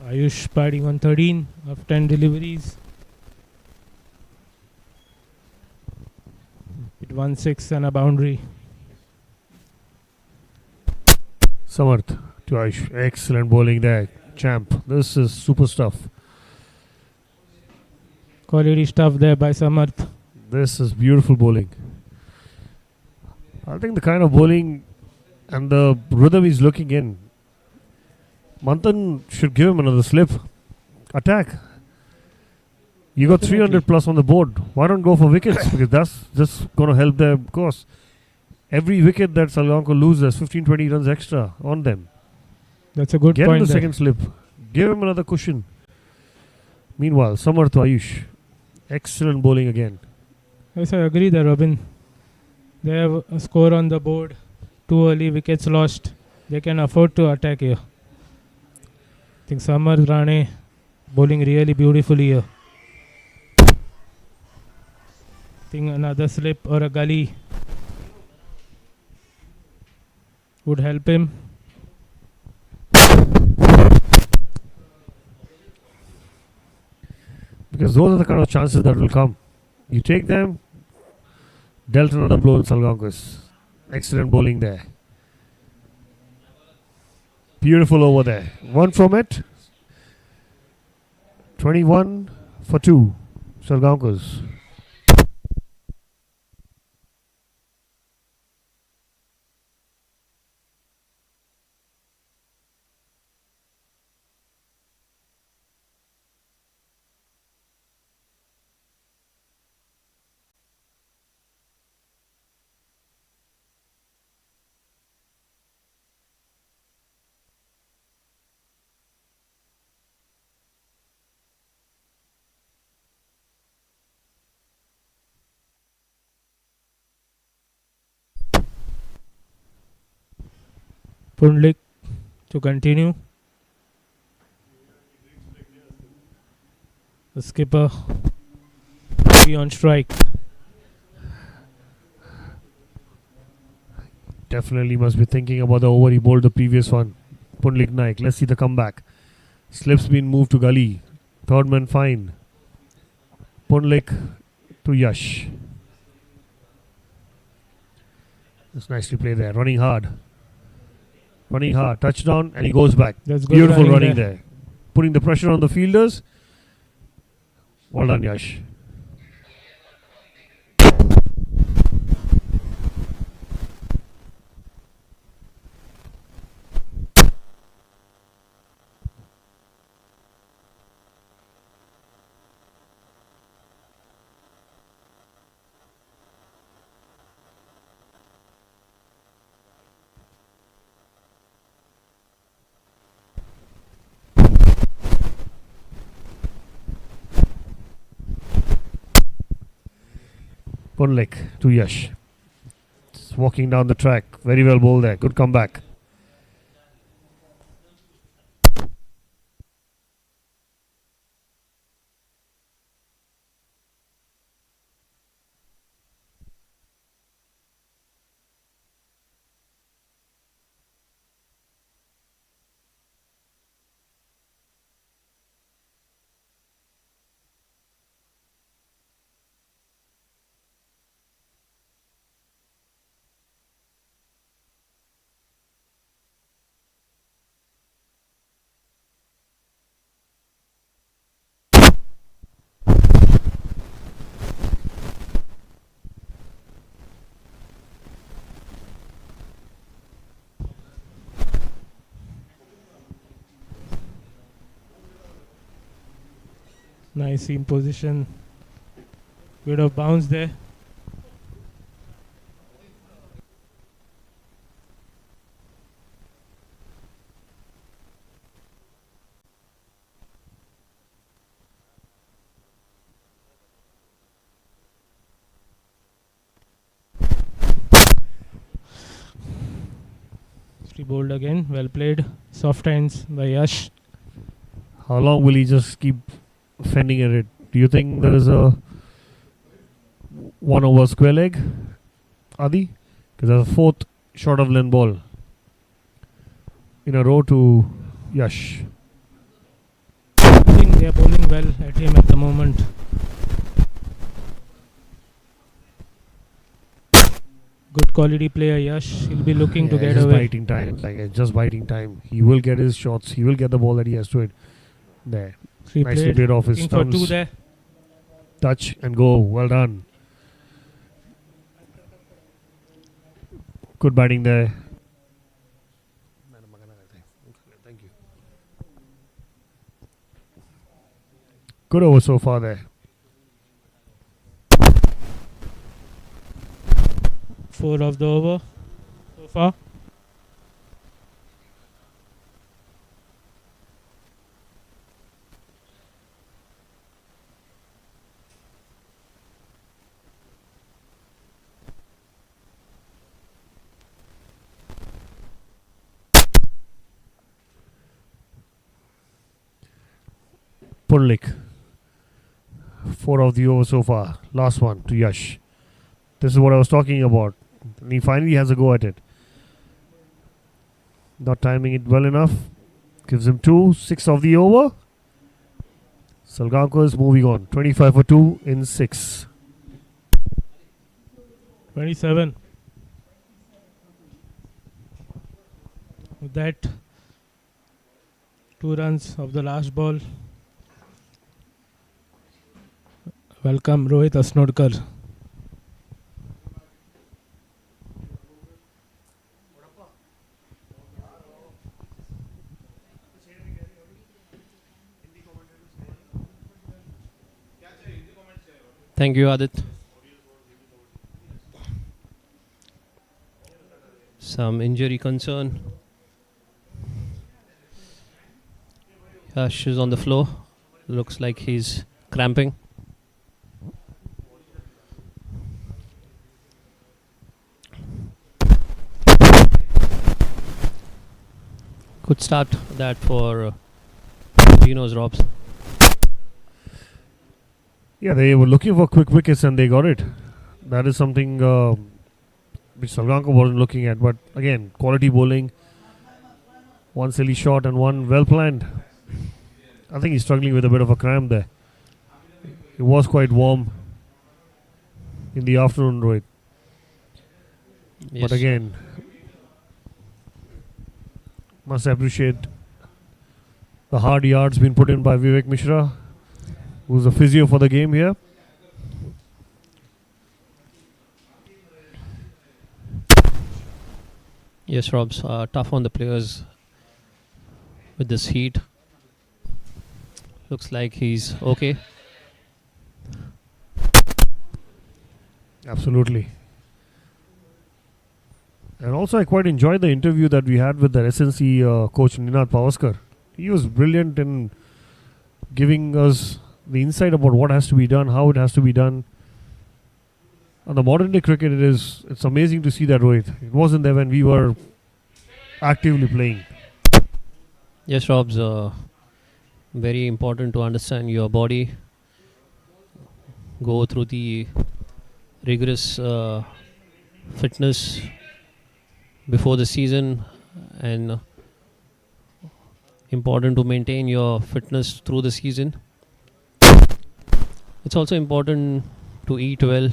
Ayush batting on 13 of 10 deliveries. It 1-6 and a boundary. Samarth to Ayush. Excellent bowling there. Champ. This is super stuff. Quality stuff there by Samarth. This is beautiful bowling. I think the kind of bowling and the rhythm he's looking in, Manthan should give him another slip. Attack. You got 300 plus on the board. Why don't go for wickets? Because that's just going to help their cause. Every wicket that Salgaonkar loses, 15-20 runs extra on them. That's a good Get point him the there. second slip. Give him another cushion. Meanwhile, Samarth to Ayush. Excellent bowling again. Yes, I agree there, Robin. They have a score on the board. 2 early wickets lost. They can afford to attack here. I think Samarth Rane bowling really beautifully here. I think another slip or a gully would help him. Because those are the kind of chances that will come. You take them, dealt another blow in Salgaonkar's. Excellent bowling there. Beautiful over there. One from it. 21 for 2. Salgaonkar's. Pundlik to continue. The skipper be on strike. Definitely must be thinking about the over he bowled the previous one. Pundlik Naik. Let's see the comeback. Slips been moved to Gully. Third man fine. Pundlik to Yash. That's nicely played there. Running hard. Running hard. Touchdown and he goes back. That's good Beautiful running there. Putting the pressure on the fielders. Well done, Yash. Pundlik to Yash. Just walking down the track. Very well bowled there. Good comeback. Nice seam position. Bit of bounce there. Bowled again. Well played. Soft hands by Yash. How long will he just keep fending at it? Do you think there is a 1 over square leg, Adi? Because there's a fourth short of length ball in a row to Yash. they are bowling well at him at the moment. Good quality player Yash. He'll be looking to get just away. biting time. Just biting time. He will get his shots. He will get the ball that he has to it. There. Nicely played off his Looking for two thumbs. there. Touch and go. Well done. Good batting there. Thank you. Good over so far there. 4 of the over so far. Pullik. 4 of the over so far. Last one to Yash. This is what I was talking about. And he finally has a go at it. Not timing it well enough. Gives him 2. 6 of the over. Salgaonkar is moving on. 25 for 2 in 6. 27. With that, 2 runs of the last ball. Welcome Rohit Asnodkar. Thank you, Adit. Some injury concern. Yash is on the floor. Looks like he's cramping. Good start that for Geno's Robs. Yeah, they were looking for quick wickets and they got it. That is something which Salgaonkar wasn't looking at. But again, quality bowling. One silly shot and one well planned. I think he's struggling with a bit of a cramp there. It was quite warm in the afternoon, Rohit. Yes. But again, must appreciate the hard yards being put in by Vivek Mishra, who's a physio for the game here. Yes, Robs, tough on the players with this heat. Looks like he's okay. Absolutely. And also, I quite enjoyed the interview that we had with the SNC coach Ninad Pavaskar. He was brilliant in giving us the insight about what has to be done, how it has to be done. On the modern day cricket, it's amazing to see that, Rohit. It wasn't there when we were actively playing. Yes, Robs, very important to understand your body. Go through the rigorous fitness before the season, and important to maintain your fitness through the season. It's also important to eat well,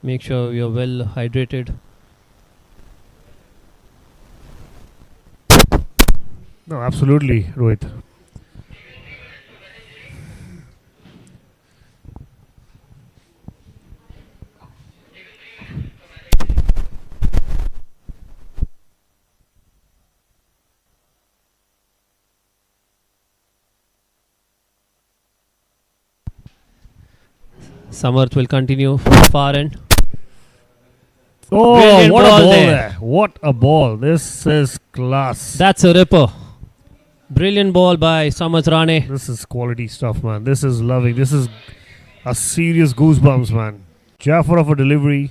make sure you're well hydrated. No, absolutely, Rohit. Samarth will continue far end. Oh, Brilliant what a ball ball there. there. What a ball. This is class. That's a ripper. Brilliant ball by Samarth Rane. This is quality stuff, man. This is loving. This is a serious goosebumps, man. Jaffer of a delivery.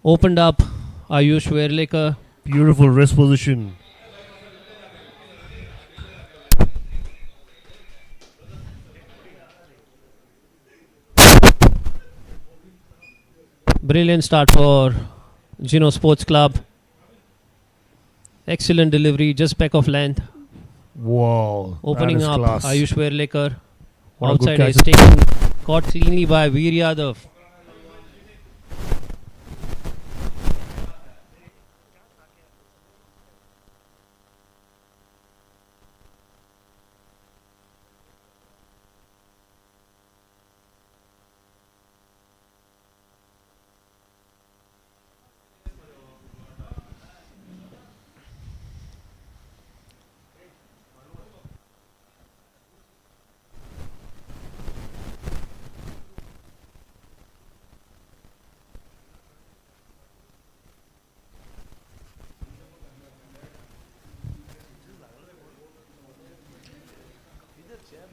Opened up Ayush Werlekar. Beautiful wrist position. Brilliant start for Geno Sports Club. Excellent delivery, just back of length. Whoa. Opening that is up, class. Ayush Verlekar. What a good Outside catch. is taken, caught cleanly by Veer Yadav.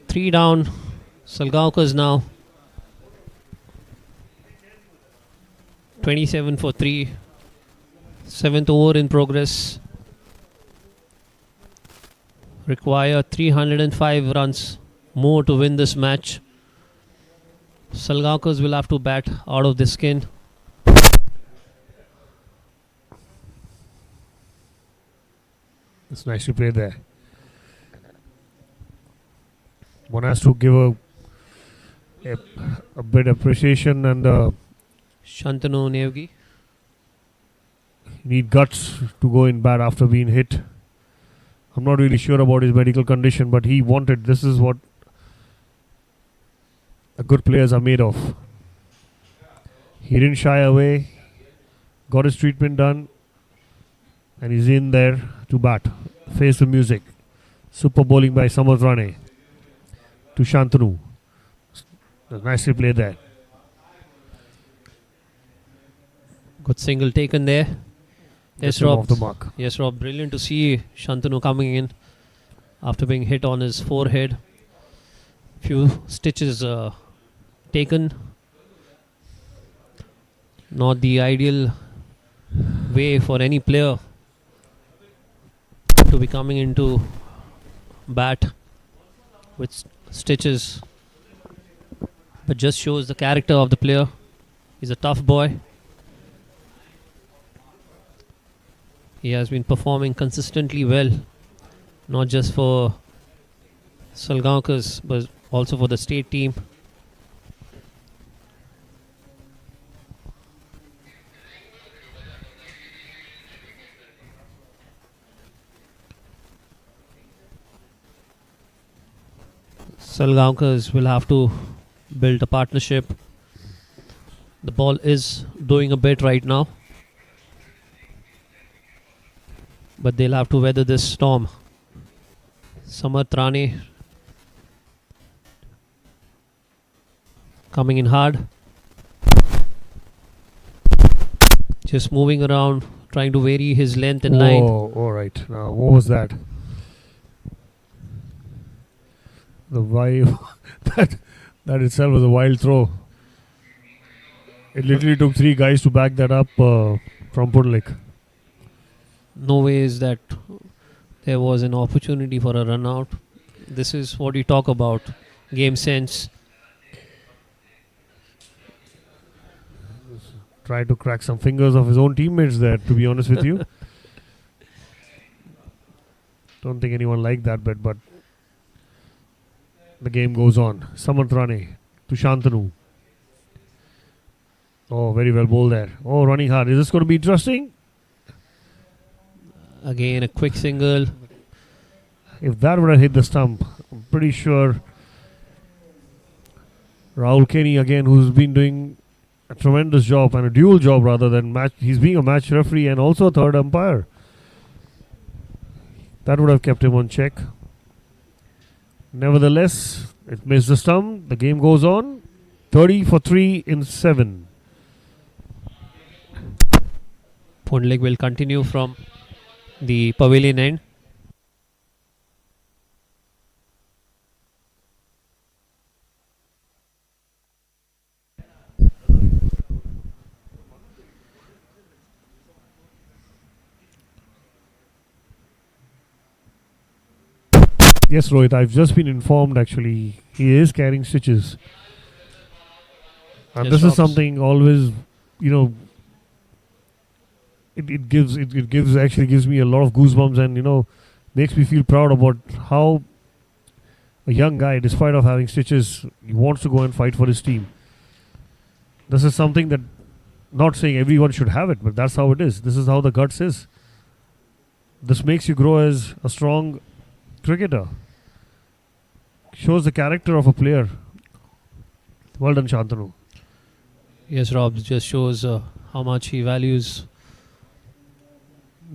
Three down. Salgaonkar now. 27 for 3. 7th over in progress. Require 305 runs more to win this match. Salgaonkar will have to bat out of the skin. It's nicely played there. One has to give a bit appreciation and Shantanu Nevgi. need guts to go in bad after being hit. I'm not really sure about his medical condition, but he wanted. This is what good players are made of. He didn't shy away, got his treatment done, and he's in there to bat. Face the music. Super bowling by Samarth Rane to Shantanu. Nicely played there. Good single taken there. Gets Yes, him Rob. off the mark. Yes, Rob. Brilliant to see Shantanu coming in after being hit on his forehead. Few stitches taken. Not the ideal way for any player to be coming into bat with stitches, but just shows the character of the player. He's a tough boy. He has been performing consistently well, not just for Salgaonkar but also for the state team. Salgaonkar will have to build a partnership. The ball is doing a bit right now, but they'll have to weather this storm. Samarth Rane coming in hard, just moving around, trying to vary his length and line. Whoa, all right. Now, what was that? The vibe, that itself was a wild throw. It literally took 3 guys to back that up from Pudlik. No ways that there was an opportunity for a run out. This is what we talk about, game sense. Tried to crack some fingers of his own teammates there, to be honest with you. Don't think anyone liked that bit, but the game goes on. Samarth Rane to Shantanu. Oh, very well bowled there. Oh, running hard. Is this going to be interesting? Again, a quick single. If that would have hit the stump, I'm pretty sure Rahul Kenny again, who's been doing a tremendous job and a dual job rather than match. He's being a match referee and also a third umpire. That would have kept him on check. Nevertheless, it missed the stump. The game goes on. 30 for 3 in 7. Pundlik will continue from the pavilion end. Yes, Rohit, I've just been informed actually he is carrying stitches. And Yes, this is Robs. something always, you know, it gives me a lot of goosebumps, and makes me feel proud about how a young guy, despite of having stitches, he wants to go and fight for his team. This is something that, not saying everyone should have it, but that's how it is. This is how the guts is. This makes you grow as a strong cricketer. Shows the character of a player. Well done, Shantanu. Yes, Rob, just shows how much he values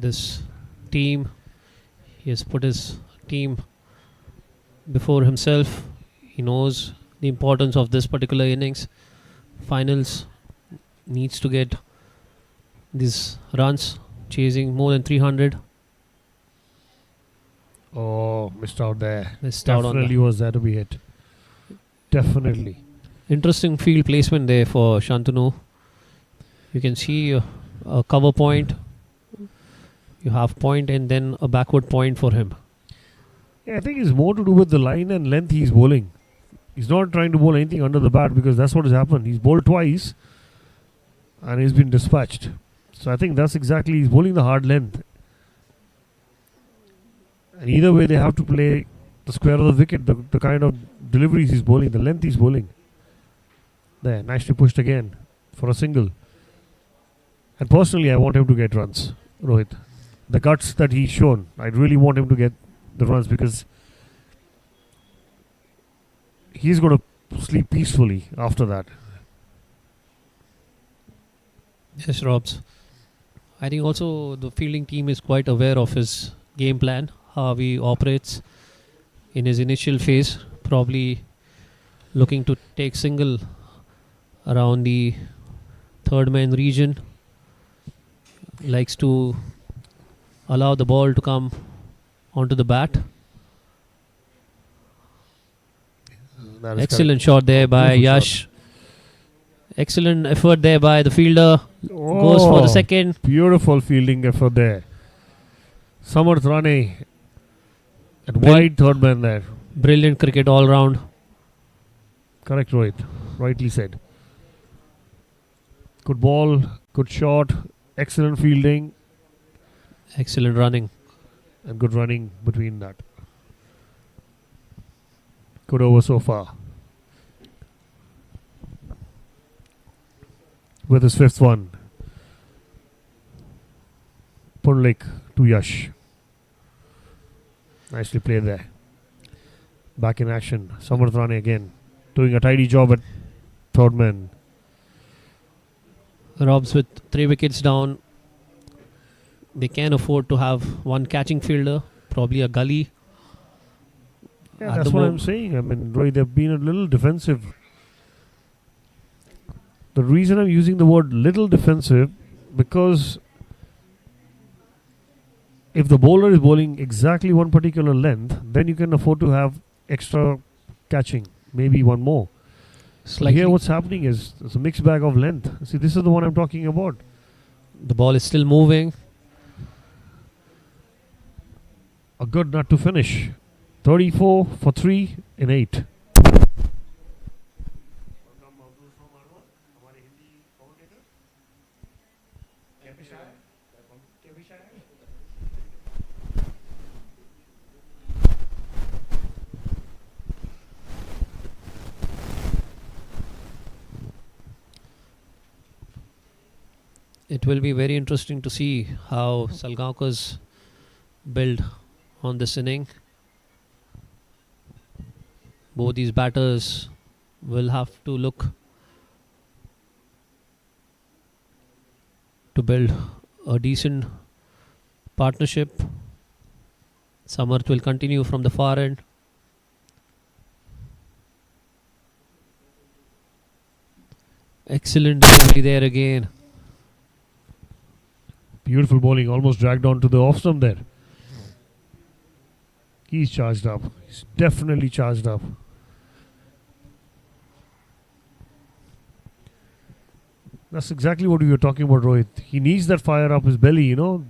this team. He has put his team before himself. He knows the importance of this particular innings. Finals needs to get these runs, chasing more than 300. Oh, missed out there. Missed out on Definitely was there to be hit. Definitely. Interesting field placement there for Shantanu. You can see a cover point. You have point and then a backward point for him. Yeah, I think it's more to do with the line and length he's bowling. He's not trying to bowl anything under the bat because that's what has happened. He's bowled twice and he's been dispatched. So I think that's exactly, he's bowling the hard length. And either way, they have to play the square of the wicket, the kind of deliveries he's bowling, the length he's bowling. There, nicely pushed again for a single. And personally, I want him to get runs, Rohit. The guts that he's shown, I really want him to get the runs because he's going to sleep peacefully after that. Yes, Robs. I think also the fielding team is quite aware of his game plan, how he operates in his initial phase, probably looking to take single around the third man region, likes to allow the ball to come onto the bat. That is Excellent shot there by Beautiful Yash. shot. Excellent effort there by the fielder. Goes for the second. Beautiful fielding effort there. Samarth Rane at Bill- wide third man there. Brilliant cricket all round. Correct, Rohit. Rightly said. Good ball, good shot, excellent fielding, Excellent running. and good running between that. Good over so far. With his fifth one. Punlik to Yash. Nicely played there. Back in action. Samarth Rane again. Doing a tidy job at third man. Robs with 3 wickets down. They can afford to have one catching fielder, probably a gully. Yeah, At that's the what mo- I'm saying. I mean, Roy, they've been a little defensive. The reason I'm using the word little defensive, because if the bowler is bowling exactly one particular length, then you can afford to have extra catching, maybe one more. Slightly. Here what's happening is it's a mixed bag of length. See, this is the one I'm talking about. The ball is still moving. A good nut to finish. 34 for 3 in 8. It will be very interesting to see how Salgaonkars build on this inning. Both these batters will have to look to build a decent partnership. Samarth will continue from the far end. Excellent delivery there again. Beautiful bowling, almost dragged on to the off stump there. He's charged up. He's definitely charged up. That's exactly what we were talking about, Rohit. He needs that fire up his belly, you know.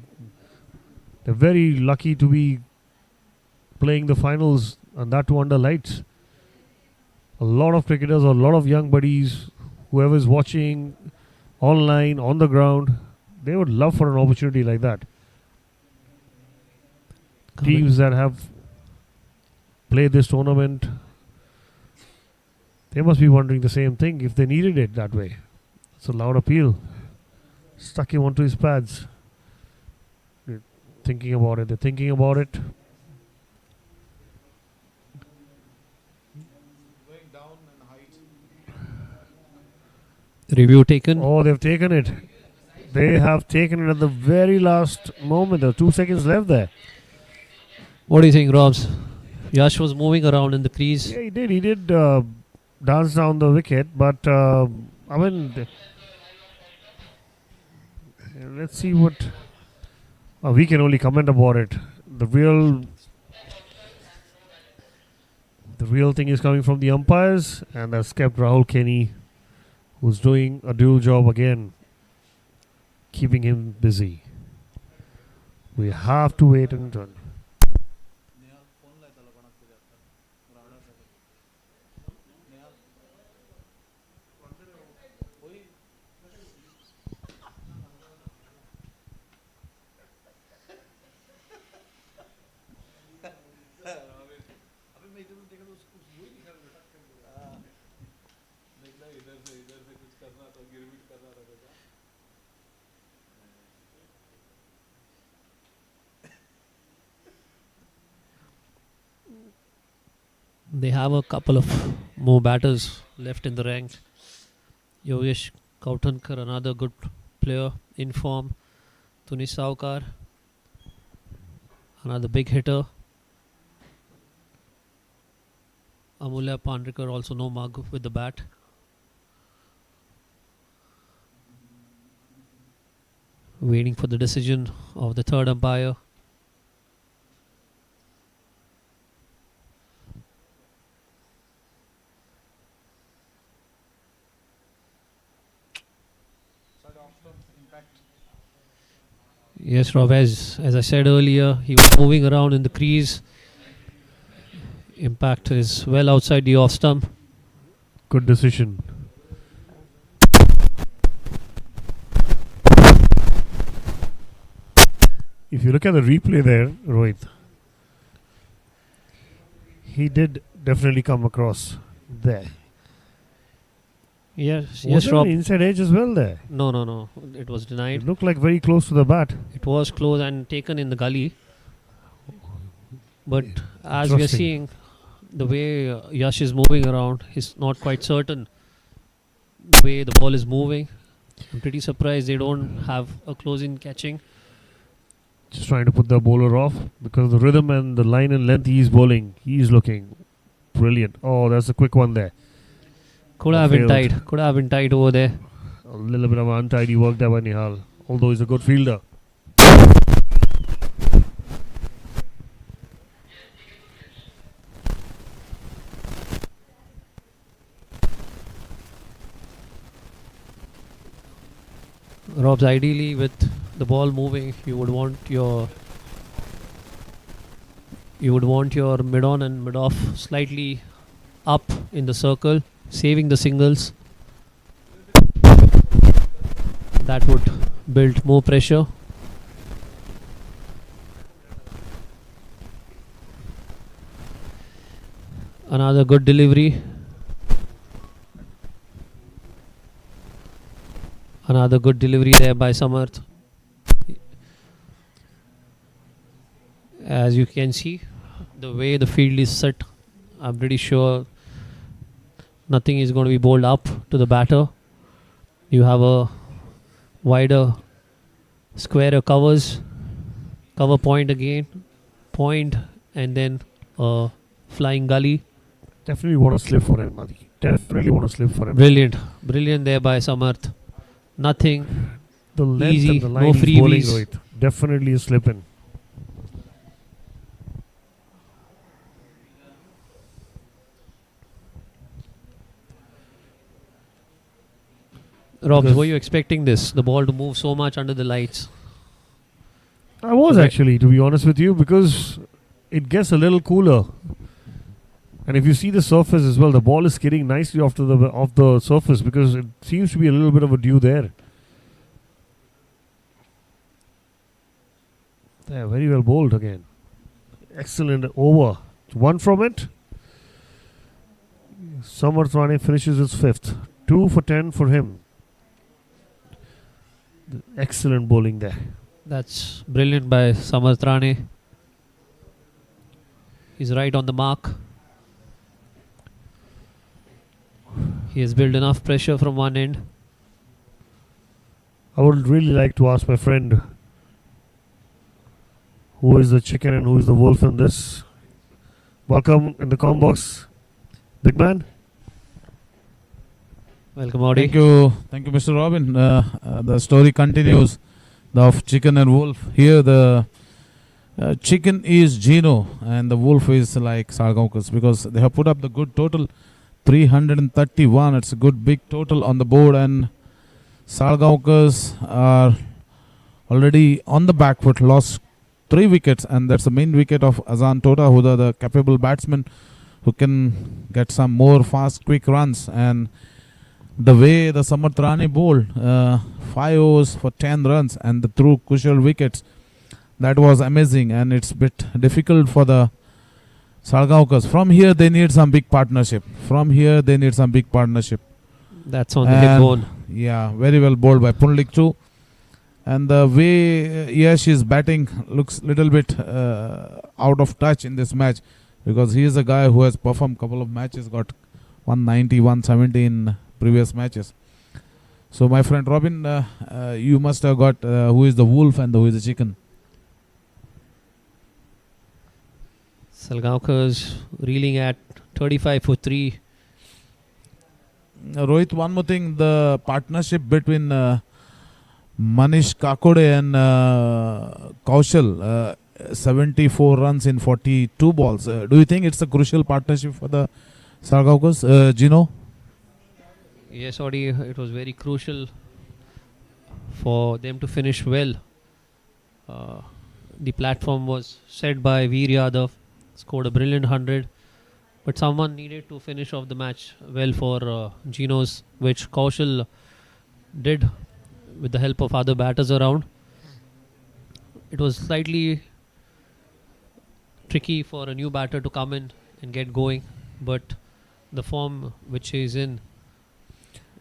They're very lucky to be playing the finals and that too under lights. A lot of cricketers, a lot of young buddies, whoever's watching online, on the ground, they would love for an opportunity like that. teams that have played this tournament, they must be wondering the same thing if they needed it that way. It's a loud appeal. Stuck him onto his pads. They're thinking about it. They're thinking about it. Review taken. Oh, they've taken it. They have taken it at the very last moment. There are 2 seconds left there. What do you think, Robs? Yash was moving around in the crease. Yeah, he did. He did dance down the wicket, but I mean, let's see what we can only comment about it. The real thing is coming from the umpires, and that's kept Rahul Kenny, who's doing a dual job again, keeping him busy. We have to wait and turn. They have a couple of more batters left in the ranks. Yogesh Kautankar, another good player in form. Tunis Saukar, another big hitter. Amulya Pandrikar, also no mug with the bat. Waiting for the decision of the third umpire. Yes, Rob, as I said earlier, he was moving around in the crease. Impact is well outside the off stump. Good decision. If you look at the replay there, Rohit, he did definitely come across there. Yes, Was there Rob. an inside edge as well there? No. It was It denied. looked like very close to the bat. It was close and taken in the gully. But as we are Interesting. seeing, the way Yash is moving around, he's not quite certain the way the ball is moving. I'm pretty surprised they don't have a close-in catching. Just trying to put the bowler off because of the rhythm and the line and length he's bowling. He's looking brilliant. Oh, that's a quick one there. Could have been Failed. tight. Could have been tight over there. A little bit of untidy work there by Nihal, although he's a good fielder. Rob's, ideally with the ball moving, you would want your mid-on and mid-off slightly up in the circle, saving the singles. That would build more pressure. Another good delivery. Another good delivery there by Samarth. As you can see, the way the field is set, I'm pretty sure nothing is going to be bowled up to the batter. You have a wider, squarer cover point again, point, and then a flying gully. Definitely want to slip for him, Adi. Definitely want to slip for him. Brilliant there by Samarth. Nothing. The length Easy, and the line no he's bowling, freebies. Rohit. Definitely a slip in. Robs, Because- were you expecting this? The ball to move so much under the lights? I was Okay. actually, to be honest with you, because it gets a little cooler. And if you see the surface as well, the ball is skidding nicely off the surface because it seems to be a little bit of a dew there. They're very well bowled again. Excellent over. One from it. Samarthani finishes his fifth. 2 for 10 for him. Excellent bowling there. That's brilliant by Samarthani. He's right on the mark. He has built enough pressure from one end. I would really like to ask my friend who is the chicken and who is the wolf in this. Welcome in the com box, big man. Welcome, Audi. Thank you, Mr. Robin. The story continues. The of chicken and wolf. Here the chicken is Geno and the wolf is like Salgaonkar, because they have put up the good total, 331. It's a good big total on the board, and Salgaonkar are already on the back foot, lost 3 wickets, and that's the main wicket of Azan Tota, who are the capable batsmen who can get some more fast, quick runs. And the way the Samarthani bowled, 5 overs for 10 runs and the through crucial wickets, that was amazing. And it's a bit difficult for the Salgaonkar. From here they need some big partnership. That's on the hip bone. Yeah, very well bowled by Punlik too. And the way Yash is batting looks little bit out of touch in this match, because he is a guy who has performed couple of matches, got 190, 170 in previous matches. So my friend Robin, you must have got who is the wolf and who is the chicken. Salgaonkar reeling at 35 for 3. Rohit, one more thing, the partnership between Manish Kakode and Kaushal, 74 runs in 42 balls. Do you think it's a crucial partnership for the Salgaonkar, Geno? Yes, Audi, it was very crucial for them to finish well. The platform was set by Veer Yadav, scored a brilliant 100, but someone needed to finish off the match well for Geno's, which Kaushal did with the help of other batters around. It was slightly tricky for a new batter to come in and get going, but the form which he is in,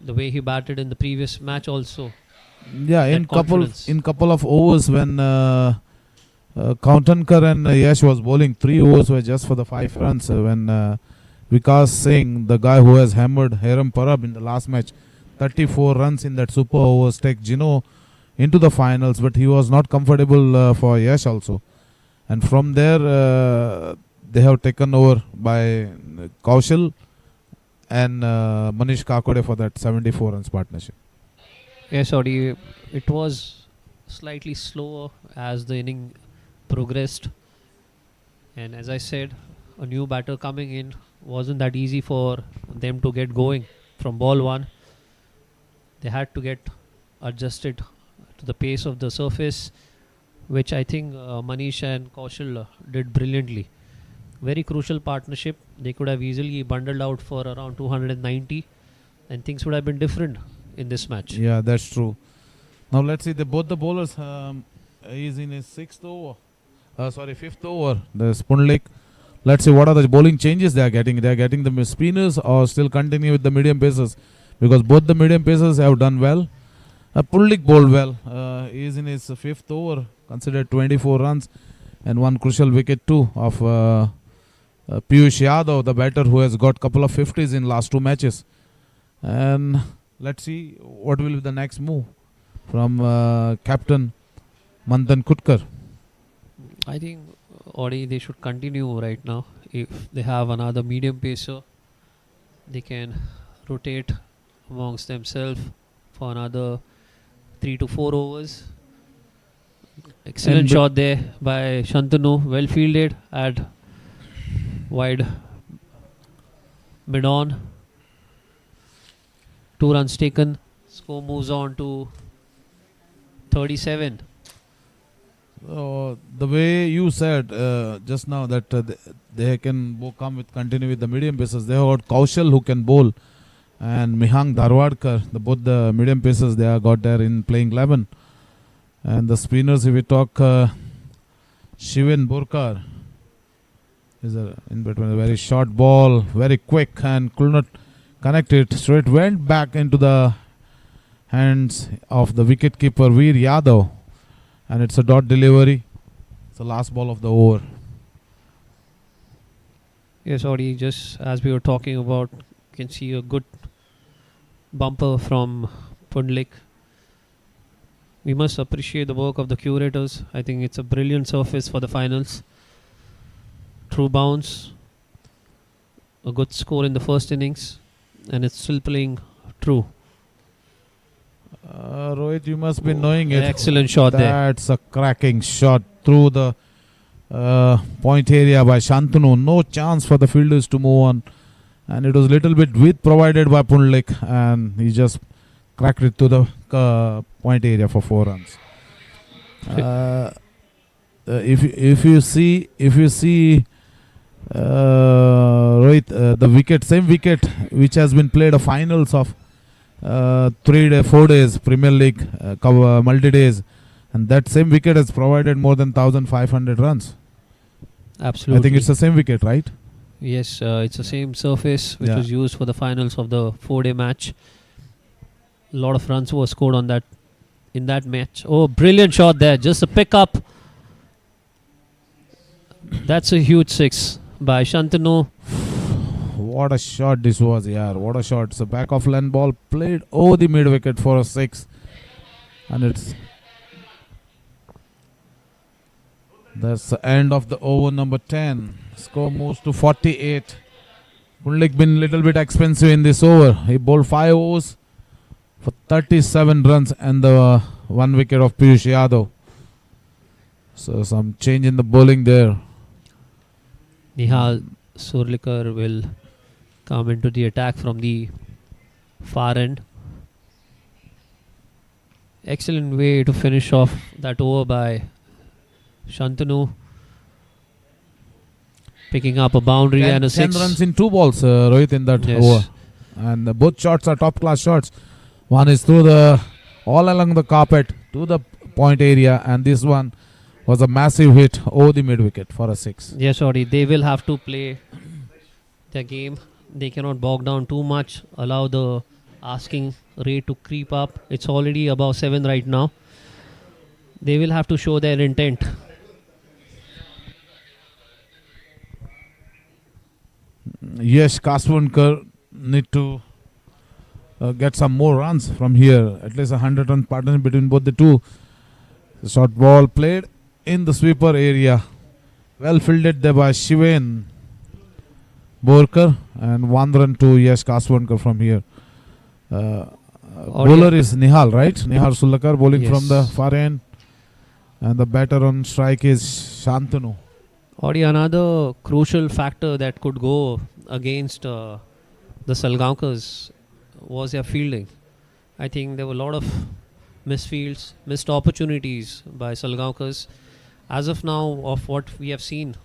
the way he batted in the previous match also. Yeah, in couple of overs when Kauntankar and Yash was bowling, 3 overs were just for the 5 runs. When Vikas Singh, the guy who has hammered Hiram Parab in the last match, 34 runs in that super overs, take Geno into the finals, but he was not comfortable for Yash also. And from there, they have taken over by Kaushal and Manish Kakode for that 74 runs partnership. Yes, Audi, it was slightly slower as the inning progressed. And as I said, a new batter coming in wasn't that easy for them to get going from ball 1. They had to get adjusted to the pace of the surface, which I think Manish and Kaushal did brilliantly. Very crucial partnership. They could have easily bundled out for around 290 and things would have been different in this match. Yeah, that's true. Now let's see, both the bowlers, he's in his 5th over, the Punlik. Let's see what are the bowling changes they are getting. They are getting the spinners or still continue with the medium pacers, because both the medium pacers have done well. Punlik bowled well. He is in his 5th over, considered 24 runs and 1 crucial wicket too of Piyush Yadav, the batter who has got couple of 50s in last 2 matches. And let's see what will be the next move from captain Manthan Kutkar. I think Audi, they should continue right now. If they have another medium pacer, they can rotate amongst themselves for another 3 to 4 overs. Excellent shot there by Shantanu, well fielded at wide mid-on. 2 runs taken. Score moves on to 37. The way you said just now that they can continue with the medium pacers. They have got Kaushal who can bowl, and Mihang Dharwadkar, both the medium pacers they have got there in playing 11. And the spinners, if we talk Shivan Burkar, Is in between a very short ball, very quick, and could not connect it. So it went back into the hands of the wicketkeeper Veer Yadav, and it's a dot delivery. It's the last ball of the over. Yes, Audi, just as we were talking about, you can see a good bumper from Pundlik. We must appreciate the work of the curators. I think it's a brilliant surface for the finals. True bounce, a good score in the first innings, and it's still playing true. Rohit, you must be knowing it. Excellent shot there. That's a cracking shot through the point area by Shantanu. No chance for the fielders to move on. And it was little bit width provided by Pundlik, and he just cracked it to the point area for 4 runs. If you see Rohit, the wicket, same wicket which has been played a finals of 4 days Premier League multi days, and that same wicket has provided more than 1,500 runs. Absolutely. I think it's the same wicket, right? Yes, it's the same surface which Yeah. was used for the finals of the 4-day match. A lot of runs were scored on that in that match. Oh, brilliant shot there! Just a pick up. That's a huge 6 by Shantanu. What a shot this was, yeah! What a shot! It's a back of length ball played over the mid wicket for a 6, and that's the end of the over number 10. Score moves to 48. Pundlik been little bit expensive in this over. He bowled 5 overs for 37 runs and the 1 wicket of Piyush Yadav. So some change in the bowling there. Nihal Surlikar will come into the attack from the far end. Excellent way to finish off that over by Shantanu. Picking up a boundary and a 10 6. runs in 2 balls, Rohit, in that Yes. over. And both shots are top class shots. One is through all along the carpet to the point area, and this one was a massive hit over the mid wicket for a 6. Yes, Audi, they will have to play their game. They cannot bog down too much, allow the asking rate to creep up. It's already above 7 right now. They will have to show their intent. Yes, Kaswankar need to get some more runs from here. At least 100-run partnership between both the two. The short ball played in the sweeper area. Well fielded there by Shiven Borkar, and 1 run to Yash Kaswankar from here. Bowler is Nihal, right? Nihal Sulakar bowling from the far end. And the batter on strike is Shantanu. Audi, another crucial factor that could go against the Salgaonkars was their fielding. I think there were a lot of misfields, missed opportunities by Salgaonkars. As of now, of what we have seen,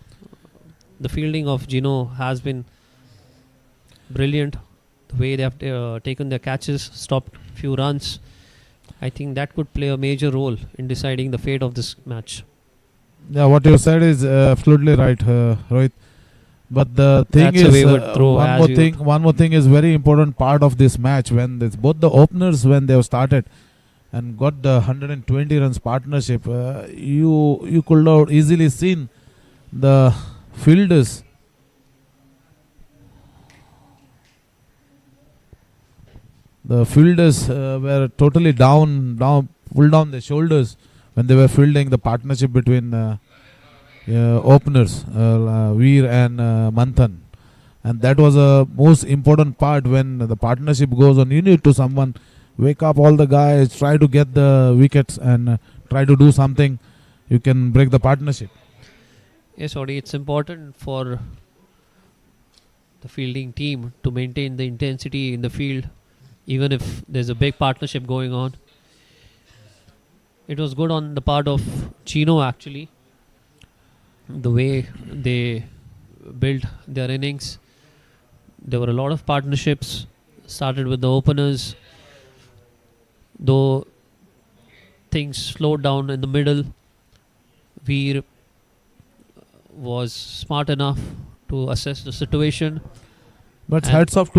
the fielding of Geno has been brilliant. The way they have taken their catches, stopped few runs. I think that could play a major role in deciding the fate of this match. Yeah, what you said is absolutely right, Rohit. But the thing That's a is, wayward throw, one more thing is very important part of this match. When both the openers, when they have started and got the 120 runs partnership, you could have easily seen the fielders. The fielders were totally down, pulled down their shoulders when they were fielding the partnership between openers, Veer and Manthan. And that was a most important part when the partnership goes on. You need to someone wake up all the guys, try to get the wickets and try to do something. You can break the partnership. Yes, Audi, it's important for the fielding team to maintain the intensity in the field, even if there's a big partnership going on. It was good on the part of Geno, actually, the way they built their innings. There were a lot of partnerships, started with the openers, though things slowed down in the middle. Veer was smart enough to assess the situation. But And- hats off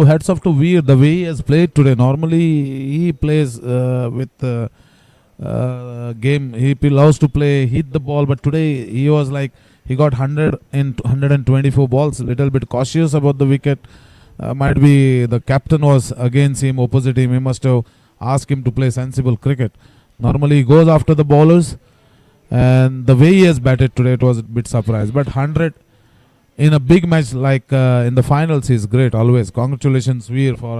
to Veer, the way he has played today. Normally he plays with game. He loves to play, hit the ball, but today he was like he got 100 in 124 balls. Little bit cautious about the wicket. Might be the captain was against him, opposite him. He must have asked him to play sensible cricket. Normally he goes after the bowlers, and the way he has batted today, it was a bit surprised. But 100 in a big match like in the finals is great always. Congratulations, Veer, for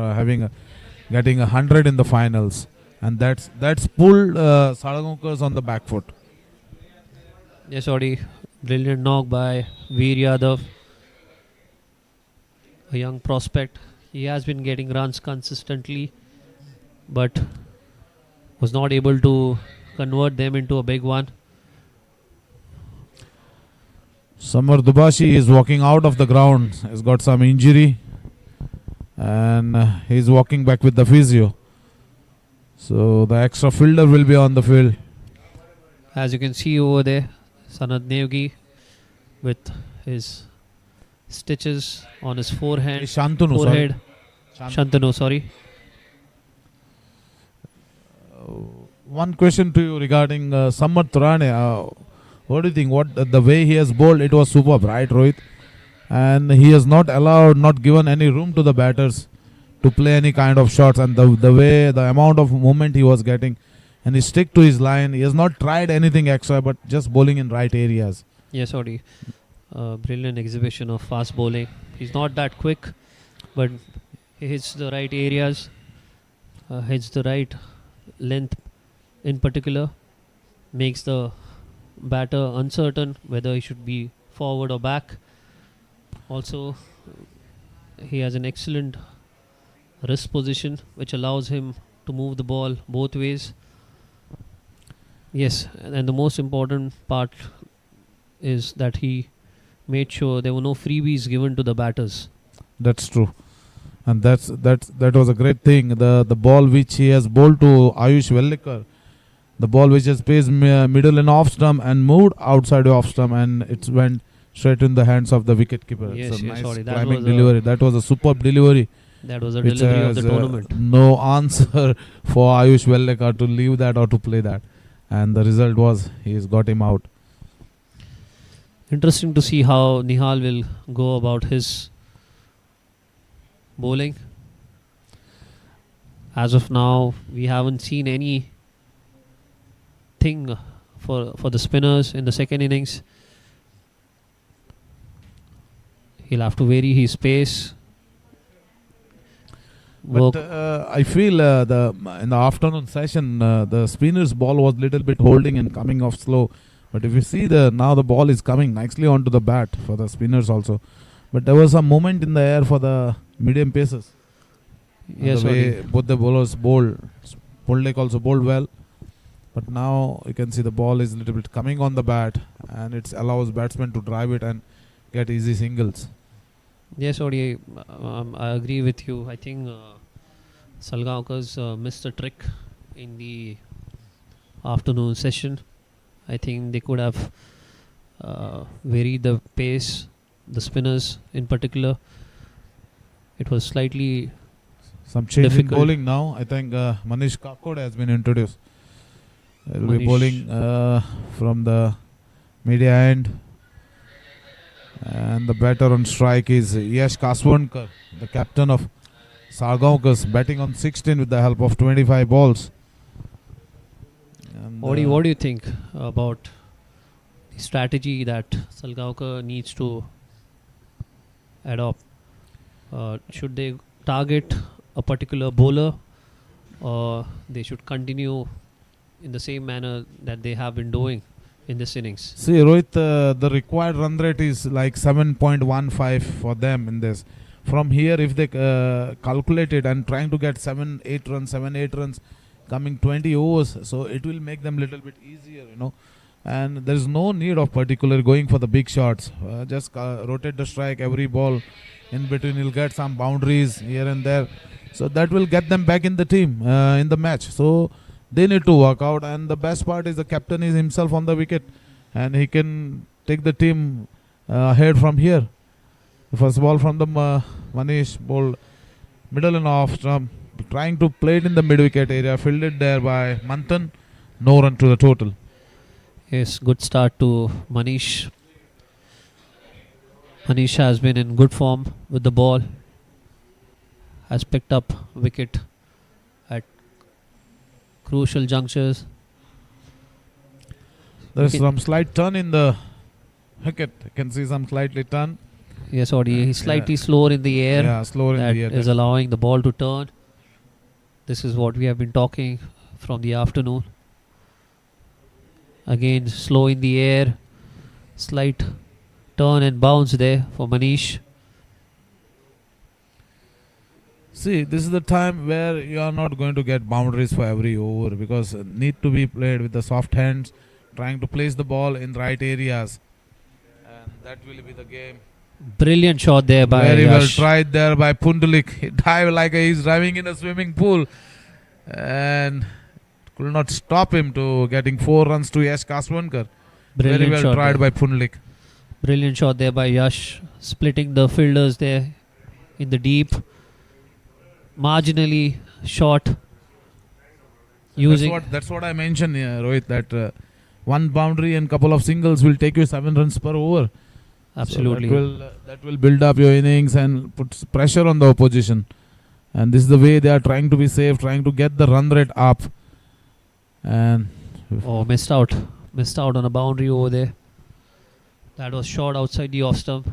getting 100 in the finals, and that's pulled Salgaonkars on the back foot. Yes, Odi, brilliant knock by Veer Yadav, a young prospect. He has been getting runs consistently, but was not able to convert them into a big one. Samar Dubashi is walking out of the ground. He's got some injury, and he's walking back with the physio. So the extra fielder will be on the field. As you can see over there, Sanad Nevgi with his stitches on his forehead. Shantanu, Shantanu, sorry. One question to you regarding Samat Rane. What do you think? What the way he has bowled, it was superb, right, Rohit? And he has not given any room to the batters to play any kind of shots. And the amount of movement he was getting, and he stick to his line. He has not tried anything extra, but just bowling in right areas. Yes, Odi. Brilliant exhibition of fast bowling. He's not that quick, but he hits the right areas, hits the right length in particular, makes the batter uncertain whether he should be forward or back. Also, he has an excellent wrist position which allows him to move the ball both ways. Yes, and the most important part is that he made sure there were no freebies given to the batters. That's true, and that was a great thing. The ball which he has bowled to Ayush Vellikar, the ball which has placed middle and off stump and moved outside the off stump, and it went straight in the hands of the wicket keeper. Yes, it's a yes, nice sorry, that climbing was delivery. That was a superb delivery. That was a which delivery of the has, tournament. No answer for Ayush Vellikar to leave that or to play that, and the result was he's got him out. Interesting to see how Nihal will go about his bowling. As of now, we haven't seen any thing for the spinners in the second innings. He'll have to vary his pace. But I feel in the afternoon session, the spinner's ball was little bit holding and coming off slow. But if you see now the ball is coming nicely onto the bat for the spinners also. But there was some movement in the air for the medium paces. Yes, the way Odi. both the bowlers bowled. Poldek also bowled well. But now you can see the ball is little bit coming on the bat, and it allows batsmen to drive it and get easy singles. Yes, Odi, I agree with you. I think Salgaonkars missed a trick in the afternoon session. I think they could have varied the pace, the spinners in particular. It was slightly Some change in difficult. bowling now. I think Manish Kakod has been introduced. He will be Manish. bowling from the media end. And the batter on strike is Yash Kaswankar, the captain of Salgaonkars, batting on 16 with the help of 25 balls. And, What do you think about the strategy that Salgaonkar needs to adopt? Should they target a particular bowler, or they should continue in the same manner that they have been doing in this innings? See, Rohit, the required run rate is like 7.15 for them in this. From here, if they calculate it and trying to get 7-8 runs, coming 20 overs, so it will make them little bit easier, And there is no need of particular going for the big shots. Just rotate the strike, every ball in between, you'll get some boundaries here and there. So that will get them back in the team, in the match. So they need to work out, and the best part is the captain is himself on the wicket, and he can take the team ahead from here. First ball from the Manish, ball middle and off stump, trying to play it in the mid wicket area, fielded there by Manthan. No run to the total. Yes, good start to Manish. Manish has been in good form with the ball. Has picked up wicket at crucial junctures. There's Wicket- some slight turn in the wicket. You can see some slightly turn. Yes, Audi. He's slightly slower in the air. Yeah, slower in That the air. is allowing the ball to turn. This is what we have been talking from the afternoon. Again, slow in the air. Slight turn and bounce there for Manish. See, this is the time where you are not going to get boundaries for every over because need to be played with the soft hands, trying to place the ball in the right areas, and that will be the game. Brilliant shot there by Very well Yash. tried there by Pundulik. He dived like he's diving in a swimming pool, and could not stop him to getting 4 runs to Yash Kaswankar. Brilliant Very well shot tried there. by Pundulik. Brilliant shot there by Yash, splitting the fielders there in the deep. Marginally short. Using That's what I mentioned, Rohit. That one boundary and couple of singles will take you 7 runs per over. absolutely. So that will build up your innings and put pressure on the opposition. And this is the way they are trying to be safe, trying to get the run rate up. And Oh, missed out. Missed out on a boundary over there. That was shot outside the off stump.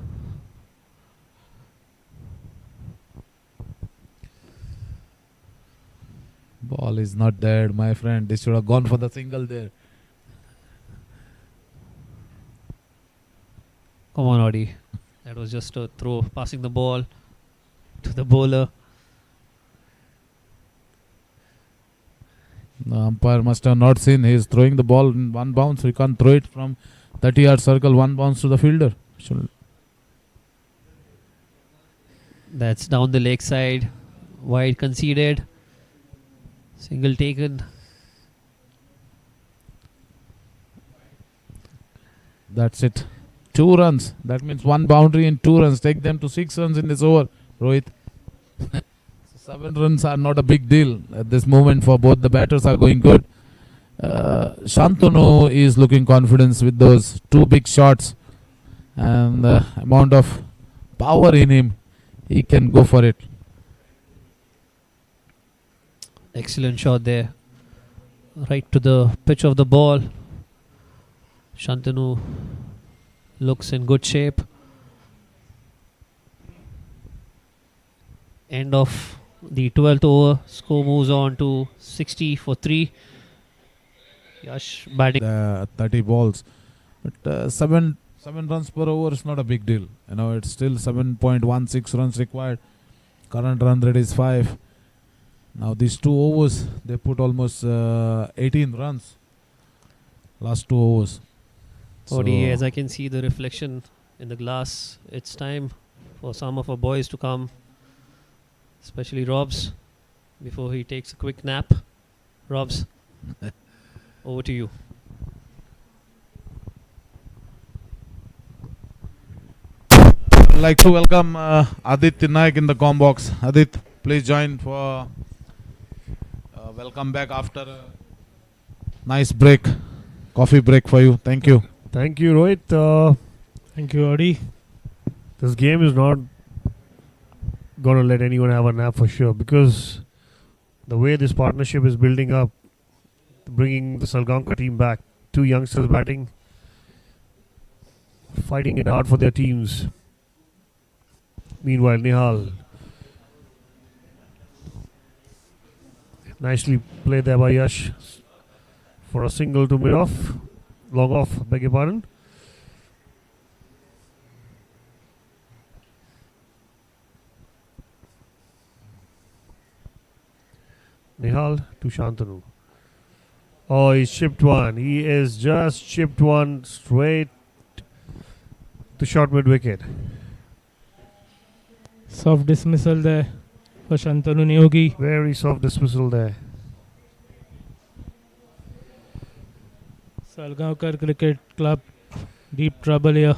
ball is not dead, my friend. This should have gone for the single there. Come on, Audi. That was just a throw, passing the ball to the bowler. The umpire must have not seen. He is throwing the ball in one bounce. You can't throw it from 30-yard circle, one bounce to the fielder. That's down the leg side. Wide conceded. Single taken. That's it. 2 runs. That means 1 boundary and 2 runs. Take them to 6 runs in this over, Rohit. 7 runs are not a big deal at this moment for both the batters are going good. Shantanu is looking confidence with those 2 big shots and the amount of power in him. He can go for it. Excellent shot there. Right to the pitch of the ball. Shantanu looks in good shape. End of the 12th over. Score moves on to 60 for 3. Yash batting. 30 balls. But 7 runs per over is not a big deal. You know, it's still 7.16 runs required. Current run rate is 5. Now these 2 overs, they put almost 18 runs. Last 2 overs. Odi, as I can see the reflection in the glass, it's time for some of our boys to come, especially Robs, before he takes a quick nap. Robs, over to you. I'd like to welcome Aditya Naik in the com box. Adit, please join for welcome back after a nice break, coffee break for you. Thank you. Thank you, Rohit. Thank you, Audi. This game is not going to let anyone have a nap for sure, because the way this partnership is building up, bringing the Salgaonkar team back, 2 youngsters batting, fighting it hard for their teams. Meanwhile, Nihal, nicely played there by Yash for a single to mid off, long off, beg your pardon. Nihal to Shantanu. Oh, he's chipped one. He is just chipped one straight to short mid wicket. Soft dismissal there for Shantanu Niyogi. Very soft dismissal there. Salgaonkar Cricket Club, deep trouble here.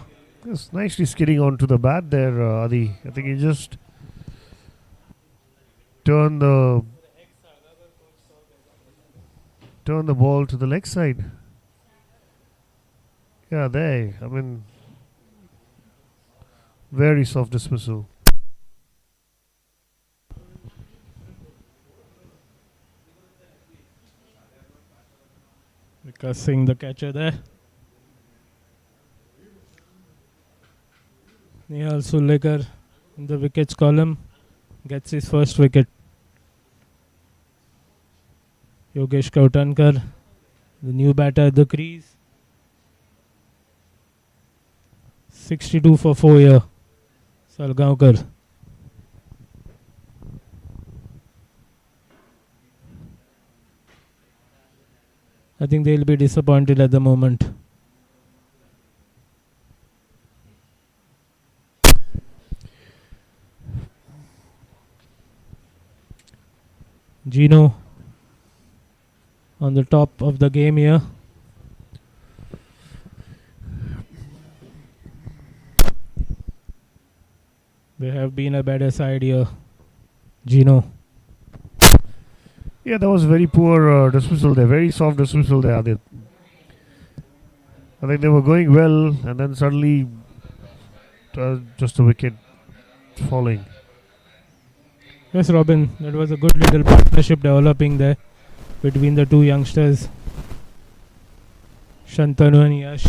Just nicely skidding onto the bat there, Adi. I think he just turned the ball to the leg side. Yeah, there. I mean, very soft dismissal. Because seeing the catcher there. Nihal Sulekar in the wickets column gets his first wicket. Yogesh Kautankar, the new batter at the crease. 62 for 4 here. Salgaonkar. I think they'll be disappointed at the moment. Geno on the top of the game here. They have been a better side here. Geno. Yeah, that was very poor dismissal there. Very soft dismissal there, Adit. I think they were going well, and then suddenly just a wicket falling. Yes, Robin, that was a good little partnership developing there between the two youngsters, Shantanu and Yash.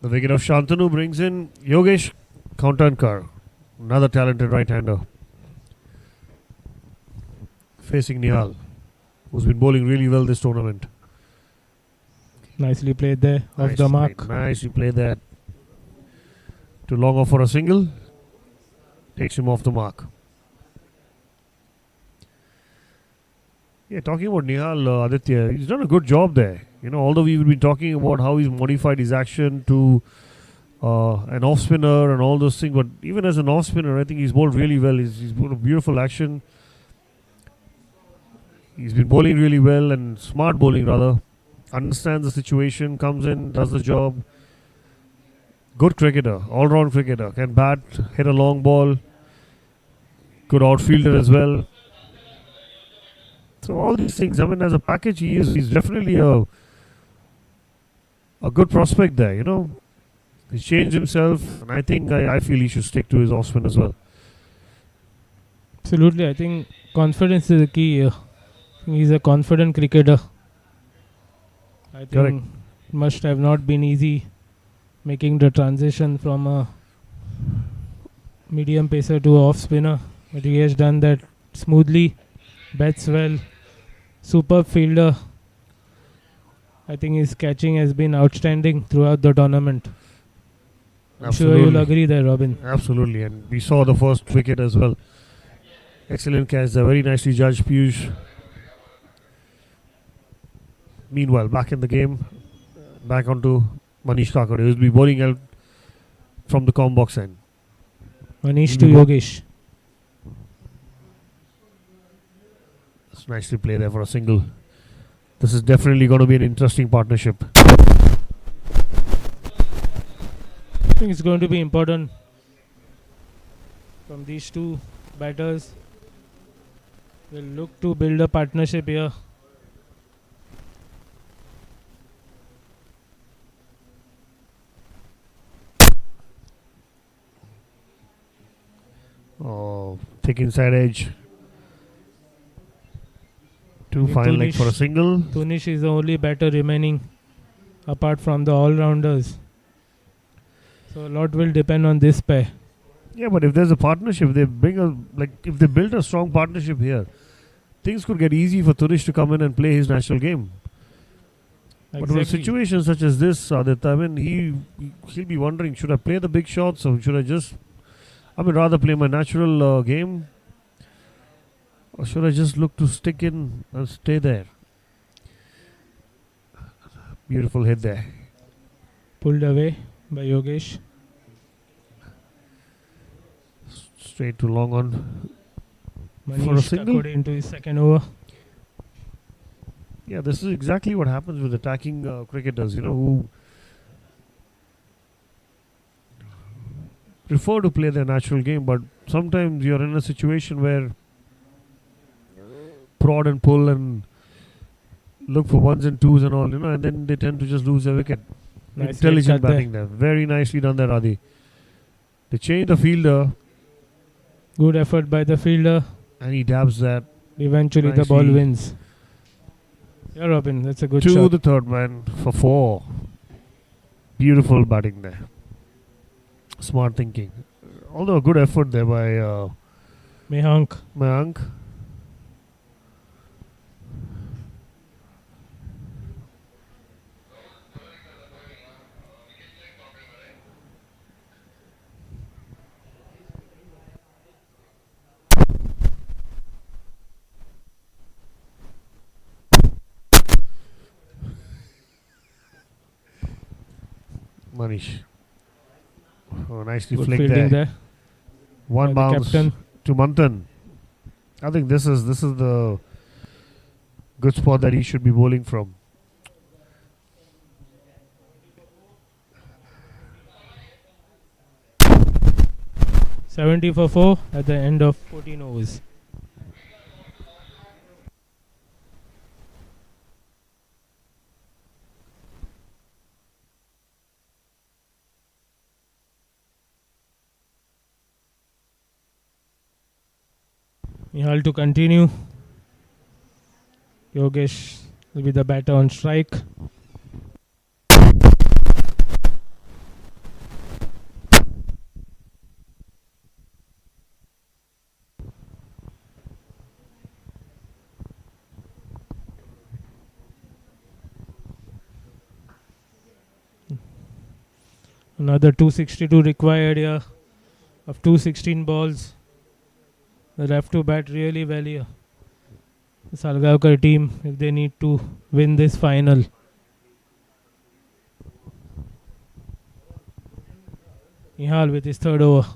The wicket of Shantanu brings in Yogesh Kautankar, another talented right-hander, facing Nihal, who's been bowling really well this tournament. Nicely played there, off the mark. Nicely played there. Too long off for a single. Takes him off the mark. Yeah, talking about Nihal, Aditya, he's done a good job there. You know, although we've been talking about how he's modified his action to an off spinner and all those things, but even as an off spinner, I think he's bowled really well. He's bowled a beautiful action. He's been bowling really well, and smart bowling rather. Understands the situation, comes in, does the job. Good cricketer, all-round cricketer. Can bat, hit a long ball. Good outfielder as well. So all these things, I mean, as a package, he's definitely a good prospect there, you know. He's changed himself, and I think I feel he should stick to his off spin as well. Absolutely, I think confidence is the key here. He's a confident cricketer. I think Correct. it must have not been easy making the transition from a medium pacer to off spinner, but he has done that smoothly. Bats well, superb fielder. I think his catching has been outstanding throughout the tournament. I'm sure you'll agree there, Robin. Absolutely, and we saw the first wicket as well. Excellent catch there, very nicely judged, Piyush. Meanwhile, back in the game, back onto Manish Kakar. He will be bowling out from the com box end. Manish to Yogesh. It's nicely played there for a single. This is definitely going to be an interesting partnership. I think it's going to be important from these two batters. They'll look to build a partnership here. Oh, thick inside edge. Two fine leg for a single. Tunish is the only batter remaining apart from the all-rounders. So a lot will depend on this pair. Yeah, but if there's a partnership, if they build a strong partnership here, things could get easy for Tunish to come in and play his natural game. But in a situation such as this, Aditya, I mean, he'll be wondering, should I play the big shots or should I rather play my natural game? Or should I just look to stick in and stay there? Beautiful hit there. Pulled away by Yogesh. Straight to long on for a Manish single. Kakode into his second over. Yeah, this is exactly what happens with attacking cricketers, you know, who prefer to play their natural game, but sometimes you're in a situation where prod and pull and look for ones and twos and all, and then they tend to just lose their wicket. Nice Intelligent red cut batting there. Very nicely done there, Adi. They change the fielder Good effort by the fielder. and he dabs that Eventually the ball Nicely. wins. Yeah, Robin, that's a good to shot. the third man for 4. Beautiful batting there. Smart thinking. Although a good effort there by Mehank. Mayank. Manish. Oh, nicely Good flicked fielding there. there. One by the bounce captain. to Manthan. I think this is the good spot that he should be bowling from. '70 for 4 at the end of 14 overs. Nihal to continue. Yogesh will be the batter on strike. Another 262 required here of 216 balls. They'll have to bat really well here. The Salgaonkar team, if they need to win this final. Nihal with his third over.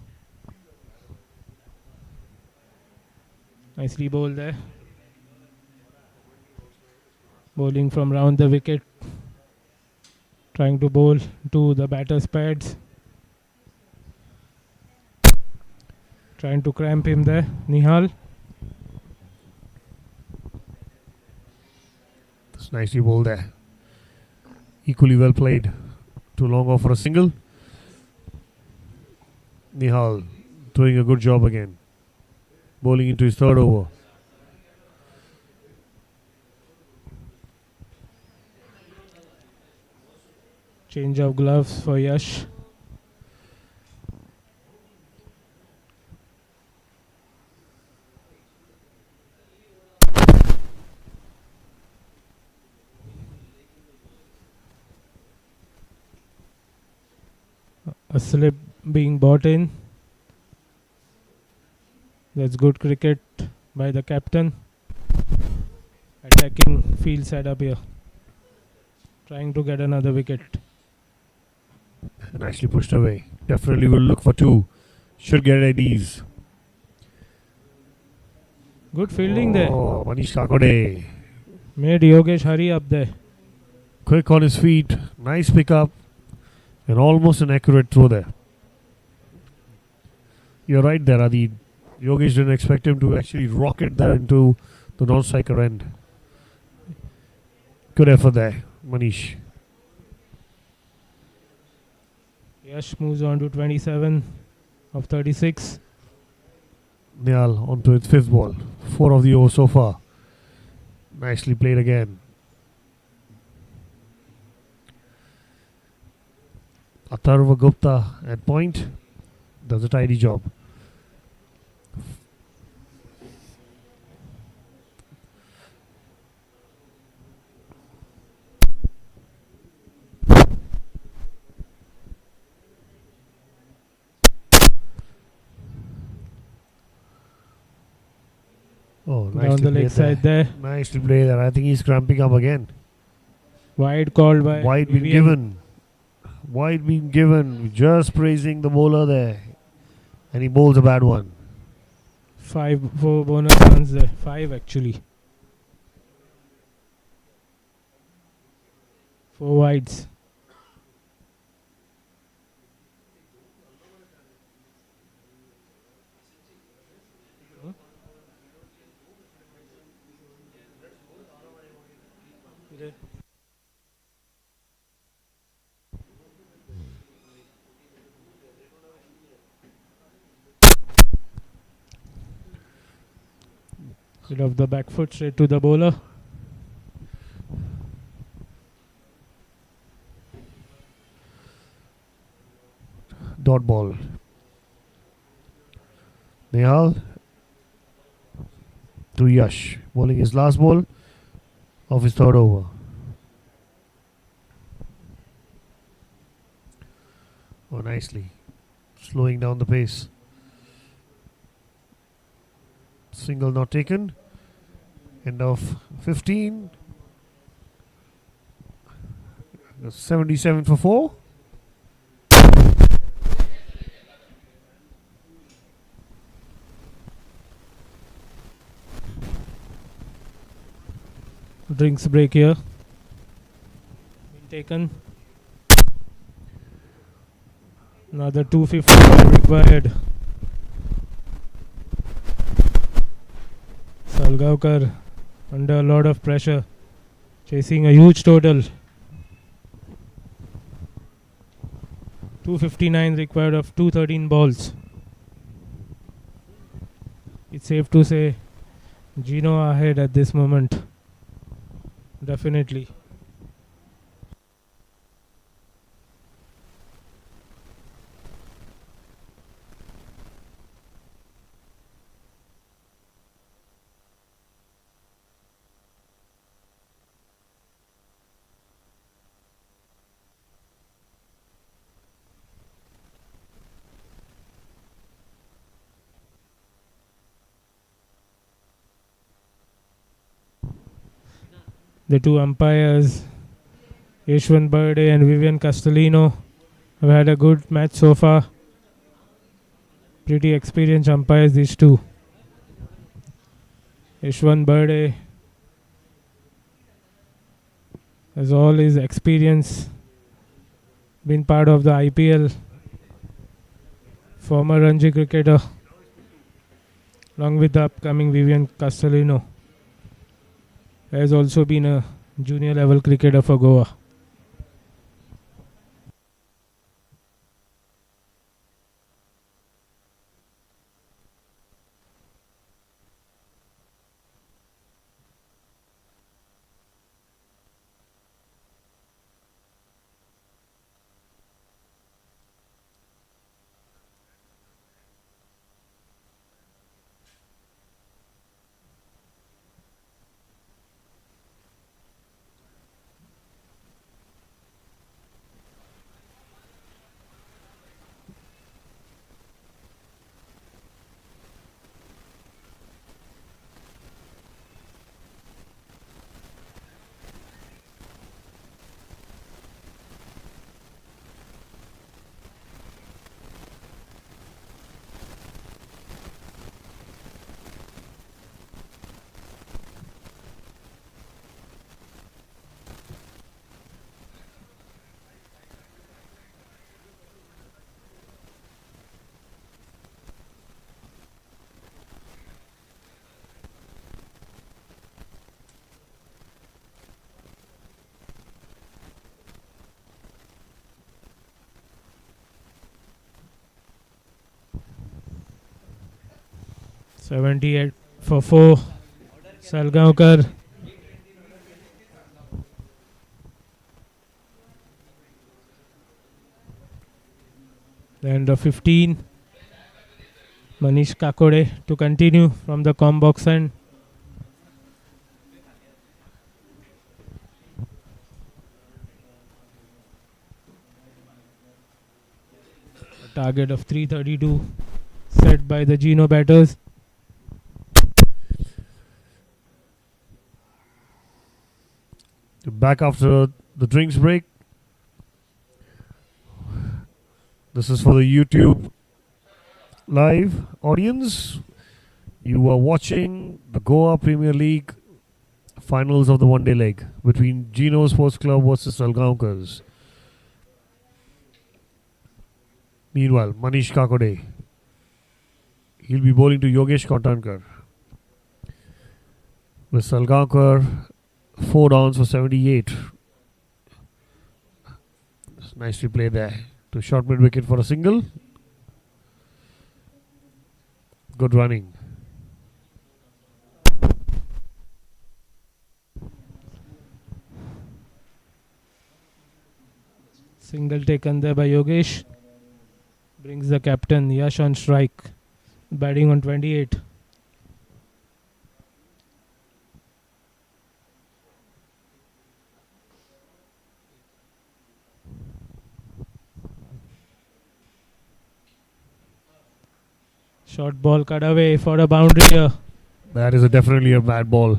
Nicely bowled there. Bowling from round the wicket. Trying to bowl to the batter's pads. Trying to cramp him there. Nihal. It's nicely bowled there. Equally well played. Too long off for a single. Nihal doing a good job again. Bowling into his third over. Change of gloves for Yash. A slip being bought in. That's good cricket by the captain. Attacking field set up here. Trying to get another wicket. Nicely pushed away. Definitely will look for 2. Should get at ease. Good fielding there. Oh, Manish Kakode. Made Yogesh hurry up there. Quick on his feet. Nice pickup. And almost an accurate throw there. You're right there, Adi. Yogesh didn't expect him to actually rocket that into the non-striker end. Good effort there, Manish. Yash moves on to 27 of 36. Nihal onto its 5th ball. 4 of the over so far. Nicely played again. Atharva Gupta at point. Does a tidy job. Oh, Down nicely the leg played side there. Nicely played there. I think he's cramping up again. Wide called by Wide been Vivian. given. Wide been given. Just praising the bowler there. And he bowls a bad one. 4 bonus runs there. 5 actually. 4 wides. Bit of the back foot straight to the bowler. Dot ball. Nehal to Yash, bowling his last ball of his third over. Oh, nicely. Slowing down the pace. Single not taken. End of 15. 77 for 4. Drinks break here. Been taken. Another 250 required. Salgaonkar under a lot of pressure, chasing a huge total. 259 required of 213 balls. It's safe to say Geno ahead at this moment. Definitely. The two umpires, Yashwant Berde and Vivian Castellino, have had a good match so far. Pretty experienced umpires, these two. Yashwant Berde has all his experience, been part of the IPL, former Ranji cricketer, along with the upcoming Vivian Castellino. Has also been a junior level cricketer for Goa. .78 for 4. Salgaonkar. And 15. Manish Kakode to continue from the com box end. A target of 332 set by the Geno batters. Back after the drinks break. This is for the YouTube live audience. You are watching the Goa Premier League finals of the one-day leg between Geno Sports Club versus Salgaonkars. Meanwhile, Manish Kakode, he'll be bowling to Yogesh Kontankar. With Salgaonkar 4 downs for 78. Nicely played there. To short mid wicket for a single. Good running. Single taken there by Yogesh. Brings the captain Yash on strike. Batting on 28. Short ball cut away for a boundary here. That is definitely a bad ball.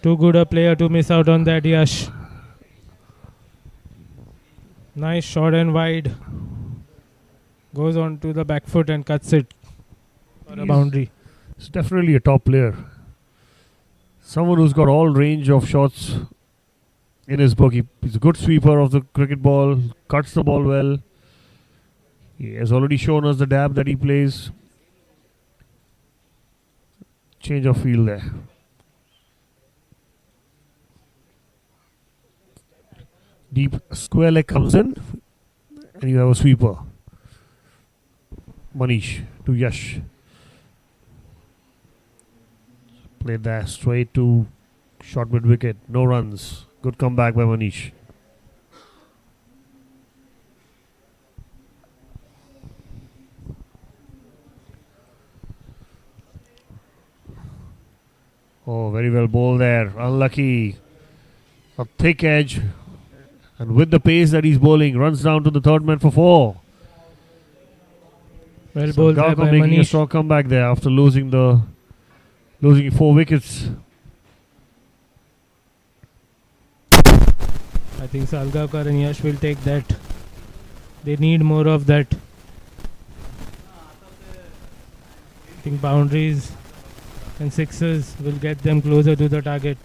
Too good a player to miss out on that, Yash. Nice short and wide. Goes on to the back foot and cuts it for a boundary. It's definitely a top player. Someone who's got all range of shots in his book. He's a good sweeper of the cricket ball, cuts the ball well. He has already shown us the dab that he plays. Change of field there. Deep square leg comes in and you have a sweeper. Manish to Yash. Played that straight to short mid wicket. No runs. Good comeback by Manish. Oh, very well bowled there. Unlucky. A thick edge. And with the pace that he's bowling, runs down to the third man for 4. Well bowled there by making a Manish. strong comeback there after losing 4 wickets. I think Salgaonkar and Yash will take that. They need more of that. I think boundaries and sixes will get them closer to the target.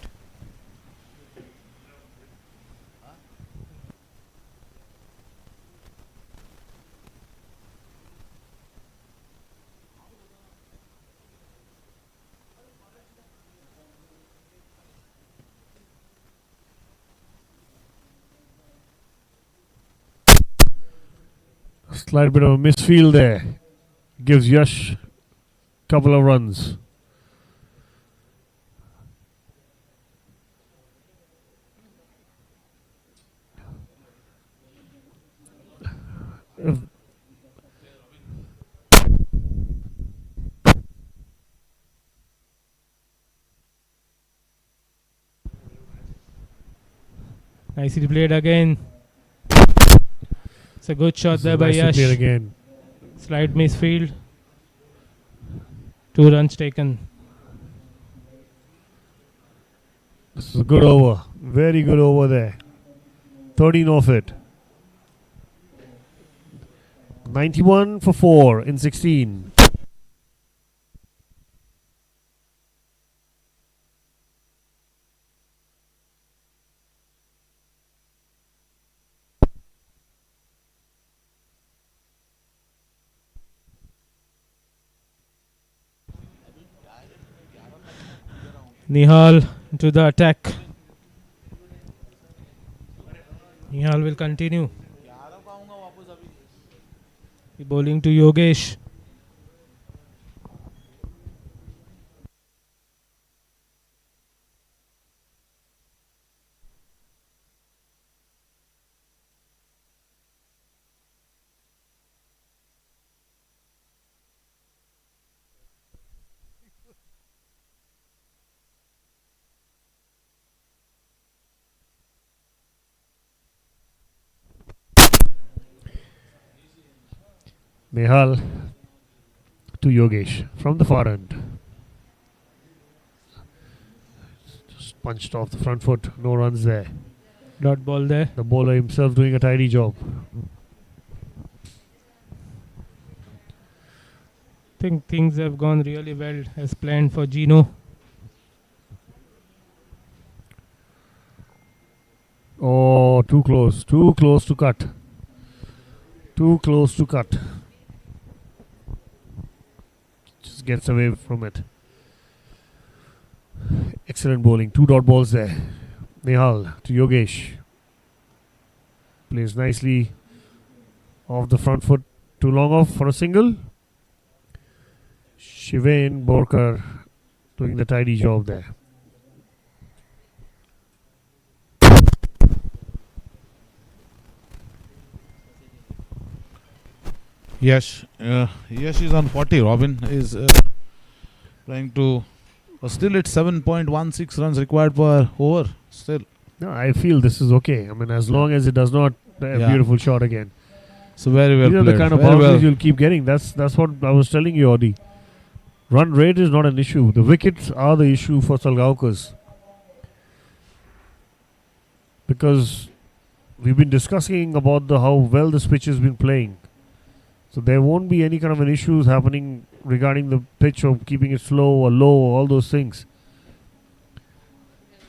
Slight bit of a misfield there. Gives Yash couple of runs. Nicely played again. It's a good shot there by Nicely Yash. played again. Slight misfield. 2 runs taken. This is a good over. Very good over there. 13 off it. 91 for 4 in 16. Nihal to the attack. Nihal will continue. Bowling to Yogesh. Nehal to Yogesh from the far end. Just punched off the front foot. No runs there. Dot ball there. The bowler himself doing a tidy job. Think things have gone really well as planned for Geno. Oh, too close. Too close to cut. Too close to cut. Just gets away from it. Excellent bowling. 2 dot balls there. Nihal to Yogesh. Plays nicely off the front foot. Too long off for a single. Shivain Borkar doing the tidy job there. Yes, Yash is on 40. Robin is trying to. Still, it's 7.16 runs required per over. Still, No, I feel this is okay. I mean, as long as it does not a Yeah. beautiful shot again. so very well These are played. the kind of Very boundaries well. you'll keep getting. That's what I was telling you, Audi. Run rate is not an issue. The wickets are the issue for Salgaonkars. Because we've been discussing about how well this pitch has been playing. So there won't be any kind of an issues happening regarding the pitch or keeping it slow or low, all those things.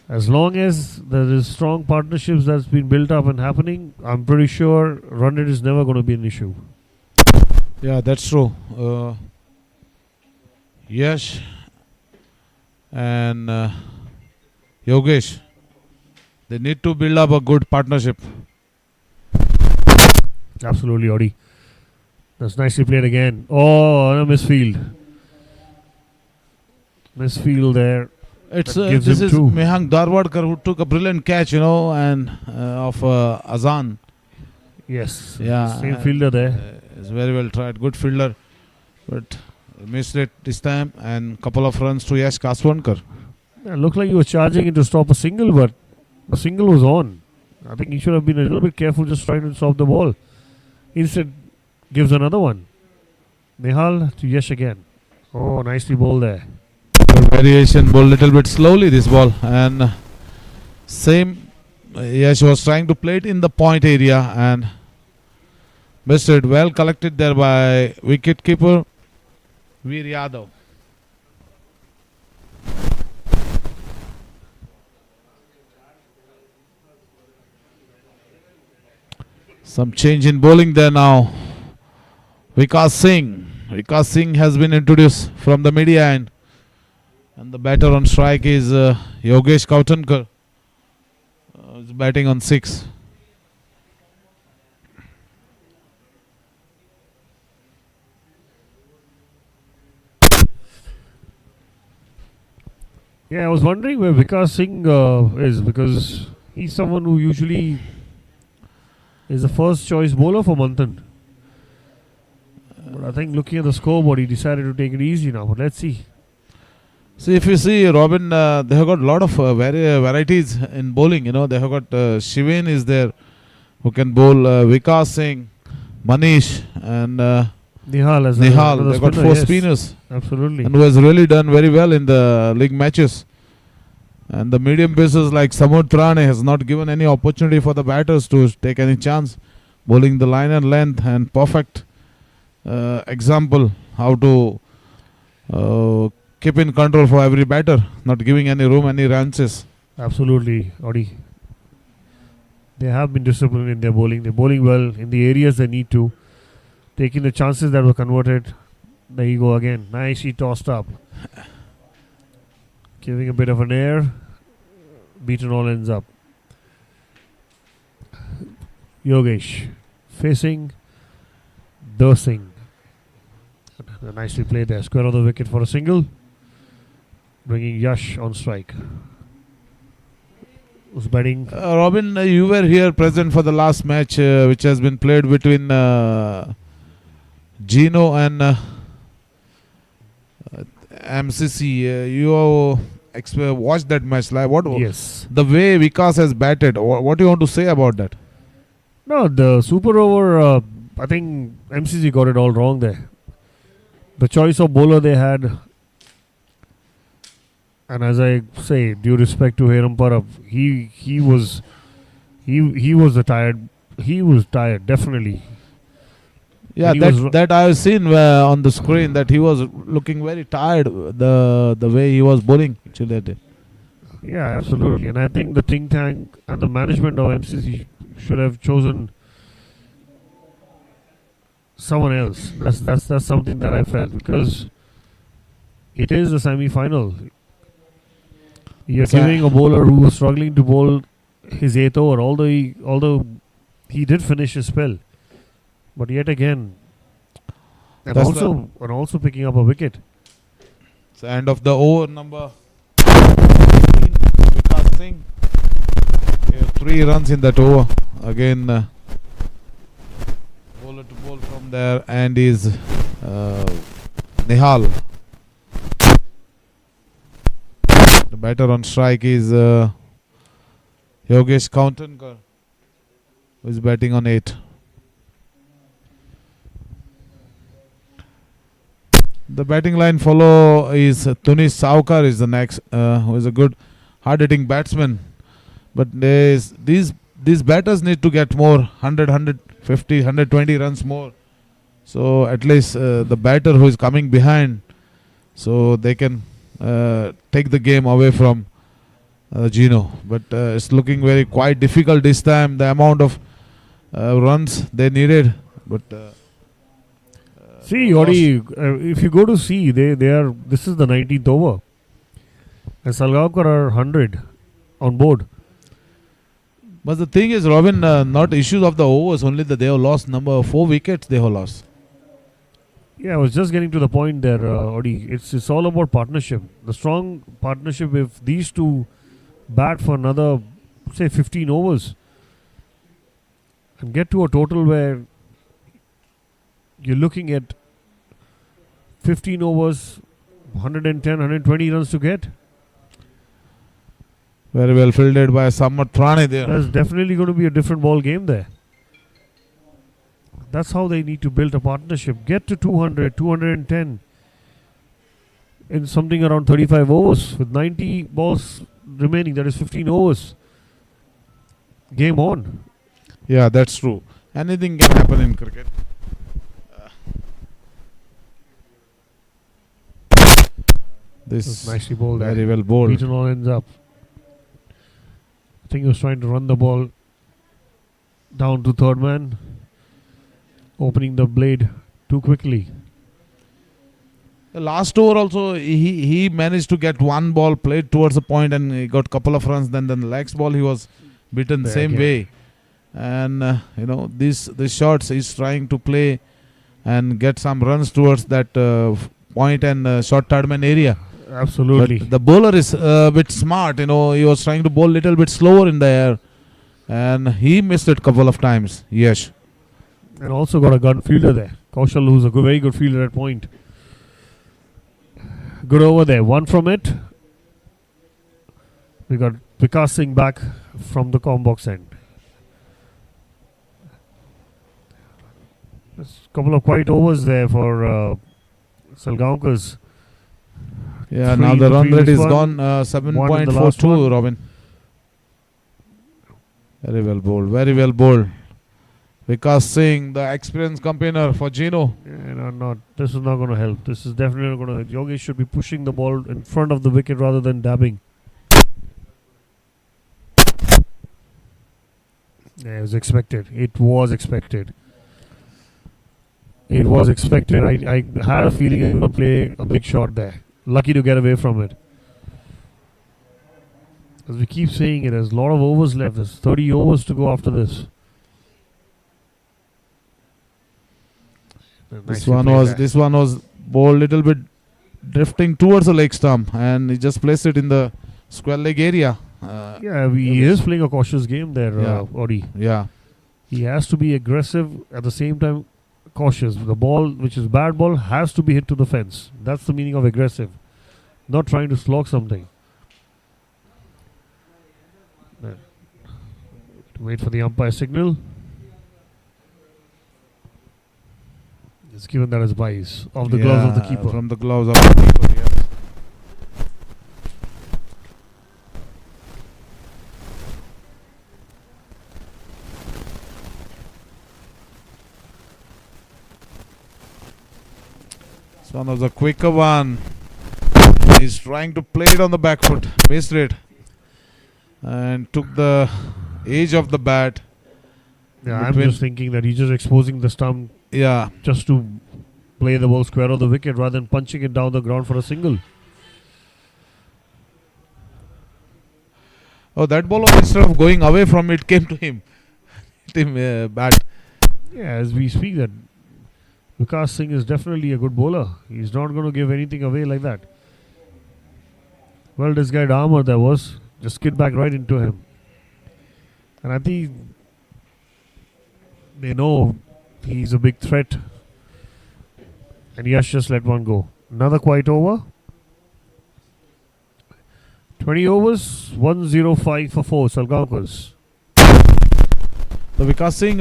As long as there is strong partnerships that's been built up and happening, I'm pretty sure run rate is never going to be an issue. Yeah, that's true. Yash and Yogesh, they need to build up a good partnership. Absolutely, Audi. That's nicely played again. Oh, and a misfield. Misfield there. It's That gives this him is two. Mehang Darwadkar who took a brilliant catch, and of Azan. Yes. Yeah, Same fielder there. It's very well tried. Good fielder, but missed it this time. And couple of runs to Yash Kaswankar. It looked like he was charging it to stop a single, but the single was on. I think he should have been a little bit careful just trying to stop the ball. Instead, gives another one. Nihal to Yash again. Oh, nicely bowled there. Good variation, ball little bit slowly this ball, and same. Yash was trying to play it in the point area and missed it. Well collected there by wicket keeper Veer Yadav. Some change in bowling there now. Vikas Singh. Vikas Singh has been introduced from the media end. And the batter on strike is Yogesh Kautankar. He's batting on 6. Yeah, I was wondering where Vikas Singh is, because he's someone who usually is the first choice bowler for Manthan. But I think looking at the scoreboard, he decided to take it easy now. But let's see. See, if you see, Robin, they have got a lot of varieties in bowling. They have got Shivain is there, who can bowl Vikas Singh, Manish, and Nihal as Nihal. another They got spinner, 4 yes. spinners, Absolutely. and who has really done very well in the league matches. And the medium pacers like Samud Trane has not given any opportunity for the batters to take any chance, bowling the line and length, and perfect example how to keep in control for every batter, not giving any room, any ranches. Absolutely, Audi. They have been disciplined in their bowling. They're bowling well in the areas they need to, taking the chances that were converted. There you go again. Nicely tossed up. Giving a bit of an air. Beaten all ends up. Yogesh facing Singh. Nicely played there. Square of the wicket for a single. Bringing Yash on strike. Who's batting? Robin, you were here present for the last match which has been played between Geno and MCC. You watched that match live. What Yes. the way Vikas has batted? What do you want to say about that? No, the super over, I think MCC got it all wrong there. The choice of bowler they had, and as I say, due respect to Hiram Parab, he was tired, definitely. Yeah, He was that I have seen on the screen that he was looking very tired. The way he was bowling actually that day. Yeah, absolutely. And I think the think tank and the management of MCC should have chosen someone else. That's something that I felt, because it is a semi-final. You're So- giving a bowler who was struggling to bowl his 8th over, although he did finish his spell, but yet again, and That's also picking up a wicket. It's the end of the over number 18. Vikas Singh. 3 runs in that over. Again, bowler to bowl from there, and is Nihal. The batter on strike is Yogesh Kauntankar, who is batting on 8. The batting line follow is Tunis Saukar is the next, who is a good hard-hitting batsman. But these batters need to get more, 100, 150, 120 runs more. So at least the batter who is coming behind, so they can take the game away from Geno. But it's looking quite difficult this time. The amount of runs they needed, but. See, Odi, if you go to see, they are. This is the 19th over, and Salgaonkar are 100 on board. But the thing is, Robin, not issues of the overs, only that they have lost number 4 wickets. They have lost. Yeah, I was just getting to the point there, Odi. It's all about partnership. The strong partnership. If these two bat for another, say, 15 overs, and get to a total where you're looking at 15 overs, 110, 120 runs to get. Very well fielded by Sammat Prane there. That's definitely going to be a different ball game there. That's how they need to build a partnership. Get to 200, 210 in something around 35 overs with 90 balls remaining. That is 15 overs. Game on. Yeah, that's true. Anything can happen in cricket. This That's nicely bowled there. very well bowled. Beaton all ends up. I think he was trying to run the ball down to third man, opening the blade too quickly. The last over also, he managed to get one ball played towards the point and he got couple of runs. Then the next ball he was beaten There same again. way. And these shots he's trying to play and get some runs towards that point and short third man area. Absolutely. But the bowler is a bit smart. He was trying to bowl little bit slower in the air, and he missed it couple of times. Yes. And also got a gun fielder there. Kaushal, who's a very good fielder at point. Good over there. One from it. We got Vikas Singh back from the combox end. There's a couple of quiet overs there for Salgaonkars. Yeah. Three Now in the the run rate previous is one, gone. one in the last 7.42. one. Robin. Very well bowled. Very well bowled. Vikas Singh, the experienced campaigner for Geno. Yeah, not. This is not going to help. This is definitely not going to. Yogesh should be pushing the ball in front of the wicket rather than dabbing. Yeah, it was expected. It was expected. It was expected. I had a feeling he was going to play a big shot there. Lucky to get away from it. As we keep saying it, there's a lot of overs left. There's 30 overs to go after this. This one was bowled little bit drifting towards the leg stump, and he just placed it in the square leg area. Yeah, he is playing a cautious game there, Yeah. Odi. Yeah. He has to be aggressive at the same time cautious. The ball, which is bad ball, has to be hit to the fence. That's the meaning of aggressive. Not trying to slog something. Wait for the umpire signal. It's given that as buys of the gloves of the keeper. From the gloves of the keeper, yes. This one was a quicker one. He's trying to play it on the back foot. Missed it. And took the edge of the bat. Yeah, I'm between- just thinking that he's just exposing the stump Yeah. just to play the ball square of the wicket rather than punching it down the ground for a single. Oh, that ball, instead of going away from it, came to him. Hit him bat. Yeah, as we speak, that Vikas Singh is definitely a good bowler. He's not going to give anything away like that. Well disguised armor there was. Just skid back right into him. And I think they know he's a big threat. And Yash just let one go. Another quiet over. 20 overs, 105 for 4 Salgaonkars. So Vikas Singh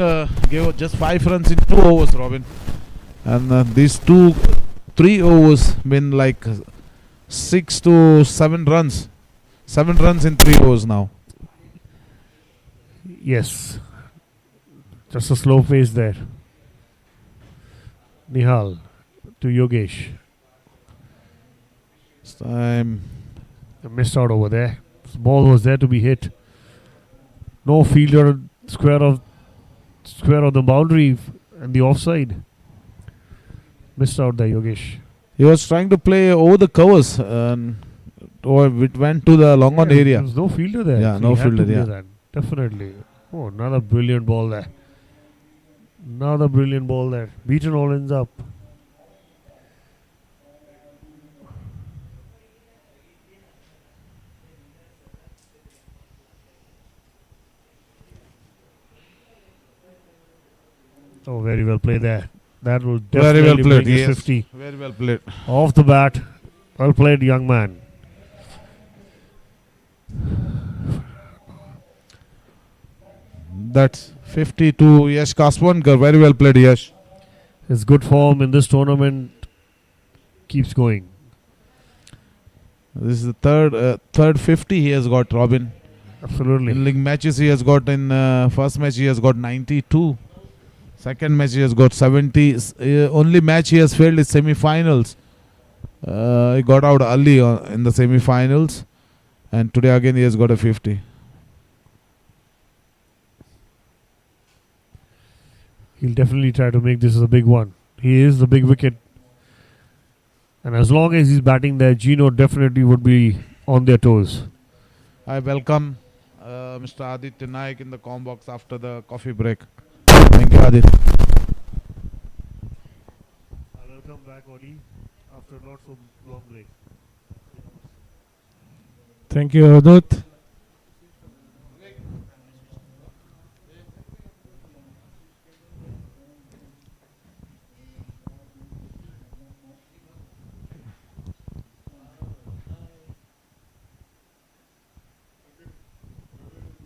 gave just 5 runs in 2 overs, Robin. And these 3 overs been like 6 to 7 runs. 7 runs in 3 overs now. Yes. Just a slow pace there. Nihal to Yogesh. This time Missed out over there. This ball was there to be hit. No fielder square of the boundary and the offside. Missed out there, Yogesh. he was trying to play over the covers and it went to the long on area. There was no fielder there. Yeah, so no he had to fielder, play yeah. that. Definitely. Oh, another brilliant ball there. Another brilliant ball there. Beaten all ends up. Oh, very well played there. That will definitely Very well played. bring his Yes. 50 Very well played. off the bat. Well played, young man. That's 50 to Yash Kaswankar. Very well played, Yash. His good form in this tournament keeps going. This is the third 50 he has got, Robin. Absolutely. In league matches he has got first match he has got 92. Second match he has got 70. Only match he has failed is semi-finals. He got out early in the semi-finals. And today again he has got a 50. He'll definitely try to make this a big one. He is the big wicket. And as long as he's batting there, Geno definitely would be on their toes. I welcome Mr. Aditya Naik in the com box after the coffee break. Thank you, Aditya. Welcome back, Oli, after not so long break. Thank you, Adut.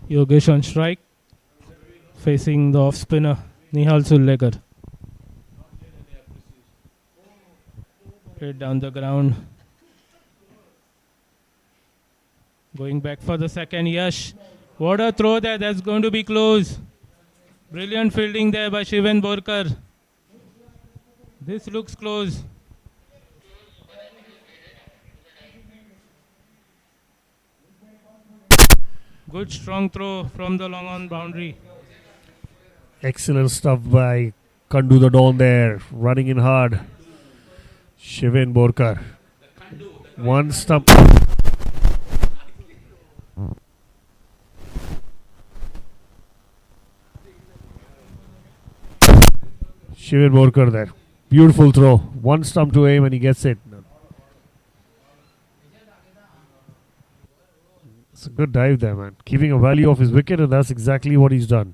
Yogesh on strike, facing the off spinner Nihal Sulekar. Hit down the ground. Going back for the second, Yash. What a throw there, that's going to be close. Brilliant fielding there by Shivan Borkar. This looks close. Good strong throw from the long on boundary. Excellent stuff by Kandu the Dawn there, running in hard. Shivan Borkar. One stump. Shivan Borkar there. Beautiful throw. One stump to aim and he gets it. It's a good dive there, man. Keeping a value of his wicket, and that's exactly what he's done.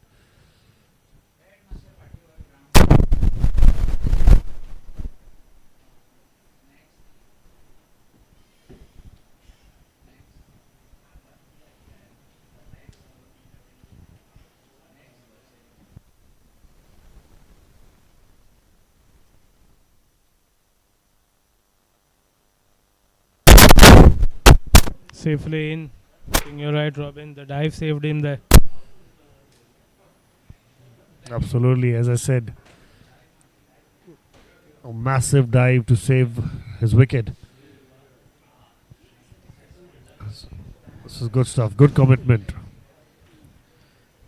Safely in. You're right, Robin. The dive saved him there. Absolutely, as I said, a massive dive to save his wicket. This is good stuff, good commitment.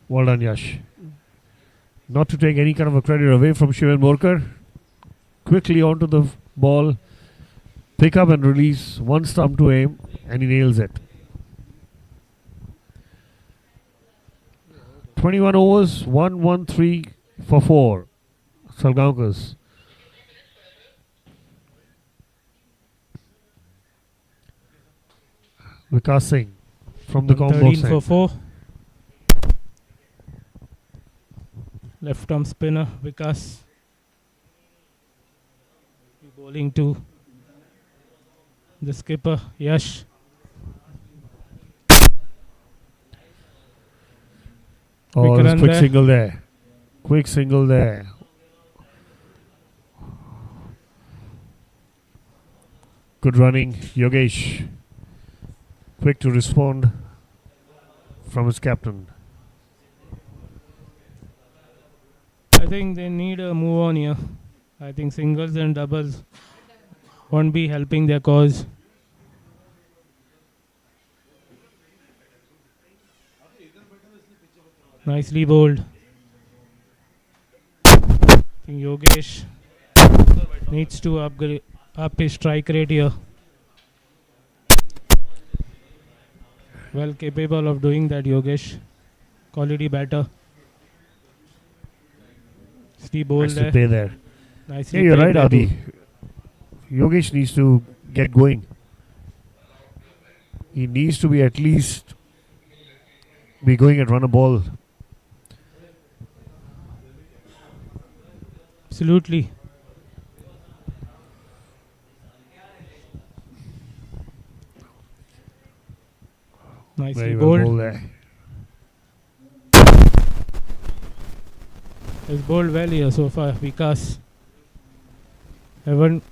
Well done, Yash. Not to take any kind of a credit away from Shivan Borkar. Quickly onto the ball, pick up and release, one stump to aim, and he nails it. 21 overs, 1-1-3 for 4. Salgaonkars. Vikas Singh from the combo 13 side. for 4. Left arm spinner Vikas. Bowling to the skipper Yash. Oh, Quick there's run quick there. single there. Quick single there. Good running, Yogesh. Quick to respond from his captain. I think they need a move on here. I think singles and doubles won't be helping their cause. Nicely bowled. I think Yogesh needs to upgrade up his strike rate here. Well capable of doing that, Yogesh. Quality batter. Nicely bowled Nice to there. play there. Nicely Yeah, you're played right, there, Adi. Yogesh needs to get going. He needs to be at least be going and run a ball. Absolutely. Nicely Very well bowled. bowled there. Has bowled well here so far. Vikas haven't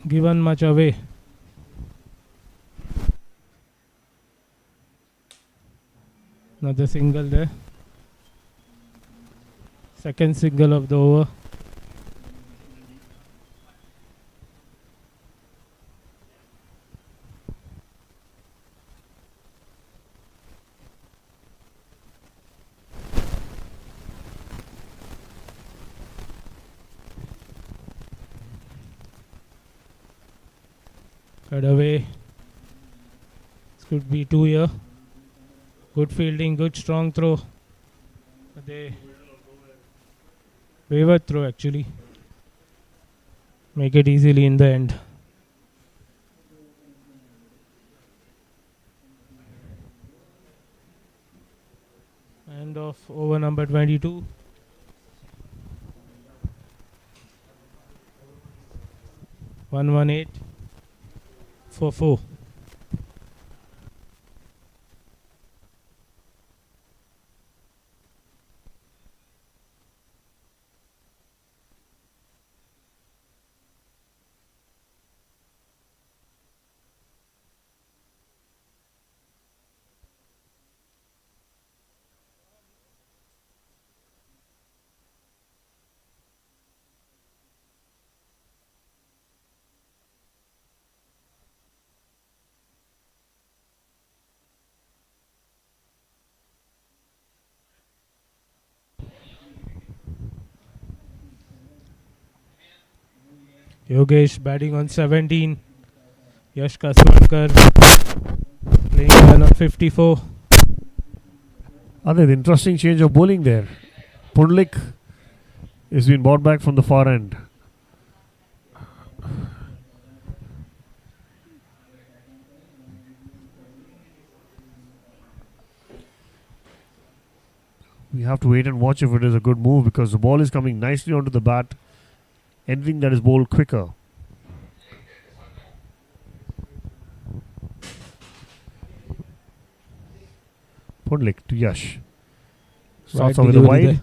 given much away. Another single there. Second single of the over. Cut away. This could be 2 here. Good fielding, good strong throw. But they wavered throw actually. Make it easily in the end. End of over number 22. One 1-8 for 4. Yogesh batting on 17. Yash Kaswankar playing well on 54. Other interesting change of bowling there. Pundlik has been brought back from the far end. We have to wait and watch if it is a good move because the ball is coming nicely onto the bat. Anything that is bowled quicker. Pundlik to Yash. Starts off with a delivery wide. there.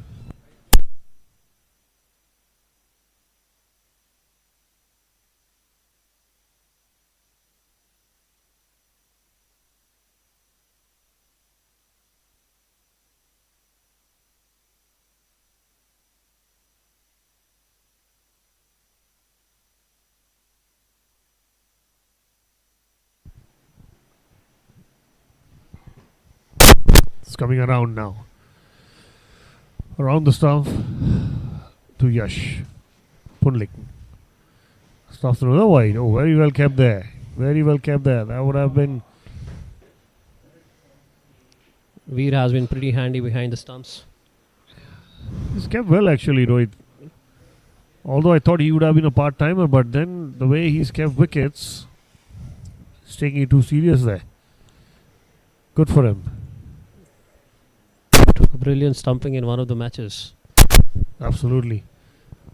It's coming around now. Around the stump to Yash. Pundlik. Stuffs another wide. Oh, very well kept there. Very well kept there. That would have been. Veer has been pretty handy behind the stumps. He's kept well actually, Rohit. Although I thought he would have been a part-timer, but then the way he's kept wickets, he's taking it too serious there. Good for him. Took a brilliant stumping in one of the matches. Absolutely.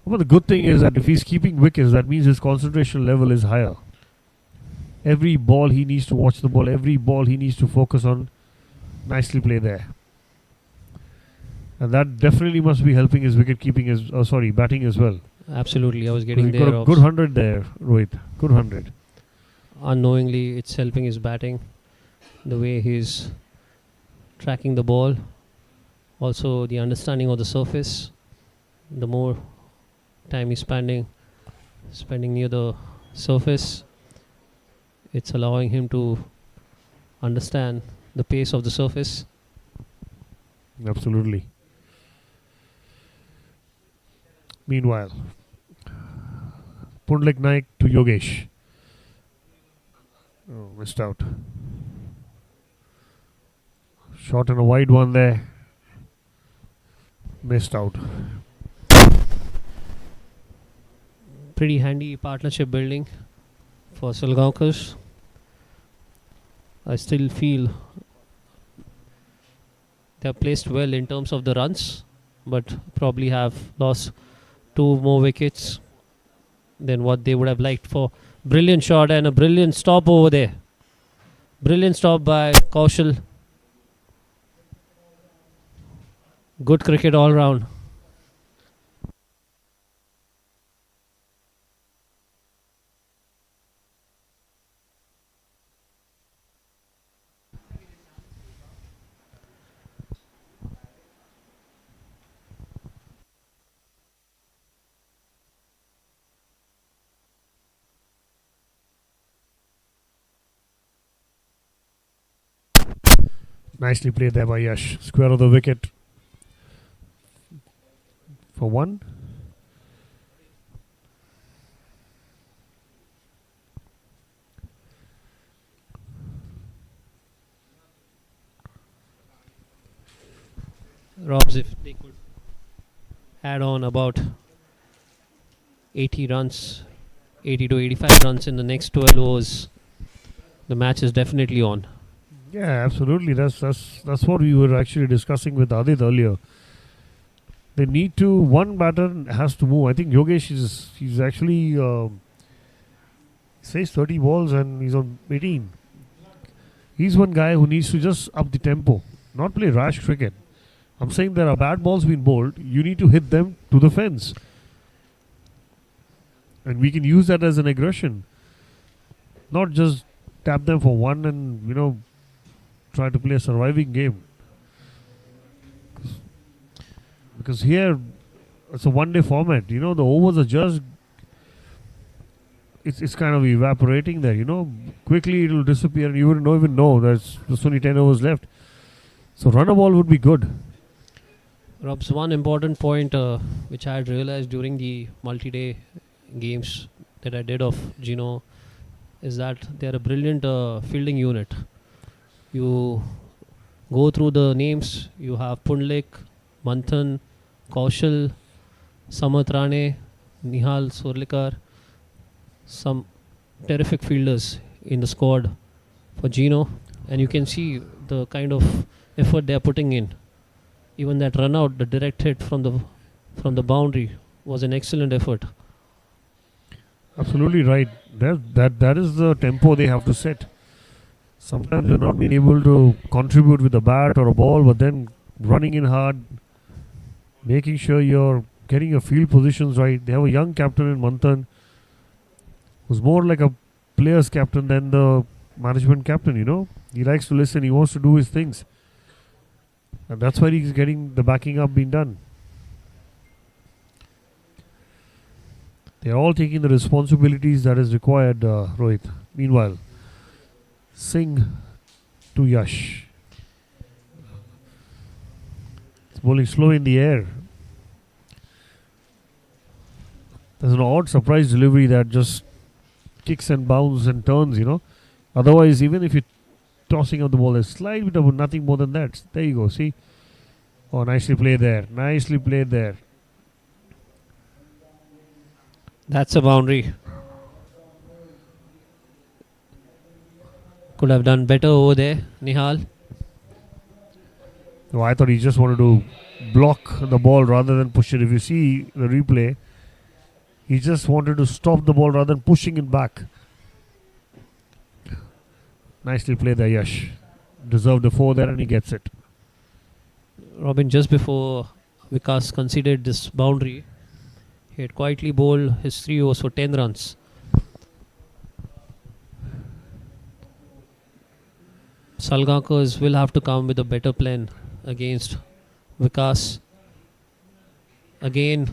But the good thing is that if he's keeping wickets, that means his concentration level is higher. Every ball he needs to watch the ball, every ball he needs to focus on. Nicely played there. And that definitely must be helping his wicket keeping, batting as well. Absolutely, I was getting He there. got a good 100 there, Rohit. Good 100. Unknowingly, it's helping his batting. The way he's tracking the ball. Also, the understanding of the surface. The more time he's spending near the surface, it's allowing him to understand the pace of the surface. Absolutely. Meanwhile, Pundlik Naik to Yogesh. Oh, missed out. Short and a wide one there. Missed out. Pretty handy partnership building for Salgaonkar. I still feel they are placed well in terms of the runs, but probably have lost 2 more wickets than what they would have liked for. Brilliant shot and a brilliant stop over there. Brilliant stop by Kaushal. Good cricket all round. Nicely played there by Yash. Square of the wicket for 1. Robs, if they could add on about 80 runs, 80 to 85 runs in the next 12 overs, the match is definitely on. Yeah, absolutely. That's what we were actually discussing with Adit earlier. They need to, one batter has to move. I think Yogesh he's actually says 30 balls and he's on 18. He's one guy who needs to just up the tempo, not play rash cricket. I'm saying there are bad balls being bowled. You need to hit them to the fence. And we can use that as an aggression. Not just tap them for 1 and, try to play a surviving game. Because here, it's a one-day format. The overs are just... It's kind of evaporating there, Quickly it will disappear and you wouldn't even know there's only 10 overs left. So run a ball would be good. Rob's one important point which I had realized during the multi-day games that I did of Geno is that they're a brilliant fielding unit. You go through the names, you have Pundlik, Manthan, Kaushal, Samat Rane, Nihal Surlikar, some terrific fielders in the squad for Geno, and you can see the kind of effort they are putting in. Even that run out, the direct hit from the boundary was an excellent effort. Absolutely right. That is the tempo they have to set. Sometimes you're not being able to contribute with a bat or a ball, but then running in hard, making sure you're getting your field positions right. They have a young captain in Manthan who's more like a player's captain than the management captain, He likes to listen. He wants to do his things. And that's why he's getting the backing up being done. They're all taking the responsibilities that is required, Rohit. Meanwhile, Singh to Yash. It's bowling slow in the air. There's an odd surprise delivery that just kicks and bounces and turns, Otherwise, even if you're tossing out the ball, there's slight bit of nothing more than that. There you go, see. Oh, nicely played there. Nicely played there. That's a boundary. Could have done better over there, Nihal. No, I thought he just wanted to block the ball rather than push it. If you see the replay, he just wanted to stop the ball rather than pushing it back. Nicely played there, Yash. Deserved the 4 there and he gets it. Robin, just before Vikas conceded this boundary, he had quietly bowled his 3 overs for 10 runs. Salgaonkars will have to come with a better plan against Vikas. Again,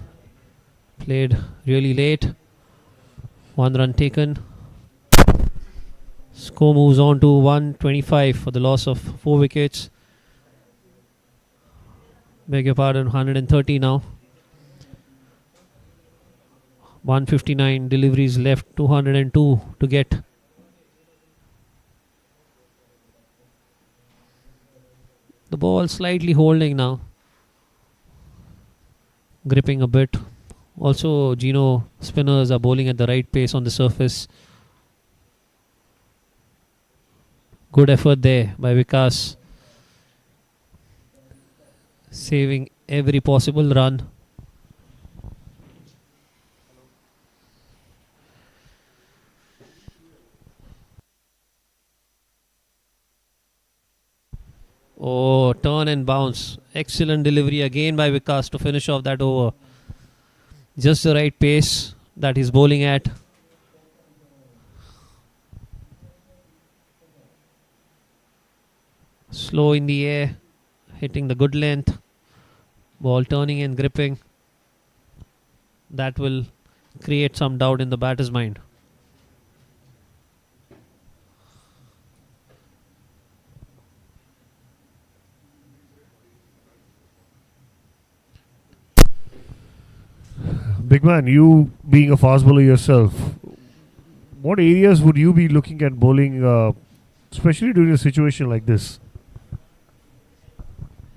played really late. 1 run taken. Score moves on to 125 for the loss of 4 wickets. Beg your pardon, 130 now. 159 deliveries left, 202 to get. The ball slightly holding now. Gripping a bit. Also, Geno spinners are bowling at the right pace on the surface. Good effort there by Vikas. Saving every possible run. Oh, turn and bounce. Excellent delivery again by Vikas to finish off that over. Just the right pace that he's bowling at. Slow in the air, hitting the good length. Ball turning and gripping. That will create some doubt in the batter's mind. Big man, you being a fast bowler yourself, what areas would you be looking at bowling, especially during a situation like this?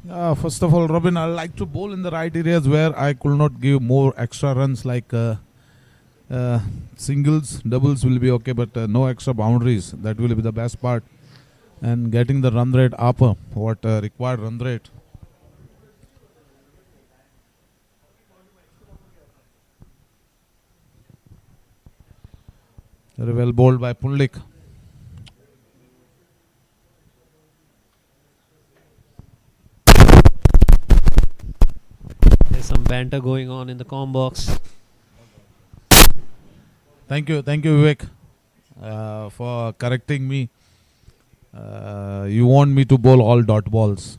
First of all, Robin, I like to bowl in the right areas where I could not give more extra runs, like singles, doubles will be okay, but no extra boundaries. That will be the best part. And getting the run rate up, what required run rate. Very well bowled by Punlik. There's some banter going on in the comm box. Thank you, Vivek, for correcting me. You want me to bowl all dot balls.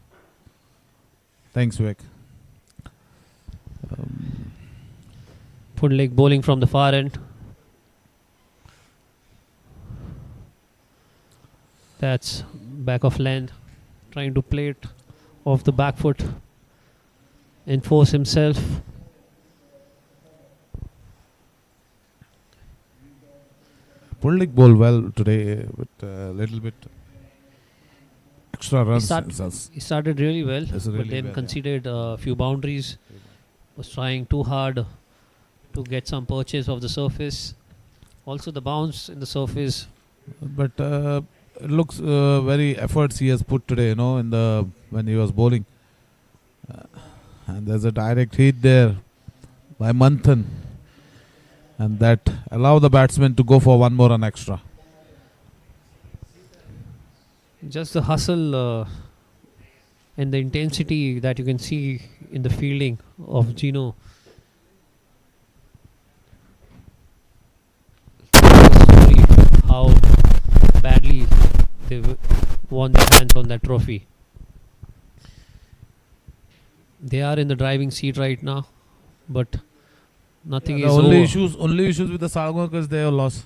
Thanks, Vivek. Punlik bowling from the far end. That's back of length, trying to play it off the back foot, enforce himself. Punlik bowled well today with a little bit extra runs. He started really well, Yes, but really then well, conceded a few boundaries. Was trying too hard to get some purchase of the surface. Also, the bounce in the surface. But it looks very efforts he has put today, in the when he was bowling. And there's a direct hit there by Manthan. And that allow the batsman to go for one more run extra. Just the hustle and the intensity that you can see in the fielding of Geno. How badly they won their hands on that trophy. They are in the driving seat right now, but nothing is only over. only issues with the Salgaonkars, they have lost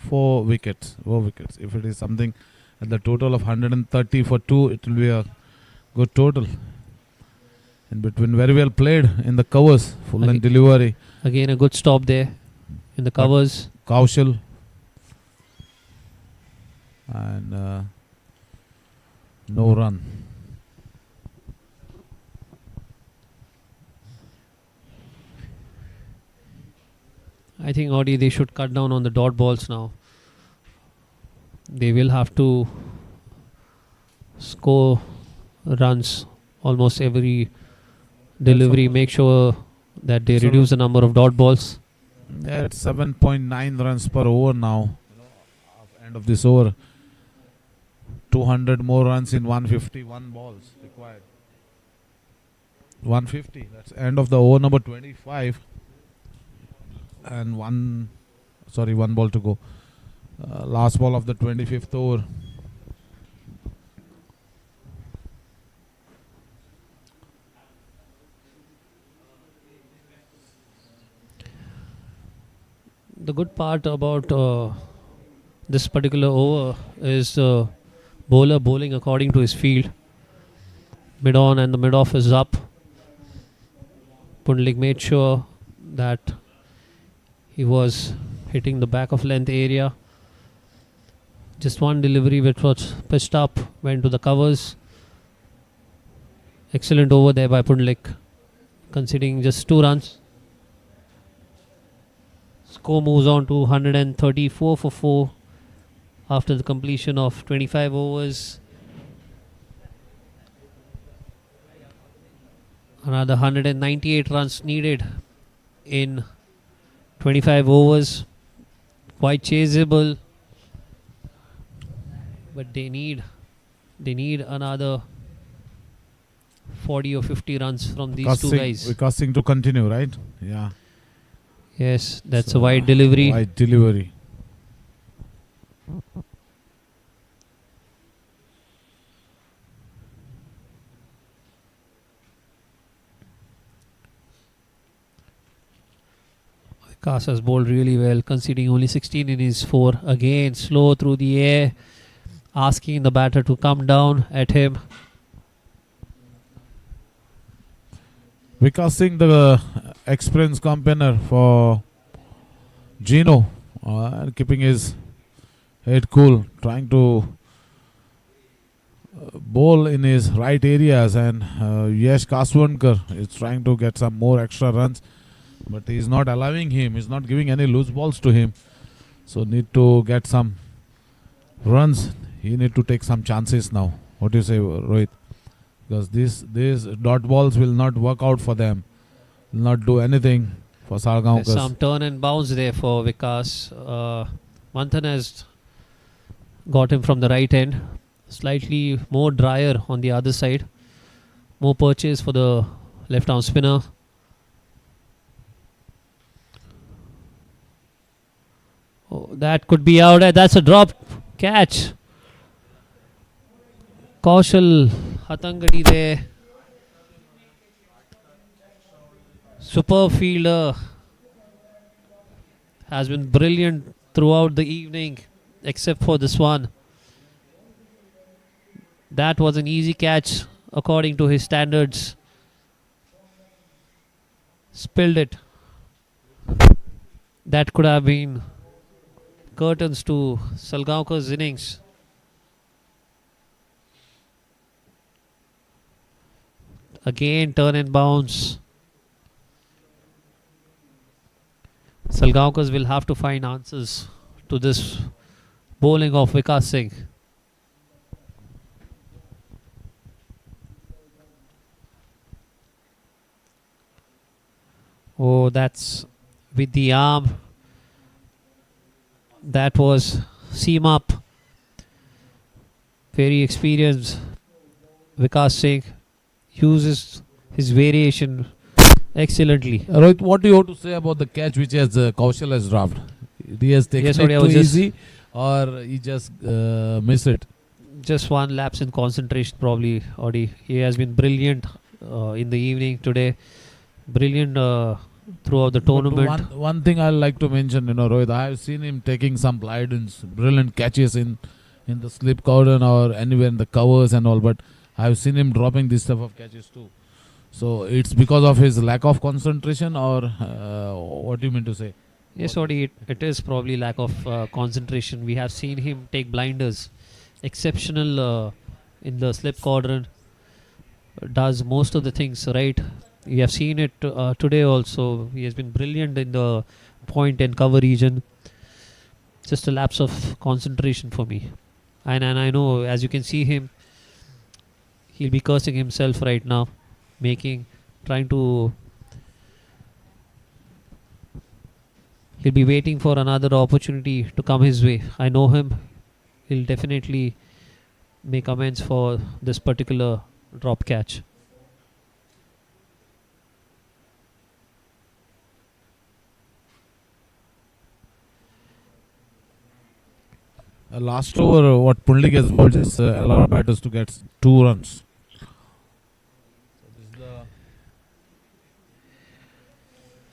4 wickets. 4 wickets. If it is something at the total of 130 for 2, it will be a good total. In between, very well played in the covers, full length delivery. Again, a good stop there in the covers. Kaushal. And no run. I think Audi they should cut down on the dot balls now. They will have to score runs almost every delivery. Make sure that they reduce the number of dot balls. They're at 7.9 runs per over now. End of this over. 200 more runs in 151 balls required. 150. That's end of the over number 25. And one ball to go. Last ball of the 25th over. The good part about this particular over is bowler bowling according to his field. Mid on and the mid off is up. Pundlik made sure that he was hitting the back of length area. Just one delivery which was pitched up, went to the covers. Excellent over there by Pundlik, conceding just 2 runs. Score moves on to 134 for 4 after the completion of 25 overs. Another 198 runs needed in 25 overs. Quite chaseable, but they need another 40 or 50 runs from these two guys. We're casting to continue, right? Yeah. Yes, that's a wide delivery. Wide delivery. Vikas has bowled really well, conceding only 16 in his 4. Again, slow through the air, asking the batter to come down at him. Vikas Singh, the experienced campaigner for Geno, keeping his head cool, trying to bowl in his right areas, and Salgaonkar is trying to get some more extra runs, but he's not allowing him. He's not giving any loose balls to him. So need to get some runs. He need to take some chances now. What do you say, Rohit? Because these dot balls will not work out for them. Will not do anything for Salgaonkar. There's some turn and bounce there for Vikas. Manthan has got him from the right end. Slightly more drier on the other side. More purchase for the left arm spinner. Oh, that could be out. That's a drop catch. Kaushal Hatangadi there. Super fielder. Has been brilliant throughout the evening, except for this one. That was an easy catch according to his standards. Spilled it. That could have been curtains to Salgaonkar's innings. Again, turn and bounce. Salgaonkars will have to find answers to this bowling of Vikas Singh. Oh, that's with the arm. That was seam up. Very experienced Vikas Singh uses his variation excellently. Rohit, what do you have to say about the catch which has Kaushal has dropped? He has taken it too easy, or he just missed it? Just one lapse in concentration probably, Audi. He has been brilliant in the evening today. Brilliant throughout the tournament. One thing I like to mention, Rohit, I have seen him taking some brilliant catches in the slip cordon or anywhere in the covers and all, but I have seen him dropping this type of catches too. So it's because of his lack of concentration, or what do you mean to say? Yes, Audi, it is probably lack of concentration. We have seen him take blinders. Exceptional in the slip quadrant. Does most of the things right. We have seen it today also. He has been brilliant in the point and cover region. Just a lapse of concentration for me. And I know, as you can see him, he'll be cursing himself right now, trying to. He'll be waiting for another opportunity to come his way. I know him. He'll definitely make amends for this particular drop catch. Last over, what Pundlik has bowled is allowed batters to get 2 runs. So this is the,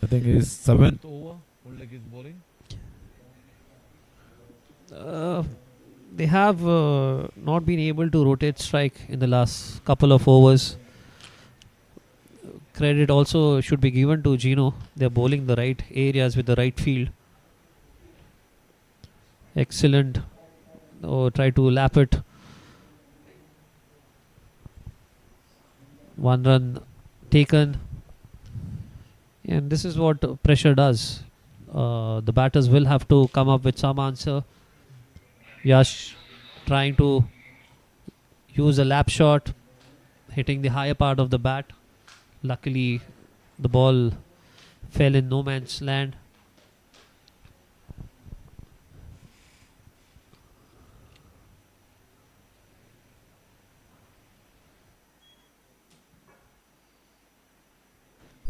I think it is 7th over. Pundlik is bowling. They have not been able to rotate strike in the last couple of overs. Credit also should be given to Geno. They're bowling the right areas with the right field. Excellent. Try to lap it. 1 run taken. And this is what pressure does. The batters will have to come up with some answer. Yash trying to use a lap shot, hitting the higher part of the bat. Luckily, the ball fell in no man's land.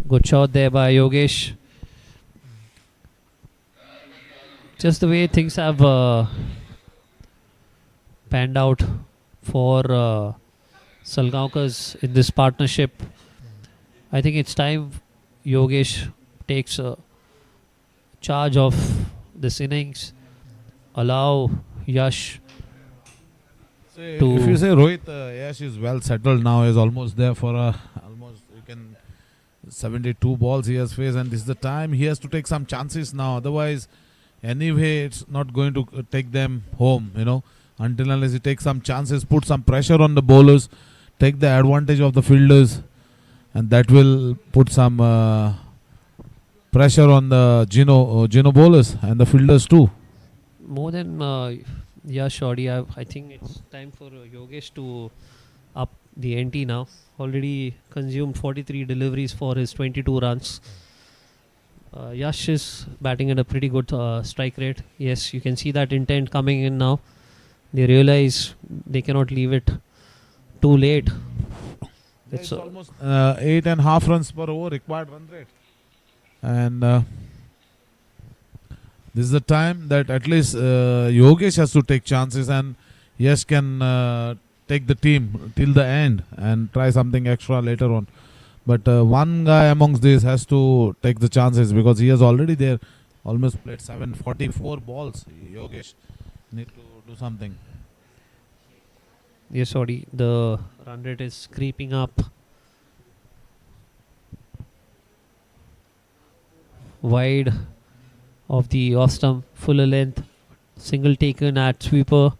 Good shot there by Yogesh. Just the way things have panned out for Salgaonkars in this partnership, I think it's time Yogesh takes charge of this innings. Allow Yash If you say Rohit, Yash is well settled now. Is almost there for almost 72 balls he has faced, and this is the time he has to take some chances now. Otherwise, anyway, it's not going to take them home. Until unless he takes some chances, put some pressure on the bowlers, take the advantage of the fielders, and that will put some pressure on the Geno bowlers and the fielders too. More than Yash, I think it's time for Yogesh to up the NT now. Already consumed 43 deliveries for his 22 runs. Yash is batting at a pretty good strike rate. Yes, you can see that intent coming in now. They realize they cannot leave it too late. It's almost 8.5 runs per over required run rate. And this is the time that at least Yogesh has to take chances, and Yash can take the team till the end and try something extra later on. But one guy amongst these has to take the chances because he has already there almost played 744 balls. Yogesh need to do something. Yes, the run rate is creeping up. Wide of the off stump, fuller length, single taken at sweeper.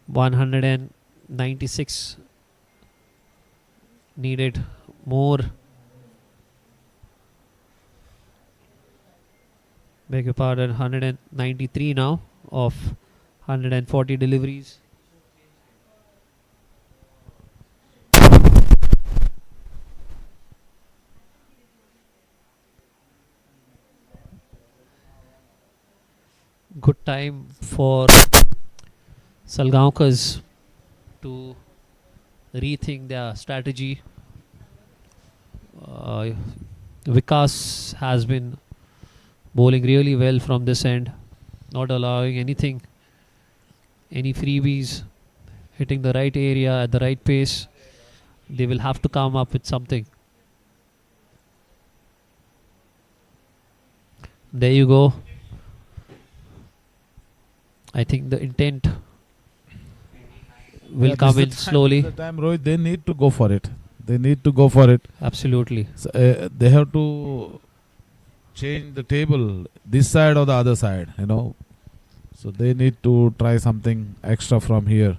196 needed more. Beg your pardon, 193 now of 140 deliveries. Good time for Salgaonkars to rethink their strategy. Vikas has been bowling really well from this end, not allowing anything, any freebies, hitting the right area at the right pace. They will have to come up with something. There you go. I think the intent will come in slowly. The time, Rohit, they need to go for it. They need to go for it. Absolutely. So, they have to change the table, this side or the other side, So they need to try something extra from here.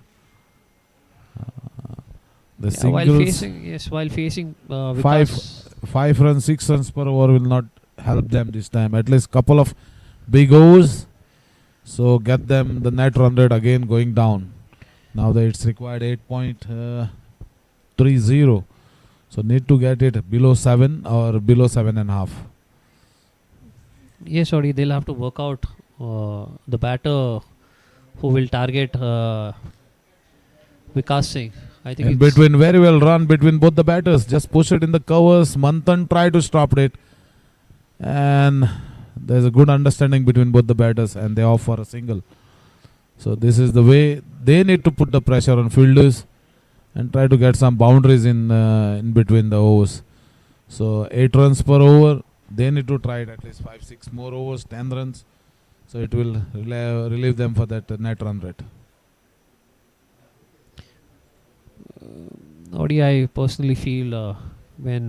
The singles, while facing five Vikas, 5 runs, 6 runs per over will not help them this time. At least couple of big overs. So get them the net run rate again going down. Now that it's required 8.30. So need to get it below 7 or below 7.5. Yes, sorry, they'll have to work out the batter who will target Vikas Singh. I think In it's between, very well run between both the batters. Just push it in the covers. Manthan tried to stop it. And there's a good understanding between both the batters and they off for a single. So this is the way they need to put the pressure on fielders and try to get some boundaries in between the overs. So 8 runs per over. They need to try it at least 5-6 more overs, 10 runs. So it will relieve them for that net run rate. Audi, I personally feel when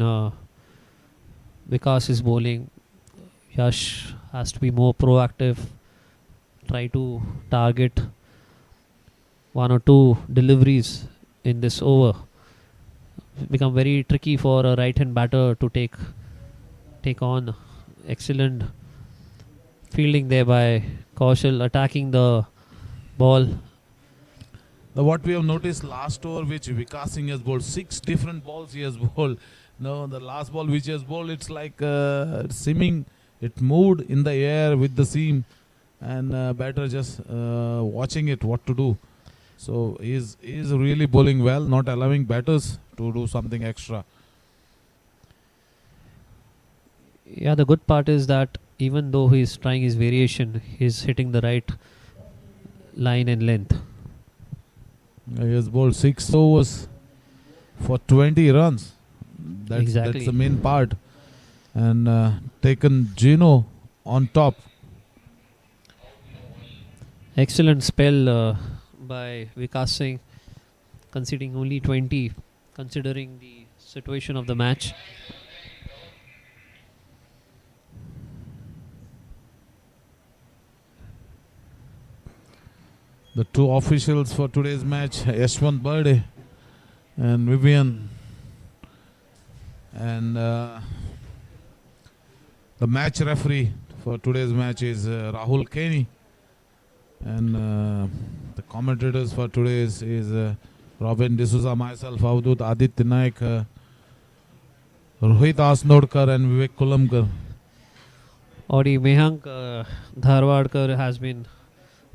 Vikas is bowling, Yash has to be more proactive, try to target 1 or 2 deliveries in this over. It's become very tricky for a right-hand batter to take on. Excellent fielding there by Kaushal, attacking the ball. What we have noticed last over which Vikas Singh has bowled, 6 different balls he has bowled. No, the last ball which he has bowled, it's like seeming it moved in the air with the seam and batter just watching it what to do. So he is really bowling well, not allowing batters to do something extra. Yeah, the good part is that even though he's trying his variation, he's hitting the right line and length. He has bowled 6 overs for 20 runs. Exactly. That's the main part. And taken Geno on top. Excellent spell by Vikas Singh, conceding only 20, considering the situation of the match. The 2 officials for today's match, Yashwant Berde and Vivian. And the match referee for today's match is Rahul Kenny. And the commentators for today's is Robin D'Souza, myself, Avdut, Aditya Naik, Rohit Asnodkar and Vivek Kulamkar. Audi Mehank Dharwadkar has been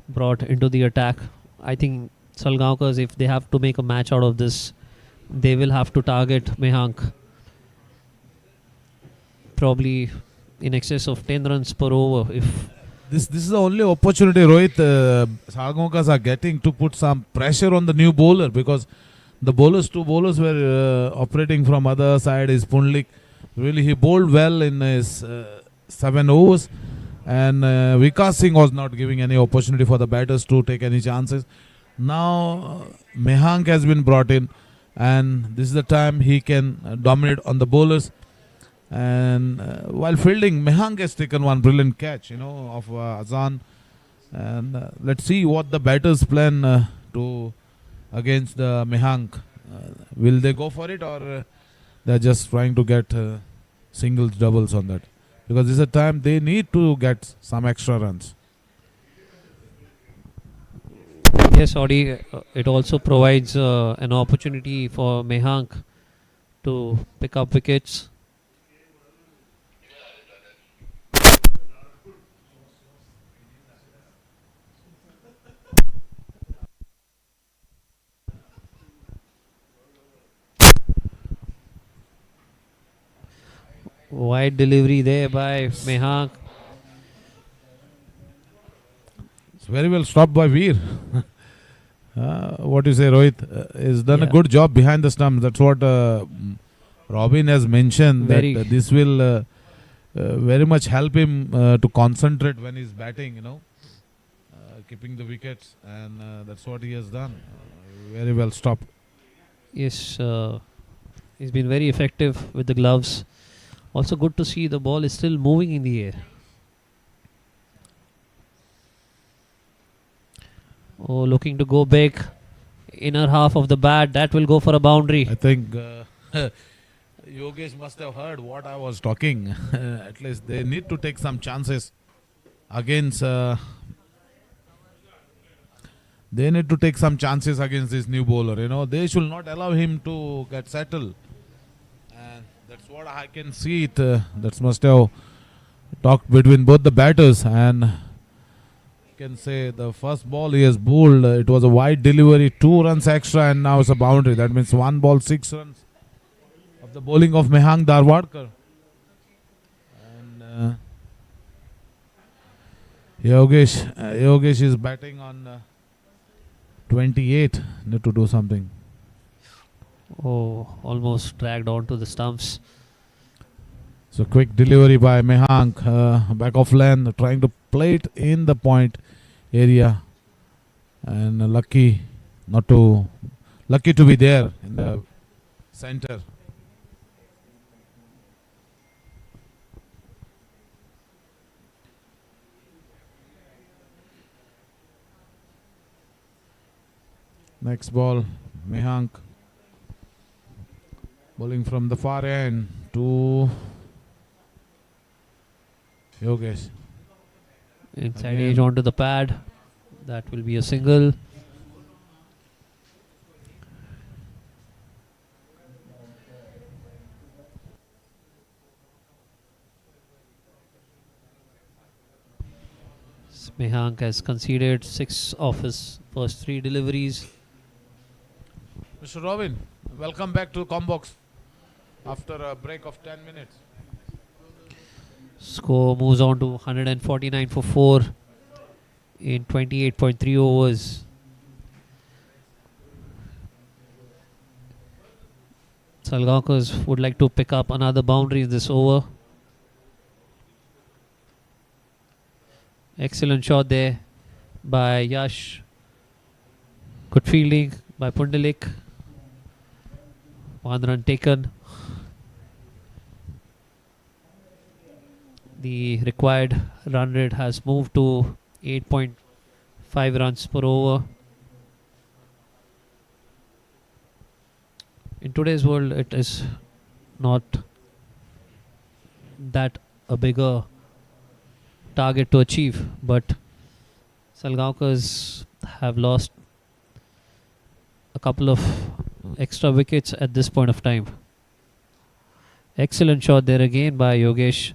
brought into the attack. I think Salgaonkars, if they have to make a match out of this, they will have to target Mehank. Probably in excess of 10 runs per over. If This is the only opportunity Rohit Salgaonkars are getting to put some pressure on the new bowler, because the 2 bowlers were operating from other side. Is Pundlik. Really he bowled well in his 7 overs. And Vikas Singh was not giving any opportunity for the batters to take any chances. Now Mehank has been brought in, and this is the time he can dominate on the bowlers. And while fielding, Mehank has taken one brilliant catch, of Azan. And let's see what the batters plan to against the Mehank. Will they go for it, or they're just trying to get singles, doubles on that? Because this is a time they need to get some extra runs. yes, Audi, it also provides an opportunity for Mehank to pick up wickets. Wide delivery there by Mehank. It's very well stopped by Veer. What do you say, Rohit? He's done a good job behind the stumps. That's what Robin has mentioned, that this will very much help him to concentrate when he's batting, keeping the wickets. And that's what he has done. Very well stopped. Yes, he's been very effective with the gloves. Also good to see the ball is still moving in the air. Oh, looking to go big. Inner half of the bat, that will go for a boundary. I think Yogesh must have heard what I was talking. At least they need to take some chances against. They need to take some chances against this new bowler. They should not allow him to get settled. And that's what I can see it. That must have talked between both the batters, and can say the first ball he has bowled. It was a wide delivery, 2 runs extra, and now it's a boundary. That means 1 ball, 6 runs of the bowling of Mehang Darwadkar. And Yogesh is batting on 28. Need to do something. Oh, almost dragged onto the stumps. So quick delivery by Mehang, back of lane, trying to play it in the point area, and lucky to be there in the center. Next ball, Mehang bowling from the far end to Yogesh. Inside Again. edge onto the pad. That will be a single. Mehang has conceded 6 of his first 3 deliveries. Mr. Robin, welcome back to Combox after a break of 10 minutes. Score moves on to 149 for 4 in 28.3 overs. Salgaonkars would like to pick up another boundary in this over. Excellent shot there by Yash. Good fielding by Pundalik. 1 run taken. The required run rate has moved to 8.5 runs per over. In today's world, it is not that a bigger target to achieve, but Salgaonkars have lost a couple of extra wickets at this point of time. Excellent shot there again by Yogesh.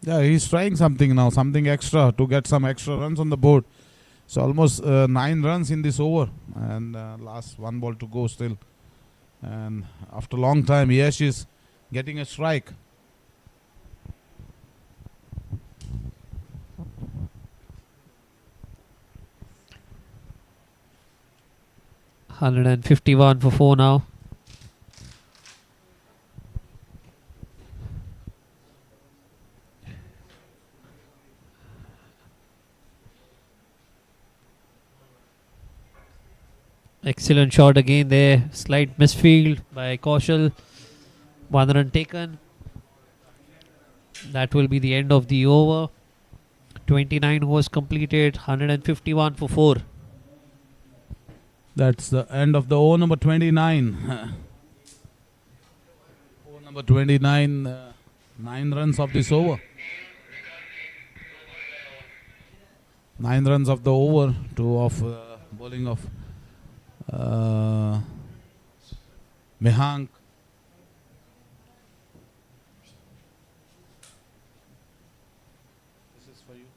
Yeah, he's trying something now, something extra to get some extra runs on the board. So almost 9 runs in this over, and last 1 ball to go still. And after a long time, Yash is getting a strike. $151 for 4 now. Excellent shot again there. Slight misfield by Kaushal. 1 run taken. That will be the end of the over. 29 overs completed. 151 for 4. That's the end of the over number 29. Over number 29, 9 runs of this over. 9 runs of the over, 2 of bowling of Mehang. This is for you.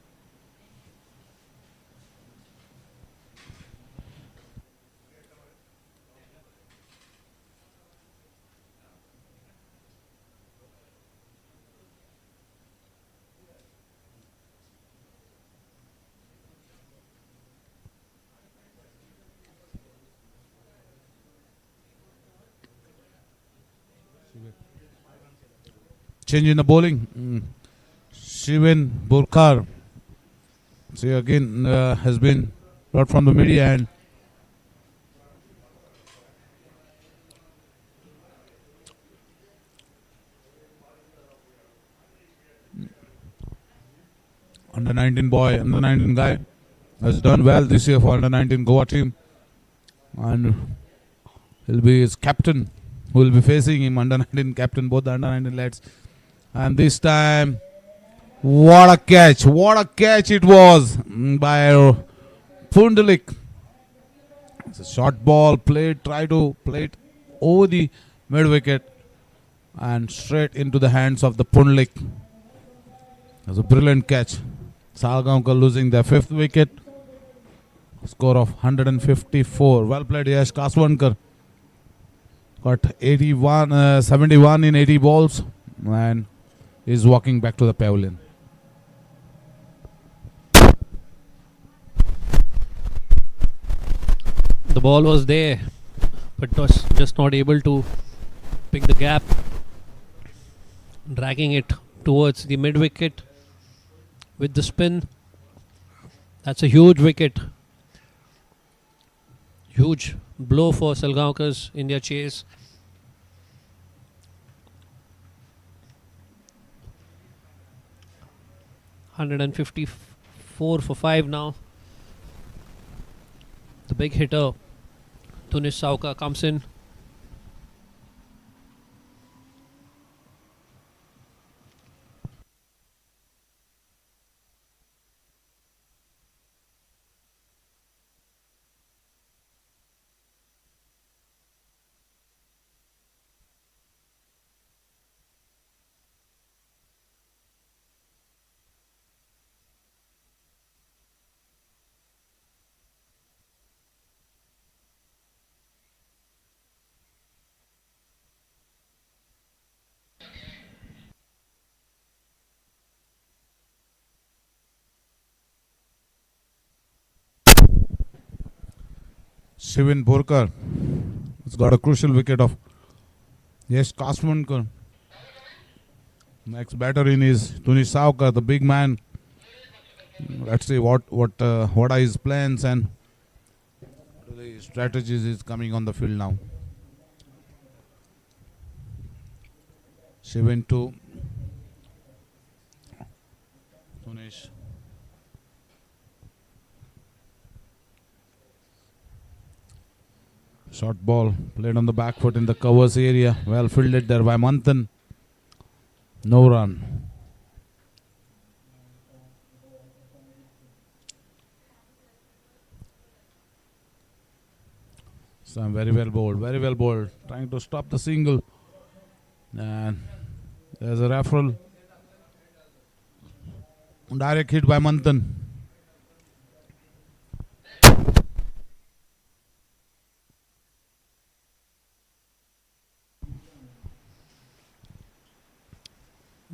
Change in the bowling. Shivan Burkar. See again has been brought from the media and under 19 boy, under 19 guy has done well this year for under 19 Goa team, and he'll be his captain who will be facing him, under 19 captain, both the under 19 lads. And this time, what a catch! What a catch it was by Pundalik. It's a short ball played, try to play it over the mid wicket and straight into the hands of the Pundalik. It was a brilliant catch. Salgaonkar losing their 5th wicket. Score of 154. Well played, Yash Kaswankar. Got 71 in 80 balls and is walking back to the pavilion. The ball was there, but was just not able to pick the gap, dragging it towards the mid wicket with the spin. That's a huge wicket. Huge blow for Salgaonkars in their chase. $154 for 5 now. The big hitter, Tunis Sauka, comes in. Shivin Borkar has got a crucial wicket of Yash Kaswankar. Next batter in is Tunis Sauka, the big man. Let's see what are his plans and really strategies is coming on the field now. Shivin to Tunis. Short ball played on the back foot in the covers area. Well fielded there by Manthan. No run. Sam very well bowled. Very well bowled. Trying to stop the single. And there's a referral. Direct hit by Manthan.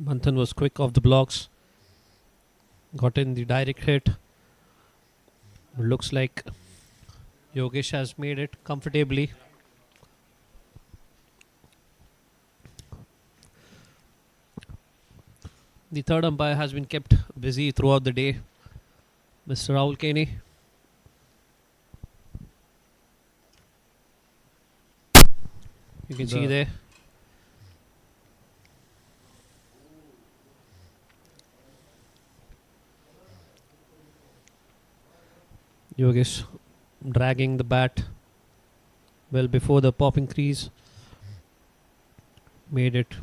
Manthan was quick off the blocks. Got in the direct hit. Looks like Yogesh has made it comfortably. The third umpire has been kept busy throughout the day. Mr. Rahul Kenny. You can see there. Yogesh dragging the bat well before the popping crease. Made it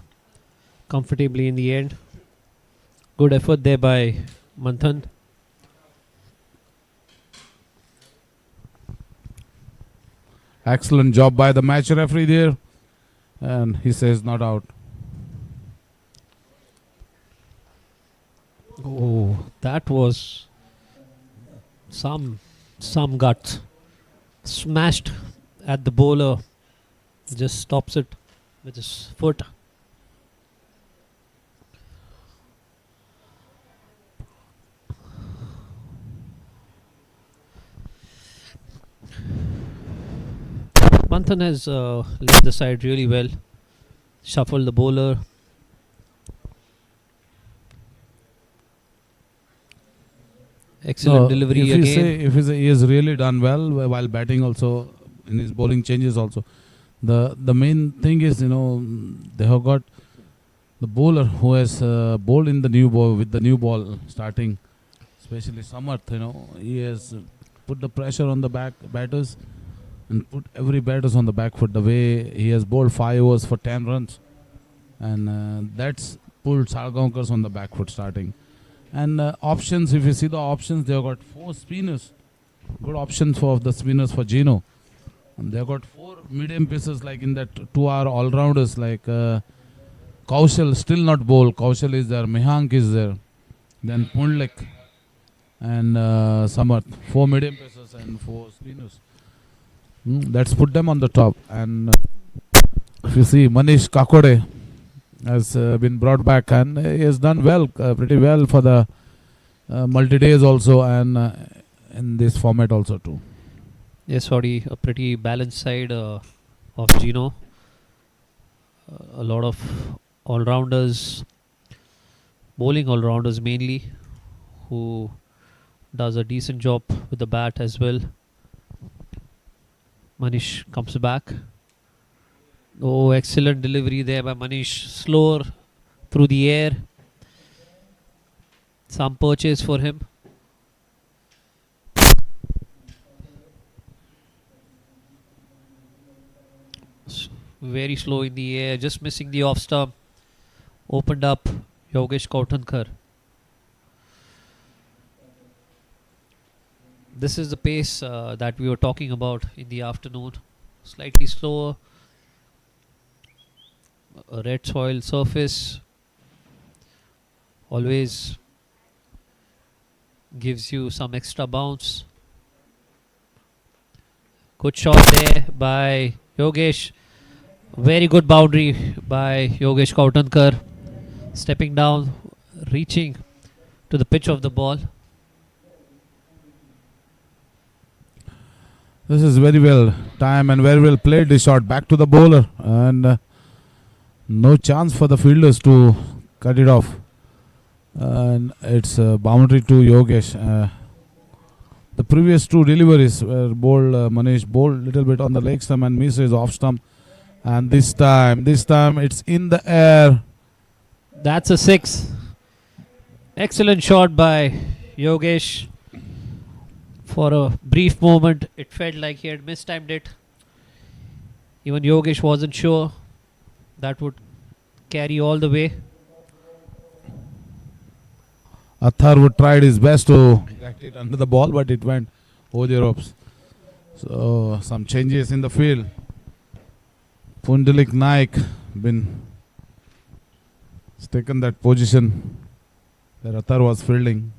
comfortably in the end. Good effort there by Manthan. Excellent job by the match referee there. And he says not out. Oh, that was some guts. Smashed at the bowler. Just stops it with his foot. Manthan has led the side really well. Shuffled the bowler. Excellent delivery if again. He has really done well while batting also, in his bowling changes also. The main thing is, they have got the bowler who has bowled in the new ball with the new ball starting, especially Samarth. He has put the pressure on the batters, and put every batters on the back foot. The way he has bowled 5 overs for 10 runs, and that's pulled Salgaonkars on the back foot starting. And options, if you see the options, they have got 4 spinners. Good options for the spinners for Geno. And they have got 4 medium pieces like in that 2-hour all-rounders like Kaushal still not bowl. Kaushal is there, Mehank is there, then Pundlik and Samarth. 4 medium pieces and 4 spinners. That's put them on the top. And if you see Manish Kakode has been brought back and he has done well, pretty well for the multi-days also and in this format also too. Yes, sorry, a pretty balanced side of Geno. A lot of all-rounders, bowling all-rounders mainly, who does a decent job with the bat as well. Manish comes back. Oh, excellent delivery there by Manish. Slower through the air. Some purchase for him. Very slow in the air, just missing the off stump. Opened up Yogesh Kautankar. This is the pace that we were talking about in the afternoon. Slightly slower. A red soil surface always gives you some extra bounce. Good shot there by Yogesh. Very good boundary by Yogesh Kautankar. Stepping down, reaching to the pitch of the ball. This is very well timed and very well played. This shot back to the bowler and no chance for the fielders to cut it off. And it's a boundary to Yogesh. The previous 2 deliveries were bowled, Manish bowled little bit on the leg stump and misses off stump. And this time it's in the air. That's a 6. Excellent shot by Yogesh. For a brief moment, it felt like he had mistimed it. Even Yogesh wasn't sure that would carry all the way. Athar would tried his best to get it under the ball, but it went over the ropes. So some changes in the field. Pundalik Naik has taken that position where Athar was fielding.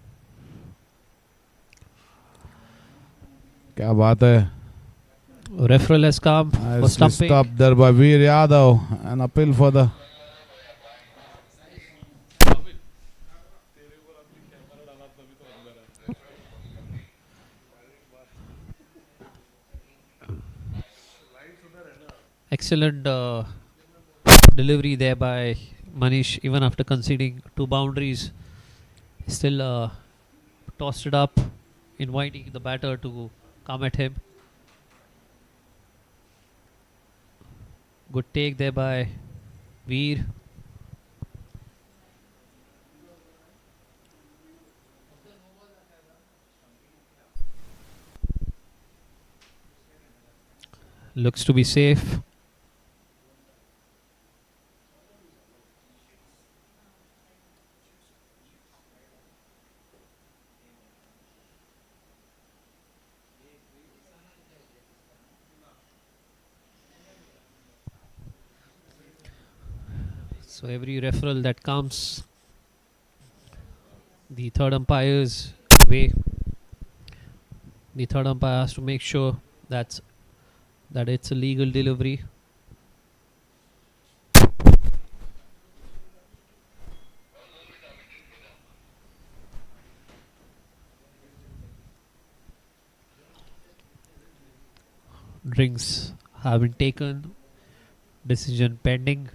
क्या बात है. Referral has come for Nicely stumping. stopped there by Veer Yadav. An appeal for the Excellent delivery there by Manish. Even after conceding 2 boundaries, still tossed it up, inviting the batter to come at him. Good take there by Veer. Looks to be safe. So every referral that comes, the third umpire's way. The third umpire has to make sure that it's a legal delivery. Drinks have been taken. Decision pending.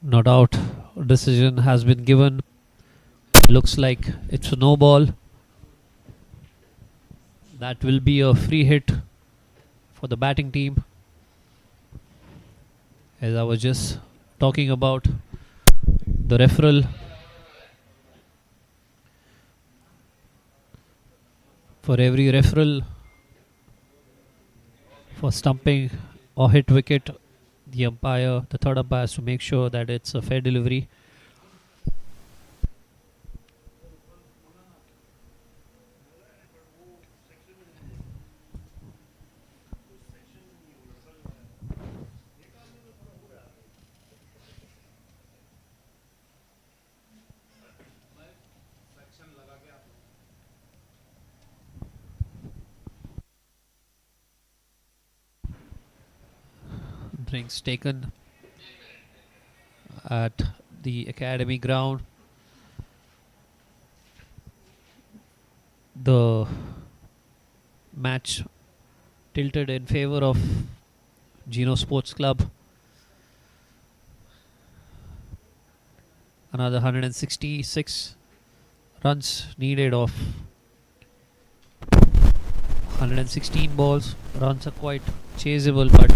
No doubt, decision has been given. Looks like it's a no ball. That will be a free hit for the batting team. As I was just talking about, the referral for every referral for stumping or hit wicket, the umpire, the third umpire, has to make sure that it's a fair delivery. Drinks taken at the academy ground. The match tilted in favor of Geno Sports Club. Another 166 runs needed of 116 balls. Runs are quite chaseable, but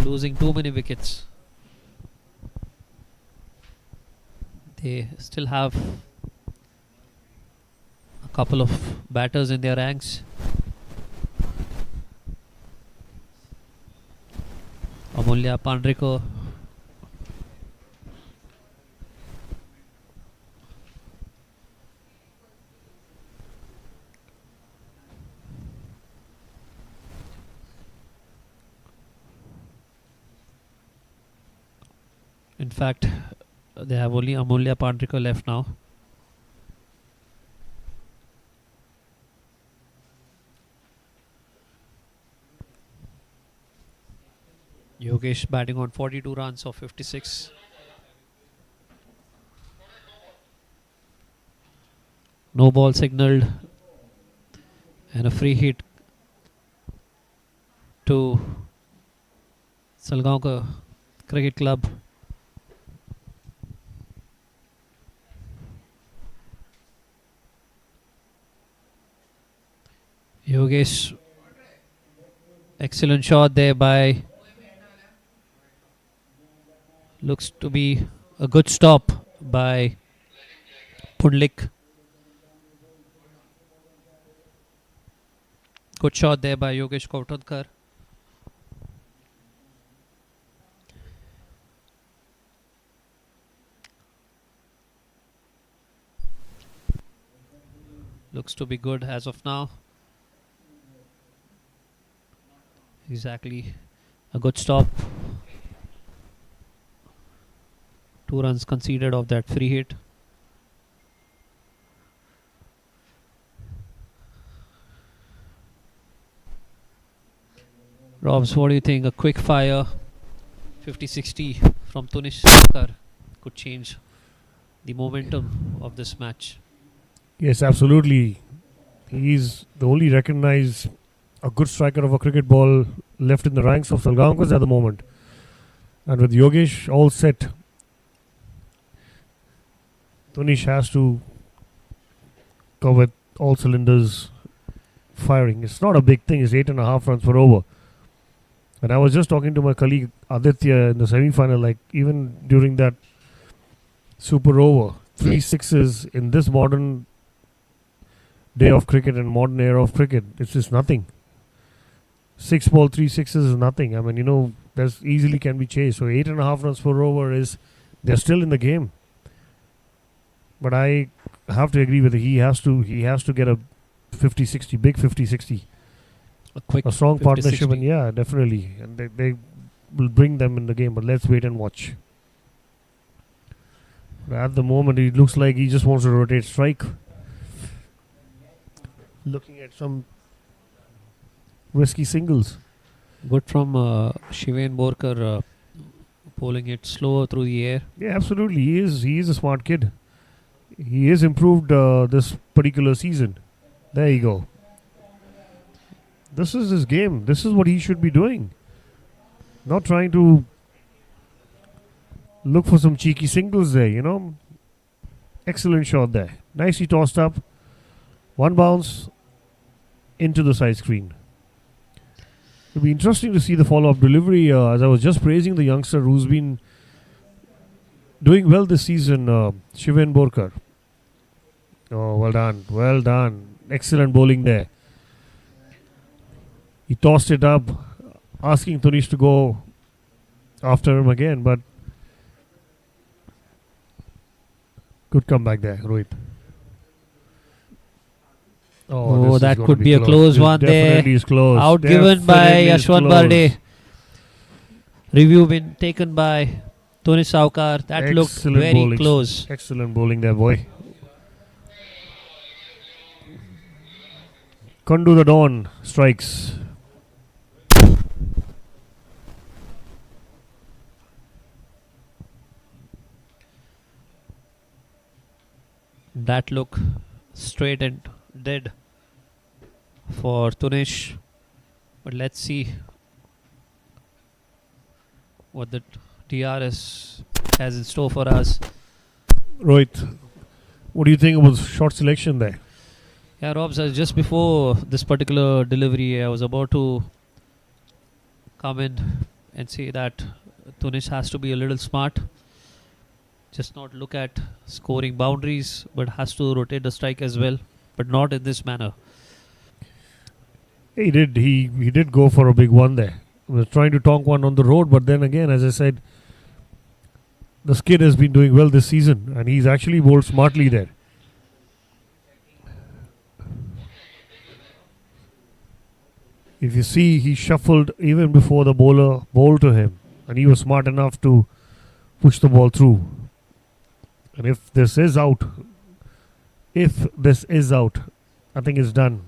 losing too many wickets. They still have a couple of batters in their ranks. Amulya Pandrikar, in fact, they have only Amulya Pandrikar left now. Yogesh batting on 42 runs of 56. No ball signalled and a free hit to Salgaonkar Cricket Club. Yogesh, excellent shot there by, looks to be a good stop by Pundlik. Good shot there by Yogesh Kautonkar. Looks to be good as of now. Exactly, a good stop. 2 runs conceded of that free hit. Robs, what do you think? A quick fire 50-60 from Tunish Sarkar could change the momentum of this match. Yes, absolutely. He's the only recognized a good striker of a cricket ball left in the ranks of Salgaonkars at the moment. And with Yogesh all set, Tunish has to go with all cylinders firing. It's not a big thing. It's 8.5 runs per over. And I was just talking to my colleague Aditya in the semi-final, like even during that super over, 3 sixes in this modern day of cricket and modern era of cricket, it's just nothing. 6 ball, 3 sixes is nothing. I mean, you know, that's easily can be chased. So 8.5 runs per over is, they're still in the game. But I have to agree with it. He has to get a 50-60, big 50-60. A strong 50-60. partnership, and yeah, definitely. And they will bring them in the game, but let's wait and watch. But at the moment, it looks like he just wants to rotate strike. Looking at some risky singles. Good from Shiven Borkar, pulling it slower through the air. Yeah, absolutely. He is a smart kid. He is improved this particular season. There you go. This is his game. This is what he should be doing. Not trying to look for some cheeky singles there, you know. Excellent shot there. Nicely tossed up. One bounce into the side screen. It'll be interesting to see the follow-up delivery. As I was just praising the youngster who's been doing well this season, Shiven Borkar. Oh, well done. Well done. Excellent bowling there. He tossed it up, asking Tunish to go after him again, but good comeback there, Rohit. Oh, this is that gonna could be a close This one there. definitely is close. Outgiven by Definitely is Yashwant close. Barde. Review been taken by Tunish Salgaonkar. That looked Excellent very bowling. close. Excellent bowling there, boy. Kundu the Dawn strikes. That look straight and dead for Tunish. But let's see what the DRS has in store for us. Rohit, what do you think about short selection there? Yeah, Robs, just before this particular delivery, I was about to come in and say that Tunish has to be a little smart. Just not look at scoring boundaries, but has to rotate the strike as well, but not in this manner. He did. He did go for a big one there. He was trying to tonk one on the road, but then again, as I said, the skid has been doing well this season, and he's actually bowled smartly there. If you see, he shuffled even before the bowler bowled to him, and he was smart enough to push the ball through. And if this is out, I think it's done.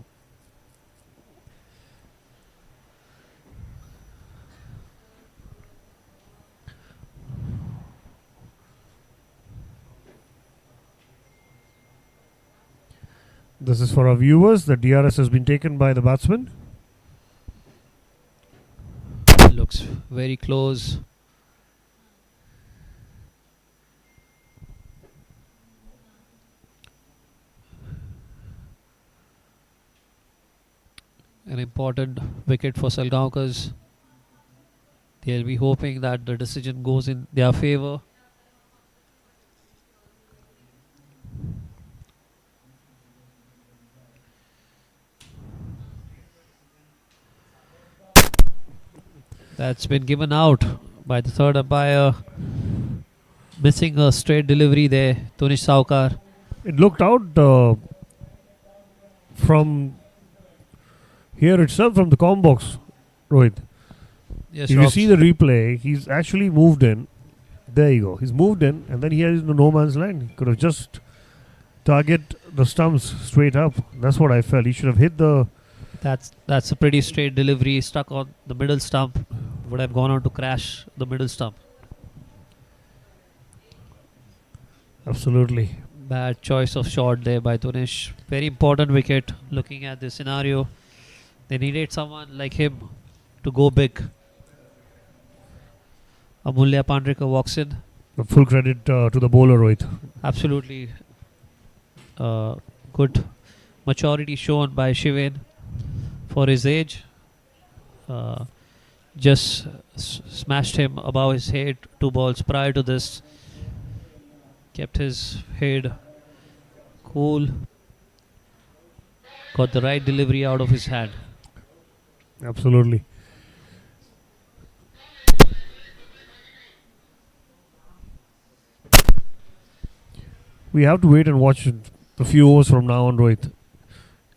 This is for our viewers. The DRS has been taken by the batsman. Looks very close. An important wicket for Salgaonkars. They'll be hoping that the decision goes in their favour. That's been given out by the third umpire. Missing a straight delivery there, Tunish Salgaonkar. It looked out from here itself, from the com box, Rohit. Yes, If you Robs. see the replay, he's actually moved in. There you go. He's moved in, and then he has no man's land. He could have just target the stumps straight up. That's what I felt. He should have hit the. That's a pretty straight delivery. Stuck on the middle stump. Would have gone on to crash the middle stump. Absolutely. Bad choice of shot there by Tunish. Very important wicket. Looking at this scenario, they needed someone like him to go big. Amulya Pandrikar walks in. Full credit to the bowler, Rohit. Absolutely good maturity shown by Shiven for his age. Just smashed him above his head 2 balls prior to this. Kept his head cool. Got the right delivery out of his hand. Absolutely. We have to wait and watch a few overs from now on, Rohit.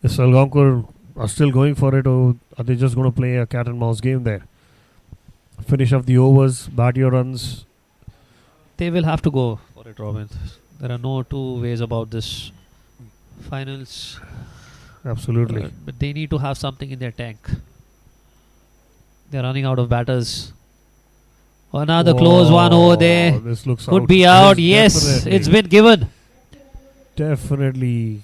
Is Salgaonkar are still going for it, or are they just going to play a cat and mouse game there? Finish off the overs, bat your runs. They will have to go for it, Robin. There are no two ways about this. Finals. Absolutely. But they need to have something in their tank. They're running out of batters. Another close one over there. This looks Could out. be out. Yes, Yes, definitely. it's been given. Definitely.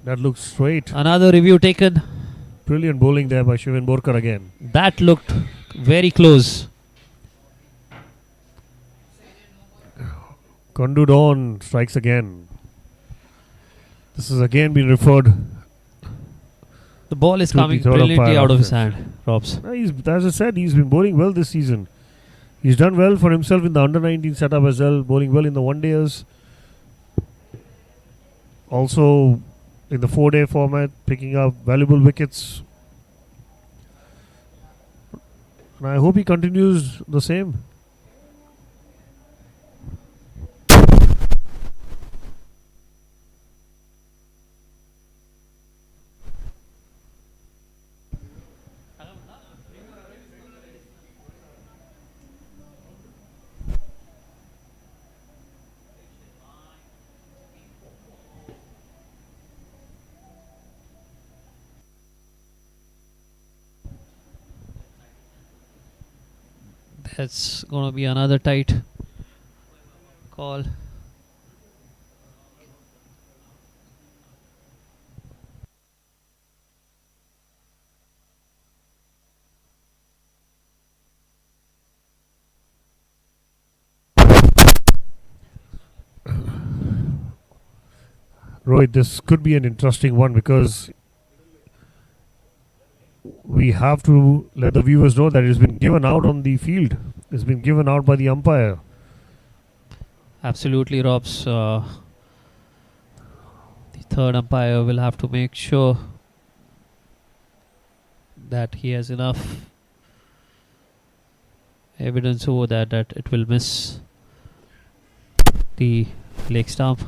That looks straight. Another review taken. Brilliant bowling there by Shiven Borkar again. That looked very close. Kondudon strikes again. This has again been referred. The ball is To the coming third brilliantly umpire out of his office. hand, Robs. As I said, he's been bowling well this season. He's done well for himself in the under-19 setup as well, bowling well in the one-dayers. Also, in the 4-day format, picking up valuable wickets. And I hope he continues the same. That's going to be another tight call. Rohit, this could be an interesting one because we have to let the viewers know that it's been given out on the field. It's been given out by the umpire. Absolutely, Robs. The third umpire will have to make sure that he has enough evidence over that it will miss the leg stump.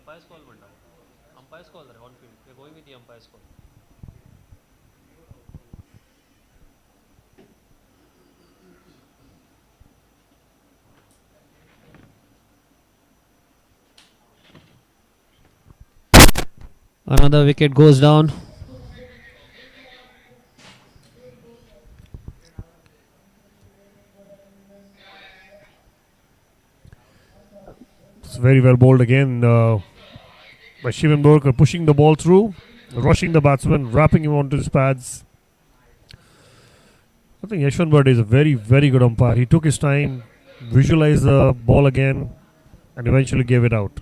Umpire's call went out. Umpire's call there on field. We're going with the umpire's call. Another wicket goes down. It's very well bowled again by Shivan Borkar, pushing the ball through, rushing the batsman, wrapping him onto his pads. I think Yashwant Bird is a very, very good umpire. He took his time, visualized the ball again, and eventually gave it out.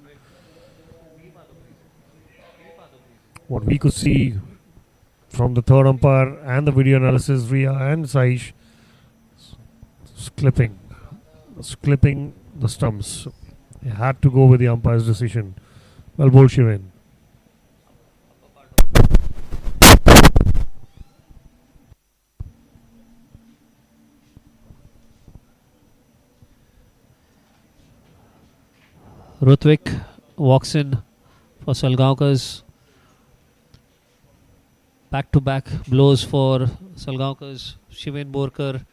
What we could see from the third umpire and the video analysis, Ria and Saish, clipping the stumps. They had to go with the umpire's decision. Well bowled, Shivan. Rutvik walks in for Salgaonkar's. Back-to-back blows for Salgaonkar's. Shivan Borkar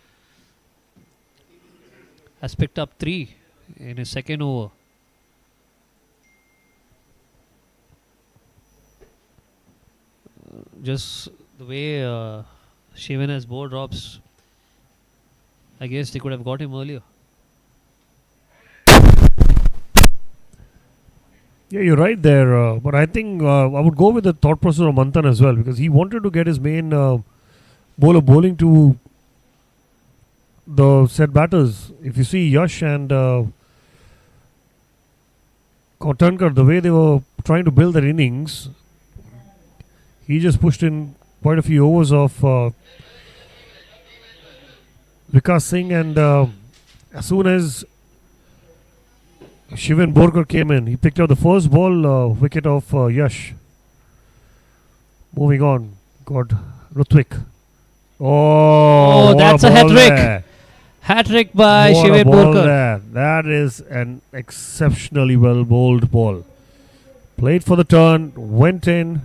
has picked up 3 in his second over. Just the way Shivan has bowled Robs, I guess they could have got him earlier. Yeah, you're right there. But I think I would go with the thought process of Manthan as well, because he wanted to get his main bowler bowling to the set batters. If you see Yash and Kotankar, the way they were trying to build their innings, he just pushed in quite a few overs of Vikas Singh, and as soon as Shivan Borkar came in, he picked up the first ball wicket of Yash. Moving on, got Rutvik. Oh, what that's a ball hat-trick. there. Hat-trick by What a Shivan ball Borkar. there. That is an exceptionally well bowled ball. Played for the turn, went in.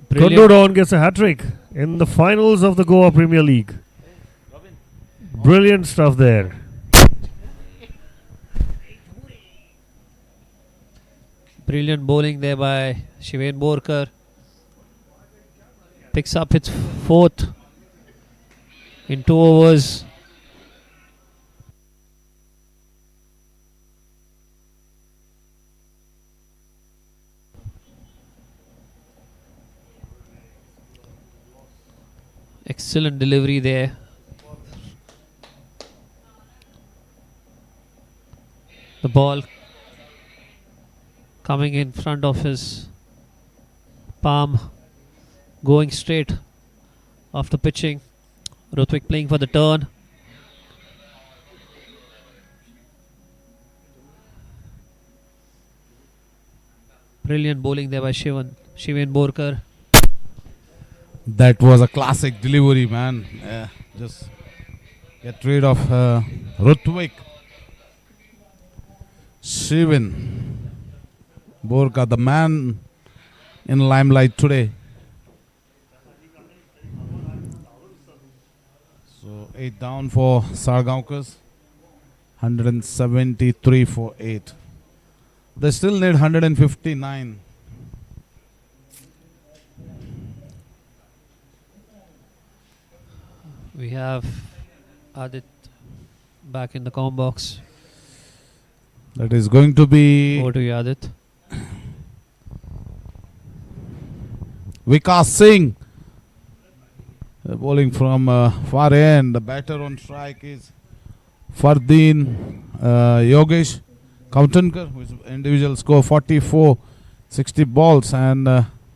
Brilliant. Kundudon gets a hat-trick in the finals of the Goa Premier League. Brilliant stuff there. Brilliant bowling there by Shivan Borkar. Picks up its fourth in 2 overs. Excellent delivery there. The ball coming in front of his palm, going straight after pitching. Rutvik playing for the turn. Brilliant bowling there by Shivan Borkar. That was a classic delivery, man. Just get rid of Rutvik. Shivan Borkar, the man in limelight today. So 8 down for Salgaonkars. 173 for 8. They still need 159. We have Adit back in the comm box. That is going to be Over to you, Adit. Vikas Singh. Bowling from far end. The batter on strike is Fardeen Yogesh Kautankar, whose individual score 44, 60 balls. And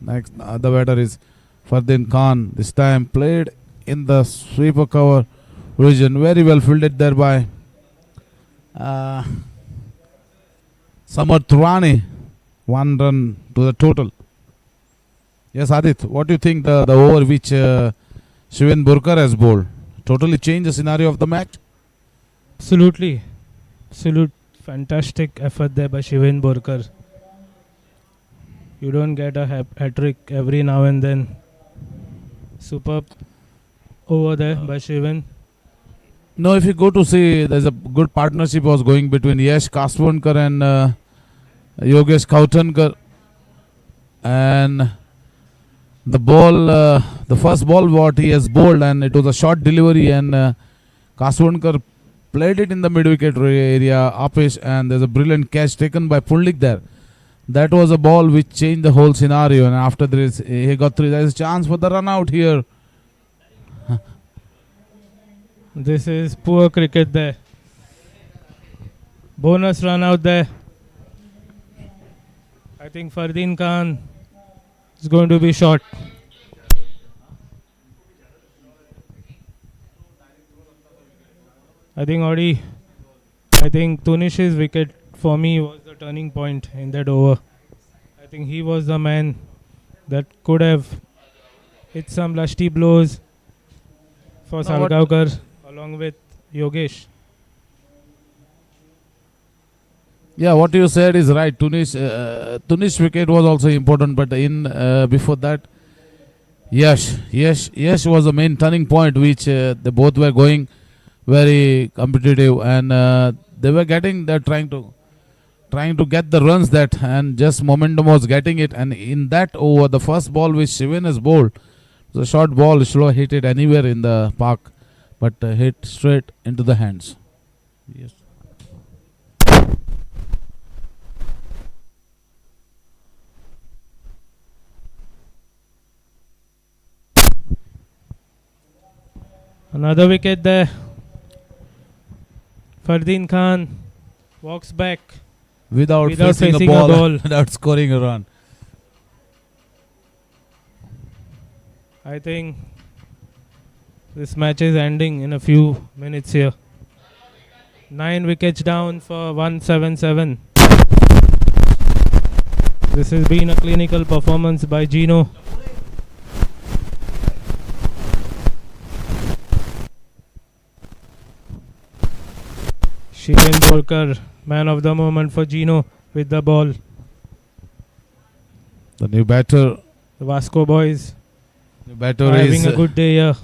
next, the batter is Fardeen Khan. This time played in the sweeper cover region. Very well fielded there by Samarth Rani. 1 run to the total. Yes, Adit, what do you think the over which Shivan Borkar has bowled totally changed the scenario of the match? Absolutely. Absolute fantastic effort there by Shivan Borkar. You don't get a hat-trick every now and then. Superb over there by Shivan. No, if you go to see, there's a good partnership was going between Yash Kaswankar and Yogesh Kautankar. And the ball, the first ball what he has bowled, and it was a short delivery, and Kaswankar played it in the mid-wicket area, upish, and there's a brilliant catch taken by Punlik there. That was a ball which changed the whole scenario, and after this, he got 3. There's a chance for the run out here. This is poor cricket there. Bonus run out there. I think Fardeen Khan is going to be short. I think Tunish's wicket for me was the turning point in that over. I think he was the man that could have hit some lusty blows for Salgaonkar along with Yogesh. Yeah, what you said is right. Tunish wicket was also important, but in before that, Yash was the main turning point, which they both were going very competitive, and they're trying to get the runs that, and just momentum was getting it, and in that over, the first ball which Shivan has bowled, the short ball, slow hit it anywhere in the park, but hit straight into the hands. Yes. Another wicket there. Fardeen Khan walks back Without facing a ball, without scoring a run. I think this match is ending in a few minutes here. 9 wickets down for 177. This has been a clinical performance by Geno. Shiven Borkar, man of the moment for Geno with the ball. The new batter. The Vasco boys New batter are is having a good day here.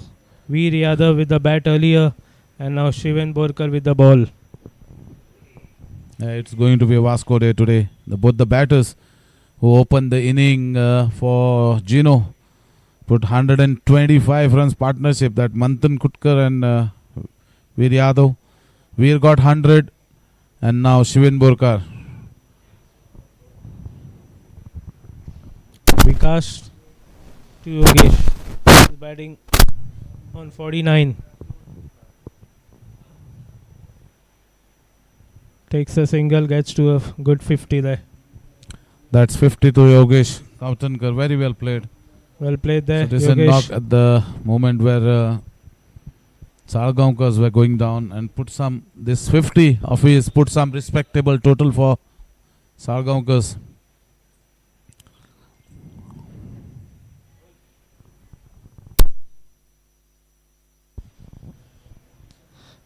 Veer Yadav with the bat earlier, and now Shiven Borkar with the ball. It's going to be a Vasco day today. Both the batters who opened the inning for Geno put 125 runs partnership. That Manthan Kutkar and Veer Yadav. Veer got 100 and now Shiven Borkar. Vikas to Yogesh. He's batting on 49. Takes a single, gets to a good 50 there. That's 50 to Yogesh Kautankar. Very well played. Well played there, So this is a Yogesh. knock at the moment where Salgaonkars were going down and put some, this 50 of his put some respectable total for Salgaonkars.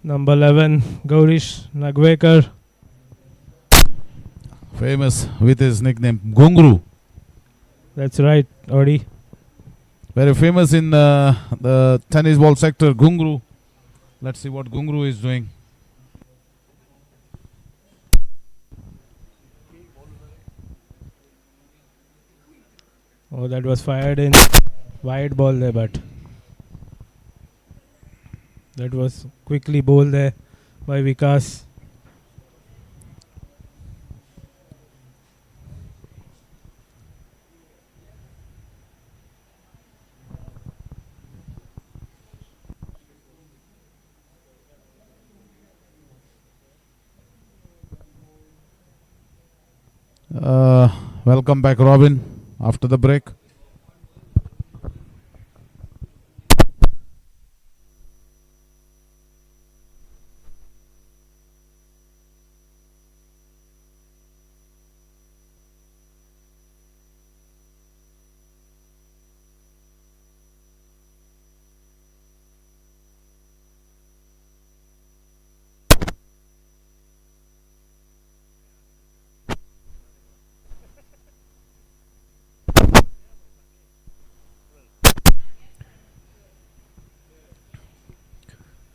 Number 11, Gaurish Nagwekar. Famous with his nickname Gungru. That's right, Odi. Very famous in the tennis ball sector, Gungru. Let's see what Gungru is doing. Oh, that was fired in. Wide ball there, but that was quickly bowled there by Vikas. Welcome back, Robin, after the break.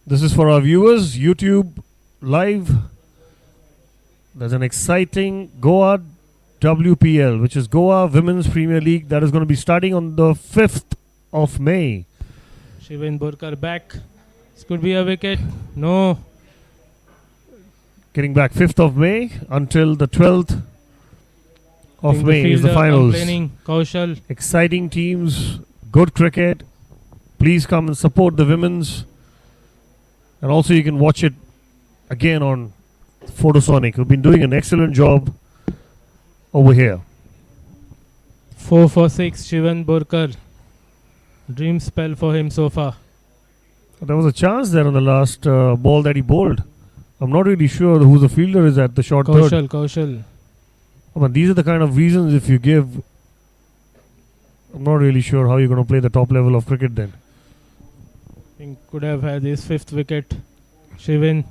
This is for our viewers, YouTube live. There's an exciting Goa WPL, which is Goa Women's Premier League, that is going to be starting on the 5th of May. Shiven Borkar back. This could be a wicket. No. Getting back 5th of May until the 12th of Think May is the fielder finals. complaining. Kaushal. Exciting teams, good cricket. Please come and support the women's. And also you can watch it again on Photosonic, who've been doing an excellent job over here. 4 for 6, Shiven Borkar. Dream spell for him so far. There was a chance there on the last ball that he bowled. I'm not really sure who the fielder is at the short third. Kaushal. But these are the kind of reasons if you give. I'm not really sure how you're going to play the top level of cricket then. Think could have had his 5th wicket. Shiven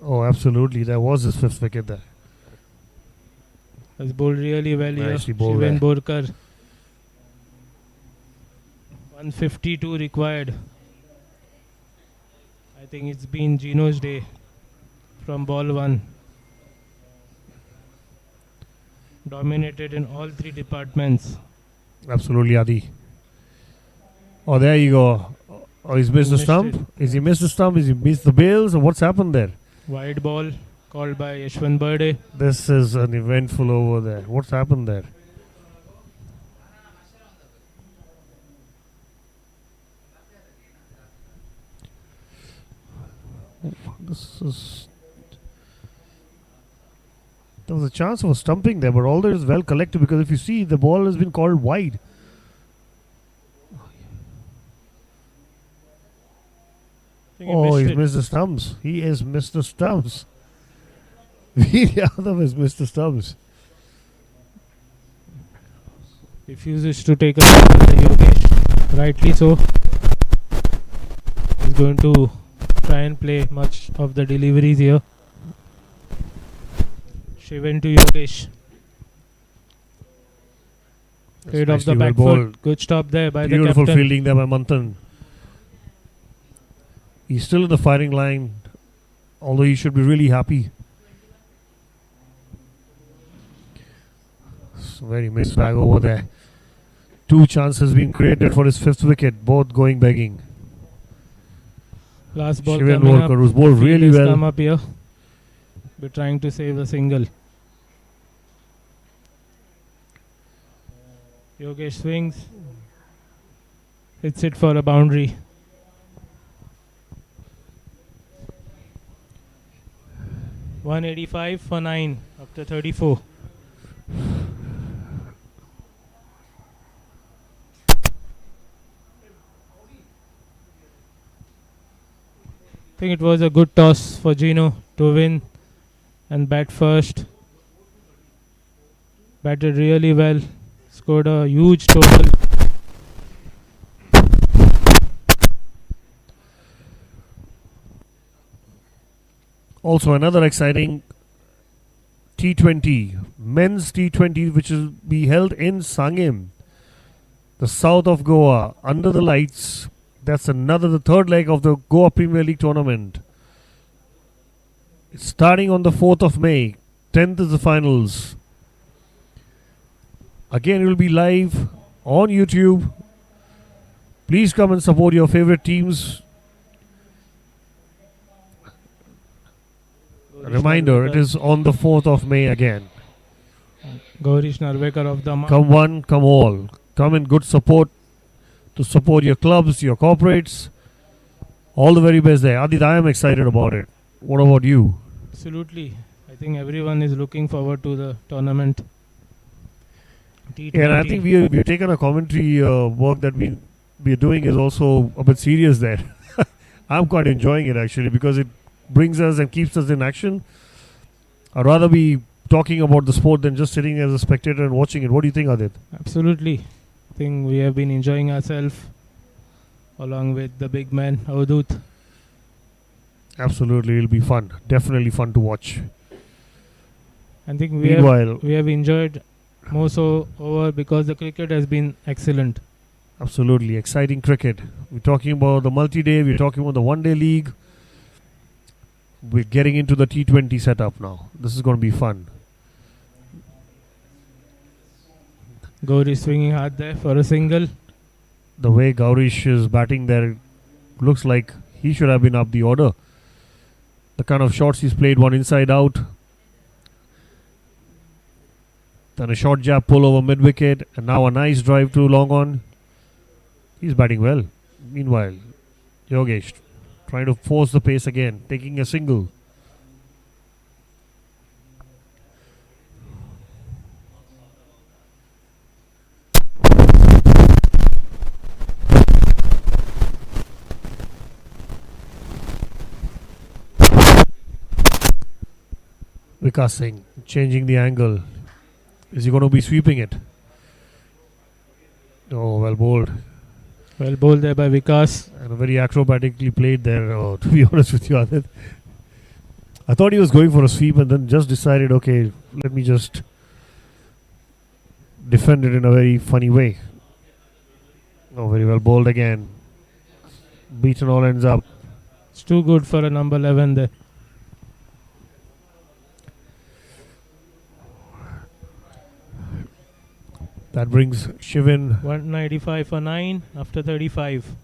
Oh, absolutely. There was his 5th wicket there. has bowled really well Nicely here. bowled Shiven there. Borkar. 152 required. I think it's been Geno's day from ball 1. Dominated in all 3 departments. Absolutely, Adi. Oh, there you go. Oh, he's missed the Missed stump. it. Is he missed the stump? Is he missed the bails? Or what's happened there? Wide ball called by Yashwant Burde. This is an eventful over there. What's happened there? This is. There was a chance of a stumping there, but all that is well collected because if you see, the ball has been called wide. Oh, he's missed the stumps. He has missed the stumps. Veer Yadav has missed the stumps. Refuses to take a shot at the Yogesh. Rightly so. He's going to try and play much of the deliveries here. Shivan to Yogesh. Played off the nicely back well foot. bowled. Good stop there by Beautiful the captain. fielding there by Manthan. He's still in the firing line, although he should be really happy. So very missed bag over there. 2 chances being created for his 5th wicket, both going begging. Last ball Shivan coming Walker, up. who's bowled Field really has well. come up here. We're trying to save a single. Yogesh swings. Hits it for a boundary. .185 for 9 after 34. I think it was a good toss for Geno to win and bat first. Batted really well. Scored a huge total. Also another exciting T20, men's T20, which will be held in Sangam, the south of Goa, under the lights. That's the third leg of the Goa Premier League tournament. It's starting on the 4th of May. 10th is the finals. Again, it will be live on YouTube. Please come and support your favorite teams. A reminder, it is on the 4th of May again. Gaurish Narvekar of the Come one, come all. Come in good support to support your clubs, your corporates. All the very best there. Adit, I am excited about it. What about you? Absolutely. I think everyone is looking forward to the tournament. T20. Yeah, and I think we've taken a commentary work that we're doing is also a bit serious there. I'm quite enjoying it actually because it brings us and keeps us in action. I'd rather be talking about the sport than just sitting as a spectator and watching it. What do you think, Adit? Absolutely. I think we have been enjoying ourselves along with the big man, Avadut. Absolutely, it'll be fun. Definitely fun to watch. I think Meanwhile, we have enjoyed more so over because the cricket has been excellent. absolutely exciting cricket. We're talking about the multi-day. We're talking about the one-day league. We're getting into the T20 setup now. This is going to be fun. Gauri swinging hard there for a single. The way Gaurish is batting there, looks like he should have been up the order. The kind of shots he's played, one inside out, then a short jab pull over mid-wicket, and now a nice drive to long on. He's batting well. Meanwhile, Yogesh trying to force the pace again, taking a single. Vikas Singh changing the angle. Is he going to be sweeping it? Oh, well bowled. Well bowled there by Vikas. And very acrobatically played there, to be honest with you, Adit. I thought he was going for a sweep and then just decided, okay, let me just defend it in a very funny way. Oh, very well bowled again. Beaten all ends up. It's too good for a number 11 there. That brings Shivan 195 for 9 after 35.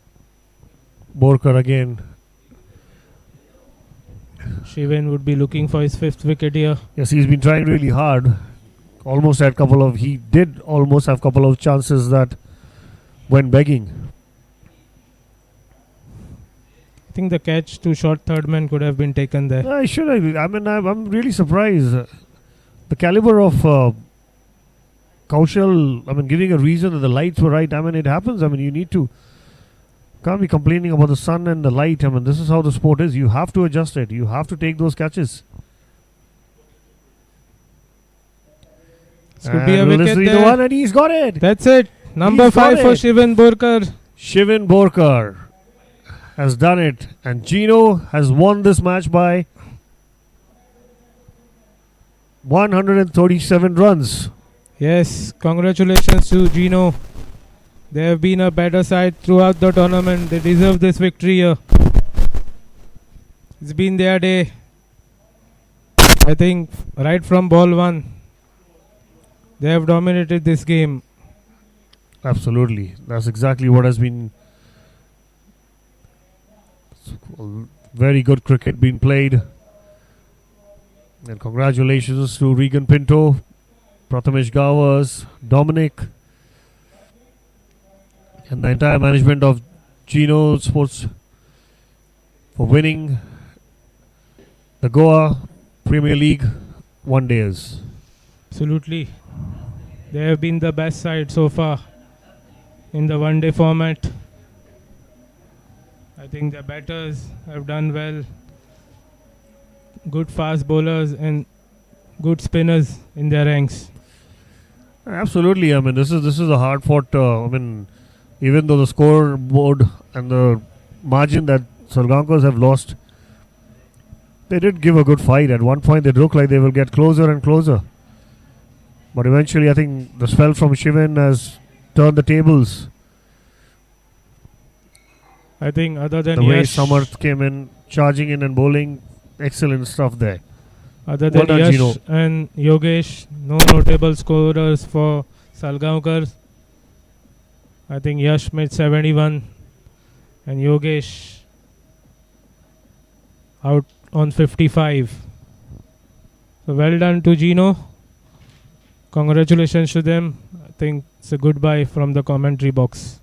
Borkar again. Shivan would be looking for his 5th wicket here. Yes, he's been trying really hard. He did almost have a couple of chances that went begging. I think the catch to short third man could have been taken there. I'm really surprised. The caliber of Kaushal, giving a reason that the lights were right. It happens. You need to Can't be complaining about the sun and the light. I mean, this is how the sport is. You have to adjust it. You have to take those catches. This could be a And will wicket this be the there. one? And he's got it. That's it. Number He's got 5 for it. Shivan Borkar. Shivan Borkar has done it. And Geno has won this match by 137 runs. Yes, congratulations to Geno. They have been a better side throughout the tournament. They deserve this victory here. It's been their day. I think right from ball 1, they have dominated this game. Absolutely. That's exactly what has been very good cricket being played. And congratulations to Regan Pinto, Prathamesh Gowers, Dominic, and the entire management of Geno Sports for winning the Goa Premier League one days. Absolutely. They have been the best side so far in the one day format. I think the batters have done well. Good fast bowlers and good spinners in their ranks. Absolutely. I mean, this is a hard fought. Even though the scoreboard and the margin that Salgaonkars have lost, they did give a good fight. At one point, they looked like they will get closer and closer. But eventually, I think the spell from Shivan has turned the tables. I think other than The way Yash, Samarth came in, charging in and bowling, excellent stuff there. other Well than done, Yash Geno. and Yogesh, no notable scorers for Salgaonkar. I think Yash made 71 and Yogesh out on 55. So well done to Geno. Congratulations to them. I think it's a goodbye from the commentary box.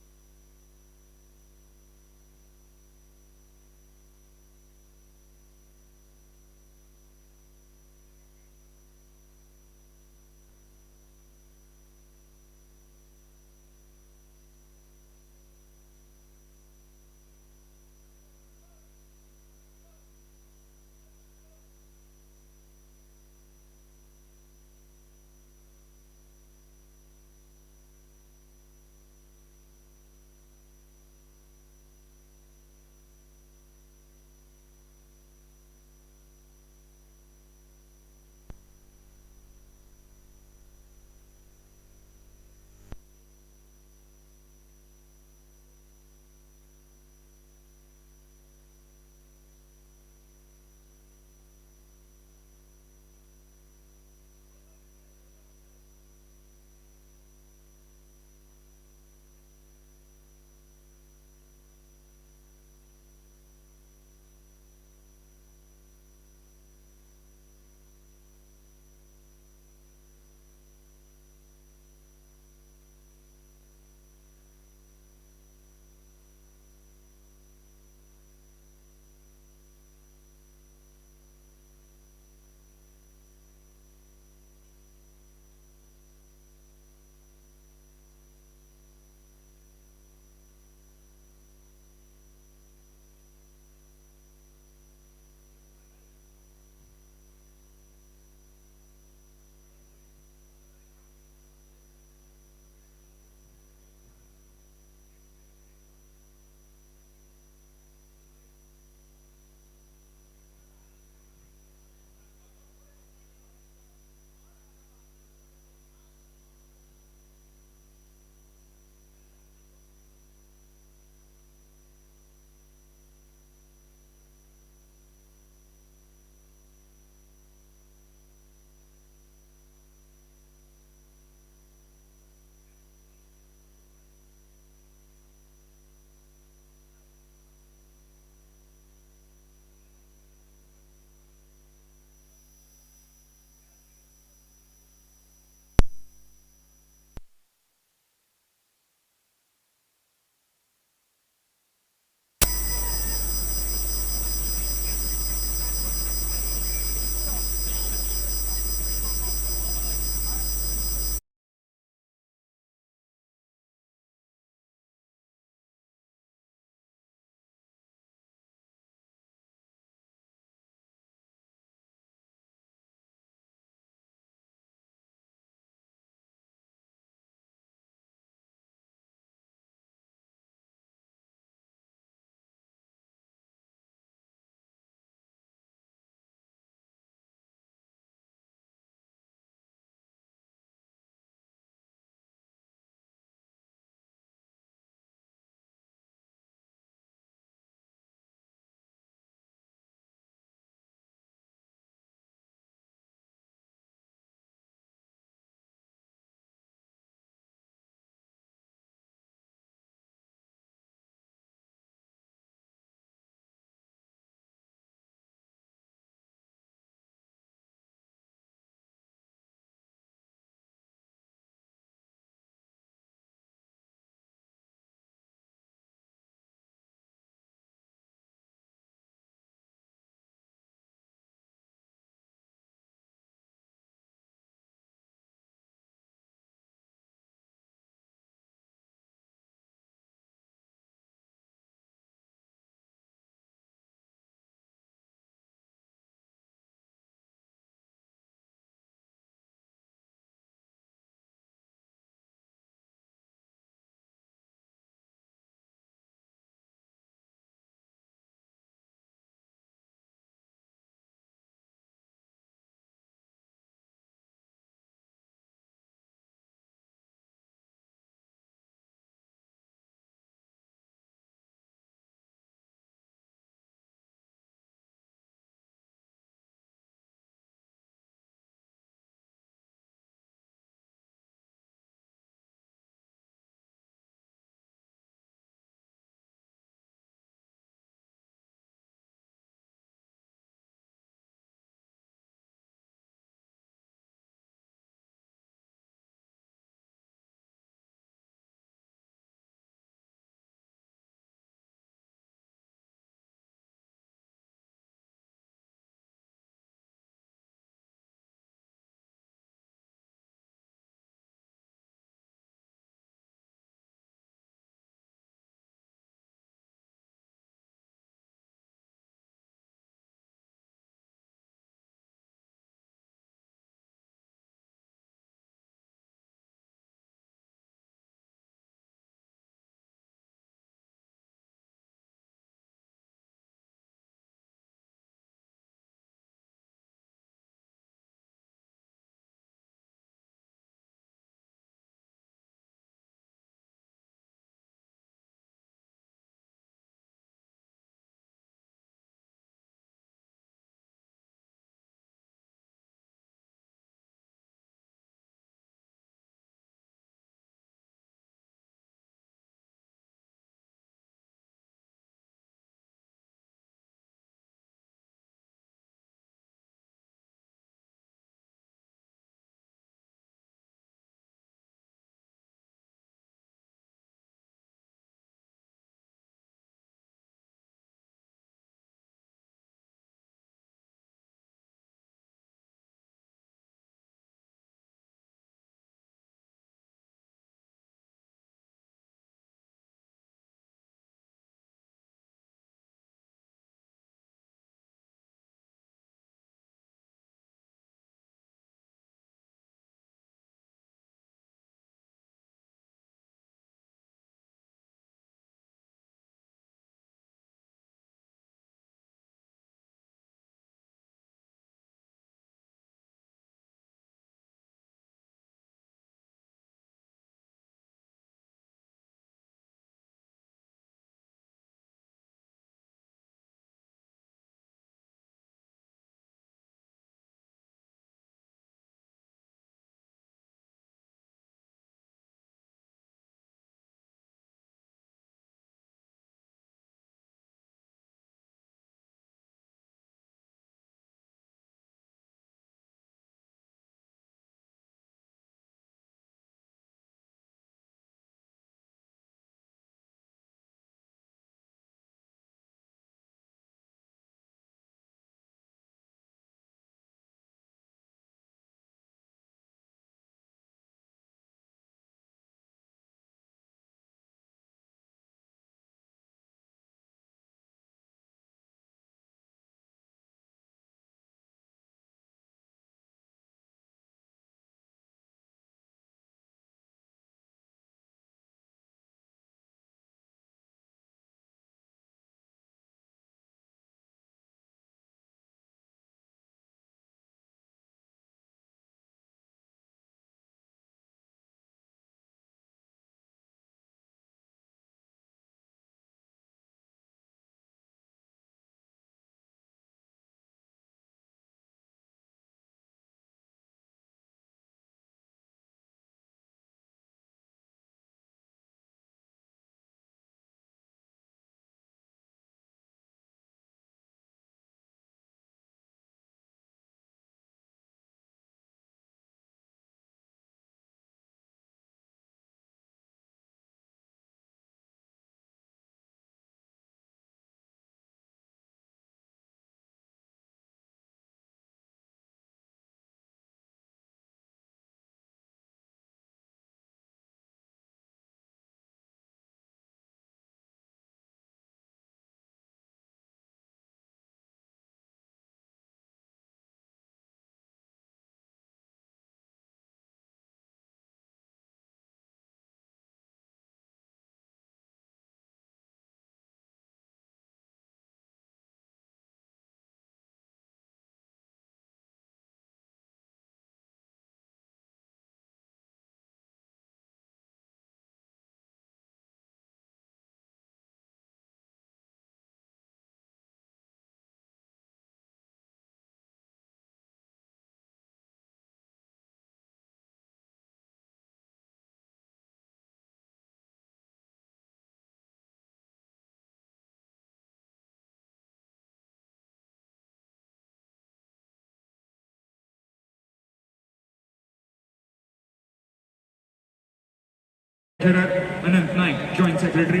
Anant Naik, Joint Secretary.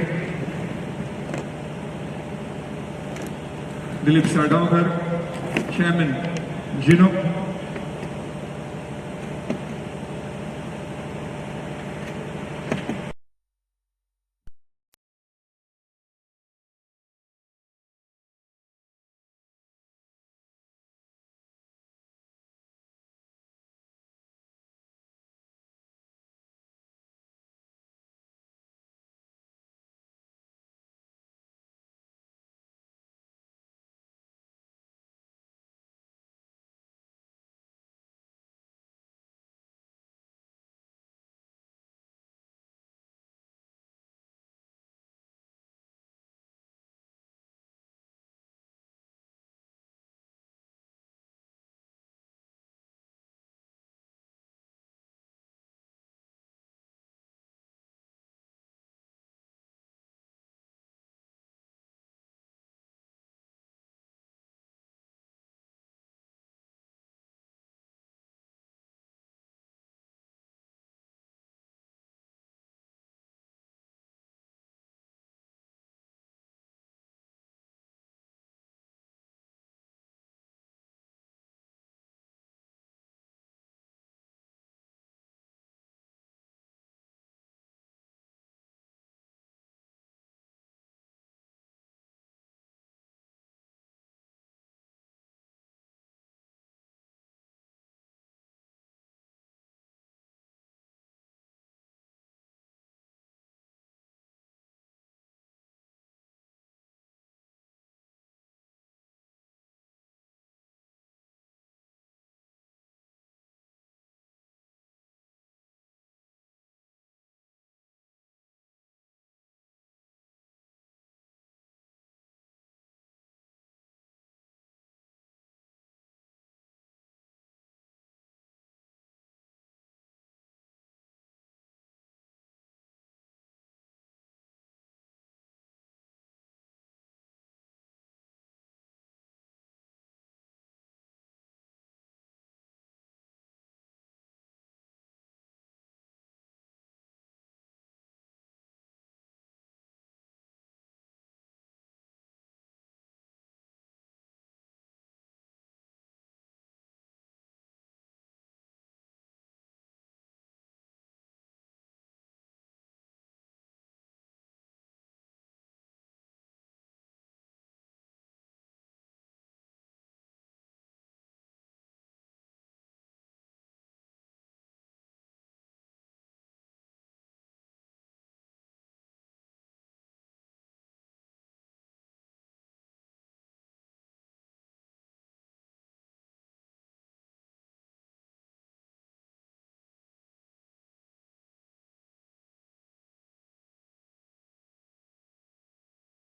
Dilip Salgaonkar, Chairman, Geno.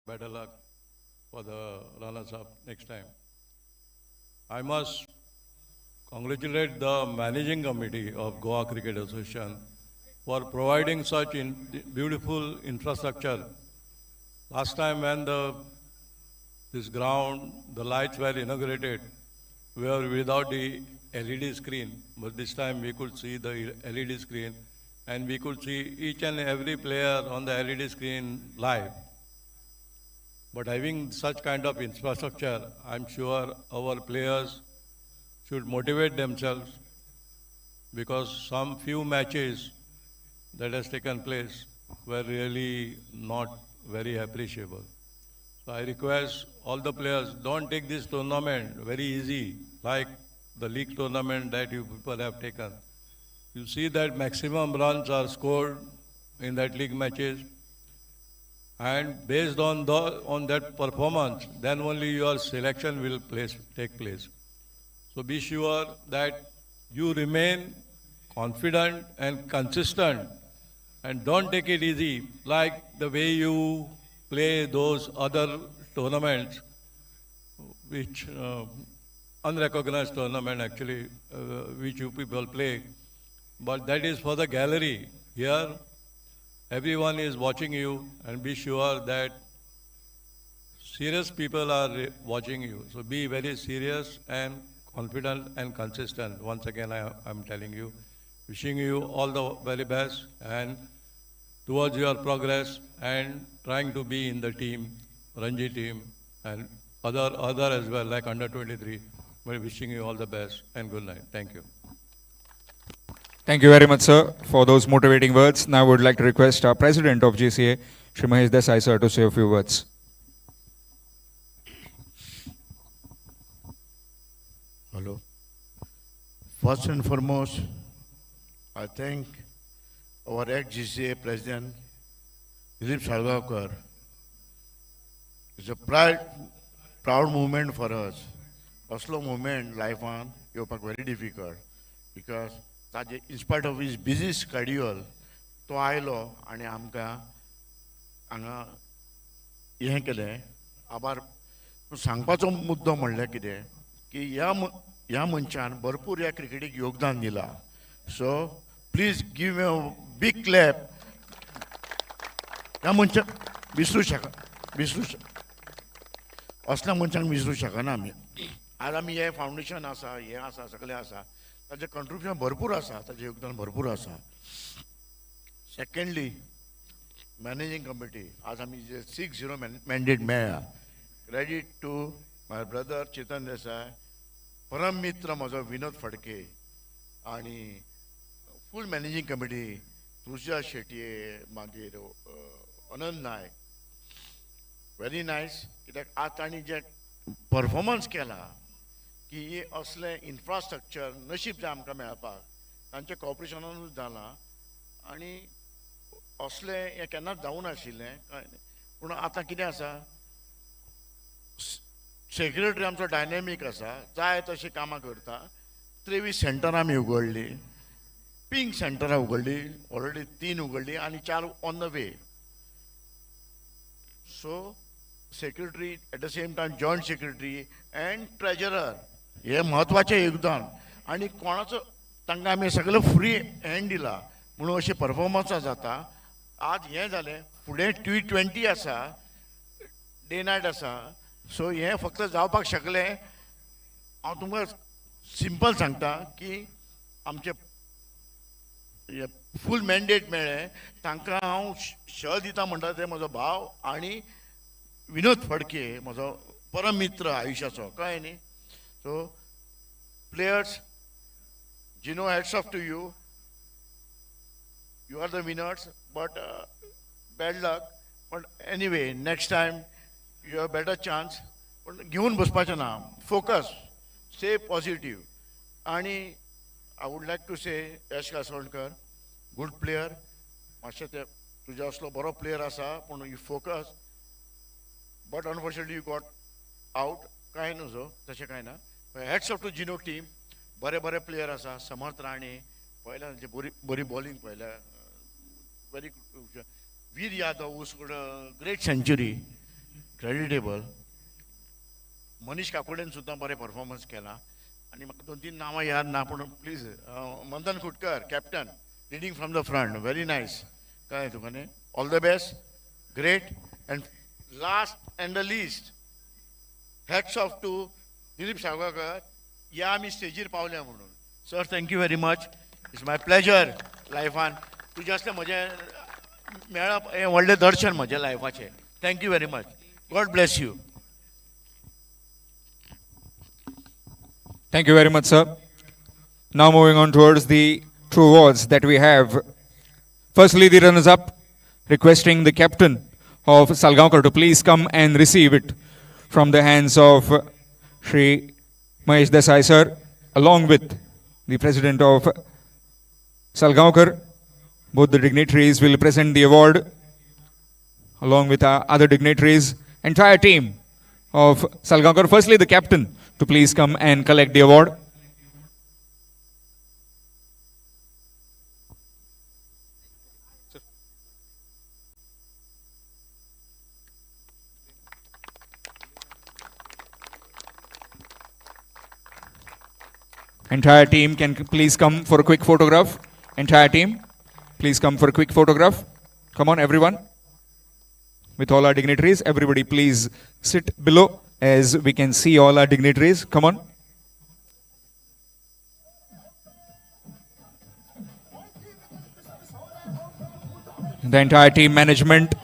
Better luck for the runners-up next time. I must congratulate the managing committee of Goa Cricket Association for providing such beautiful infrastructure. Last time when this ground, the lights were inaugurated, we were without the LED screen, but this time we could see the LED screen and we could see each and every player on the LED screen live. But having such kind of infrastructure, I'm sure our players should motivate themselves, because some few matches that has taken place were really not very appreciable. So I request all the players, don't take this tournament very easy, like the league tournament that you people have taken. You see that maximum runs are scored in that league matches, and based on that performance, then only your selection will take place. So be sure that you remain confident and consistent, and don't take it easy like the way you play those other tournaments, which unrecognized tournament actually, which you people play. But that is for the gallery. Here, everyone is watching you, and be sure that serious people are watching you. So be very serious and confident and consistent. Once again, I'm telling you, wishing you all the very best, and towards your progress and trying to be in the team, Ranji team, and other as well, like under 23. We're wishing you all the best and good night. Thank you. Thank you very much, sir, for those motivating words. Now I would like to request our President of GCA, Shri Mahesh Desai, sir, to say a few words. Hello. First and foremost, I thank our ex-GCA President, Salgaonkar. It's a proud moment for us. Oslo moment life on very difficult because in spite of his busy schedule, तो आयलो आणि आमकां हांगा हें केलें आभार सांगपाचो मुद्दो म्हणल्यार कितें की ह्या मनशान भरपूर ह्या क्रिकेटीक योगदान दिलां. So please give a big clap. ह्या मनशाक असल्या मनशांक विसरूं शकना आमी. आज आमी हे फावंडेशन आसा हें आसा सगळें आसा ताजें कंट्रिब्युशन भरपूर आसा ताजें योगदान भरपूर आसा. सेकंडली मॅनेजींग कमिटी आज आमी जे 6-0 मॅन्डेट मेळ्ळा. क्रेडीट टू माय ब्रदर चेतन देसाय, परम मित्र म्हजो विनोद फडके आनी फूल मॅनेजींग कमिटी तुळशीदास शेटये मागीर अनंत नायक. व्हेरी नायस कित्याक आज तांणी जे परफॉर्मन्स केला की असले इन्फ्रास्ट्रक्चर नशीब जे आमकां मेळपाक तांच्या कॉपरेशनानूच जालां आनी असले हें केन्नाच जावं नाशिल्लें पूण आतां कितें आसा सेक्रेटरी आमचो डायनॅमीक आसा जाय तशी कामां करता. 23 सेंटरां आमी उगडली, पिंक सेंटरां उगडली, ऑलरेडी 3 उगडली आनी 4 on the way. So secretary at the same time joint secretary and treasurer हे म्हत्वाचें योगदान आनी कोणाचो तांकां आमी सगळें फ्री हँड दिला म्हणून अशें परफॉर्मन्स जाता. आज हें जालें फुडें T20 आसा, डे नायट आसा. सो हें फक्त जावपाक शकलें. हांव तुमकां सिंपल सांगता की आमचे फूल मॅन्डेट मेळ्ळें तांकां हांव श दिता म्हणटा ते म्हजो भाव आनी विनोद फडके म्हजो परम मित्र आयुश्याचो कळ्ळें न्ही. सो players, Geno, hats off to you. You are the winners, but bad luck. But anyway, next time you have better chance. But घेवन बसपाचें ना. Focus, stay positive. आणि I would like to say, Yash कासवणकर, good player. मातशें ते तुज्या असलो बरो player आसा पूण you focus. But unfortunately you got out. कांय नजो तशें कांय ना. Hats off to Geno team. बरे प्लेयर आसा. समर्थ राणे पळयल्या बरी बॉलिंग पळयल्या. वेरी वीर यादव उसकोड ग्रेट सेंचुरी क्रेडिटेबल. मनीश काकोडेन सुद्दां बरें परफॉर्मन्स केला आनी म्हाका 2-3 नांवां याद ना पूण please Manthan Kutkar captain leading from the front very nice. कळ्ळें तुका न्ही. All the best, great. And last and the list hats off to Dilip Salgaonkar. या आमी स्टेजीर पावल्या म्हणून. Sir thank you very much. It's my pleasure लायफान तुजें असलें म्हजें मेळप हें व्हडलें दर्शन म्हज्या लायफाचें. Thank you very much. God bless you. Thank you very much, sir. Now moving on towards the true awards that we have. Firstly, the runners-up, requesting the captain of Salgaonkar to please come and receive it from the hands of Shri Mahesh Desai, sir, along with the president of Salgaonkar. Both the dignitaries will present the award along with other dignitaries. Entire team of Salgaonkar. Firstly, the captain to please come and collect the award. Entire team can please come for a quick photograph. Entire team, please come for a quick photograph. Come on, everyone. With all our dignitaries, everybody please sit below as we can see all our dignitaries. Come on. The entire team management